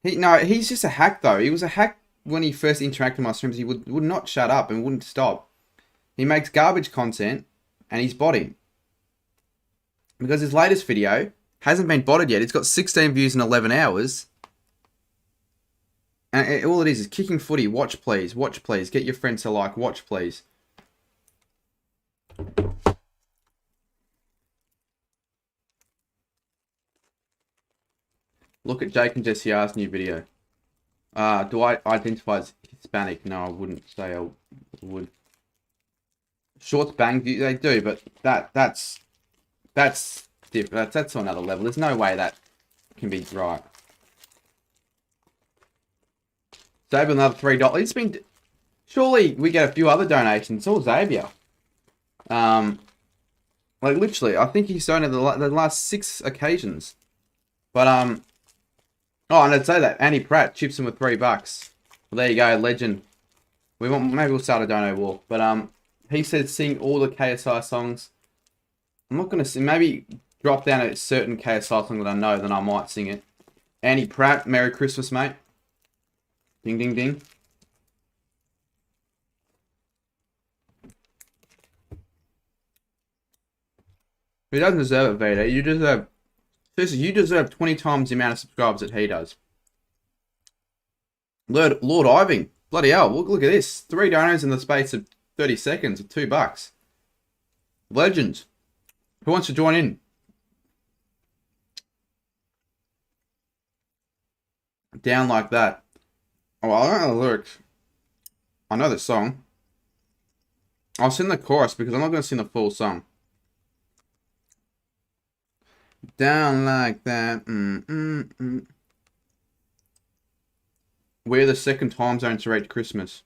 He's just a hack, though. He was a hack when he first interacted with my streams. He would not shut up and wouldn't stop. He makes garbage content, and he's botting. Because his latest video hasn't been botted yet. It's got 16 views in 11 hours. And all it is kicking footy. Watch please. Watch please. Get your friends to like. Watch please. Look at Jake and Jesse R's new video. Do I identify as Hispanic? No, I wouldn't say I would. Shorts bang, they do, but that's different. That's on another level. There's no way that can be right. Xavier, another $3. It's been... Surely we get a few other donations. It's all Xavier. Like, literally, I think he's donated the last 6 occasions. But, oh, and I'd say that Annie Pratt chips him with $3. Well, there you go, legend. Maybe we'll start a dono war. But, he said sing all the KSI songs. I'm not going to sing... Maybe drop down a certain KSI song that I know, then I might sing it. Annie Pratt, Merry Christmas, mate. Ding, ding, ding. He doesn't deserve it, Veda. You deserve... Seriously, you deserve 20 times the amount of subscribers that he does. Lord Irving. Bloody hell. Look at this. 3 donos in the space of 30 seconds of $2. Legends. Who wants to join in? Down like that. Oh, I don't know the lyrics. I know the song. I'll sing the chorus because I'm not going to sing the full song. Down like that. We're the second time zone to reach Christmas.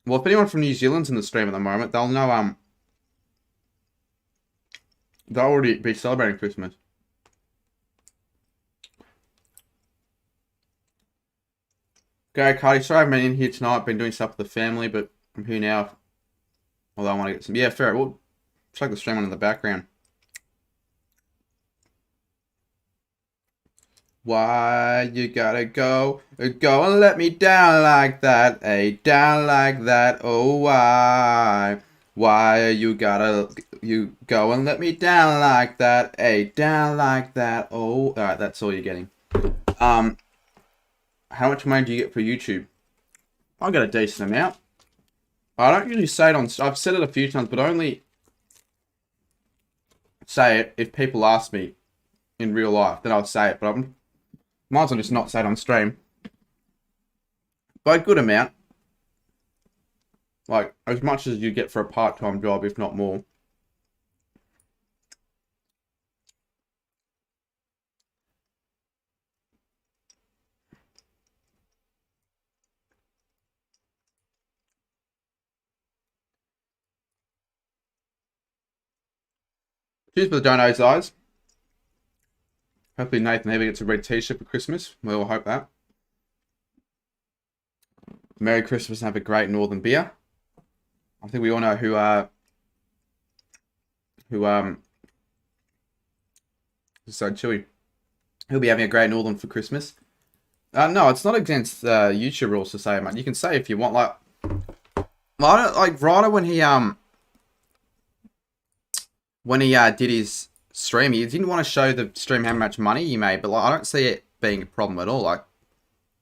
Well, if anyone from New Zealand's in the stream at the moment, they'll know, they'll already be celebrating Christmas. Gary Cardi, sorry I haven't been in here tonight. I've been doing stuff with the family, but I'm here now. Although I want to get some... Yeah, fair. We'll check the stream on in the background. Why you gotta go and let me down like that, down like that, oh why you gotta go and let me down like that, down like that, oh, alright, that's all you're getting. How much money do you get for YouTube? I got a decent amount. I don't usually say it on... I've said it a few times, but only say it if people ask me in real life. Then I'll say it, but I might as well just not say it on stream. By a good amount. Like, as much as you get for a part-time job, if not more. Cheers for the donos, guys. Hopefully Nathan Heavy gets a red t-shirt for Christmas. We all hope that. Merry Christmas and have a great Northern beer. I think we all know who so chewy. He'll be having a great Northern for Christmas. No, it's not against YouTube rules to say, mate. You can say if you want, like I don't like Ryder when he did his stream, he didn't want to show the stream how much money he made, but like I don't see it being a problem at all. Like,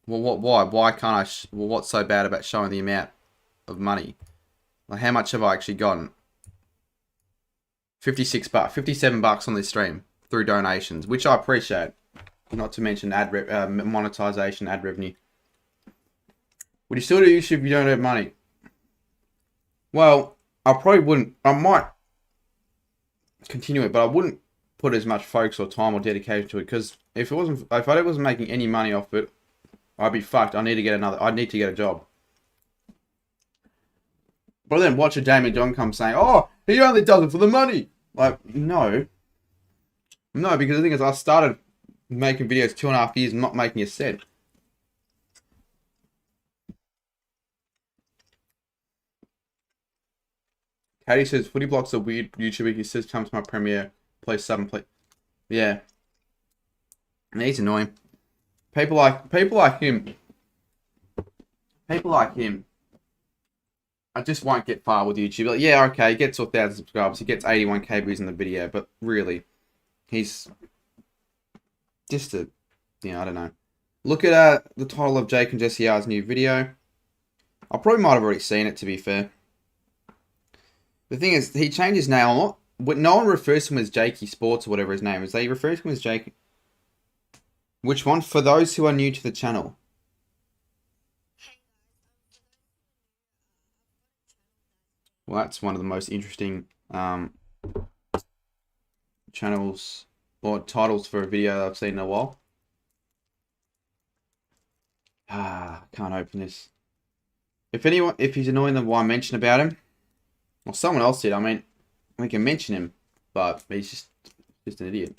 well, why can't I? What's so bad about showing the amount of money? Like, how much have I actually gotten? $56, $57 on this stream through donations, which I appreciate. Not to mention monetization, ad revenue. Would you still do YouTube if you don't have money? Well, I probably wouldn't. I might continue it, but I wouldn't put as much focus or time or dedication to it, because if I wasn't making any money off it, I'd be fucked. I'd need to get a job. But then watch a Damien John come saying, "Oh, he only does it for the money." Like, no, because the thing is, I started making videos 2.5 years and not making a cent. Katie says, "Footy Block's a weird YouTuber. He says, come to my premiere, play sub and play." Yeah. And he's annoying. People like him. I just won't get far with YouTube. Like, yeah, okay, he gets 1,000 subscribers. He gets 81k views in the video. But really, he's just I don't know. Look at the title of Jake and Jesse R's new video. I probably might have already seen it, to be fair. The thing is, he changed his name. No one refers to him as Jakey Sports or whatever his name is. They refer to him as Jake. Which one? For those who are new to the channel. Well, that's one of the most interesting channels or titles for a video that I've seen in a while. Can't open this. If he's annoying, then why mention about him? Well, someone else did. I mean, we can mention him, but he's just an idiot.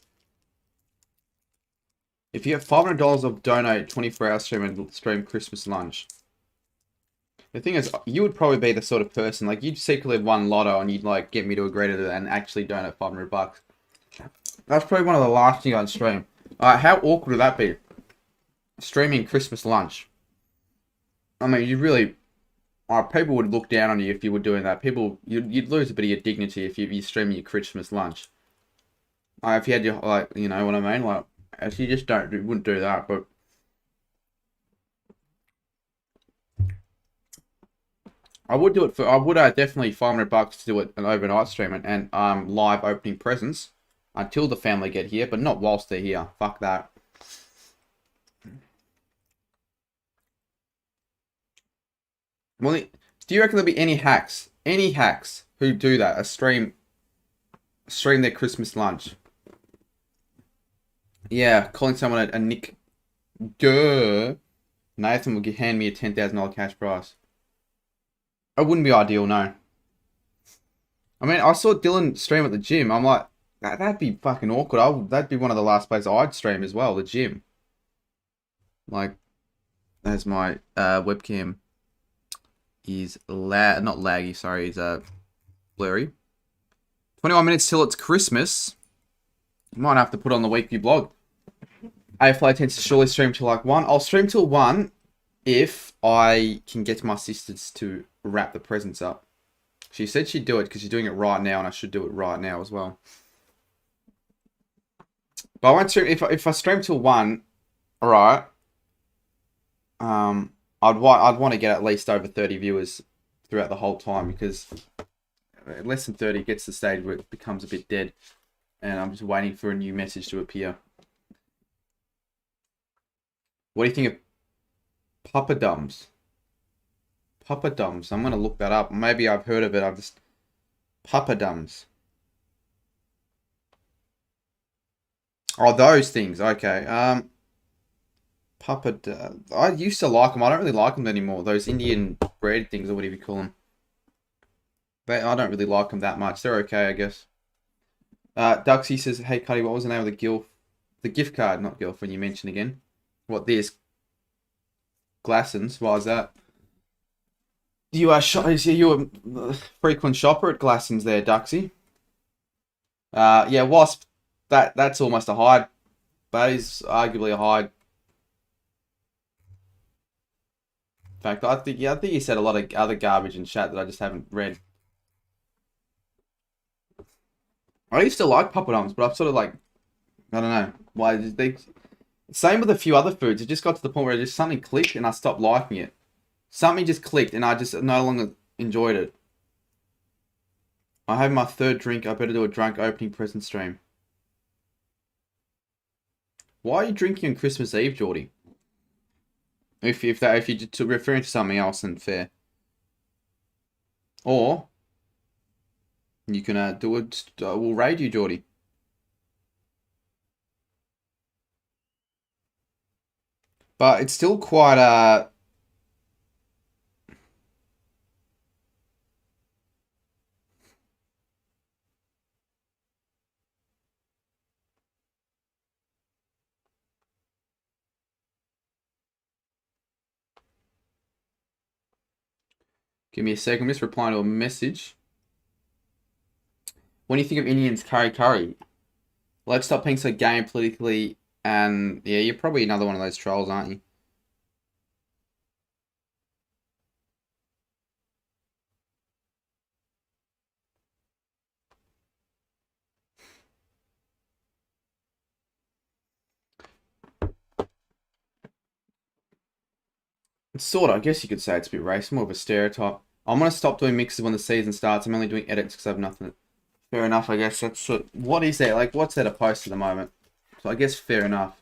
If you have $500 of Dono 24-hour stream and stream Christmas lunch. The thing is, you would probably be the sort of person, like, you'd secretly have won lotto and you'd, like, get me to agree to that and actually donate $500. That's probably one of the last things I'd stream. How awkward would that be? Streaming Christmas lunch. I mean, you really... people would look down on you if you were doing that. You'd lose a bit of your dignity if you stream your Christmas lunch. If you had your, like, you know what I mean? Like, if you just wouldn't do that, but... I would do it for... I would definitely $500 to do it an overnight stream and live opening presents until the family get here, but not whilst they're here. Fuck that. Well, do you reckon there'll be any hacks who do that? Stream their Christmas lunch. Yeah, calling someone a Nick. Nathan will hand me a $10,000 cash prize. It wouldn't be ideal, no. I mean, I saw Dylan stream at the gym. I'm like, that'd be fucking awkward. That'd be one of the last places I'd stream as well, the gym. Like, there's my webcam. Is not laggy, sorry, is blurry. 21 minutes till it's Christmas. Might have to put on the weekly blog. AFLA tends to surely stream till like 1. I'll stream till 1 if I can get my sisters to wrap the presents up. She said she'd do it because she's doing it right now, and I should do it right now as well. But I won't stream if I stream till 1. All right. I'd want to get at least over 30 viewers throughout the whole time, because less than 30 gets to the stage where it becomes a bit dead, and I'm just waiting for a new message to appear. What do you think of Papadums? Papadums. I'm gonna look that up. Maybe I've heard of it. Papadums. Oh, those things. Okay. I used to like them. I don't really like them anymore. Those Indian bread things, or whatever you call them. I don't really like them that much. They're okay, I guess. Duxy says, "Hey, Cuddy, what was the name of the gilf the gift card, not girlfriend, you mentioned again. What, this? Glassons, why is that? You are you a frequent shopper at Glassons there, Duxie? Yeah, Wasp. That's almost a hide. That is arguably a hide. In fact, I think you said a lot of other garbage in chat that I just haven't read. I used to like poppadoms, but I've sort of like, I don't know why they. Same with a few other foods. It just got to the point where just something clicked and I stopped liking it. Something just clicked and I just no longer enjoyed it. I have my third drink. I better do a drunk opening present stream. Why are you drinking on Christmas Eve, Geordie? If you're referring to something else, then fair. Or you can do it. We'll raid you, Geordie. But it's still quite Give me a second. I'm just replying to a message. When you think of Indians, curry. Let's stop being so gay and politically. And yeah, you're probably another one of those trolls, aren't you? Sort of. I guess you could say it's a bit racist, more of a stereotype. I'm going to stop doing mixes when the season starts. I'm only doing edits because I have nothing. Fair enough, I guess. That's what is there? Like, what's there to post at the moment? So I guess fair enough.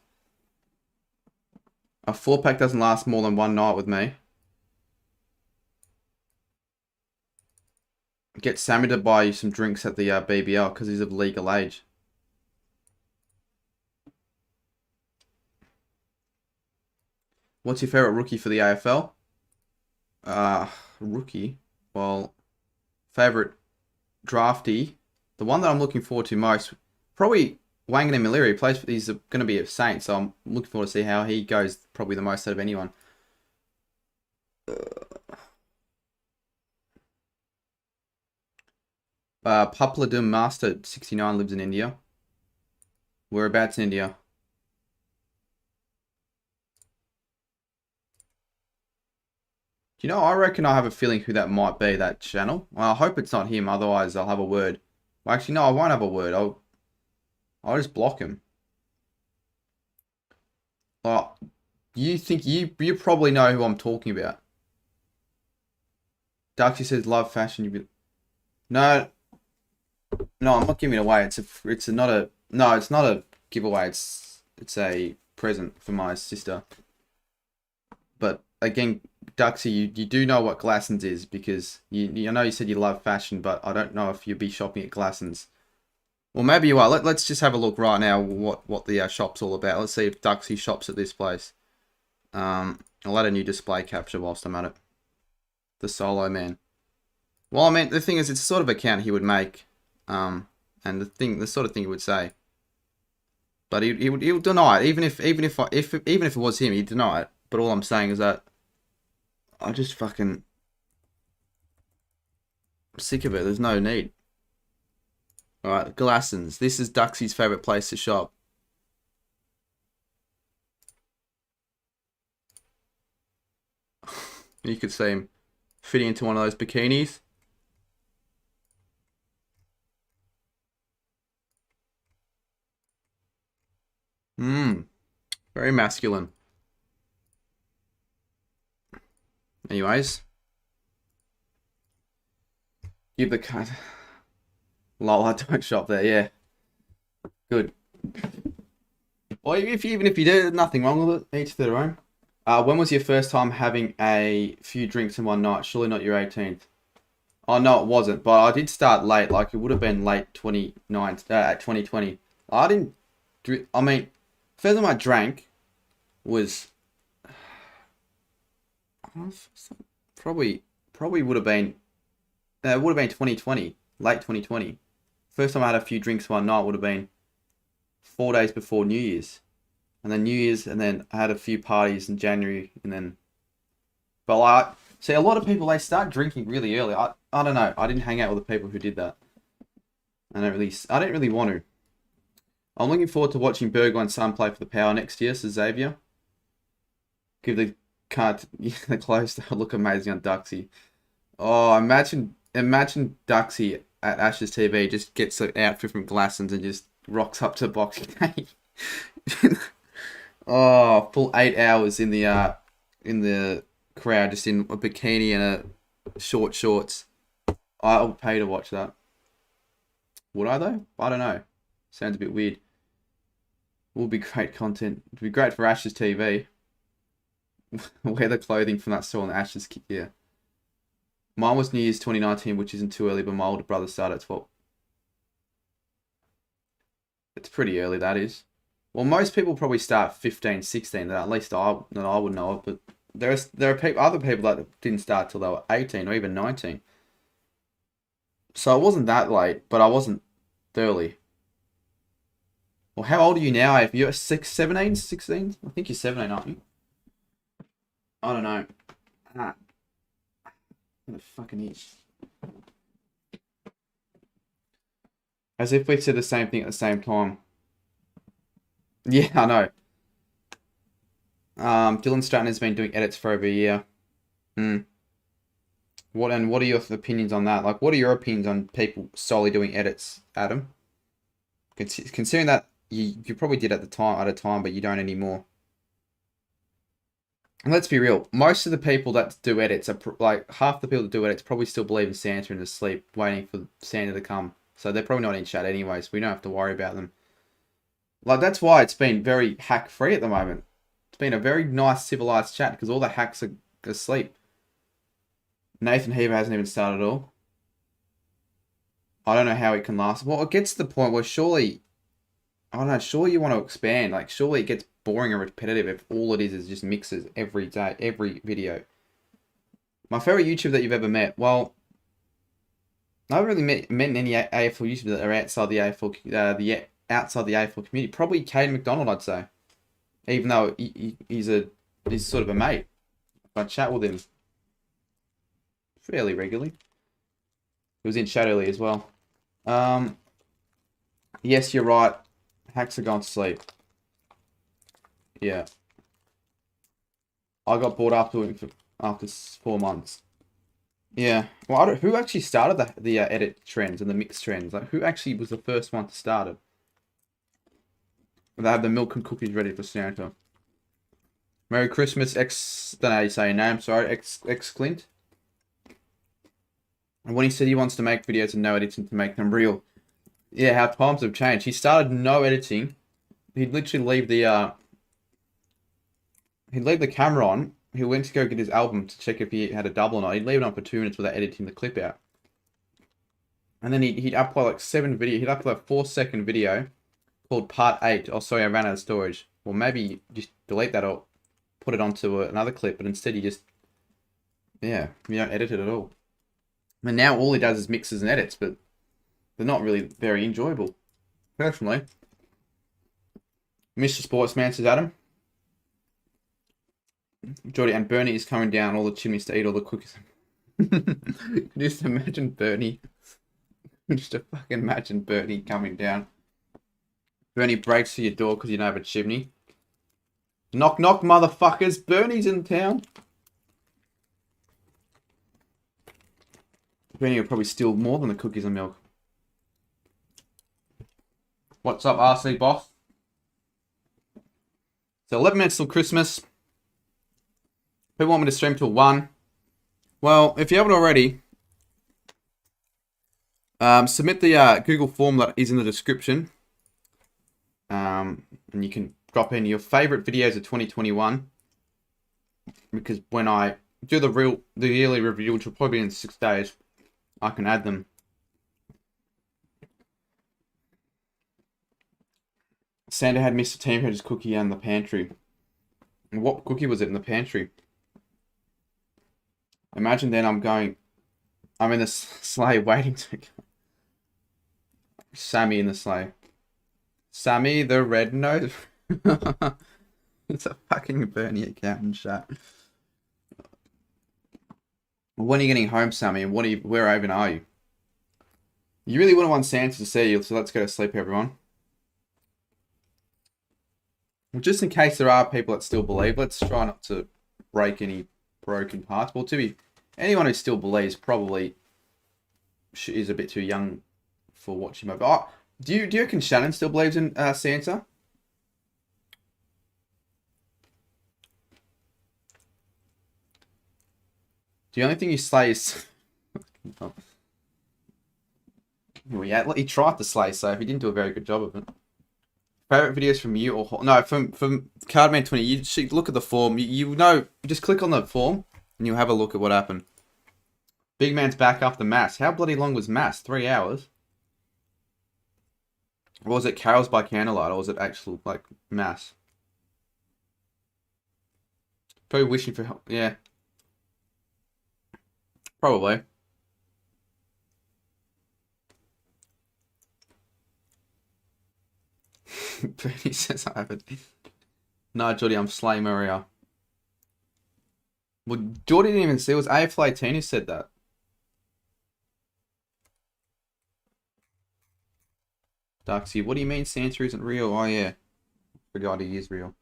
A 4-pack doesn't last more than one night with me. Get Sammy to buy you some drinks at the BBL because he's of legal age. What's your favourite rookie for the AFL? Rookie? Well, favourite drafty. The one that I'm looking forward to most, probably Wangan and Maliri. He's going to be a Saint, so I'm looking forward to see how he goes probably the most out of anyone. Papladum Master 69 lives in India. Whereabouts in India? Do you know, I reckon I have a feeling who that might be, that channel. Well, I hope it's not him, otherwise I'll have a word. Well, actually, no, I won't have a word. I'll just block him. Oh, you think you probably know who I'm talking about. Darksy says love fashion. No, I'm not giving it away. It's not a giveaway. It's a present for my sister. But again, Duxie, you do know what Glassons is because I know you said you love fashion, but I don't know if you'd be shopping at Glassons. Well, maybe you are. Let's just have a look right now what the shop's all about. Let's see if Duxie shops at this place. I'll add a new display capture whilst I'm at it. The Solo Man. Well, I mean, the thing is, it's the sort of account he would make, and the sort of thing he would say. But he would deny it, even if it was him, he'd deny it. But all I'm saying is that I just fucking I'm sick of it. There's no need. Alright, Glassons. This is Duxie's favourite place to shop. You could see him fitting into one of those bikinis. Very masculine. Anyways. Give the card. Lol, I don't shop there, yeah. Good. Well, even if you do, nothing wrong with it. Each to their own. When was your first time having a few drinks in one night? Surely not your 18th. Oh, no, it wasn't. But I did start late. Like, it would have been late 2020. I didn't... I mean, first time I drank was... Probably would have been... it would have been 2020. Late 2020. First time I had a few drinks one night would have been 4 days before New Year's. And then New Year's, and then I had a few parties in January, and then... But like, see, a lot of people, they start drinking really early. I don't know. I didn't hang out with the people who did that. I didn't really want to. I'm looking forward to watching Burgo and Son play for the Power next year, says Xavier. Give the card the clothes that look amazing on Duxie. Oh, imagine Duxie at Ash's TV just gets an outfit from Glassons and just rocks up to Boxing Day. Oh, full 8 hours in the crowd, just in a bikini and a shorts. I would pay to watch that. Would I though? I don't know. Sounds a bit weird. Will be great content. It'd be great for Ash's TV. Wear the clothing from that store on the Ash's kit. Yeah. Mine was New Year's 2019, which isn't too early, but my older brother started at 12. It's pretty early, that is. Well, most people probably start 15, 16. At least I would know it. But there are other people that didn't start till they were 18 or even 19. So it wasn't that late, but I wasn't early. Well, how old are you now, If you're 17, 16? I think you're 17, aren't you? I don't know. What the fucking itch. As if we said the same thing at the same time. Yeah, I know. Dylan Stratton has been doing edits for over a year. What are your opinions on that? Like, what are your opinions on people solely doing edits, Adam? Considering that you probably did at a time, but you don't anymore. And let's be real. Most of the people that do edits are like half the people that do edits probably still believe in Santa and are asleep, waiting for Santa to come. So they're probably not in chat anyway, so we don't have to worry about them. Like, that's why it's been very hack free at the moment. It's been a very nice civilized chat because all the hacks are asleep. Nathan Heaver hasn't even started at all. I don't know how it can last. Well, it gets to the point where surely, I don't know, surely you want to expand. Like, surely it gets boring and repetitive if all it is just mixes every day, every video. My favorite YouTuber that you've ever met? Well, I haven't really met any AFL YouTubers that are outside the AFL, outside the AFL community. Probably Caden McDonald, I'd say. Even though he's sort of a mate. I chat with him fairly regularly. He was in chat early as well. Yes, you're right. Hacks are gone to sleep. Yeah. I got brought up to him after 4 months. Yeah. Well, who actually started the edit trends and the mix trends? Like, who actually was the first one to start it? They have the milk and cookies ready for Santa. Merry Christmas, don't know how you say your name, sorry, X Clint. And when he said he wants to make videos and no editing to make them real. Yeah, how times have changed. He started no editing. He'd literally leave the camera on. He went to go get his album to check if he had a double or not. He'd leave it on for 2 minutes without editing the clip out. And then he'd upload like 7 videos. He'd upload a 4-second video called Part 8. Oh, sorry, I ran out of storage. Well, maybe just delete that or put it onto another clip, but instead you don't edit it at all. And now all he does is mixes and edits, but they're not really very enjoyable. Personally. Mr. Sportsman, says Adam. Jordy, and Bernie is coming down all the chimneys to eat all the cookies. Just imagine Bernie. Just fucking imagine Bernie coming down. Bernie breaks through your door because you don't have a chimney. Knock, knock, motherfuckers. Bernie's in town. Bernie will probably steal more than the cookies and milk. What's up, RC boss? So 11 minutes till Christmas. People want me to stream till 1. Well, if you haven't already, submit the Google form that is in the description. And you can drop in your favorite videos of 2021. Because when I do the yearly review, which will probably be in 6 days, I can add them. Santa had Mr. Team Head's cookie in the pantry. And what cookie was it in the pantry? Imagine then I'm in the sleigh waiting to go. Sammy in the sleigh. Sammy the red nose. It's a fucking Bernie account and shit. When are you getting home, Sammy? And where even are you? You really wouldn't want Santa to see you, so let's go to sleep, everyone. Well, just in case there are people that still believe, let's try not to break any broken hearts. Well, anyone who still believes probably is a bit too young for watching movie. Oh, do you reckon Shannon still believes in Santa? The only thing you slay is... oh. Yeah, he tried to slay, so he didn't do a very good job of it. Favorite videos from you or... No, from Cardman20. You should look at the form. You know, just click on the form and you'll have a look at what happened. Big man's back after Mass. How bloody long was Mass? 3 hours? Or was it carols by candlelight, or was it actual, like, Mass? Probably wishing for help. Yeah. Probably. Bernie says I haven't. No, Jordy, I'm Slay Maria. Well, Jordy didn't even see. It was AFL18 who said that. Darksy, what do you mean Santa isn't real? Oh, yeah. Forgot he is real.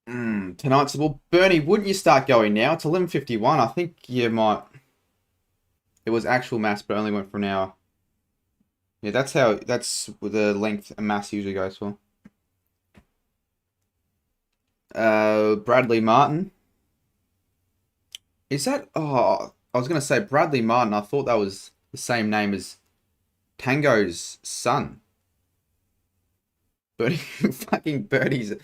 Tonight's... Well, Bernie, wouldn't you start going now? It's 11:51. I think you might... It was actual Mass, but only went for an hour. Yeah, that's the length a Mass usually goes for. Bradley Martin. Is that... Oh, I was going to say Bradley Martin. I thought that was the same name as Tango's son. Bernie, fucking Bernie's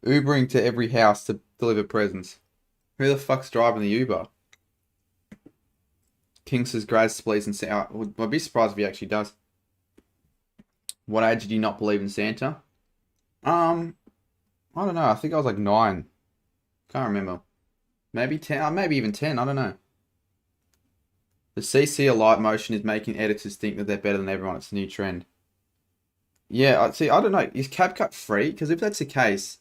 Ubering to every house to deliver presents. Who the fuck's driving the Uber? King says grad splees and Santa. I'd be surprised if he actually does. What age did you not believe in Santa? I don't know. I think I was like 9. Can't remember. Maybe 10. Maybe even 10. I don't know. The CC Light motion is making editors think that they're better than everyone. It's a new trend. Yeah, see, I don't know. Is CapCut free? Because if that's the case,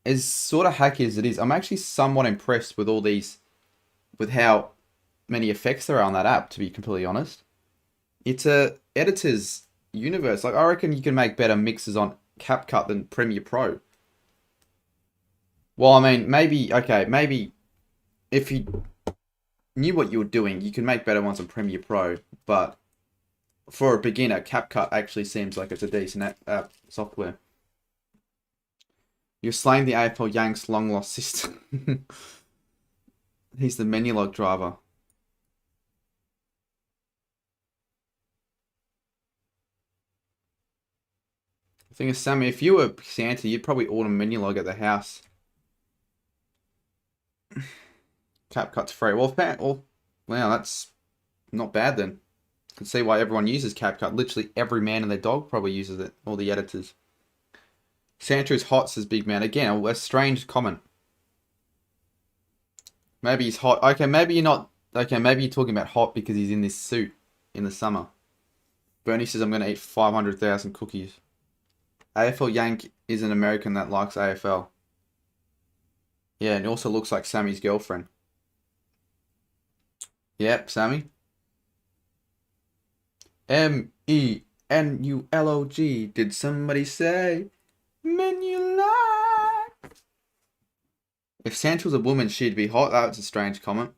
as sort of hacky as it is, I'm actually somewhat impressed with all these, with how many effects there are on that app, to be completely honest. It's a editor's universe. Like, I reckon you can make better mixes on CapCut than Premiere Pro. Well, I mean, maybe if you knew what you were doing, you can make better ones on Premiere Pro, but for a beginner, CapCut actually seems like it's a decent app software. You're slaying the AFL Yanks long lost sister. He's the menu log driver. The thing is, Sammy, if you were Santa, you'd probably order menu log at the house. CapCut's free. Well, wow, that's not bad then. You can see why everyone uses CapCut. Literally every man and their dog probably uses it. All the editors. Santa is hot, says Big Man. Again, a strange comment. Maybe he's hot. Okay, maybe you're not... Okay, maybe you're talking about hot because he's in this suit in the summer. Bernie says, I'm going to eat 500,000 cookies. AFL Yank is an American that likes AFL. Yeah, and also looks like Sammy's girlfriend. Yep, Sammy. M-E-N-U-L-O-G. Did somebody say Menulog? If Santa was a woman, she'd be hot. That's a strange comment.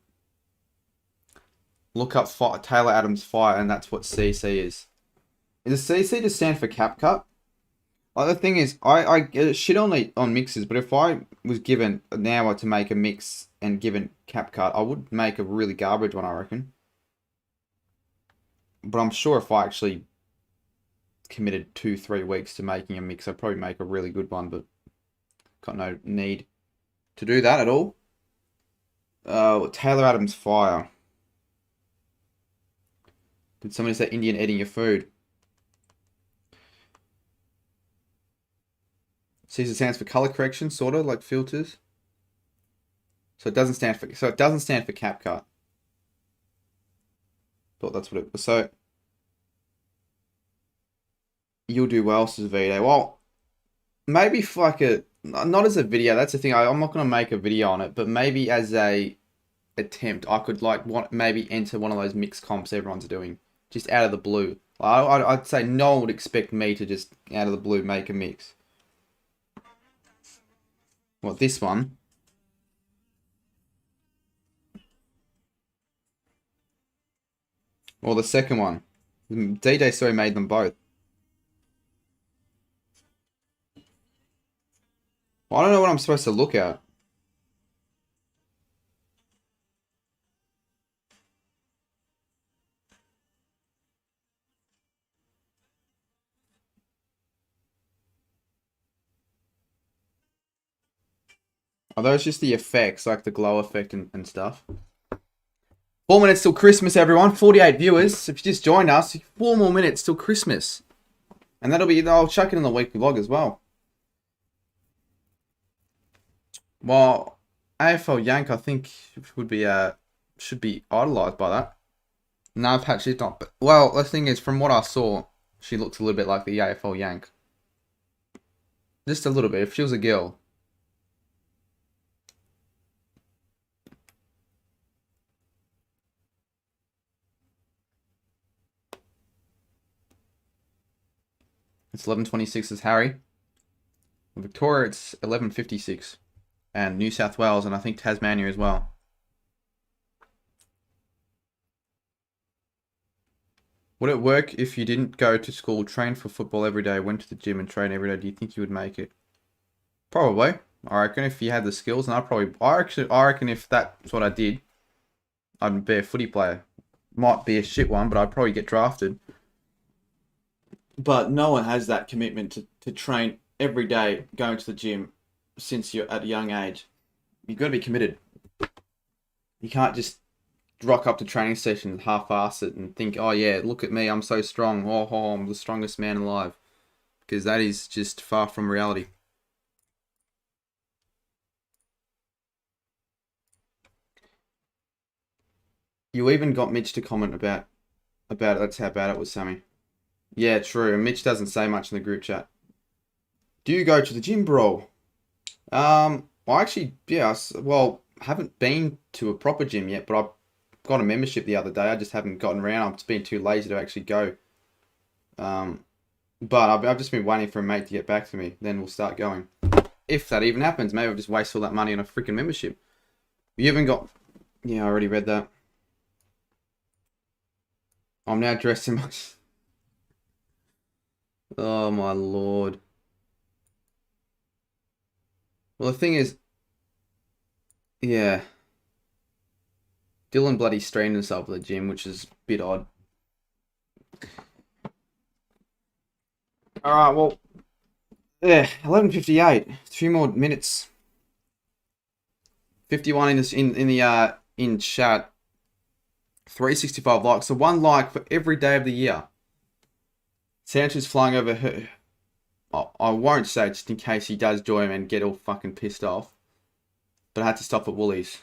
Look up Taylor Adams Fire, and that's what CC is. Is CC just stand for CapCut? Like, the thing is, I get shit on mixes, but if I was given an hour to make a mix and given CapCut, I would make a really garbage one, I reckon. But I'm sure if I actually committed 2-3 weeks to making a mix, I'd probably make a really good one, but got no need to do that at all. Taylor Adams Fire. Did somebody say Indian eating your food? Caesar stands for color correction, sort of like filters. So it doesn't stand for CapCut. Thought that's what it was. So You'll do well, says Vito. Well, maybe for like a... Not as a video, that's the thing. I'm not going to make a video on it, but maybe as a attempt, I could like maybe enter one of those mixed comps everyone's doing. Just out of the blue. I'd say no one would expect me to just out of the blue make a mix. What, this one? Or the second one? DJ Story made them both. Well, I don't know what I'm supposed to look at. Are those just the effects, like the glow effect and stuff? 4 minutes till Christmas, everyone. 48 viewers. If you just joined us, 4 more minutes till Christmas. And that'll be... I'll chuck it in the weekly vlog as well. Well, AFL Yank, I think, would be should be idolised by that. No, perhaps she's not. But, well, the thing is, from what I saw, she looks a little bit like the AFL Yank. Just a little bit. If she was a girl. It's 11:26 as Harry. In Victoria, it's 11:56. And New South Wales, and I think Tasmania as well. Would it work if you didn't go to school, train for football every day, went to the gym and train every day? Do you think you would make it? Probably. I reckon if you had the skills, and I reckon if that's what I did, I'd be a footy player. Might be a shit one, but I'd probably get drafted. But no one has that commitment to train every day, going to the gym since you're at a young age. You've got to be committed. You can't just rock up to training session and half-ass it and think, oh yeah, look at me, I'm so strong. Oh, I'm the strongest man alive. Because that is just far from reality. You even got Mitch to comment about it. That's how bad it was, Sammy. Yeah, true. And Mitch doesn't say much in the group chat. Do you go to the gym, bro? Well, actually, yeah. Well, haven't been to a proper gym yet, but I got a membership the other day. I just haven't gotten around. I've just been too lazy to actually go. But I've just been waiting for a mate to get back to me. Then we'll start going. If that even happens, maybe I'll just waste all that money on a freaking membership. You haven't got... Yeah, I already read that. I'm now dressed in my... Oh, my lord. Well, the thing is... Yeah. Dylan bloody strained himself at the gym, which is a bit odd. Alright, well... Yeah, 11:58. 3 more minutes. 51 in chat. 365 likes. So 1 like for every day of the year. Sancho's flying over her. I won't say just in case he does join him and get all fucking pissed off. But I had to stop at Woolies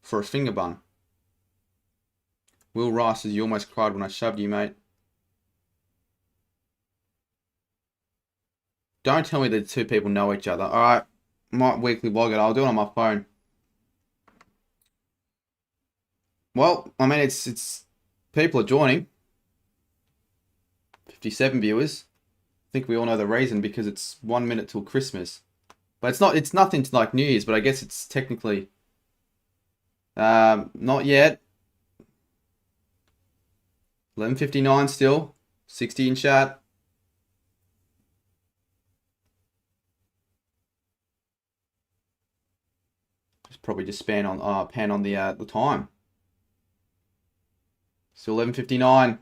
for a finger bun. Will Rice says, you almost cried when I shoved you, mate. Don't tell me the two people know each other. Alright, might weekly vlog it. I'll do it on my phone. Well, I mean, it's people are joining. 57 viewers. I think we all know the reason, because it's 1 minute till Christmas. But it's nothing to like New Year's, but I guess it's technically not yet. 11:59 still. 60 in chat. Just probably just pan on the time. Still 11:59.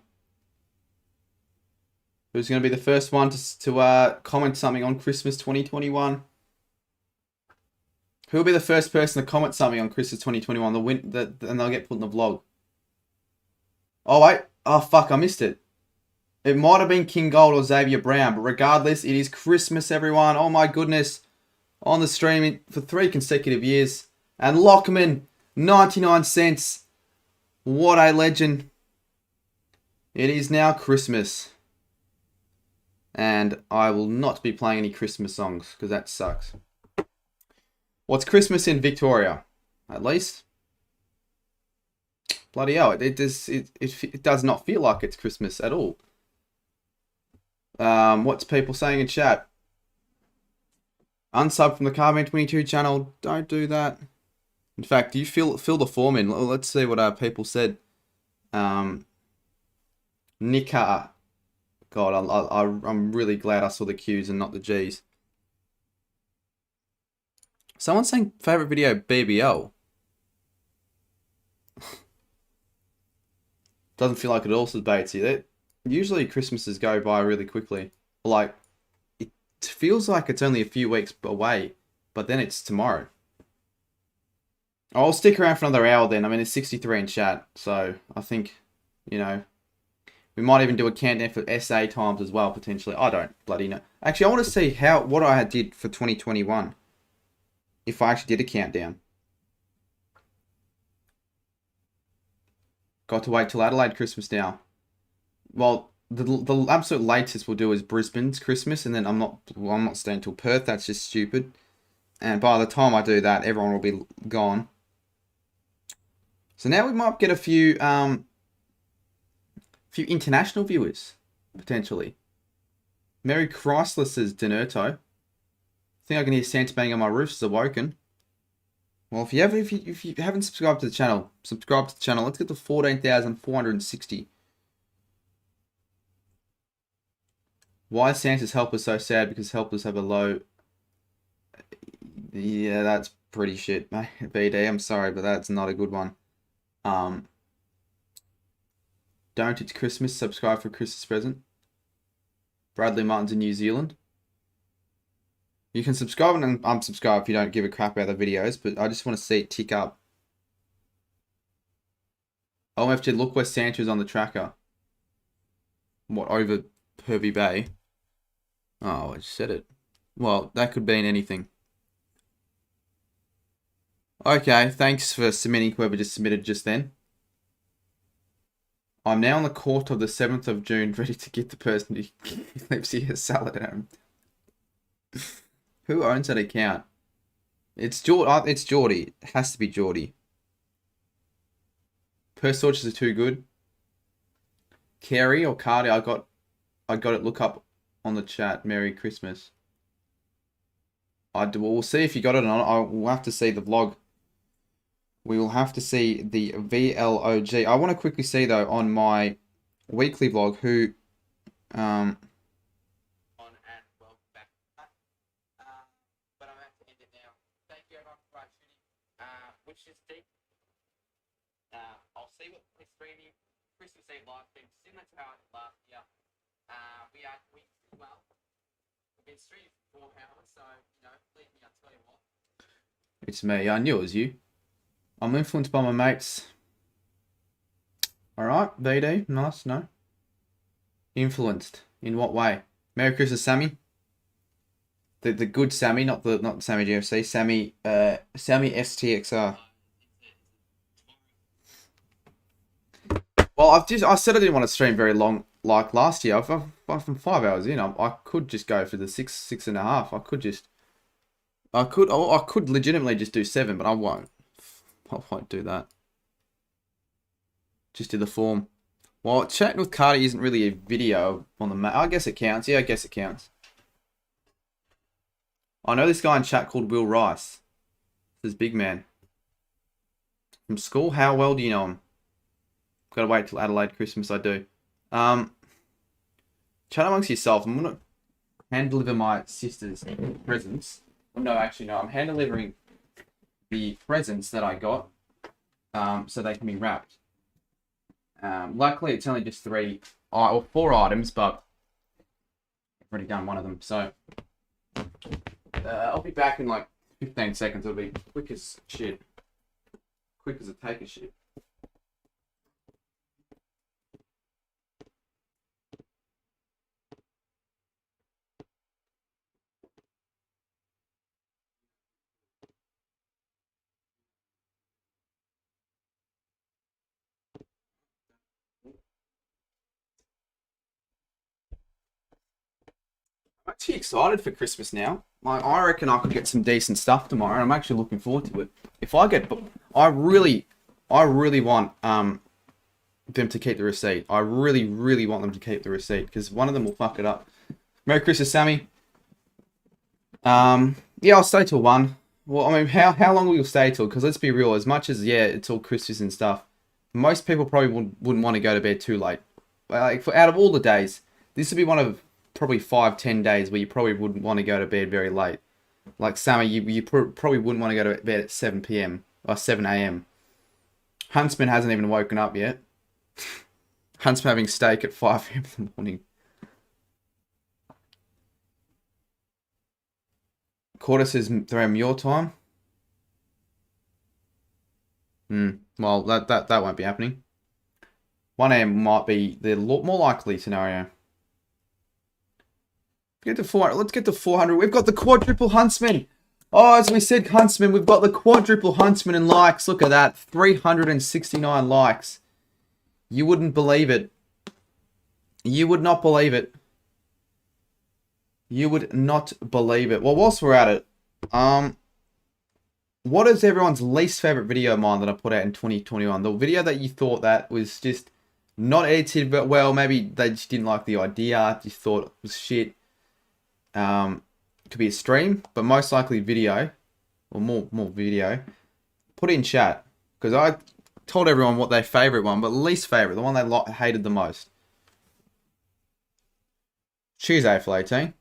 Who's going to be the first one to comment something on Christmas 2021? Who will be the first person to comment something on Christmas 2021? And they'll get put in the vlog. Oh, wait. Oh, fuck. I missed it. It might have been King Gold or Xavier Brown. But regardless, it is Christmas, everyone. Oh, my goodness. On the stream for 3 consecutive years. And Lochman, 99 cents. What a legend. It is now Christmas. And I will not be playing any Christmas songs because that sucks. What's Christmas in Victoria? At least. Bloody hell, it does not feel like it's Christmas at all. What's people saying in chat? Unsub from the Carbine22 channel. Don't do that. In fact, you fill the form in. Let's see what people said. Nika. God, I'm really glad I saw the Q's and not the G's. Someone's saying favorite video BBL. Doesn't feel like it also Batesy. Usually Christmases go by really quickly. Like, it feels like it's only a few weeks away, but then it's tomorrow. I'll stick around for another hour then. I mean, it's 63 in chat, so I think, you know, we might even do a countdown for SA times as well, potentially. I don't bloody know. Actually, I want to see what I did for 2021. If I actually did a countdown. Got to wait till Adelaide Christmas now. Well, the absolute latest we'll do is Brisbane's Christmas, and then I'm not staying till Perth. That's just stupid. And by the time I do that, everyone will be gone. So now we might get a few international viewers potentially. Merry Chrysler says Denerto. I think I can hear Santa banging on my roof. Is awoken. Well, if you haven't subscribed to the channel, subscribe to the channel. Let's get to 14,460. Why is Santa's helpers so sad? Because helpers have a low... Yeah, that's pretty shit, mate. BD, I'm sorry, but that's not a good one. Don't, it's Christmas. Subscribe for a Christmas present. Bradley Martin's in New Zealand. You can subscribe and unsubscribe if you don't give a crap about the videos, but I just want to see it tick up. OMFG, look where Santa is on the tracker. What, over Hervey Bay? Oh, I just said it. Well, that could mean anything. Okay, thanks for submitting whoever just submitted just then. I'm now on the court of the 7th of June, ready to get the person who lives here salad at home. Who owns that account? It's Geordie. It has to be Geordie. Purse torches are too good. Carrie or Cardi, I got it. Look up on the chat. Merry Christmas. We'll see if you got it or not. We'll have to see the vlog. We will have to see the VLOG. I want to quickly see though on my weekly vlog who but I'm going to end it now. Thank you everyone for tuning. Which is deep. I'll see what we're streaming. Christmas Eve live stream, similar to how I did last year. We well. We've been streaming for 4 hours, so you know, believe me, I'll tell you what. It's me. I knew it was you. I'm influenced by my mates. Alright, VD, nice, no. Influenced. In what way? Merry Christmas, Sammy. The good Sammy, not Sammy GFC. Sammy STXR. Well, I said I didn't want to stream very long like last year. From 5 hours in, I could just go for the 6.5. I could legitimately just do 7, but I won't. I won't do that. Just do the form. Well, chatting with Cardi isn't really a video on the map. I guess it counts. Yeah, I guess it counts. I know this guy in chat called Will Rice. This is big man. From school, how well do you know him? Gotta wait till Adelaide Christmas, I do. Chat amongst yourself. I'm gonna hand deliver my sister's presents. Oh, no, actually, no. I'm hand delivering the presents that I got so they can be wrapped. Luckily, it's only just 3 or 4 items, but I've already done one of them. So I'll be back in like 15 seconds. It'll be quick as shit. Quick as a take of shit. actually excited for Christmas now. Like, I reckon I could get some decent stuff tomorrow, and I'm actually looking forward to it. If I get, I really want them to keep the receipt. I really want them to keep the receipt because one of them will fuck it up. Merry Christmas, Sammy. Yeah, I'll stay till 1. Well, I mean, how long will you stay till? Because let's be real, as much as, yeah, it's all Christmas and stuff, most people probably wouldn't want to go to bed too late. Like, out of all the days, this would be one of probably 5-10 days where you probably wouldn't want to go to bed very late. Like, Sammy, you probably wouldn't want to go to bed at 7 p.m. or 7 a.m. Huntsman hasn't even woken up yet. Huntsman having steak at 5 a.m. in the morning. Quarter says 3 a.m. your time. Well, that won't be happening. 1 a.m. might be the more likely scenario. Let's get to 400. We've got the quadruple Huntsman. Oh, as we said, Huntsman, we've got the quadruple Huntsman in likes. Look at that. 369 likes. You wouldn't believe it. You would not believe it. You would not believe it. Well, whilst we're at it, what is everyone's least favorite video of mine that I put out in 2021? The video that you thought that was just not edited but well, maybe they just didn't like the idea, just thought it was shit. Could be a stream, but most likely video, or more video. Put it in chat, because I told everyone what their favorite one, but least favorite, the one they hated the most. Cheers, April 18.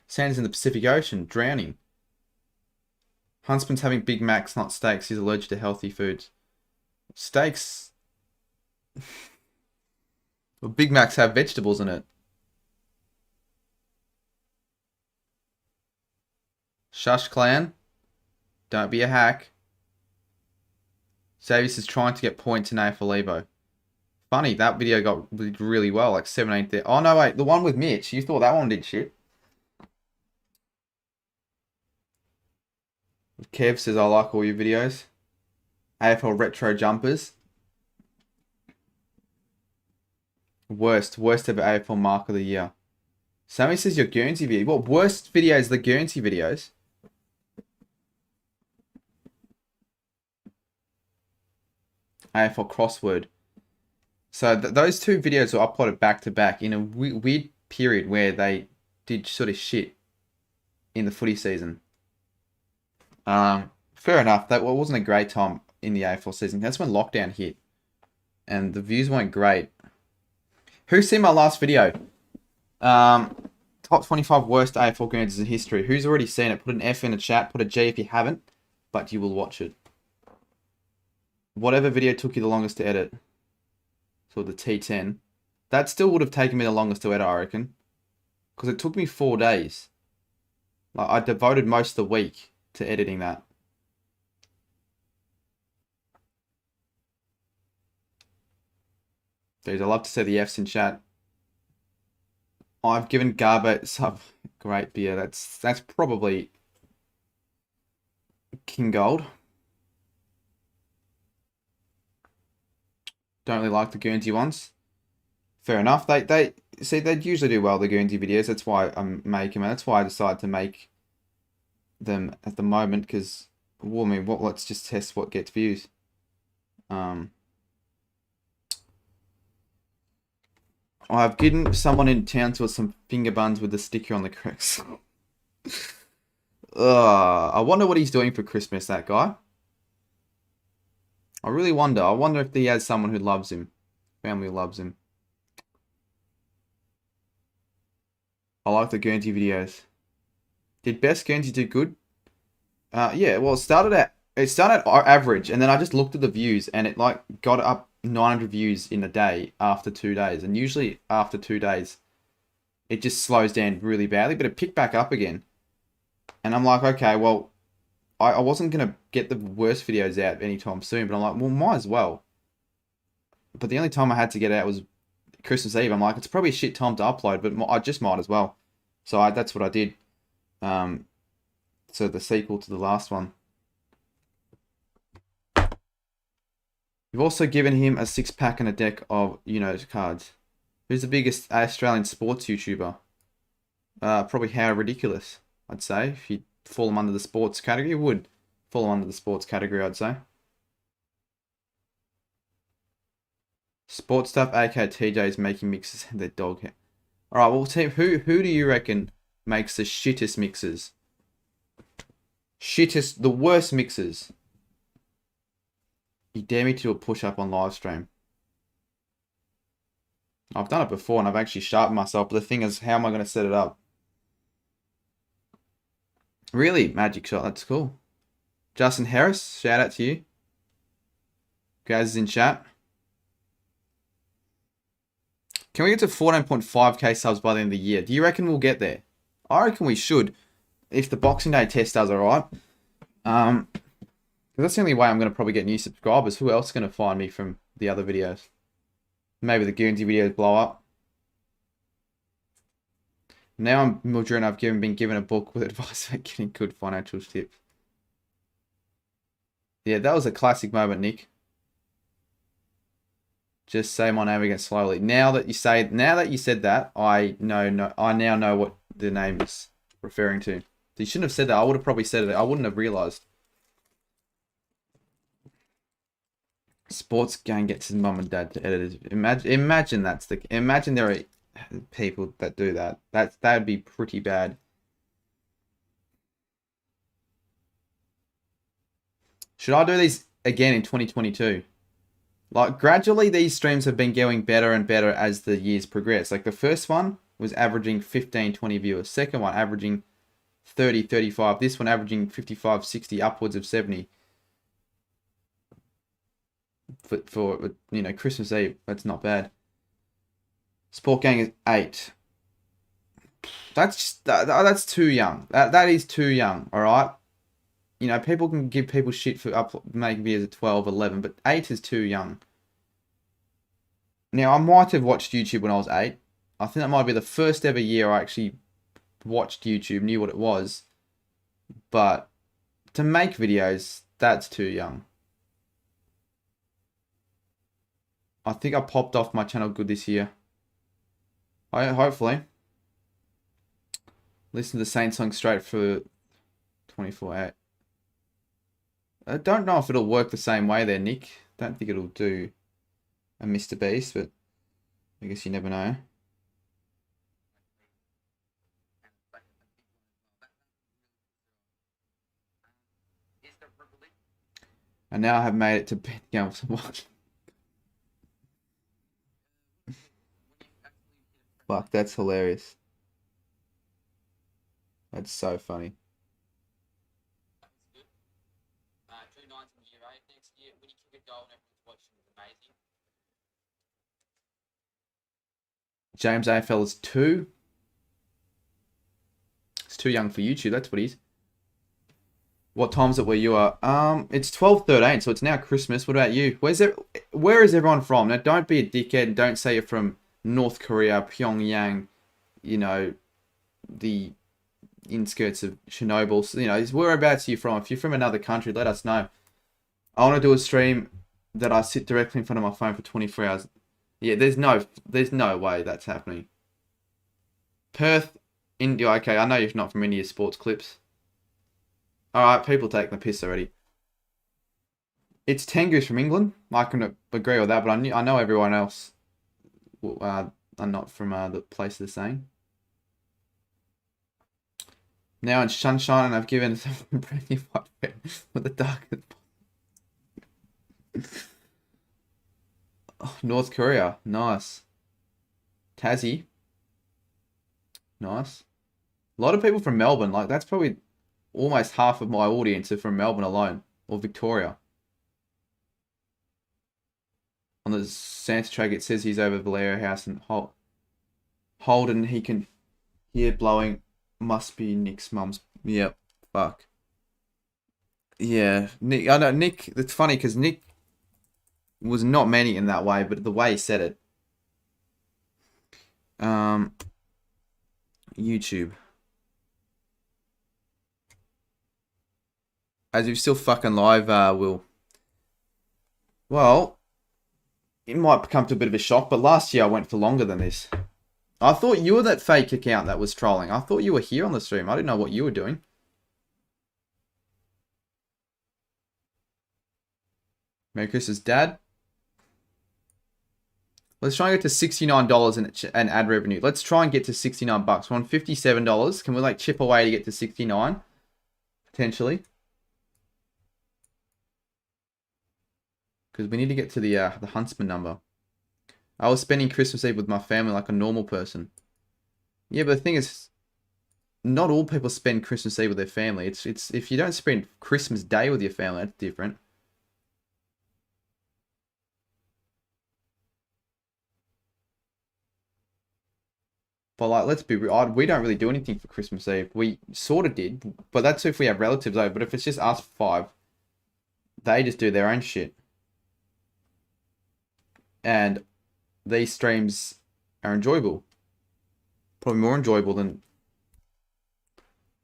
Sands in the Pacific Ocean, drowning. Huntsman's having Big Macs, not steaks. He's allergic to healthy foods. Steaks. Well, Big Macs have vegetables in it. Shush clan. Don't be a hack. Xavius is trying to get points in AFL. Funny, that video got really well, like 17 there. Oh no, wait, the one with Mitch. You thought that one did shit. Kev says, I like all your videos. AFL retro jumpers. Worst ever AFL mark of the year. Sammy says your Guernsey video. What worst videos? The Guernsey videos. AFL crossword. So those two videos were uploaded back to back in a weird period where they did sort of shit in the footy season. Fair enough. That wasn't a great time in the AFL season. That's when lockdown hit, and the views weren't great. Who's seen my last video? Top 25 worst AFL Guernseys in history. Who's already seen it? Put an F in the chat. Put a G if you haven't, but you will watch it. Whatever video took you the longest to edit. So the T10. That still would have taken me the longest to edit, I reckon. Because it took me 4 days. Like, I devoted most of the week to editing that. Dude, I love to see the Fs in chat. I've given Garbo sub great beer. That's probably King Gold. Don't really like the Guernsey ones. Fair enough. They usually do well, the Guernsey videos. That's why I'm making them. That's why I decided to make them at the moment, because, well, I mean, let's just test what gets views. I've given someone in town to us some finger buns with the sticker on the cracks. I wonder what he's doing for Christmas, that guy. I really wonder. I wonder if he has someone who loves him. Family who loves him. I like the Guernsey videos. Did Best Guernsey do good? Yeah, well, it started average, and then I just looked at the views, and it like got up 900 views in a day after 2 days. And usually after 2 days, it just slows down really badly, but it picked back up again. And I'm like, okay, well, I wasn't going to get the worst videos out anytime soon, but I'm like, well, might as well. But the only time I had to get out was Christmas Eve. I'm like, it's probably a shit time to upload, but I just might as well. So that's what I did. So the sequel to the last one. You've also given him a 6-pack and a deck of, cards. Who's the biggest Australian sports YouTuber? Probably how ridiculous, I'd say. If you fall them under the sports category, it would fall under the sports category, I'd say. Sports stuff, aka TJ's making mixes and their dog hair. Alright, well, team, who do you reckon makes the shittest mixes? The worst mixes. You dare me to do a push-up on live stream. I've done it before and I've actually sharpened myself, but the thing is, how am I going to set it up? Really? Magic shot, that's cool. Justin Harris, shout out to you. Gaz is in chat. Can we get to 14.5k subs by the end of the year? Do you reckon we'll get there? I reckon we should. If the Boxing Day test does alright. Because that's the only way I'm going to probably get new subscribers. Who else is going to find me from the other videos? Maybe the Guernsey videos blow up. Now I'm Mildred and I've been given a book with advice on getting good financial tips. Yeah, that was a classic moment, Nick. Just say my name again slowly. Now that you said that, I now know what the name is referring to. You shouldn't have said that. I would have probably said it. I wouldn't have realized. Sports gang gets his mum and dad to edit it. Imagine imagine there are people that do that. That would be pretty bad. Should I do these again in 2022? Like, gradually these streams have been going better and better as the years progress. Like, the first one was averaging 15, 20 viewers. Second one averaging 30, 35. This one averaging 55, 60, upwards of 70. For you know, Christmas Eve, that's not bad. Sport Gang is 8. That's too young. That is too young, alright? You know, people can give people shit for making videos at 12, 11, but 8 is too young. Now, I might have watched YouTube when I was 8. I think that might be the first ever year I actually watched YouTube, knew what it was. But to make videos, that's too young. I think I popped off my channel good this year. Hopefully. Listen to the same song straight for 24/8. I don't know if it'll work the same way there, Nick. Don't think it'll do a Mr. Beast, but I guess you never know. And now I have made it to bed. Fuck, that's hilarious. That's so funny. 2 nights in year 8 next year. When you kick a goal and everyone's watching, it's amazing. James AFL is 2. It's too young for YouTube. That's what he is. What time is it where you are? It's 12:13, so it's now Christmas. What about you? Where is everyone from? Now, don't be a dickhead and don't say you're from North Korea, Pyongyang, you know, the inskirts of Chernobyl. So, you know, whereabouts are you from? If you're from another country, let us know. I want to do a stream that I sit directly in front of my phone for 24 hours. Yeah, there's no way that's happening. Perth, India. Okay, I know you're not from India. Sports clips. Alright, people taking the piss already. It's Tengu's from England. I can agree with that, but I know everyone else are not from the place they're saying. Now in sunshine, and I've given some brandy white red with the darkest. Oh, North Korea, nice. Tassie, nice. A lot of people from Melbourne, like that's probably almost half of my audience are from Melbourne alone, or Victoria. On the Santa track, it says he's over Valera House and Holden. He can hear blowing. Must be Nick's mum's. Yep. Fuck. Yeah, Nick. I know Nick. It's funny because Nick was not meaning in that way, but the way he said it. YouTube. As you're still fucking live, Will. Well, it might come to a bit of a shock, but last year I went for longer than this. I thought you were that fake account that was trolling. I thought you were here on the stream. I didn't know what you were doing. Merry Christmas, Dad. Let's try and get to $69 in ad revenue. Let's try and get to 69 bucks. We're on $57. Can we like chip away to get to 69? Potentially. Because we need to get to the Huntsman number. I was spending Christmas Eve with my family like a normal person. Yeah, but the thing is, not all people spend Christmas Eve with their family. It's if you don't spend Christmas Day with your family, that's different. But like, let's be real, we don't really do anything for Christmas Eve. We sort of did, but that's if we have relatives over. But if it's just us five, they just do their own shit. And these streams are enjoyable. Probably more enjoyable than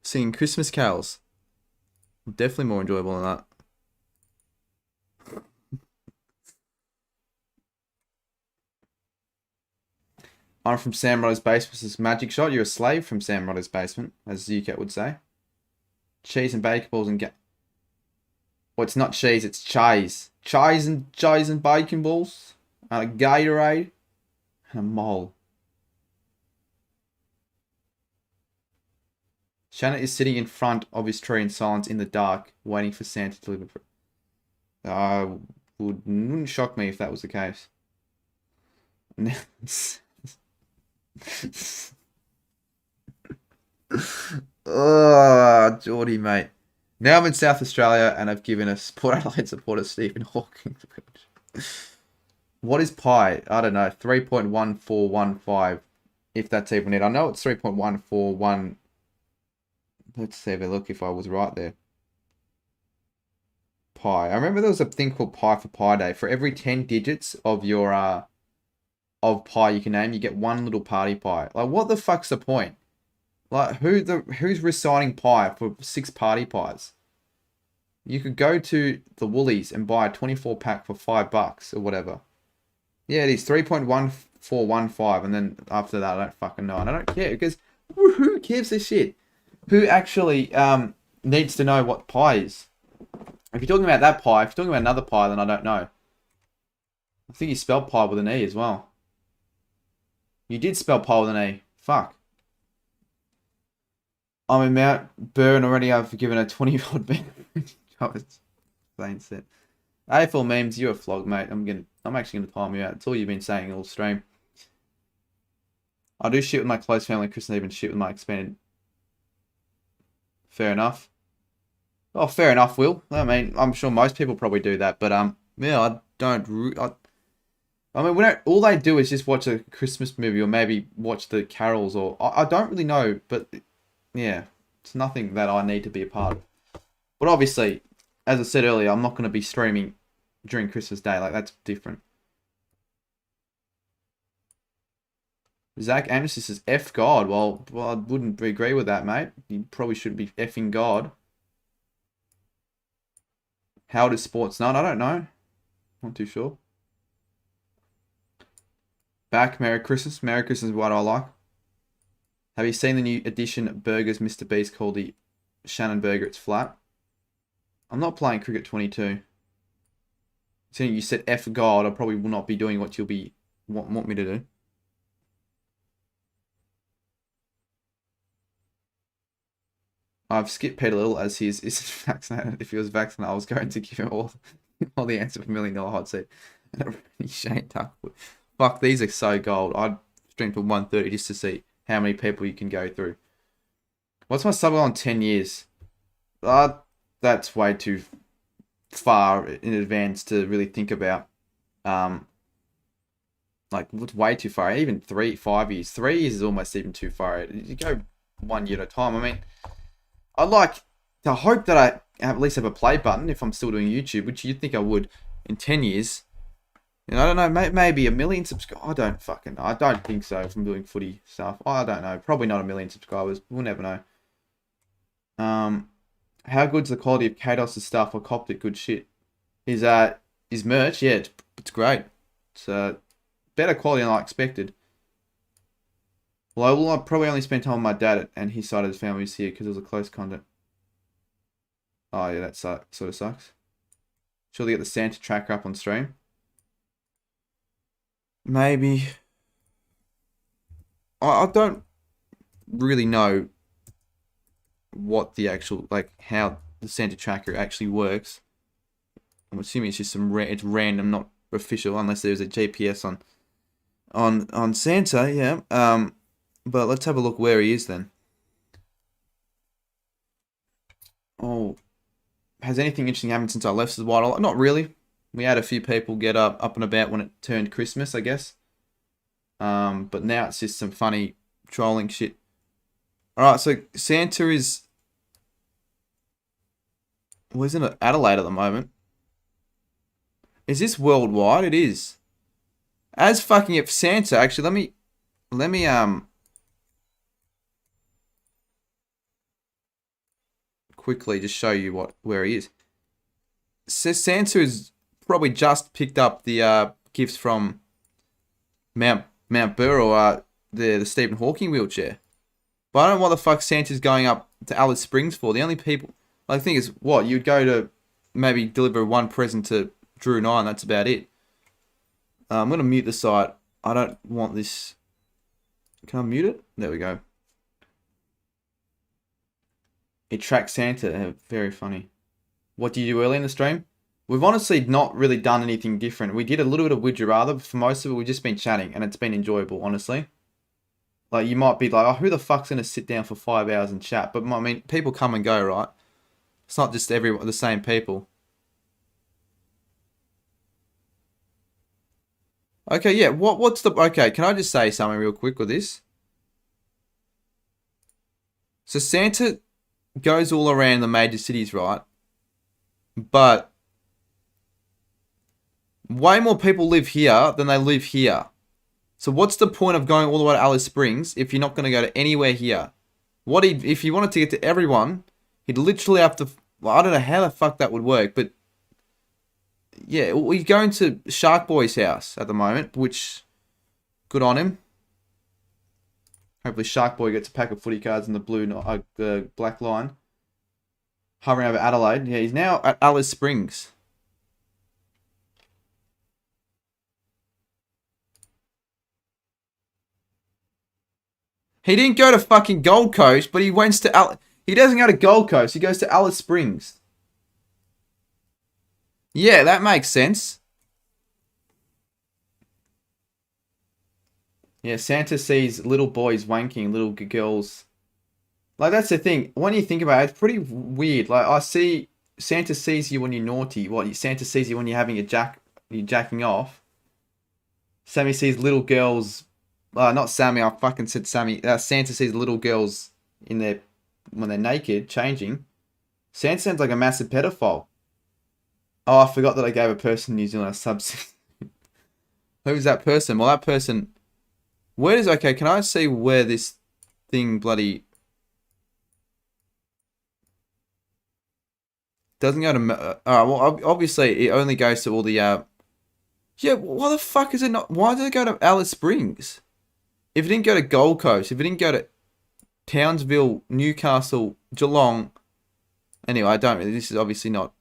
singing Christmas carols. Definitely more enjoyable than that. I'm from Sam Rotter's basement. This is Magic Shot. You're a slave from Sam Rotter's basement, as Zucat would say. Cheese and bacon balls and well, it's not cheese, it's cheese. Cheese and bacon balls. And a Gatorade. And a mole. Shannon is sitting in front of his tree in silence in the dark, waiting for Santa to deliver. Wouldn't shock me if that was the case. Oh, Geordie, mate. Now I'm in South Australia and I've given a Port Adelaide supporter Stephen Hawking. What is pi? I don't know. 3.1415. If that's even it. I know it's 3.141. Let's have a look if I was right there. Pi. I remember there was a thing called pi for Pi Day. For every 10 digits of your of pi you can name, you get one little party pie. Like, what the fuck's the point? Like, who's reciting pi for 6 party pies? You could go to the Woolies and buy a 24 pack for $5 or whatever. Yeah, it is 3.1415, and then after that, I don't fucking know, and I don't care because who gives a shit? Who actually needs to know what pi is? If you're talking about that pie, if you're talking about another pie, then I don't know. I think you spelled pie with an E as well. You did spell pie with an E. Fuck. I'm in Mount Burn already. I've given a 20-year-old man. Plain set. AFL memes, you're a flog, mate. I'm actually gonna palm you out. It's all you've been saying all stream. I do shit with my close family, Christmas Eve, and shit with my expanded. Fair enough. Oh, fair enough, Will. I mean, I'm sure most people probably do that, but yeah, I don't. I mean, we don't. All they do is just watch a Christmas movie or maybe watch the carols, or I don't really know, but yeah, it's nothing that I need to be a part of. But obviously, as I said earlier, I'm not going to be streaming during Christmas Day. Like, that's different. Zach Anderson says, F God. Well, I wouldn't agree with that, mate. You probably shouldn't be effing God. How old is Sports Nut? I don't know. Not too sure. Back, Merry Christmas. Merry Christmas is what I like. Have you seen the new edition burgers Mr. Beast called the Shannon Burger? It's flat. I'm not playing Cricket 22. Seeing you said F God, I probably will not be doing what you'll be want me to do. I've skipped Peter Little as he is vaccinated. If he was vaccinated, I was going to give him all the answer for $1 million hot seat. Shane Tuckwood. Fuck, these are so gold. I'd stream to 130 just to see how many people you can go through. What's my sub goal in 10 years? That's way too far in advance to really think about. Like, what's way too far? Even 5 years. 3 years is almost even too far. You go 1 year at a time. I mean, I'd like to hope that I at least have a play button if I'm still doing YouTube, which you'd think I would in 10 years. And I don't know, maybe 1 million subscribers. I don't think so if I'm doing footy stuff. I don't know. Probably not 1 million subscribers. We'll never know. How good's the quality of Kados' stuff? I copped it. Good shit. Is merch? Yeah, it's great. It's better quality than I expected. Well, I probably only spent time with my dad and his side of his family was here because it was a close contact. Oh yeah, that sort of sucks. Surely get the Santa tracker up on stream. Maybe. I don't really know what the actual, like, how the Santa tracker actually works. I'm assuming it's just it's random, not official, unless there's a GPS on Santa, yeah. But let's have a look where he is then. Oh, has anything interesting happened since I left the White? Not really. We had a few people get up and about when it turned Christmas, I guess. But now it's just some funny trolling shit. Alright, so Santa is... Well, isn't it Adelaide at the moment? Is this worldwide? It is. As fucking if Santa, actually, let me quickly just show you where he is. So Santa has probably just picked up the gifts from Mount Burrow, the Stephen Hawking wheelchair. But I don't know what the fuck Santa's going up to Alice Springs for. The only people, I think, is what you'd go to maybe deliver one present to Drew 9. That's about it. I'm gonna mute the site. I don't want this. Can I mute it? There we go. It tracks Santa. Very funny. What did you do early in the stream? We've honestly not really done anything different. We did a little bit of Would You Rather, but for most of it, we've just been chatting, and it's been enjoyable, honestly. Like, you might be like, oh, who the fuck's going to sit down for 5 hours and chat? But, I mean, people come and go, right? It's not just the same people. Okay, yeah, what's the... Okay, can I just say something real quick with this? So, Santa goes all around the major cities, right? But way more people live here than they live here. So what's the point of going all the way to Alice Springs if you're not going to go to anywhere here? If he wanted to get to everyone, he'd literally have to... Well, I don't know how the fuck that would work, but... Yeah, he's going to Shark Boy's house at the moment, which... Good on him. Hopefully Shark Boy gets a pack of footy cards in the black line. Hovering over Adelaide. Yeah, he's now at Alice Springs. He didn't go to fucking Gold Coast, but he went to he doesn't go to Gold Coast, he goes to Alice Springs. Yeah, that makes sense. Yeah, Santa sees little boys wanking, little girls. Like, that's the thing. When you think about it, it's pretty weird. Like, Santa sees you when you're naughty. Santa sees you when you're having you're jacking off. Sammy sees little girls. Not Sammy, I fucking said Sammy. Santa sees little girls when they're naked, changing. Santa sounds like a massive pedophile. Oh, I forgot that I gave a person in New Zealand a subsidy. Who's that person? Well, that person... Okay, can I see where this thing bloody... Doesn't go to... Alright, well, obviously, it only goes to all the... Yeah, why the fuck is it not... Why did it go to Alice Springs? If it didn't go to Gold Coast, if it didn't go to Townsville, Newcastle, Geelong... Anyway, I don't really... This is obviously not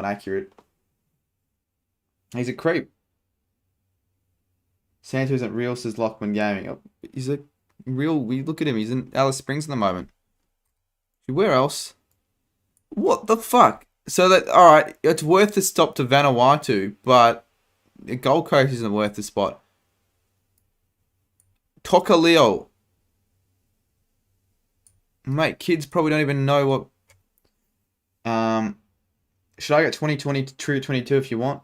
accurate. He's a creep. Santa isn't real, says Lochman Gaming. He's a real... We look at him, he's in Alice Springs at the moment. Where else? What the fuck? So that... Alright, it's worth the stop to Vanuatu, but... Gold Coast isn't worth the spot. Tokaleo. Mate, kids probably don't even know what... Should I get 2020 to True 22 if you want?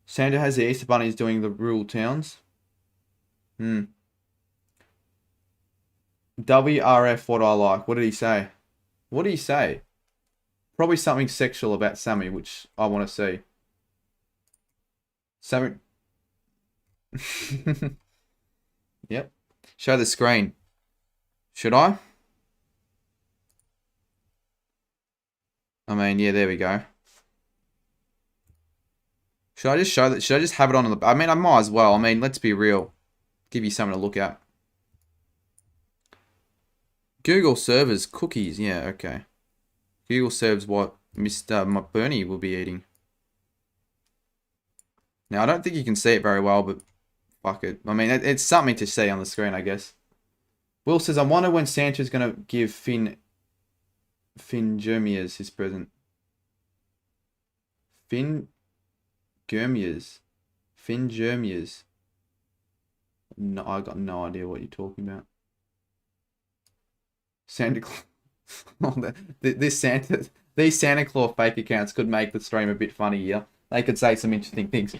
Santa has the Easter Bunnies doing the rural towns. WRF, what I like. What did he say? What did he say? Probably something sexual about Sammy, which I want to see. Sammy... Yep. Show the screen. Should I? I mean, yeah, there we go. Should I just show that? Should I just have it on the... I mean, I might as well. I mean, let's be real. Give you something to look at. Google serves cookies. Yeah, okay. Google serves what Mr. Bernie will be eating. Now, I don't think you can see it very well, but fuck it. I mean, it's something to see on the screen, I guess. Will says, I wonder when Santa's going to give Finn Germiers his present. Finn Germiers. No, I got no idea what you're talking about. Santa Claus. These Santa Claus fake accounts could make the stream a bit funny here. They could say some interesting things.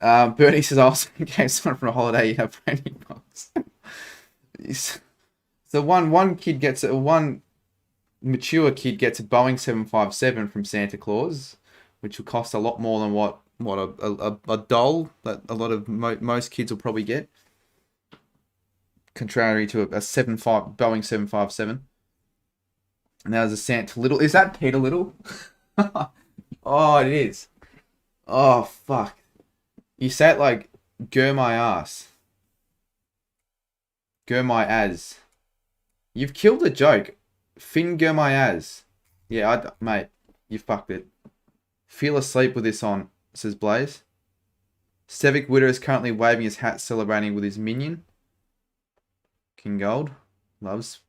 Bernie says, also in case someone from a holiday, you have branding box. So one mature kid gets a Boeing 757 from Santa Claus, which will cost a lot more than what a doll that a lot of most kids will probably get. Contrary to a Boeing 757. And there's a Santa Little. Is that Peter Little? Oh, it is. Oh, fuck. You say it like, "Gur my ass." Gur my as. You've killed the joke. Finn gur my as. Yeah, mate, you fucked it. Feel asleep with this on, says Blaze. Stevic Witter is currently waving his hat, celebrating with his minion. King Gold. Loves.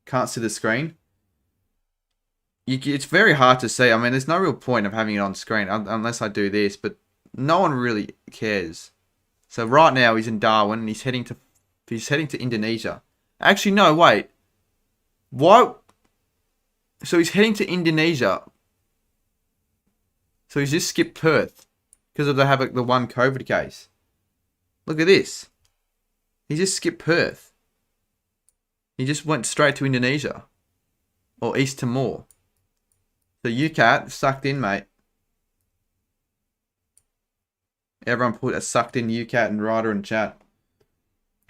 Can't see the screen. It's very hard to see. I mean, there's no real point of having it on screen unless I do this, but no one really cares. So right now he's in Darwin and he's heading to Indonesia. Actually, no, wait. What? So he's heading to Indonesia. So he's just skipped Perth because of the one COVID case. Look at this. He just skipped Perth. He just went straight to Indonesia or East Timor. So UCAT sucked in, mate. Everyone put a sucked in UCAT and Ryder in chat.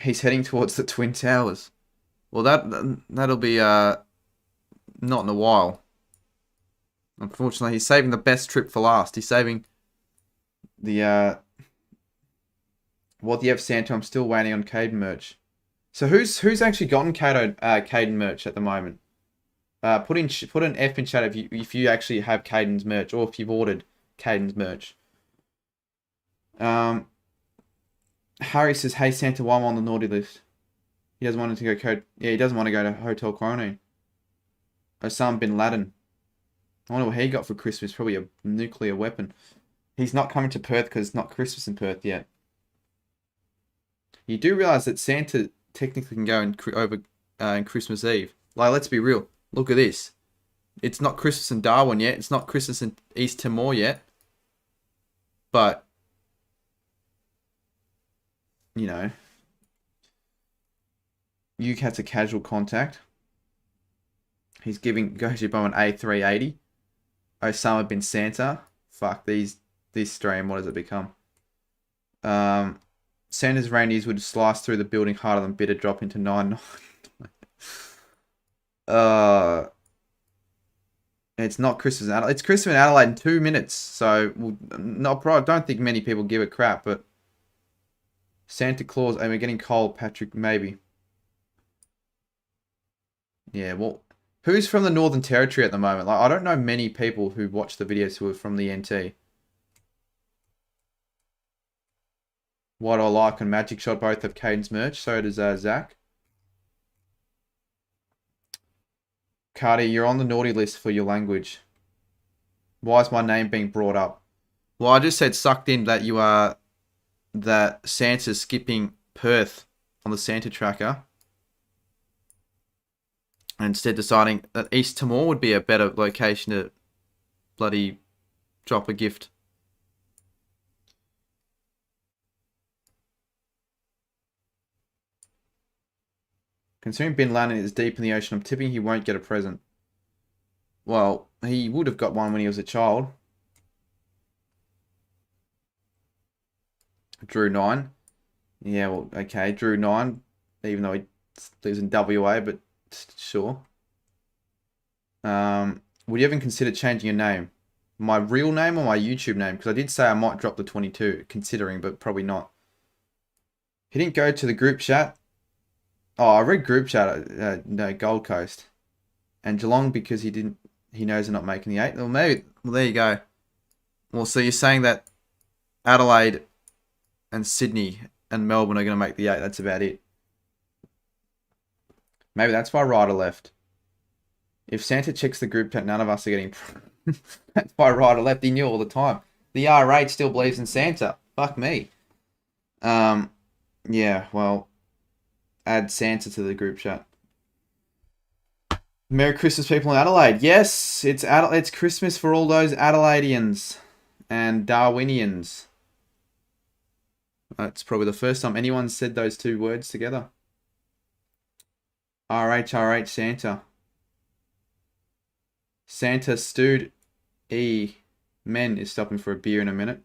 He's heading towards the Twin Towers. Well, that'll be not in a while. Unfortunately, he's saving the best trip for last. He's saving the what the F Santa. I'm still waiting on Caden merch. So who's actually gotten Caden merch at the moment? Put an F in chat if you actually have Caden's merch or if you've ordered Caden's merch. Harry says, "Hey Santa, why am I on the naughty list?" He doesn't want to go he doesn't want to go to Hotel Quarantine. Osama bin Laden. I wonder what he got for Christmas. Probably a nuclear weapon. He's not coming to Perth because it's not Christmas in Perth yet. You do realise that Santa technically can go over Christmas Eve. Like, let's be real. Look at this. It's not Christmas in Darwin yet. It's not Christmas in East Timor yet. But, you know, UCAT's a casual contact. He's giving Goji Bow an A380. Osama bin Santa. Fuck, this stream, what does it become? Santa's reindeers would slice through the building harder than bitter, drop into 9-9. It's not Christmas in Adelaide. It's Christmas in Adelaide in 2 minutes. So, I don't think many people give a crap, but Santa Claus, we're getting cold, Patrick, maybe. Yeah, well, who's from the Northern Territory at the moment? Like, I don't know many people who watch the videos who are from the NT. What I Like and Magic Shot both have Caden's merch. So does Zach. Cardi, you're on the naughty list for your language. Why is my name being brought up? Well, I just said sucked in that you are... that Santa's skipping Perth on the Santa tracker. And instead deciding that East Timor would be a better location to bloody drop a gift. Considering Bin Laden is deep in the ocean, I'm tipping he won't get a present. Well, he would have got one when he was a child. Drew 9. Yeah, well, okay, Drew 9. Even though he lives in WA, but sure. Would you ever consider changing your name? My real name or my YouTube name? Because I did say I might drop the 22, considering, but probably not. He didn't go to the group chat. Oh, I read group chat. No, Gold Coast. And Geelong because he knows they're not making the 8. Well, maybe. Well, there you go. Well, so you're saying that Adelaide and Sydney and Melbourne are going to make the 8. That's about it. Maybe that's why Ryder left. If Santa checks the group chat, none of us are getting... That's why Ryder left. He knew all the time. The R8 still believes in Santa. Fuck me. Yeah, well... Add Santa to the group chat. Merry Christmas, people in Adelaide. Yes, it's Christmas for all those Adelaideans and Darwinians. That's probably the first time anyone said those two words together. RH Santa. Santa stewed Men is stopping for a beer in a minute.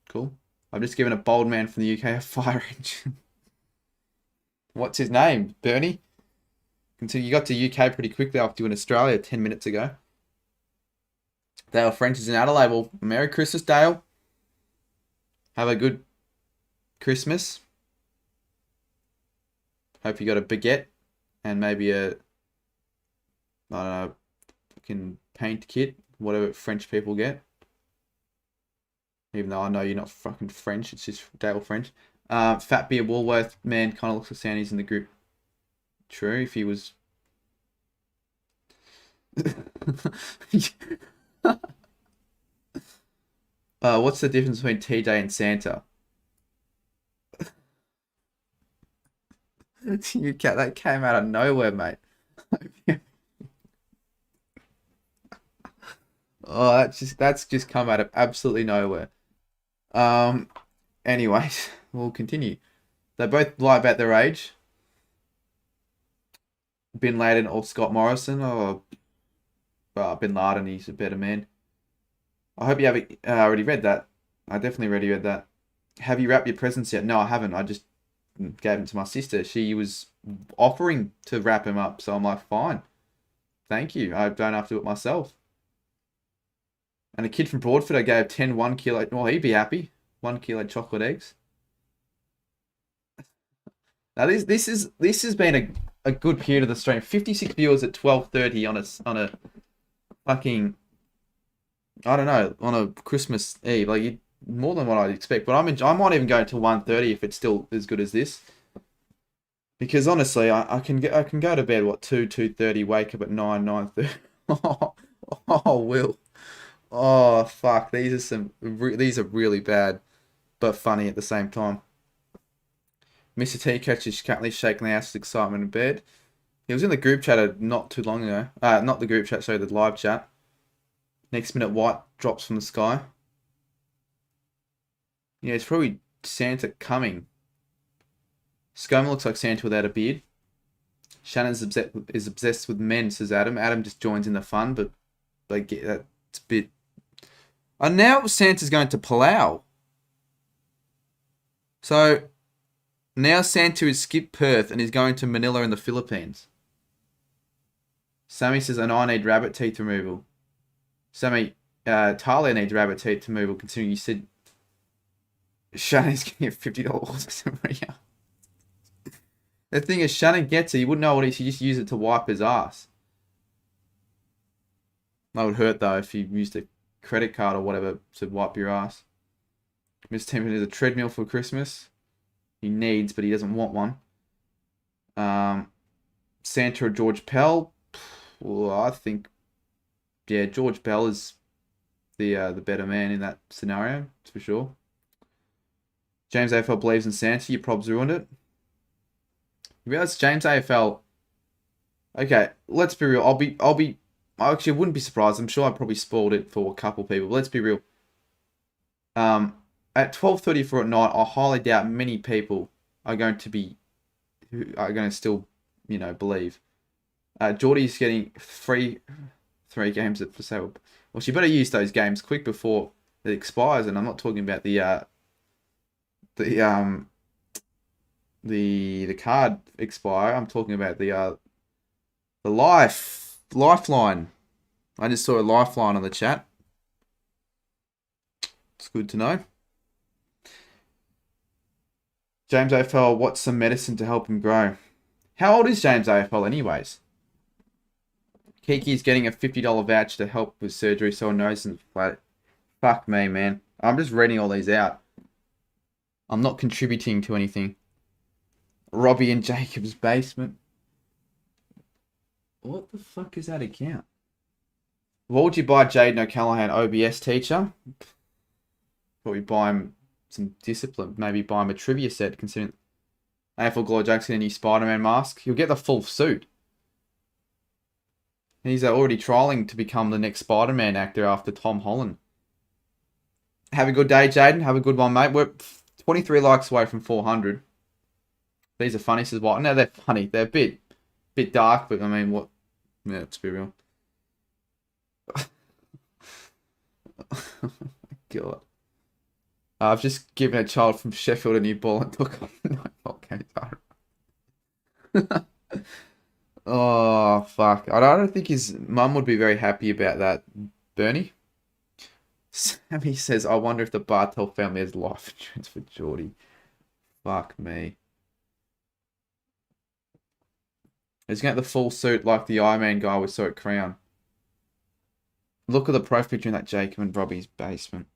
Cool. I've just given a bold man from the UK a fire engine. What's his name? Bernie? Until you got to UK pretty quickly after you in Australia 10 minutes ago. Dale French is in Adelaide. Well, Merry Christmas, Dale. Have a good Christmas. Hope you got a baguette and maybe a, I don't know, fucking paint kit, whatever French people get. Even though I know you're not fucking French, it's just Dale French. Fat Beer Woolworth man kind of looks like Sandy's in the group. True, if he was... what's the difference between TJ and Santa? That came out of nowhere, mate. Oh, that's just come out of absolutely nowhere. Anyways, we'll continue. They both lie about their age. Bin Laden or Scott Morrison. Bin Laden, he's a better man. I hope you have already read that. I definitely already read that. Have you wrapped your presents yet? No, I haven't. I just gave them to my sister. She was offering to wrap him up, so I'm like, fine. Thank you. I don't have to do it myself. And a kid from Broadford, I gave 10 1 kilo. Well, he'd be happy. 1 kilo chocolate eggs. Now this has been a good period of the stream. 56 viewers at 12:30 on a fucking, I don't know, on a Christmas Eve. Like, more than what I'd expect. But I might even go to 1:30 if it's still as good as this. Because honestly, I can go to bed 2:30, wake up at 9:30. Oh, Will. Oh fuck, these are really bad, but funny at the same time. Mr. T catches currently shaking the ass with excitement in bed. He was in the group chat not too long ago. Not the group chat, sorry, the live chat. Next minute, white drops from the sky. Yeah, it's probably Santa coming. Scoma looks like Santa without a beard. Shannon is obsessed with men, says Adam. Adam just joins in the fun, but they get that. It's a bit... And now Santa's going to Palau. So, now Santa has skipped Perth and is going to Manila in the Philippines. Sammy says, and I need rabbit teeth removal. Sammy, Talia needs rabbit teeth removal, considering you said Shannon's getting a $50 every year. The thing is, Shannon gets it. You wouldn't know what it is. You just use it to wipe his ass. That would hurt, though, if you used a credit card or whatever to wipe your ass. Mr. Timothy needs a treadmill for Christmas. He needs, but he doesn't want one. Santa or George Pell? Well, I think, yeah, George Pell is the better man in that scenario, that's for sure. James AFL believes in Santa. Your probs ruined it. You realize James AFL... Okay, let's be real. I actually wouldn't be surprised. I'm sure I probably spoiled it for a couple people. But let's be real. At 12:34 at night, I highly doubt many people are going to still, believe. Geordie's getting three games for sale. Well, she better use those games quick before it expires. And I'm not talking about the card expire. I'm talking about the lifeline. I just saw a lifeline on the chat. It's good to know. James AFL, what's some medicine to help him grow? How old is James AFL anyways? Kiki's getting a $50 voucher to help with surgery so her nose isn't flat. Fuck me, man. I'm just reading all these out. I'm not contributing to anything. Robbie and Jacob's basement. What the fuck is that account? What would you buy Jaden O'Callaghan, OBS teacher? Probably buy him some discipline. Maybe buy him a trivia set, considering AFL Glory Jackson, a new Spider-Man mask. He'll get the full suit. He's already trialling to become the next Spider-Man actor after Tom Holland. Have a good day, Jaden. Have a good one, mate. We're 23 likes away from 400. These are funny, says what? No, they're funny. They're a bit dark, but I mean, what? Yeah, let's be real. God. I've just given a child from Sheffield a new ball and took off. Oh, fuck. I don't think his mum would be very happy about that, Bernie. Sammy says, I wonder if the Bartel family has life insurance for Geordie. Fuck me. He's going to have the full suit like the Iron Man guy we saw at Crown. Look at the profile picture in that Jacob and Robbie's basement.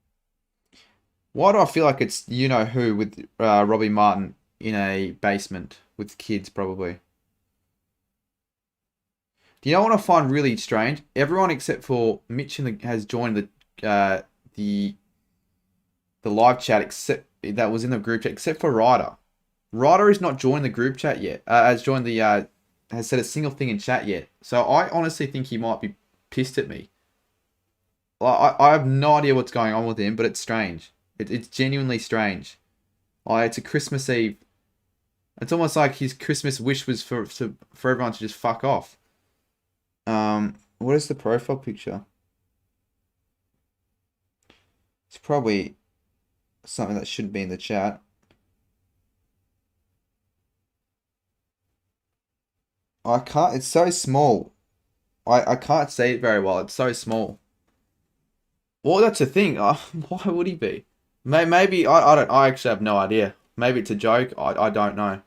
Why do I feel like it's you-know-who with Robbie Martin in a basement with kids, probably? Do you know what I find really strange? Everyone except for Mitch has joined the live chat except that was in the group chat, except for Ryder. Ryder has not joined the group chat yet. Has said a single thing in chat yet. So I honestly think he might be pissed at me. I have no idea what's going on with him, but it's strange. It's genuinely strange. It's a Christmas Eve. It's almost like his Christmas wish was for everyone to just fuck off. What is the profile picture? It's probably something that shouldn't be in the chat. I can't, it's so small. I can't see it very well. It's so small. Well, that's the thing. Why would he be? Maybe, I actually have no idea. Maybe it's a joke. I don't know.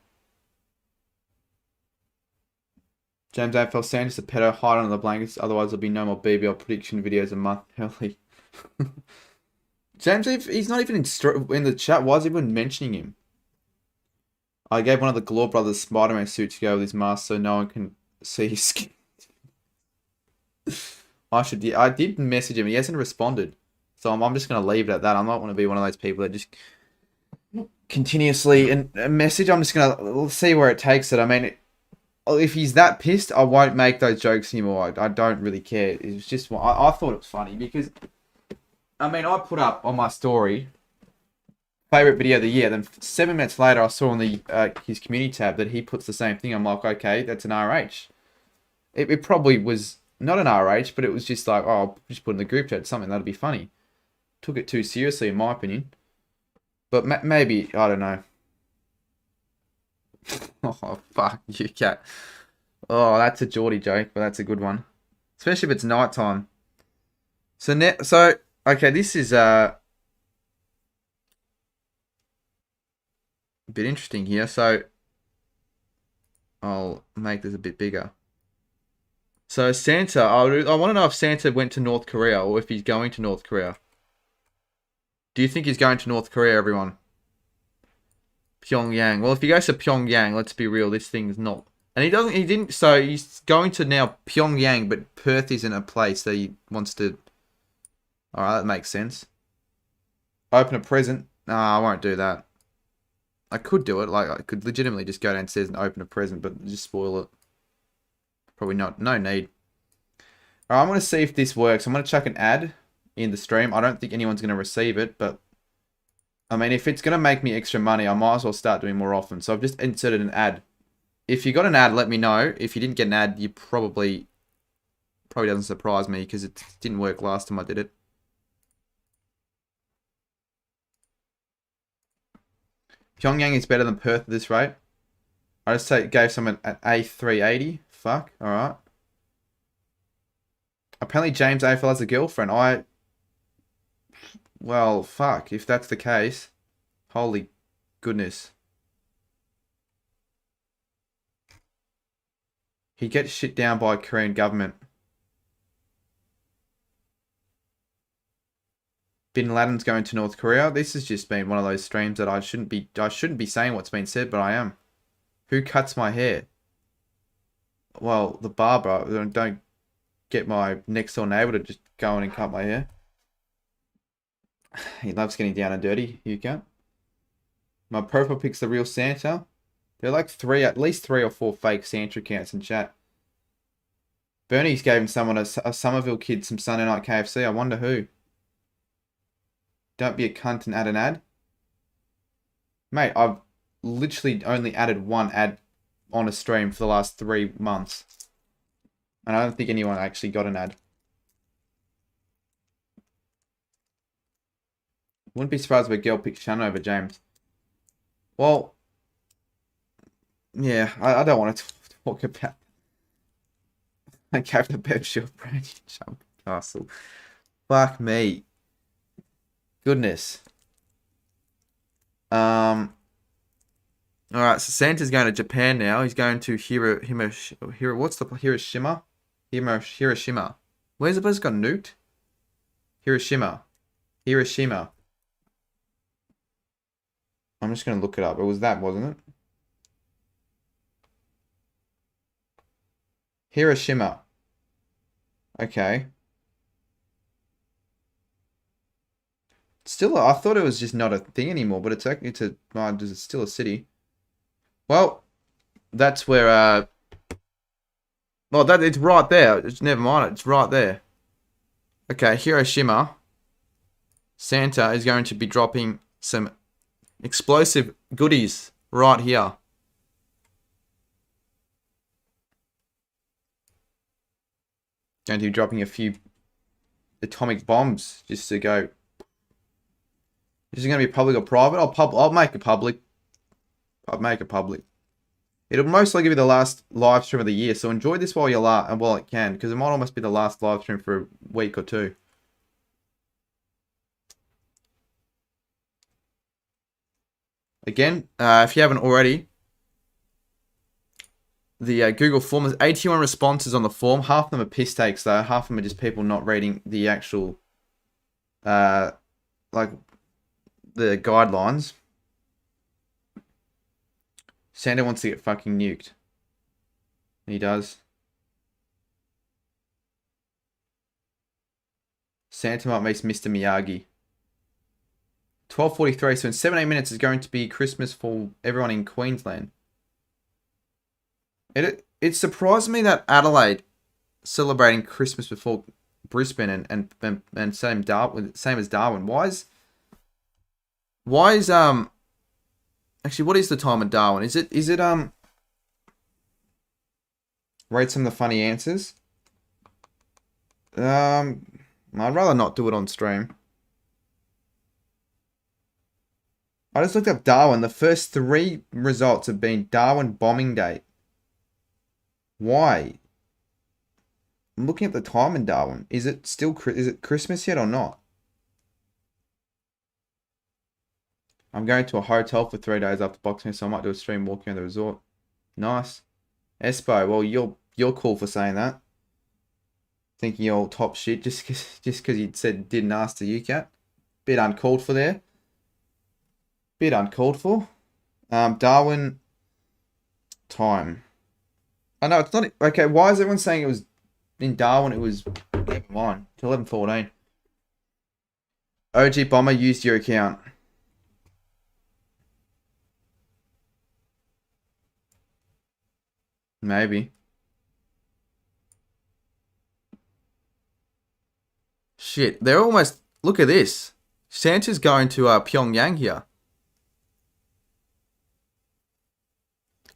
James AFL Sanders, the pedo, hide under the blankets. Otherwise, there'll be no more BBL prediction videos a month early. James, he's not even in the chat. Why is anyone mentioning him? I gave one of the Glore Brothers Spider-Man suits to go with his mask so no one can see his skin. I did message him. He hasn't responded. So I'm just going to leave it at that. I'm not going to be one of those people that just continuously message. I'm just going to see where it takes it. I mean, if he's that pissed, I won't make those jokes anymore. I don't really care. It's just, I thought it was funny because, I mean, I put up on my story, favorite video of the year. Then 7 minutes later, I saw on the his community tab that he puts the same thing. I'm like, okay, that's an RH. It probably was not an RH, but it was just like, oh, I'll just put in the group chat something that'll be funny. Took it too seriously, in my opinion. But maybe, I don't know. Oh, fuck you, cat. Oh, that's a Geordie joke, but that's a good one. Especially if it's nighttime. So, okay, this is a bit interesting here. So, I'll make this a bit bigger. So, Santa, I want to know if Santa went to North Korea or if he's going to North Korea. Do you think he's going to North Korea, everyone? Pyongyang. Well, if he goes to Pyongyang, let's be real, this thing's not. And so he's going to now Pyongyang, but Perth isn't a place that he wants to. Alright, that makes sense. Open a present. Nah, I won't do that. I could do it, like, I could legitimately just go downstairs and open a present, but just spoil it. Probably not, no need. Alright, I'm going to see if this works. I'm going to chuck an ad in the stream. I don't think anyone's going to receive it, but I mean, if it's going to make me extra money, I might as well start doing more often. So I've just inserted an ad. If you got an ad, let me know. If you didn't get an ad, you probably doesn't surprise me because it didn't work last time I did it. Pyongyang is better than Perth at this rate. I just gave someone an A380. Fuck, alright. Apparently James AFL has a girlfriend. Well, fuck, if that's the case. Holy goodness. He gets shit down by Korean government. Bin Laden's going to North Korea. This has just been one of those streams that I shouldn't be saying what's been said, but I am. Who cuts my hair? Well, the barber. Don't get my next door neighbor to just go in and cut my hair. He loves getting down and dirty. You can't. My profile pic's the real Santa. There are like at least 3 or 4 fake Santa accounts in chat. Bernie's gave someone a Somerville kid some Sunday night KFC. I wonder who. Don't be a cunt and add an ad. Mate, I've literally only added 1 ad on a stream for the last 3 months. And I don't think anyone actually got an ad. Wouldn't be surprised if a girl picked Shaun over James. Well, yeah, I don't want to talk about... I gave the Bev Shield brand jump castle. Fuck me. Goodness. Alright, so Santa's going to Japan now. He's going to Hiroshima? Hiroshima. Where's the place got nuked? Hiroshima. I'm just going to look it up. It was that, wasn't it? Hiroshima. Okay. Still, I thought it was just not a thing anymore, but it's still a city. Well, that's where, well, it's right there. Never mind, it's right there. Okay, Hiroshima. Santa is going to be dropping some explosive goodies right here. Going to be dropping a few atomic bombs just to go. Is it going to be public or private? I'll make it public. It'll most likely be the last live stream of the year, so enjoy this while it can, because it might almost be the last live stream for a week or 2. Again, if you haven't already, the Google form, there's 81 responses on the form. Half of them are piss takes, though. Half of them are just people not reading the actual, like, the guidelines. Santa wants to get fucking nuked. He does. Santa might miss Mr. Miyagi. 12:43, so in 7-8 minutes is going to be Christmas for everyone in Queensland. It surprised me that Adelaide celebrating Christmas before Brisbane and same as Darwin. Why is actually, what is the time in Darwin? Is it rate some of the funny answers? I'd rather not do it on stream. I just looked up Darwin. The first 3 results have been Darwin bombing date. Why? I'm looking at the time in Darwin. Is it Christmas yet or not? I'm going to a hotel for 3 days after boxing, so I might do a stream walking around the resort. Nice. Espo, well, you're cool for saying that. Thinking you're all top shit just because you said didn't ask the UCAT. Bit uncalled for there. Bit uncalled for. Darwin time. I know it's not okay. Why is everyone saying it was in Darwin? It was never mind. It's 11:14. OG Bomber used your account. Maybe. Shit, they're almost. Look at this. Santa's going to Pyongyang here.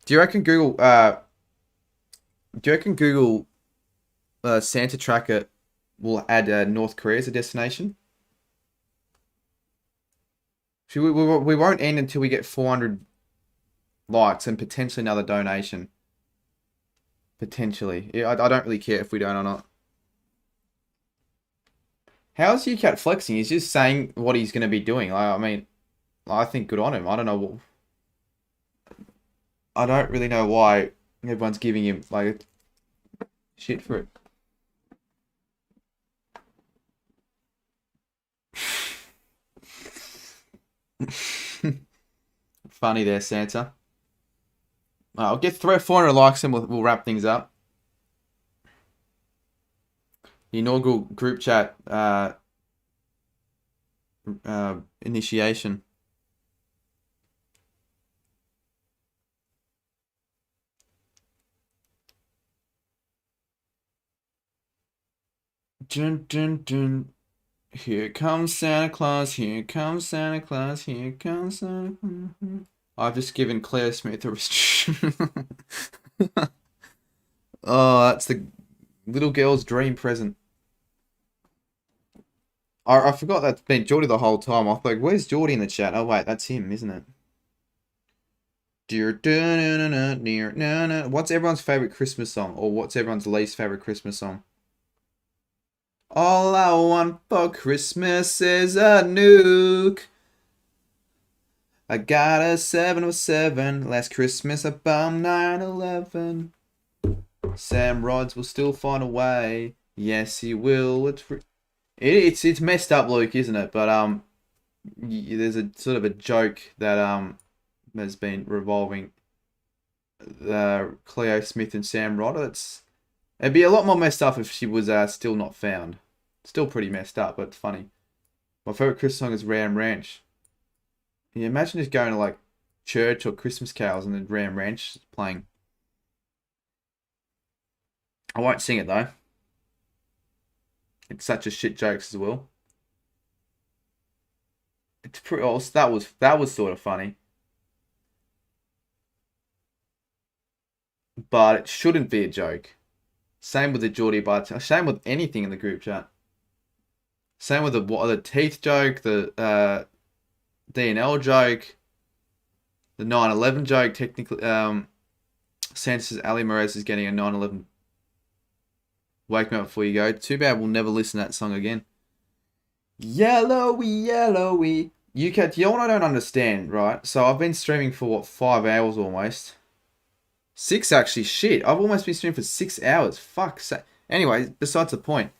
Do you reckon Google Santa Tracker will add North Korea as a destination? We won't end until we get 400 likes and potentially another donation. Potentially. Yeah, I don't really care if we don't or not. How's UCAT flexing? He's just saying what he's going to be doing. I mean, I think good on him. I don't know. I don't really know why everyone's giving him, like, shit for it. Funny there, Santa. I'll get 300 or 400 likes and we'll wrap things up. The inaugural group chat initiation. Dun, dun, dun. Here comes Santa Claus, here comes Santa Claus, here comes Santa Claus. I've just given Claire Smith a restriction. Oh, that's the little girl's dream present. I forgot that's been Geordie the whole time. I thought, where's Geordie in the chat? Oh, wait, that's him, isn't it? What's everyone's favourite Christmas song? Or what's everyone's least favourite Christmas song? All I want for Christmas is a nuke. I got a 707. Last Christmas I bombed 9/11. Sam Rods will still find a way. Yes, he will. It's messed up, Luke, isn't it? But there's a sort of a joke that has been revolving Cleo Smith and Sam Rod. It'd be a lot more messed up if she was still not found. Still pretty messed up, but it's funny. My favourite Christmas song is Ram Ranch. Can you imagine just going to like church or Christmas carols and then Ram Ranch playing? I won't sing it though. It's such a shit jokes as well. It's pretty. Oh, that was sort of funny, but it shouldn't be a joke. Same with the Geordie Bart. Same with anything in the group chat. Same with the teeth joke, the D&L joke, the 9/11 joke. Technically, Santa says Ali Morez is getting a 9/11. Wake me up before you go. Too bad we'll never listen to that song again. Yellowy, yellowy. You know what I don't understand, right? So I've been streaming for what, 5 hours almost. 6 actually, shit. I've almost been streaming for 6 hours. Fuck. Anyway, besides the point.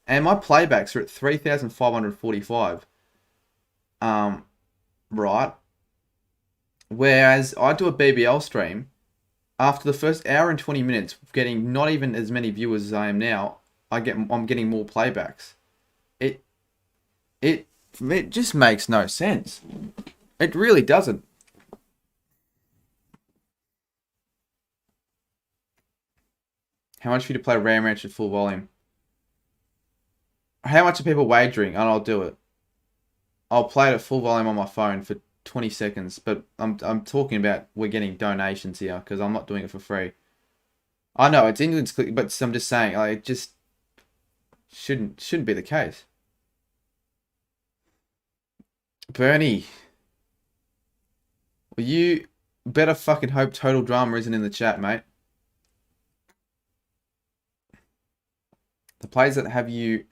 And my playbacks are at 3,545. Right. Whereas I do a BBL stream. After the first hour and 20 minutes, getting not even as many viewers as I am now, I'm getting more playbacks. It just makes no sense. It really doesn't. How much for you to play Ram Ranch at full volume? How much are people wagering? And I'll do it. I'll play it at full volume on my phone for 20 seconds, but I'm talking about we're getting donations here because I'm not doing it for free. I know it's England's, but I'm just saying it just shouldn't be the case. Bernie, well, you better fucking hope Total Drama isn't in the chat, mate. The players that have you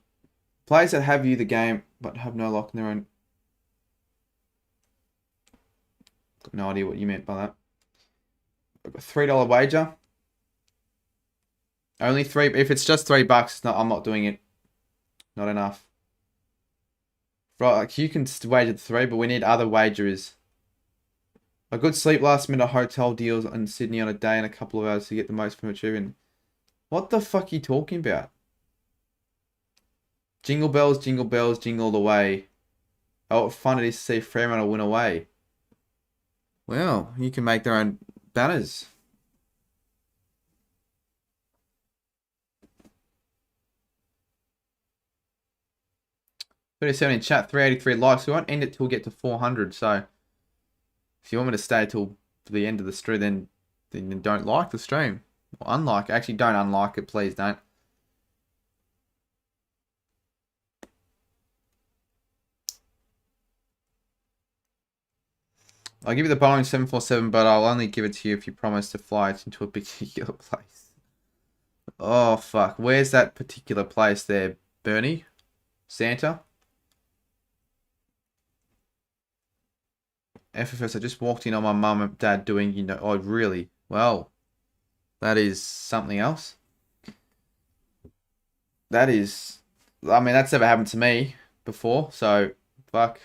the game but have no lock in their own. Got no idea what you meant by that. I've got $3 wager. Only $3. If it's just $3, no, I'm not doing it. Not enough. Right, like you can wager the 3, but we need other wagerers. A good sleep last minute hotel deals in Sydney on a day and a couple of hours to get the most from achieving. What the fuck are you talking about? Jingle bells, jingle the way. Oh, what fun it is to see Fremantle win away. Well, you can make their own banners. $37 in chat, 383 likes. We won't end it till we get to 400. So, if you want me to stay till the end of the stream, then don't like the stream. Or unlike. Actually, don't unlike it, please don't. I'll give you the Boeing 747, but I'll only give it to you if you promise to fly it into a particular place. Oh, fuck. Where's that particular place there, Bernie? Santa? FFS, I just walked in on my mum and dad doing, oh, really? Well, that is something else. That is, I mean, that's never happened to me before. So, fuck.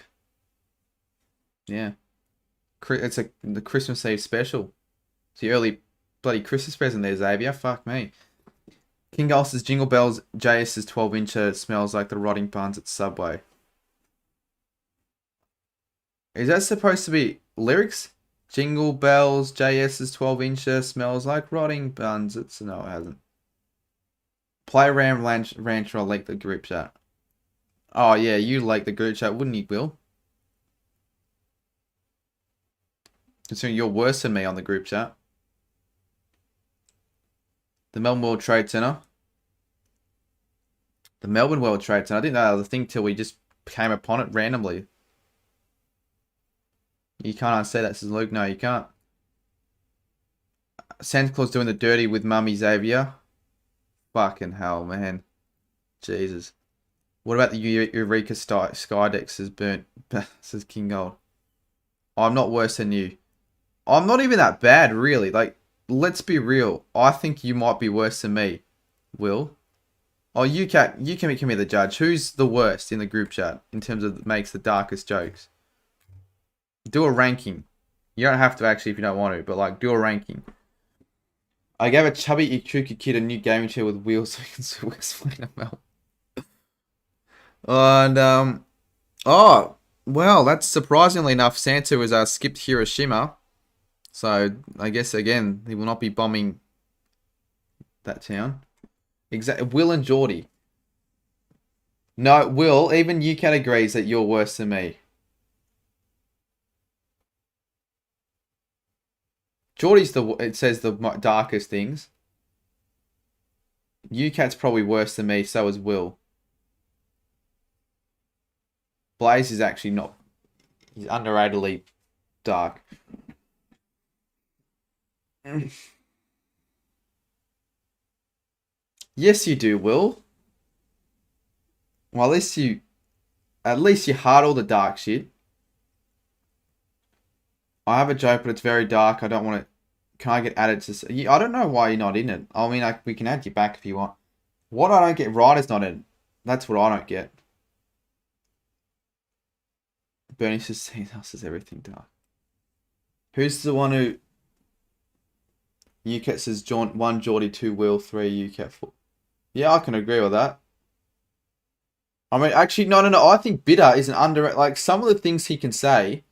Yeah. It's the Christmas Eve special. It's the early bloody Christmas present there, Xavier. Fuck me. King Gold says Jingle Bells JS's 12-incher smells like the rotting buns at Subway. Is that supposed to be lyrics? Jingle Bells JS's 12-incher smells like rotting buns. No, it hasn't. Play Ram Rancher or like the group chat. Oh yeah, you like the group chat, wouldn't you, Will? Considering you're worse than me on the group chat. The Melbourne World Trade Center. The Melbourne World Trade Center. I didn't know that was a thing till we just came upon it randomly. You can't unsay that, says Luke. No, you can't. Santa Claus doing the dirty with Mummy Xavier. Fucking hell, man. Jesus. What about the Eureka Skydeck says burnt, says King Gold. I'm not worse than you. I'm not even that bad, really. Like, let's be real. I think you might be worse than me, Will. Oh, you can be the judge. Who's the worst in the group chat in terms of makes the darkest jokes? Do a ranking. You don't have to actually if you don't want to, but like do a ranking. I gave a chubby Ikuka kid a new gaming chair with wheels so he can still explain them. And oh well, that's surprisingly enough. Santa was skipped Hiroshima, so I guess again he will not be bombing that town. Exactly. Will and Geordie. No, Will. Even UCAT agrees that you're worse than me. Geordie's it says the darkest things. UCAT's probably worse than me. So is Will. Blaze is actually not. He's underratedly dark. Yes, you do, Will. Well, at least you heart all the dark shit. I have a joke, but it's very dark. I don't want it. Can I get added to? I don't know why you're not in it. I mean, we can add you back if you want. What I don't get right is not in. That's what I don't get. Bernie says, "House is everything dark." Who's the one who? UCAT says, "John 1, Geordie 2, Will 3, UCAT 4." Yeah, I can agree with that. I mean, actually, no. I think Bitter is an under. Like some of the things he can say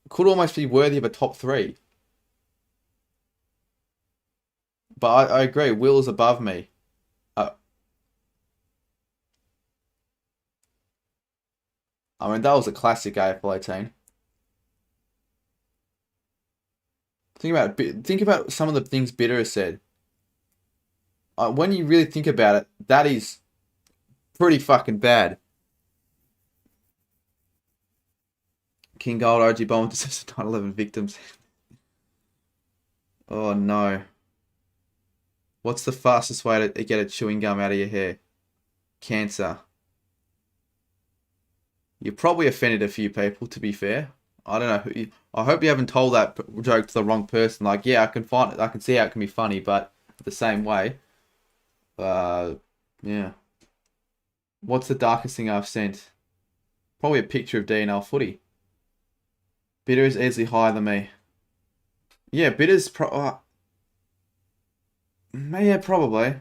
could almost be worthy of a top 3. But I agree. Will is above me. I mean, that was a classic AFL 18. Think about some of the things Bitter has said. When you really think about it, that is pretty fucking bad. King Gold OG Bomb says 9/11 victims. Oh no. What's the fastest way to get a chewing gum out of your hair? Cancer. You probably offended a few people, to be fair. I don't know. I hope you haven't told that joke to the wrong person. Like, yeah, I can see how it can be funny, but the same way. Yeah. What's the darkest thing I've sent? Probably a picture of DNL footy. Bitter is easily higher than me. Yeah, Bitter's yeah, probably.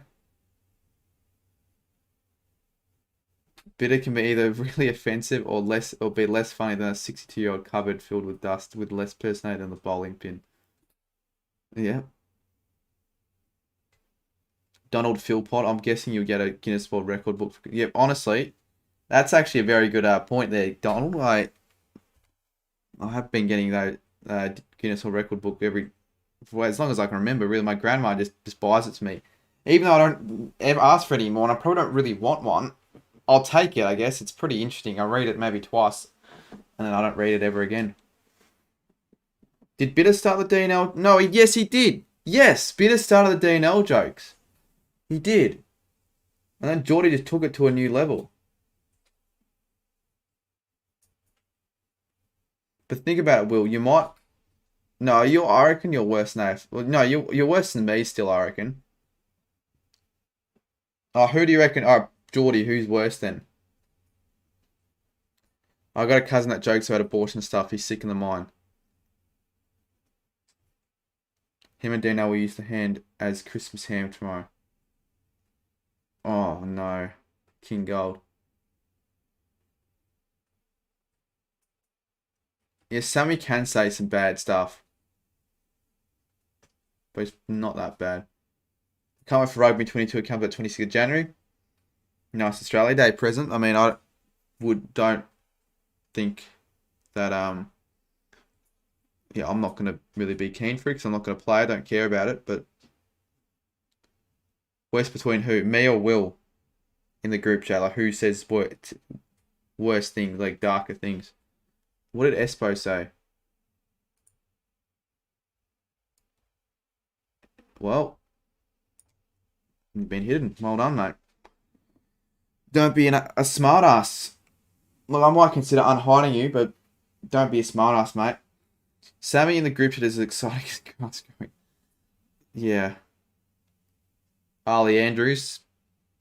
Bitter can be either really offensive or be less funny than a 62-year-old cupboard filled with dust with less personality than the bowling pin. Yeah. Donald Philpott, I'm guessing you'll get a Guinness World Record book. Yeah, honestly, that's actually a very good point there, Donald. I have been getting that Guinness World Record book for as long as I can remember. Really, my grandma just buys it to me. Even though I don't ever ask for it anymore, and I probably don't really want one, I'll take it, I guess. It's pretty interesting. I read it maybe twice, and then I don't read it ever again. Did Bitter start the DNL? No, yes, he did. Yes, Bitter started the DNL jokes. He did. And then Geordie just took it to a new level. But think about it, Will. You might... No, I reckon you're worse than AF. Well, no, you're worse than me still, I reckon. Oh, who do you reckon? Oh, Geordie, who's worse then? I got a cousin that jokes about abortion stuff. He's sick in the mind. Him and Dino will use the hand as Christmas ham tomorrow. Oh no. King Gold. Yeah, Sammy can say some bad stuff. But it's not that bad. Can't wait for Rugby 22 comes at 26th of January. Nice Australia Day present. I mean, I don't think that, yeah, I'm not going to really be keen for it because I'm not going to play. I don't care about it, but worse between who? Me or Will in the group chat? Like, who says worse things, like darker things? What did Espo say? Well, you've been hidden. Well done, mate. Don't be a smart ass. Look, I might consider unhiding you, but don't be a smart ass, mate. Sammy in the group chat is as exciting as grass growing. Yeah. Ali Andrews.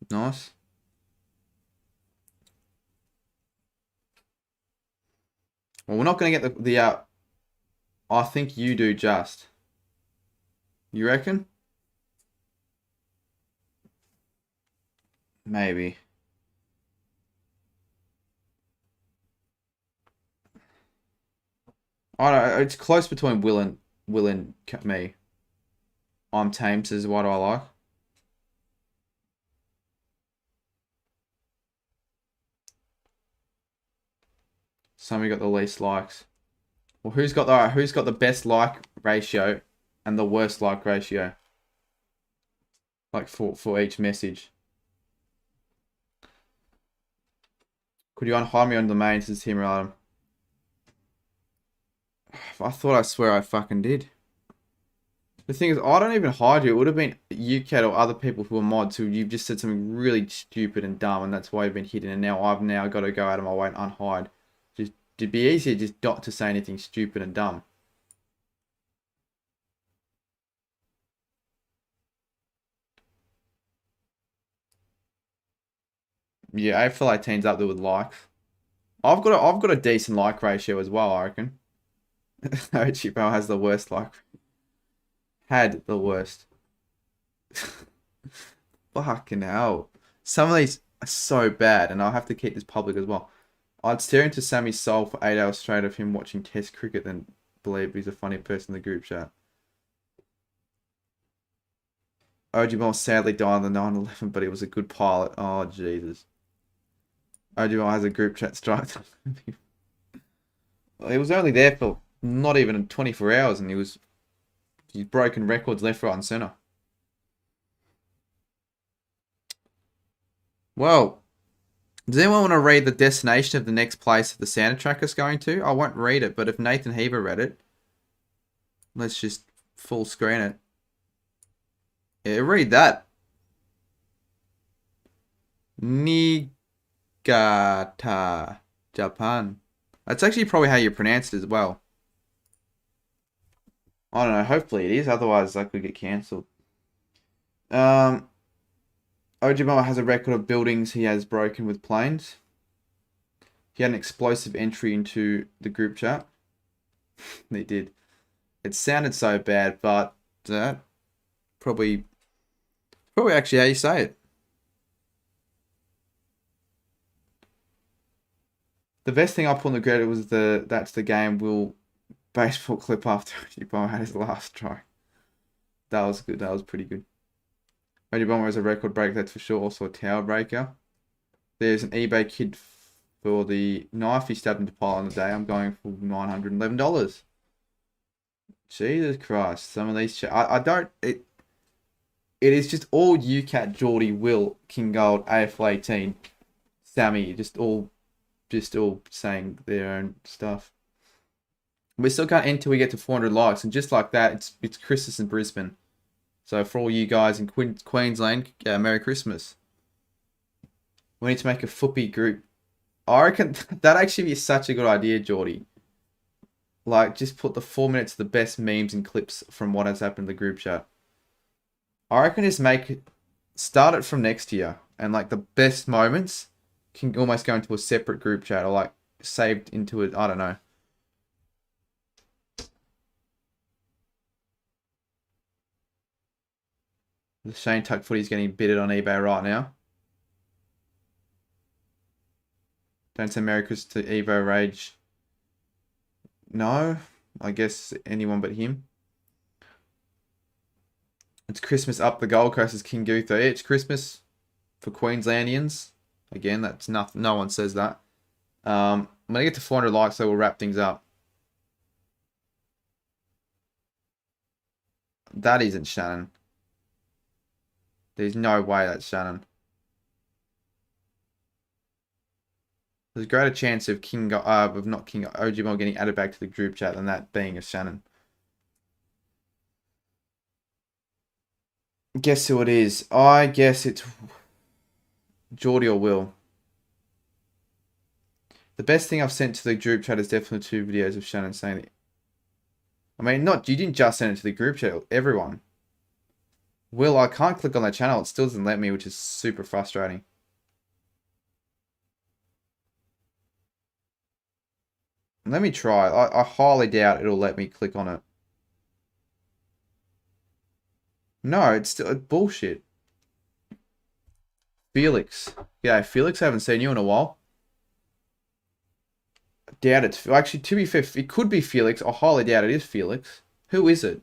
Nice. Well, we're not going to get the I think you do just. You reckon? Maybe. I don't know. It's close between Will and me. I'm tame, says what I like. Somebody got the least likes. Well, who's got the best like ratio and the worst like ratio? Like for each message. Could you unhide me on the main? Says him, Adam. I thought I swear I fucking did. The thing is, I don't even hide you. It would have been you, Cat, or other people who are mods who you've just said something really stupid and dumb, and that's why you've been hidden. And now I've got to go out of my way and unhide. Just it'd be easier just not to say anything stupid and dumb. Yeah, AFL18's up there with likes. I've got a decent like ratio as well, I reckon. Chipo has the worst like. Had the worst. Fucking hell. Some of these are so bad, and I'll have to keep this public as well. I'd stare into Sammy's soul for 8 hours straight of him watching Test cricket than believe he's a funny person in the group chat. Ojibon sadly died on the 9/11, but he was a good pilot. Oh, Jesus. Ojibon has a group chat strike. He was only there for not even 24 hours, and he's broken records left, right, and centre. Well, does anyone want to read the destination of the next place that the Santa Tracker's going to? I won't read it, but if Nathan Heber read it, let's just full screen it. Yeah, read that. Niigata, Japan. That's actually probably how you pronounce it as well. I don't know. Hopefully it is. Otherwise, I could get cancelled. Ojibama has a record of buildings he has broken with planes. He had an explosive entry into the group chat. They did. It sounded so bad, but that probably actually how you say it. The best thing I put on the grid was that's the game will baseball clip after Ojibama had his last try. That was good. That was pretty good. Ojibama has a record break, that's for sure. Also a tower breaker. There's an eBay kid for the knife he stabbed into pile on the day. I'm going for $911. Jesus Christ. Some of these... I don't... It is just all UCAT, Geordie, Will, King Gold, AFL18, Sammy, just all saying their own stuff. We still can't end till we get to 400 likes, and just like that, it's Christmas in Brisbane. So for all you guys in Queensland, Merry Christmas. We need to make a footy group. I reckon that actually be such a good idea, Geordie. Like, just put the 4 minutes of the best memes and clips from what has happened in the group chat. I reckon just start it from next year. and like the best moments can almost go into a separate group chat or like saved into it. I don't know. The Shane Tuck footy's getting bidded on eBay right now. Don't say Merry Christmas to Evo Rage. No, I guess anyone but him. It's Christmas up the Gold Coast as King Gutho. It's Christmas for Queenslandians. Again, that's nothing. No one says that. I'm gonna get to 400 likes, so we'll wrap things up. That isn't Shannon. There's no way that's Shannon. There's a greater chance of OGML getting added back to the group chat than that being a Shannon. Guess who it is? I guess it's Geordie or Will. The best thing I've sent to the group chat is definitely 2 videos of Shannon saying it. I mean, you didn't just send it to the group chat, everyone. Will, I can't click on that channel. It still doesn't let me, which is super frustrating. Let me try. I highly doubt it'll let me click on it. No, it's still bullshit. Felix. Yeah, Felix, I haven't seen you in a while. Doubt it's... Actually, to be fair, it could be Felix. I highly doubt it is Felix. Who is it?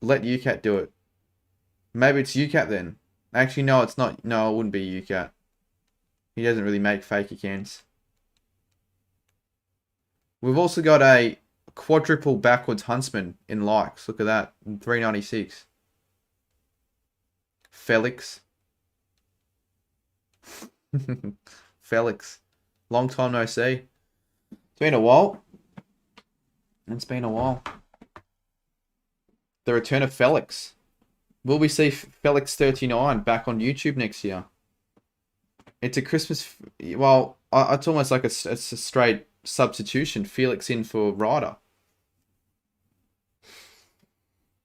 Let UCAT do it. Maybe it's UCAT then. Actually, no, it's not. No, it wouldn't be UCAT. He doesn't really make fake accounts. We've also got a quadruple backwards huntsman in likes. Look at that. 396. Felix. Felix. Long time no see. It's been a while. It's been a while. The return of Felix. Will we see Felix 39 back on YouTube next year? It's a Christmas... Well, it's almost like it's a straight substitution. Felix in for Ryder.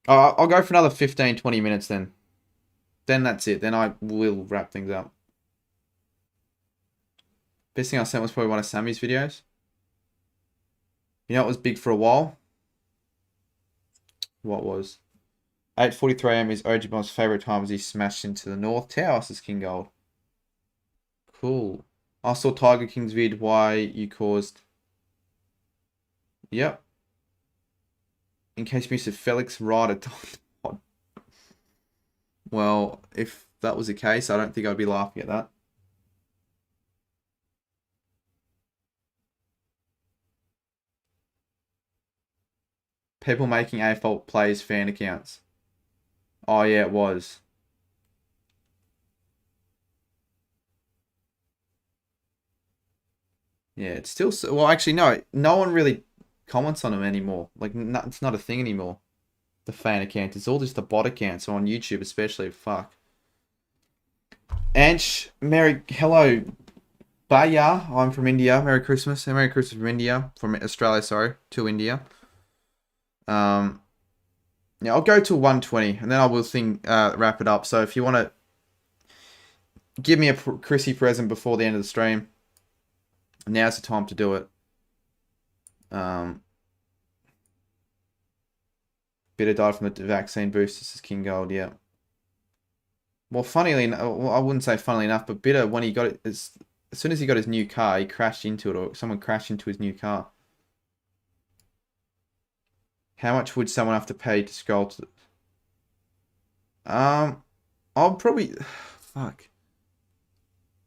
I'll go for another 15, 20 minutes then. Then that's it. Then I will wrap things up. Best thing I sent was probably one of Sammy's videos. You know, it was big for a while. What was? 8:43 AM is Ojibom's favourite time as he smashed into the North Tower, says King Gold. Cool. I saw Tiger King's vid why you caused... Yep. In case you missed it, Felix Ryder. Well, if that was the case, I don't think I'd be laughing at that. People making AFL players fan accounts. Oh yeah, it was. Yeah, it's still... Well, actually, no. No one really comments on them anymore. Like, no, it's not a thing anymore. The fan account. It's all just the bot accounts on YouTube, especially. Fuck. Ansh, hello. Baya, I'm from India. Merry Christmas. And Merry Christmas from India. From Australia, sorry. To India. Yeah, I'll go to 120. And then I will wrap it up. So if you want to give me a Chrissy present before the end of the stream, now's the time to do it. Bitter died from the vaccine boost. This is King Gold, yeah. Well, I wouldn't say funnily enough, but Bitter, when he got it, as soon as he got his new car, he crashed into it, or someone crashed into his new car. How much would someone have to pay to scroll to... I'll probably... Fuck.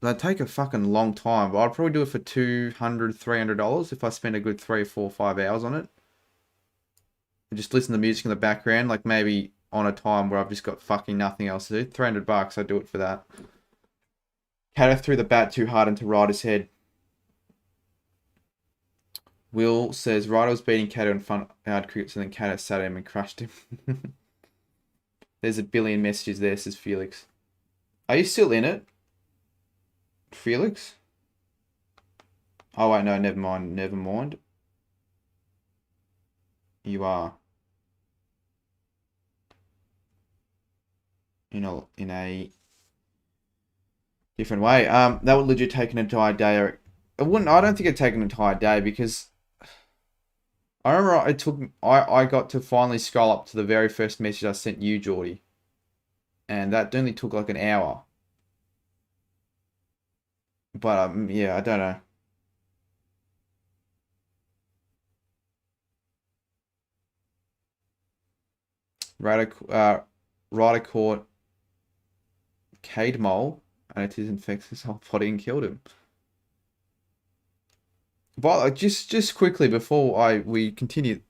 That'd take a fucking long time, but I'd probably do it for $200, $300 if I spend a good 3, 4, 5 hours on it. And just listen to music in the background, like maybe on a time where I've just got fucking nothing else to do. $300, I'd do it for that. Kato threw the bat too hard into Ryder's head. Will says Ryder was beating Kato in front of crickets and then Kato sat him and crushed him. There's a billion messages there, says Felix. Are you still in it? Felix? Oh wait, no, never mind, never mind. You are. in a different way. That would legit take an entire day. Or it wouldn't. I don't think it'd take an entire day because I remember I got to finally scroll up to the very first message I sent you, Geordie, and that only took like an hour. But yeah, I don't know. Rider caught Cade Mole, and it infects his whole body and killed him. But just quickly before we continue,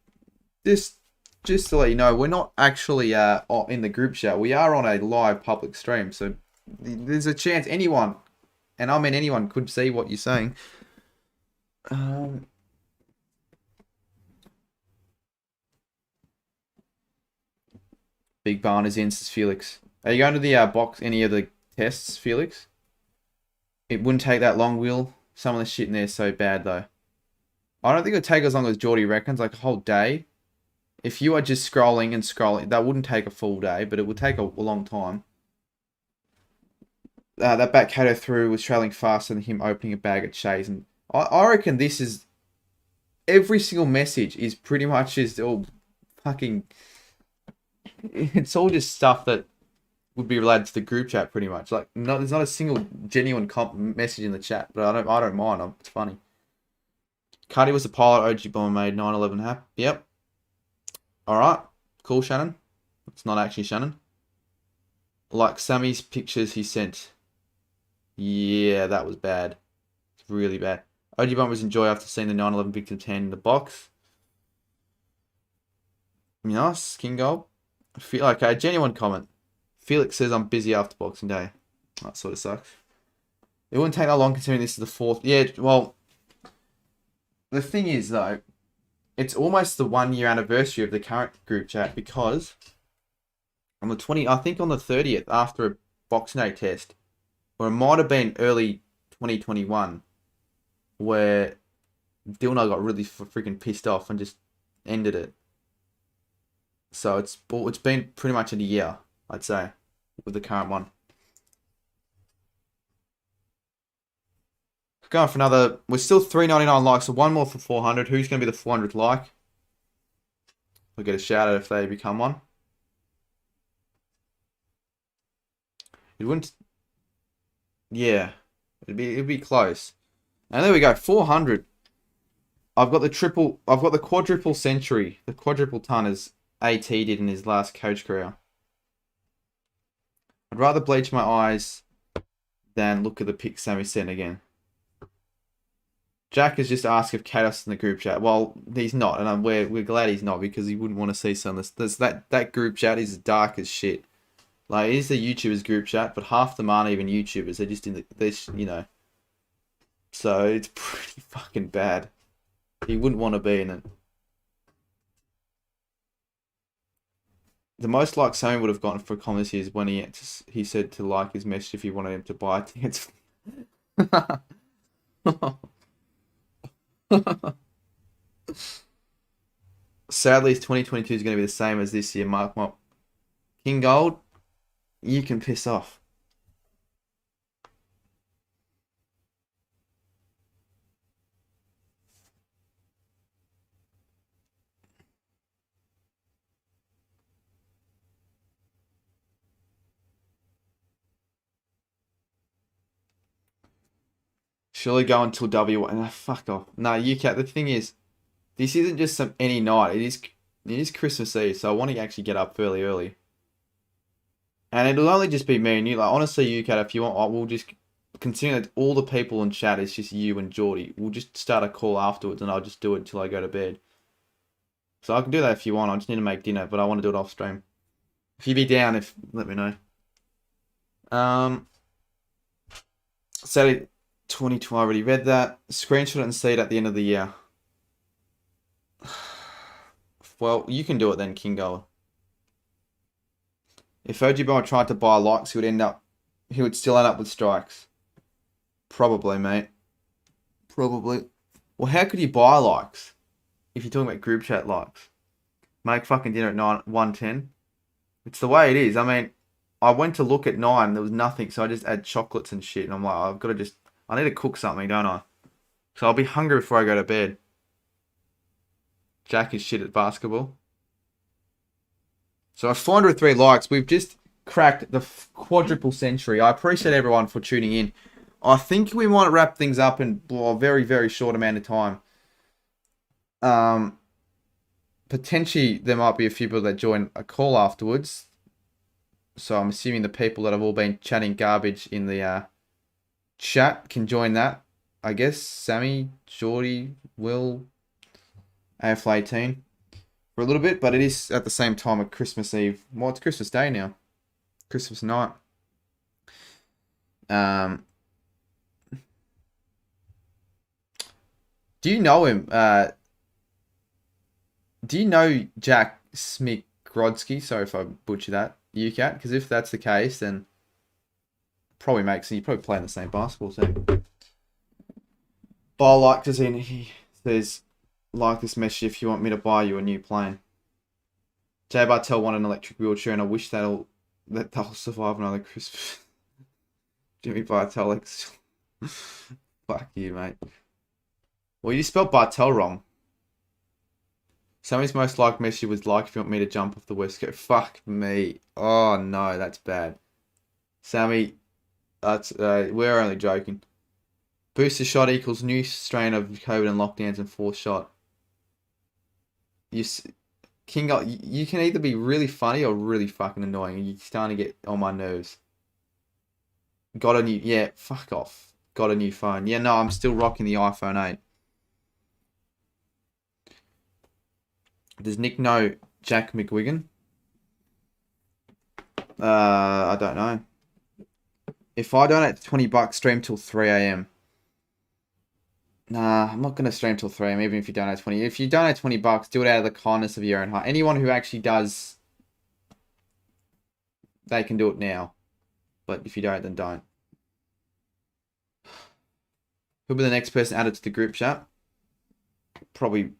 just to let you know, we're not actually in the group chat. We are on a live public stream, so there's a chance anyone, and I mean anyone, could see what you're saying. Big barn is in, says Felix. Are you going to the box, any of the tests, Felix? It wouldn't take that long, Will. Some of the shit in there is so bad, though. I don't think it would take as long as Geordie reckons, like a whole day. If you are just scrolling and scrolling, that wouldn't take a full day, but it would take a long time. That Batcato through was trailing faster than him opening a bag at Shays. And I reckon this is... Every single message is pretty much just all fucking... It's all just stuff that would be related to the group chat, pretty much. Like, there's not a single genuine message in the chat, but I don't mind. It's funny. Cardi was the pilot OG bomber made 9/11 happen. Yep. All right. Cool, Shannon. It's not actually Shannon. Like Sammy's pictures he sent. Yeah, that was bad. It's really bad. OG bombers enjoy after seeing the 9/11 victim 10 in the box. Nice, King Gold. Okay, genuine comment. Felix says I'm busy after Boxing Day. That sort of sucks. It wouldn't take that long considering this is the 4th. Yeah, well, the thing is though, it's almost the 1 year anniversary of the current group chat because on the 30th after a Boxing Day test, or it might have been early 2021, where Dono got really freaking pissed off and just ended it. So it's been pretty much in a year, I'd say, with the current one. Going for another... We're still 399 likes, so one more for 400. Who's going to be the 400th like? We'll get a shout out if they become one. It wouldn't... Yeah. It'd be close. And there we go, 400. I've got the quadruple century. The quadruple ton as AT did in his last coach career. I'd rather bleach my eyes than look at the pic Sammy sent again. Jack has just asked if Katos in the group chat. Well, he's not, and we're glad he's not because he wouldn't want to see some of this. That group chat is dark as shit. Like, it is the YouTubers group chat, but half of them aren't even YouTubers. They're just in this, you know. So it's pretty fucking bad. He wouldn't want to be in it. The most like Sammy would have gotten for comments is when he said to like his message if he wanted him to buy tickets. Sadly, 2022 is going to be the same as this year. Mark my King Gold, you can piss off. Surely go until W1. Fuck off. No, you can't. The thing is, this isn't just any night. It is Christmas Eve, so I want to actually get up fairly early. And it'll only just be me and you. Like, honestly, you, Kat, if you want, we'll just, considering that all the people in chat is just you and Geordie, we'll just start a call afterwards and I'll just do it until I go to bed. So I can do that if you want. I just need to make dinner, but I want to do it off stream. If you be down, let me know. Saturday 22, I already read that. Screenshot it and see it at the end of the year. Well, you can do it then, Kingo. If Ojibo tried to buy likes, he would still end up with strikes. Probably, mate. Probably. Well, how could you buy likes? If you're talking about group chat likes. Make fucking dinner at 1:10. It's the way it is. I mean, I went to look at 9. There was nothing, so I just had chocolates and shit. And I'm like, I need to cook something, don't I? So I'll be hungry before I go to bed. Jack is shit at basketball. So at 403 likes, we've just cracked the quadruple century. I appreciate everyone for tuning in. I think we might wrap things up in a very, very short amount of time. Potentially, there might be a few people that join a call afterwards. So I'm assuming the people that have all been chatting garbage in the chat can join that. I guess Sammy, Geordie, Will, AFL18 for a little bit. But it is at the same time of Christmas Eve. Well, it's Christmas Day now. Christmas night. Do you know him? Do you know Jack Smikrodsky? Sorry if I butcher that. UCAT? Because if that's the case, then probably makes sense. You probably play in the same basketball team. But I like to see he says, like this message if you want me to buy you a new plane. Jay Bartel wanted an electric wheelchair and I wish that they'll survive another Christmas. Jimmy Bartel. Fuck you, mate. Well, you spelled Bartel wrong. Sammy's most liked message was like if you want me to jump off the West Coast. Fuck me. Oh no, that's bad. Sammy, that's we're only joking. Booster shot equals new strain of COVID and lockdowns and forced shot. You can either be really funny or really fucking annoying. You're starting to get on my nerves. Got a new, yeah, fuck off. Got a new phone. Yeah, no, I'm still rocking the iPhone 8. Does Nick know Jack McGuigan? I don't know. If I donate $20, stream till 3 a.m. Nah, I'm not going to stream till 3 a.m. even if you donate 20. If you donate $20, do it out of the kindness of your own heart. Anyone who actually does, they can do it now. But if you don't, then don't. Who'll be the next person added to the group chat? Probably.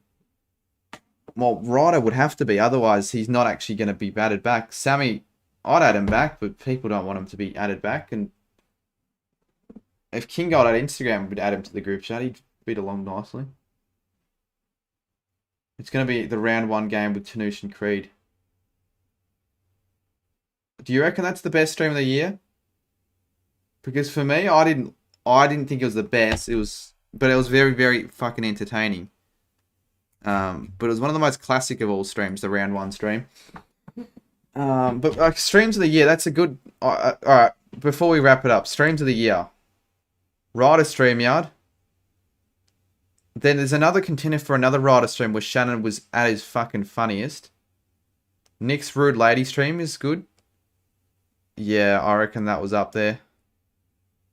Well, Ryder would have to be. Otherwise, he's not actually going to be added back. Sammy, I'd add him back, but people don't want him to be added back. And if King got at Instagram, would add him to the group chat. He'd beat along nicely. It's going to be the round 1 game with Tanoosh and Creed. Do you reckon that's the best stream of the year? Because for me, I didn't think it was the best. But it was very, very fucking entertaining. But it was one of the most classic of all streams, the round 1 stream. But like streams of the year, that's a good. All right, before we wrap it up, streams of the year. Ryder StreamYard. Then there's another contender for another Ryder stream where Shannon was at his fucking funniest. Nick's Rude Lady stream is good. Yeah, I reckon that was up there.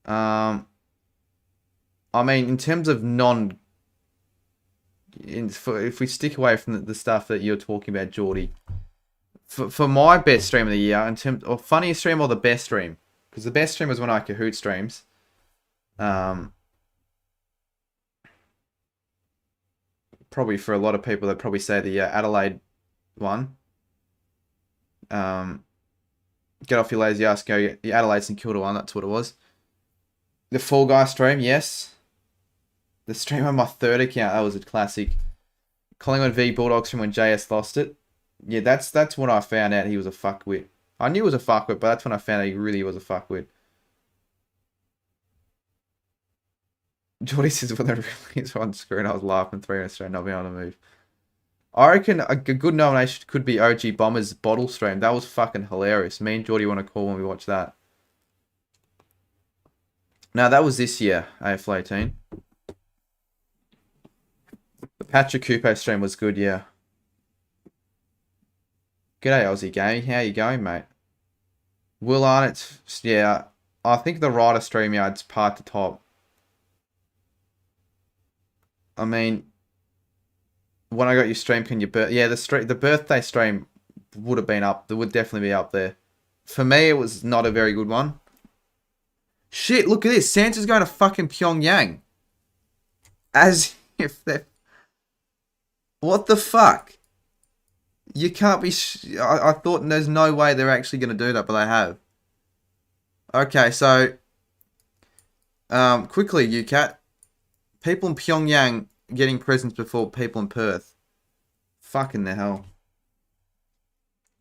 I mean, in terms of if we stick away from the stuff that you're talking about, Geordie, for my best stream of the year, in terms of funniest stream or the best stream, because the best stream was when I Kahoot streams. Probably for a lot of people, they'd probably say the Adelaide one. Get off your lazy ass, go the Adelaide St Kilda one. That's what it was. The Fall Guy stream, yes. The stream on my third account, that was a classic. Collingwood v Bulldogs from when JS lost it. Yeah, that's when I found out he was a fuckwit. I knew he was a fuckwit, but that's when I found out he really was a fuckwit. Jordy says when the release on screen, I was laughing 3 minutes straight, not being able to move. I reckon a good nomination could be OG Bombers bottle stream. That was fucking hilarious. Me and Jordy want to call when we watch that. No, that was this year, AFL18. The Patrick Coupe stream was good, yeah. G'day, Aussie Gaming. How you going, mate? Will Arnott, yeah. I think the Ryder StreamYard's part to top. I mean, when I got your stream, can you... Yeah, the birthday stream would have been up. It would definitely be up there. For me, it was not a very good one. Shit, look at this. Santa's going to fucking Pyongyang. As if they're... What the fuck? You can't be... I thought there's no way they're actually going to do that, but they have. Okay, so quickly, UCAT. People in Pyongyang getting presents before people in Perth. Fucking the hell.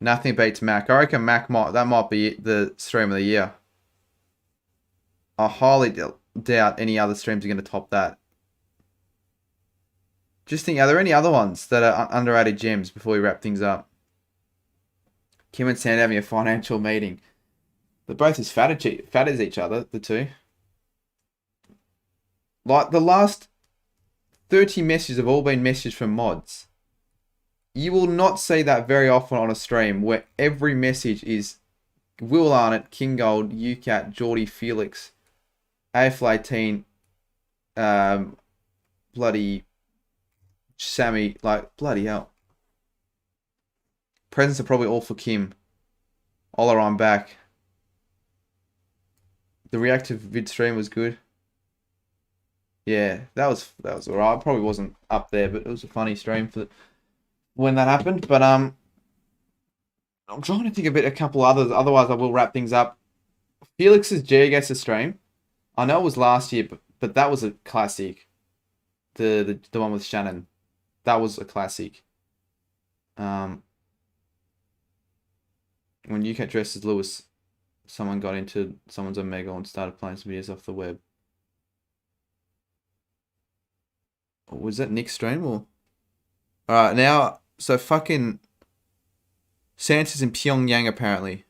Nothing beats Mac. I reckon Mac might be the stream of the year. I highly doubt any other streams are going to top that. Just think, are there any other ones that are underrated gems before we wrap things up? Kim and Sand having a financial meeting. They're both as fat as each other, the two. Like, the last 30 messages have all been messages from mods. You will not see that very often on a stream where every message is Will Arnott, King Gold, UCAT, Geordie, Felix, AFL18, bloody Sammy, like, bloody hell. Presents are probably all for Kim. Ola, I'm back. The reactive vid stream was good. Yeah, that was alright. Probably wasn't up there, but it was a funny stream for when that happened. But I'm trying to think a couple others. Otherwise, I will wrap things up. Felix's GeoGuessr stream. I know it was last year, but that was a classic. The one with Shannon, that was a classic. When UCAT dressed as Lewis, someone got into someone's Omega and started playing some videos off the web. Was that Nick's stream or? Alright, now, so fucking Santa's in Pyongyang apparently.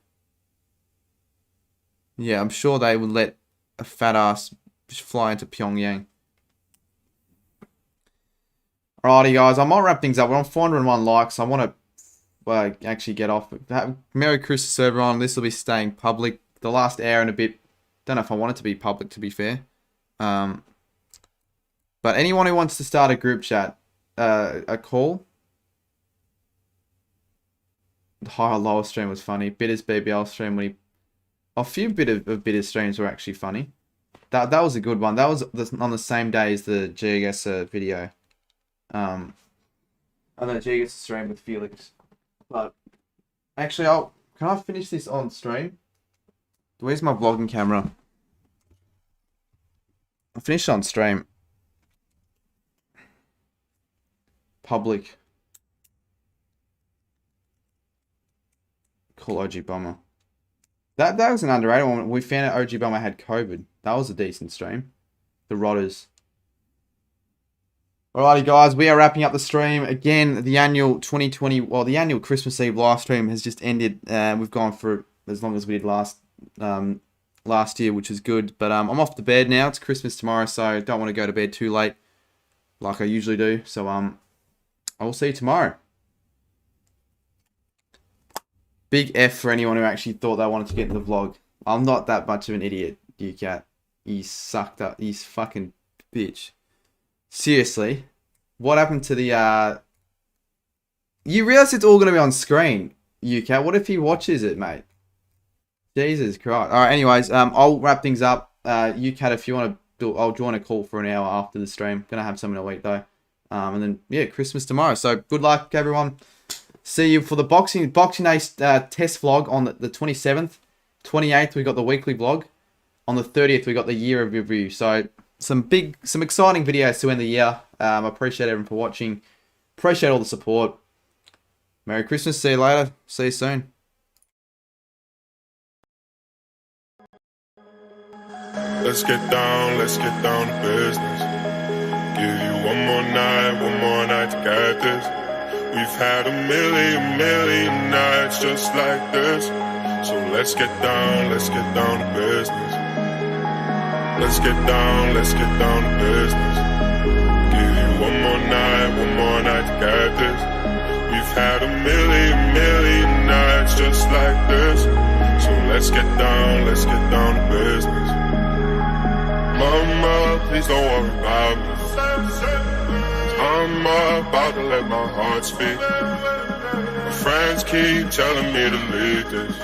Yeah, I'm sure they would let a fat ass just fly into Pyongyang. Alrighty guys, I might wrap things up. We're on 401 likes. I want to actually get off. Merry Christmas everyone. This will be staying public. The last hour and a bit. Don't know if I want it to be public, to be fair. But anyone who wants to start a group chat, a call. The higher lower stream was funny. Bitter's BBL stream when a few of Bitter's streams were actually funny. That was a good one. That was on the same day as the GeoGuessr video. I know GeoGuessr stream with Felix. But actually, can I finish this on stream? Where's my vlogging camera? I'll finish on stream. Public. Call OG Bomber. That was an underrated one. We found out OG Bomber had COVID. That was a decent stream. The Rotters. Alrighty guys, we are wrapping up the stream. Again, the annual 2020, well, the annual Christmas Eve live stream has just ended. We've gone for as long as we did last year, which is good. But I'm off to bed now. It's Christmas tomorrow, so don't want to go to bed too late like I usually do. So I will see you tomorrow. Big F for anyone who actually thought they wanted to get in the vlog. I'm not that much of an idiot, you cat. You sucked up. He's fucking bitch. Seriously. What happened to the, You realize it's all going to be on screen, you cat. What if he watches it, mate? Jesus Christ. Alright, anyways, I'll wrap things up. You cat, if you want to do, I'll join a call for an hour after the stream. Gonna have something to eat though. And then, yeah, Christmas tomorrow. So, good luck, everyone. See you for the Boxing Day test vlog on the 27th. 28th, we got the weekly vlog. On the 30th, we got the year of review. So, some exciting videos to end the year. I appreciate everyone for watching. Appreciate all the support. Merry Christmas. See you later. See you soon. Let's get down to business. Give you one more night to get this. We've had a million nights just like this. So let's get down to business. Let's get down to business. Give you one more night to get this. We've had a million nights just like this. So let's get down to business. Mama, please don't worry about me. I'm about to let my heart speak. My friends keep telling me to leave this.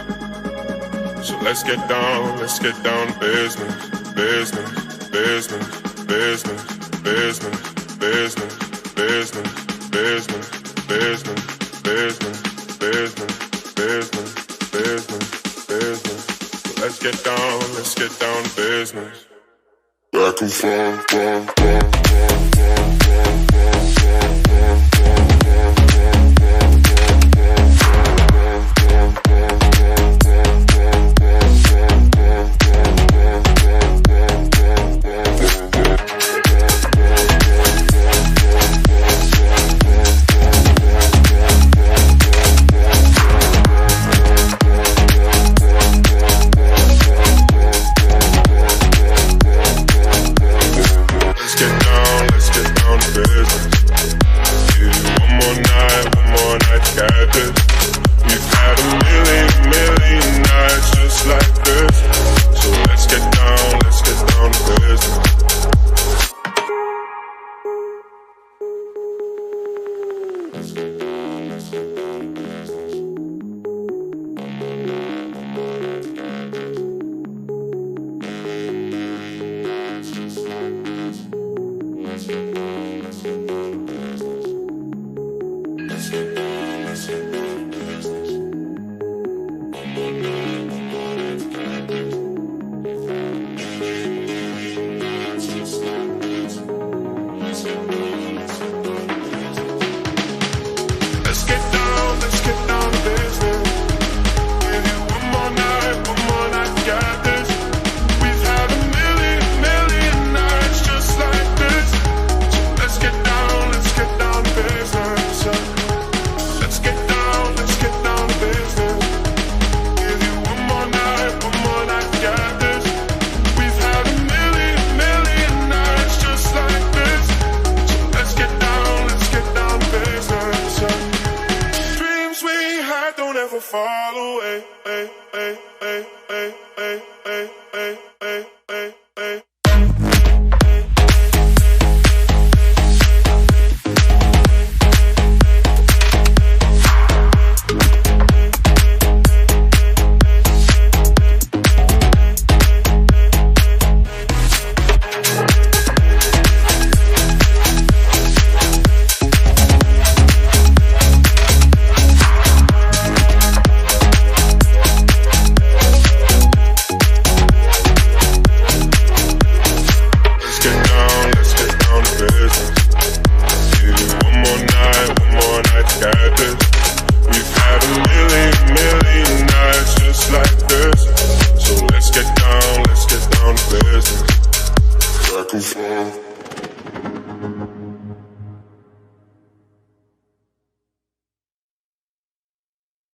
So let's get down to business. Business, business, business, business, business, business, business, business, business, business, business, business, business. So let's get down get down to business. Back and forth, let's get down to business. Give you one more night to get this. We've had a million nights just like this. So let's get down to business. Let's get down to business. Give you one more night to get this. We've had a million nights just like this. So let's get down to business. Let's get down to business. Give you one more night to get this. We've had a million nights just like this. So let's get down to business. Dreams we had don't ever fall away.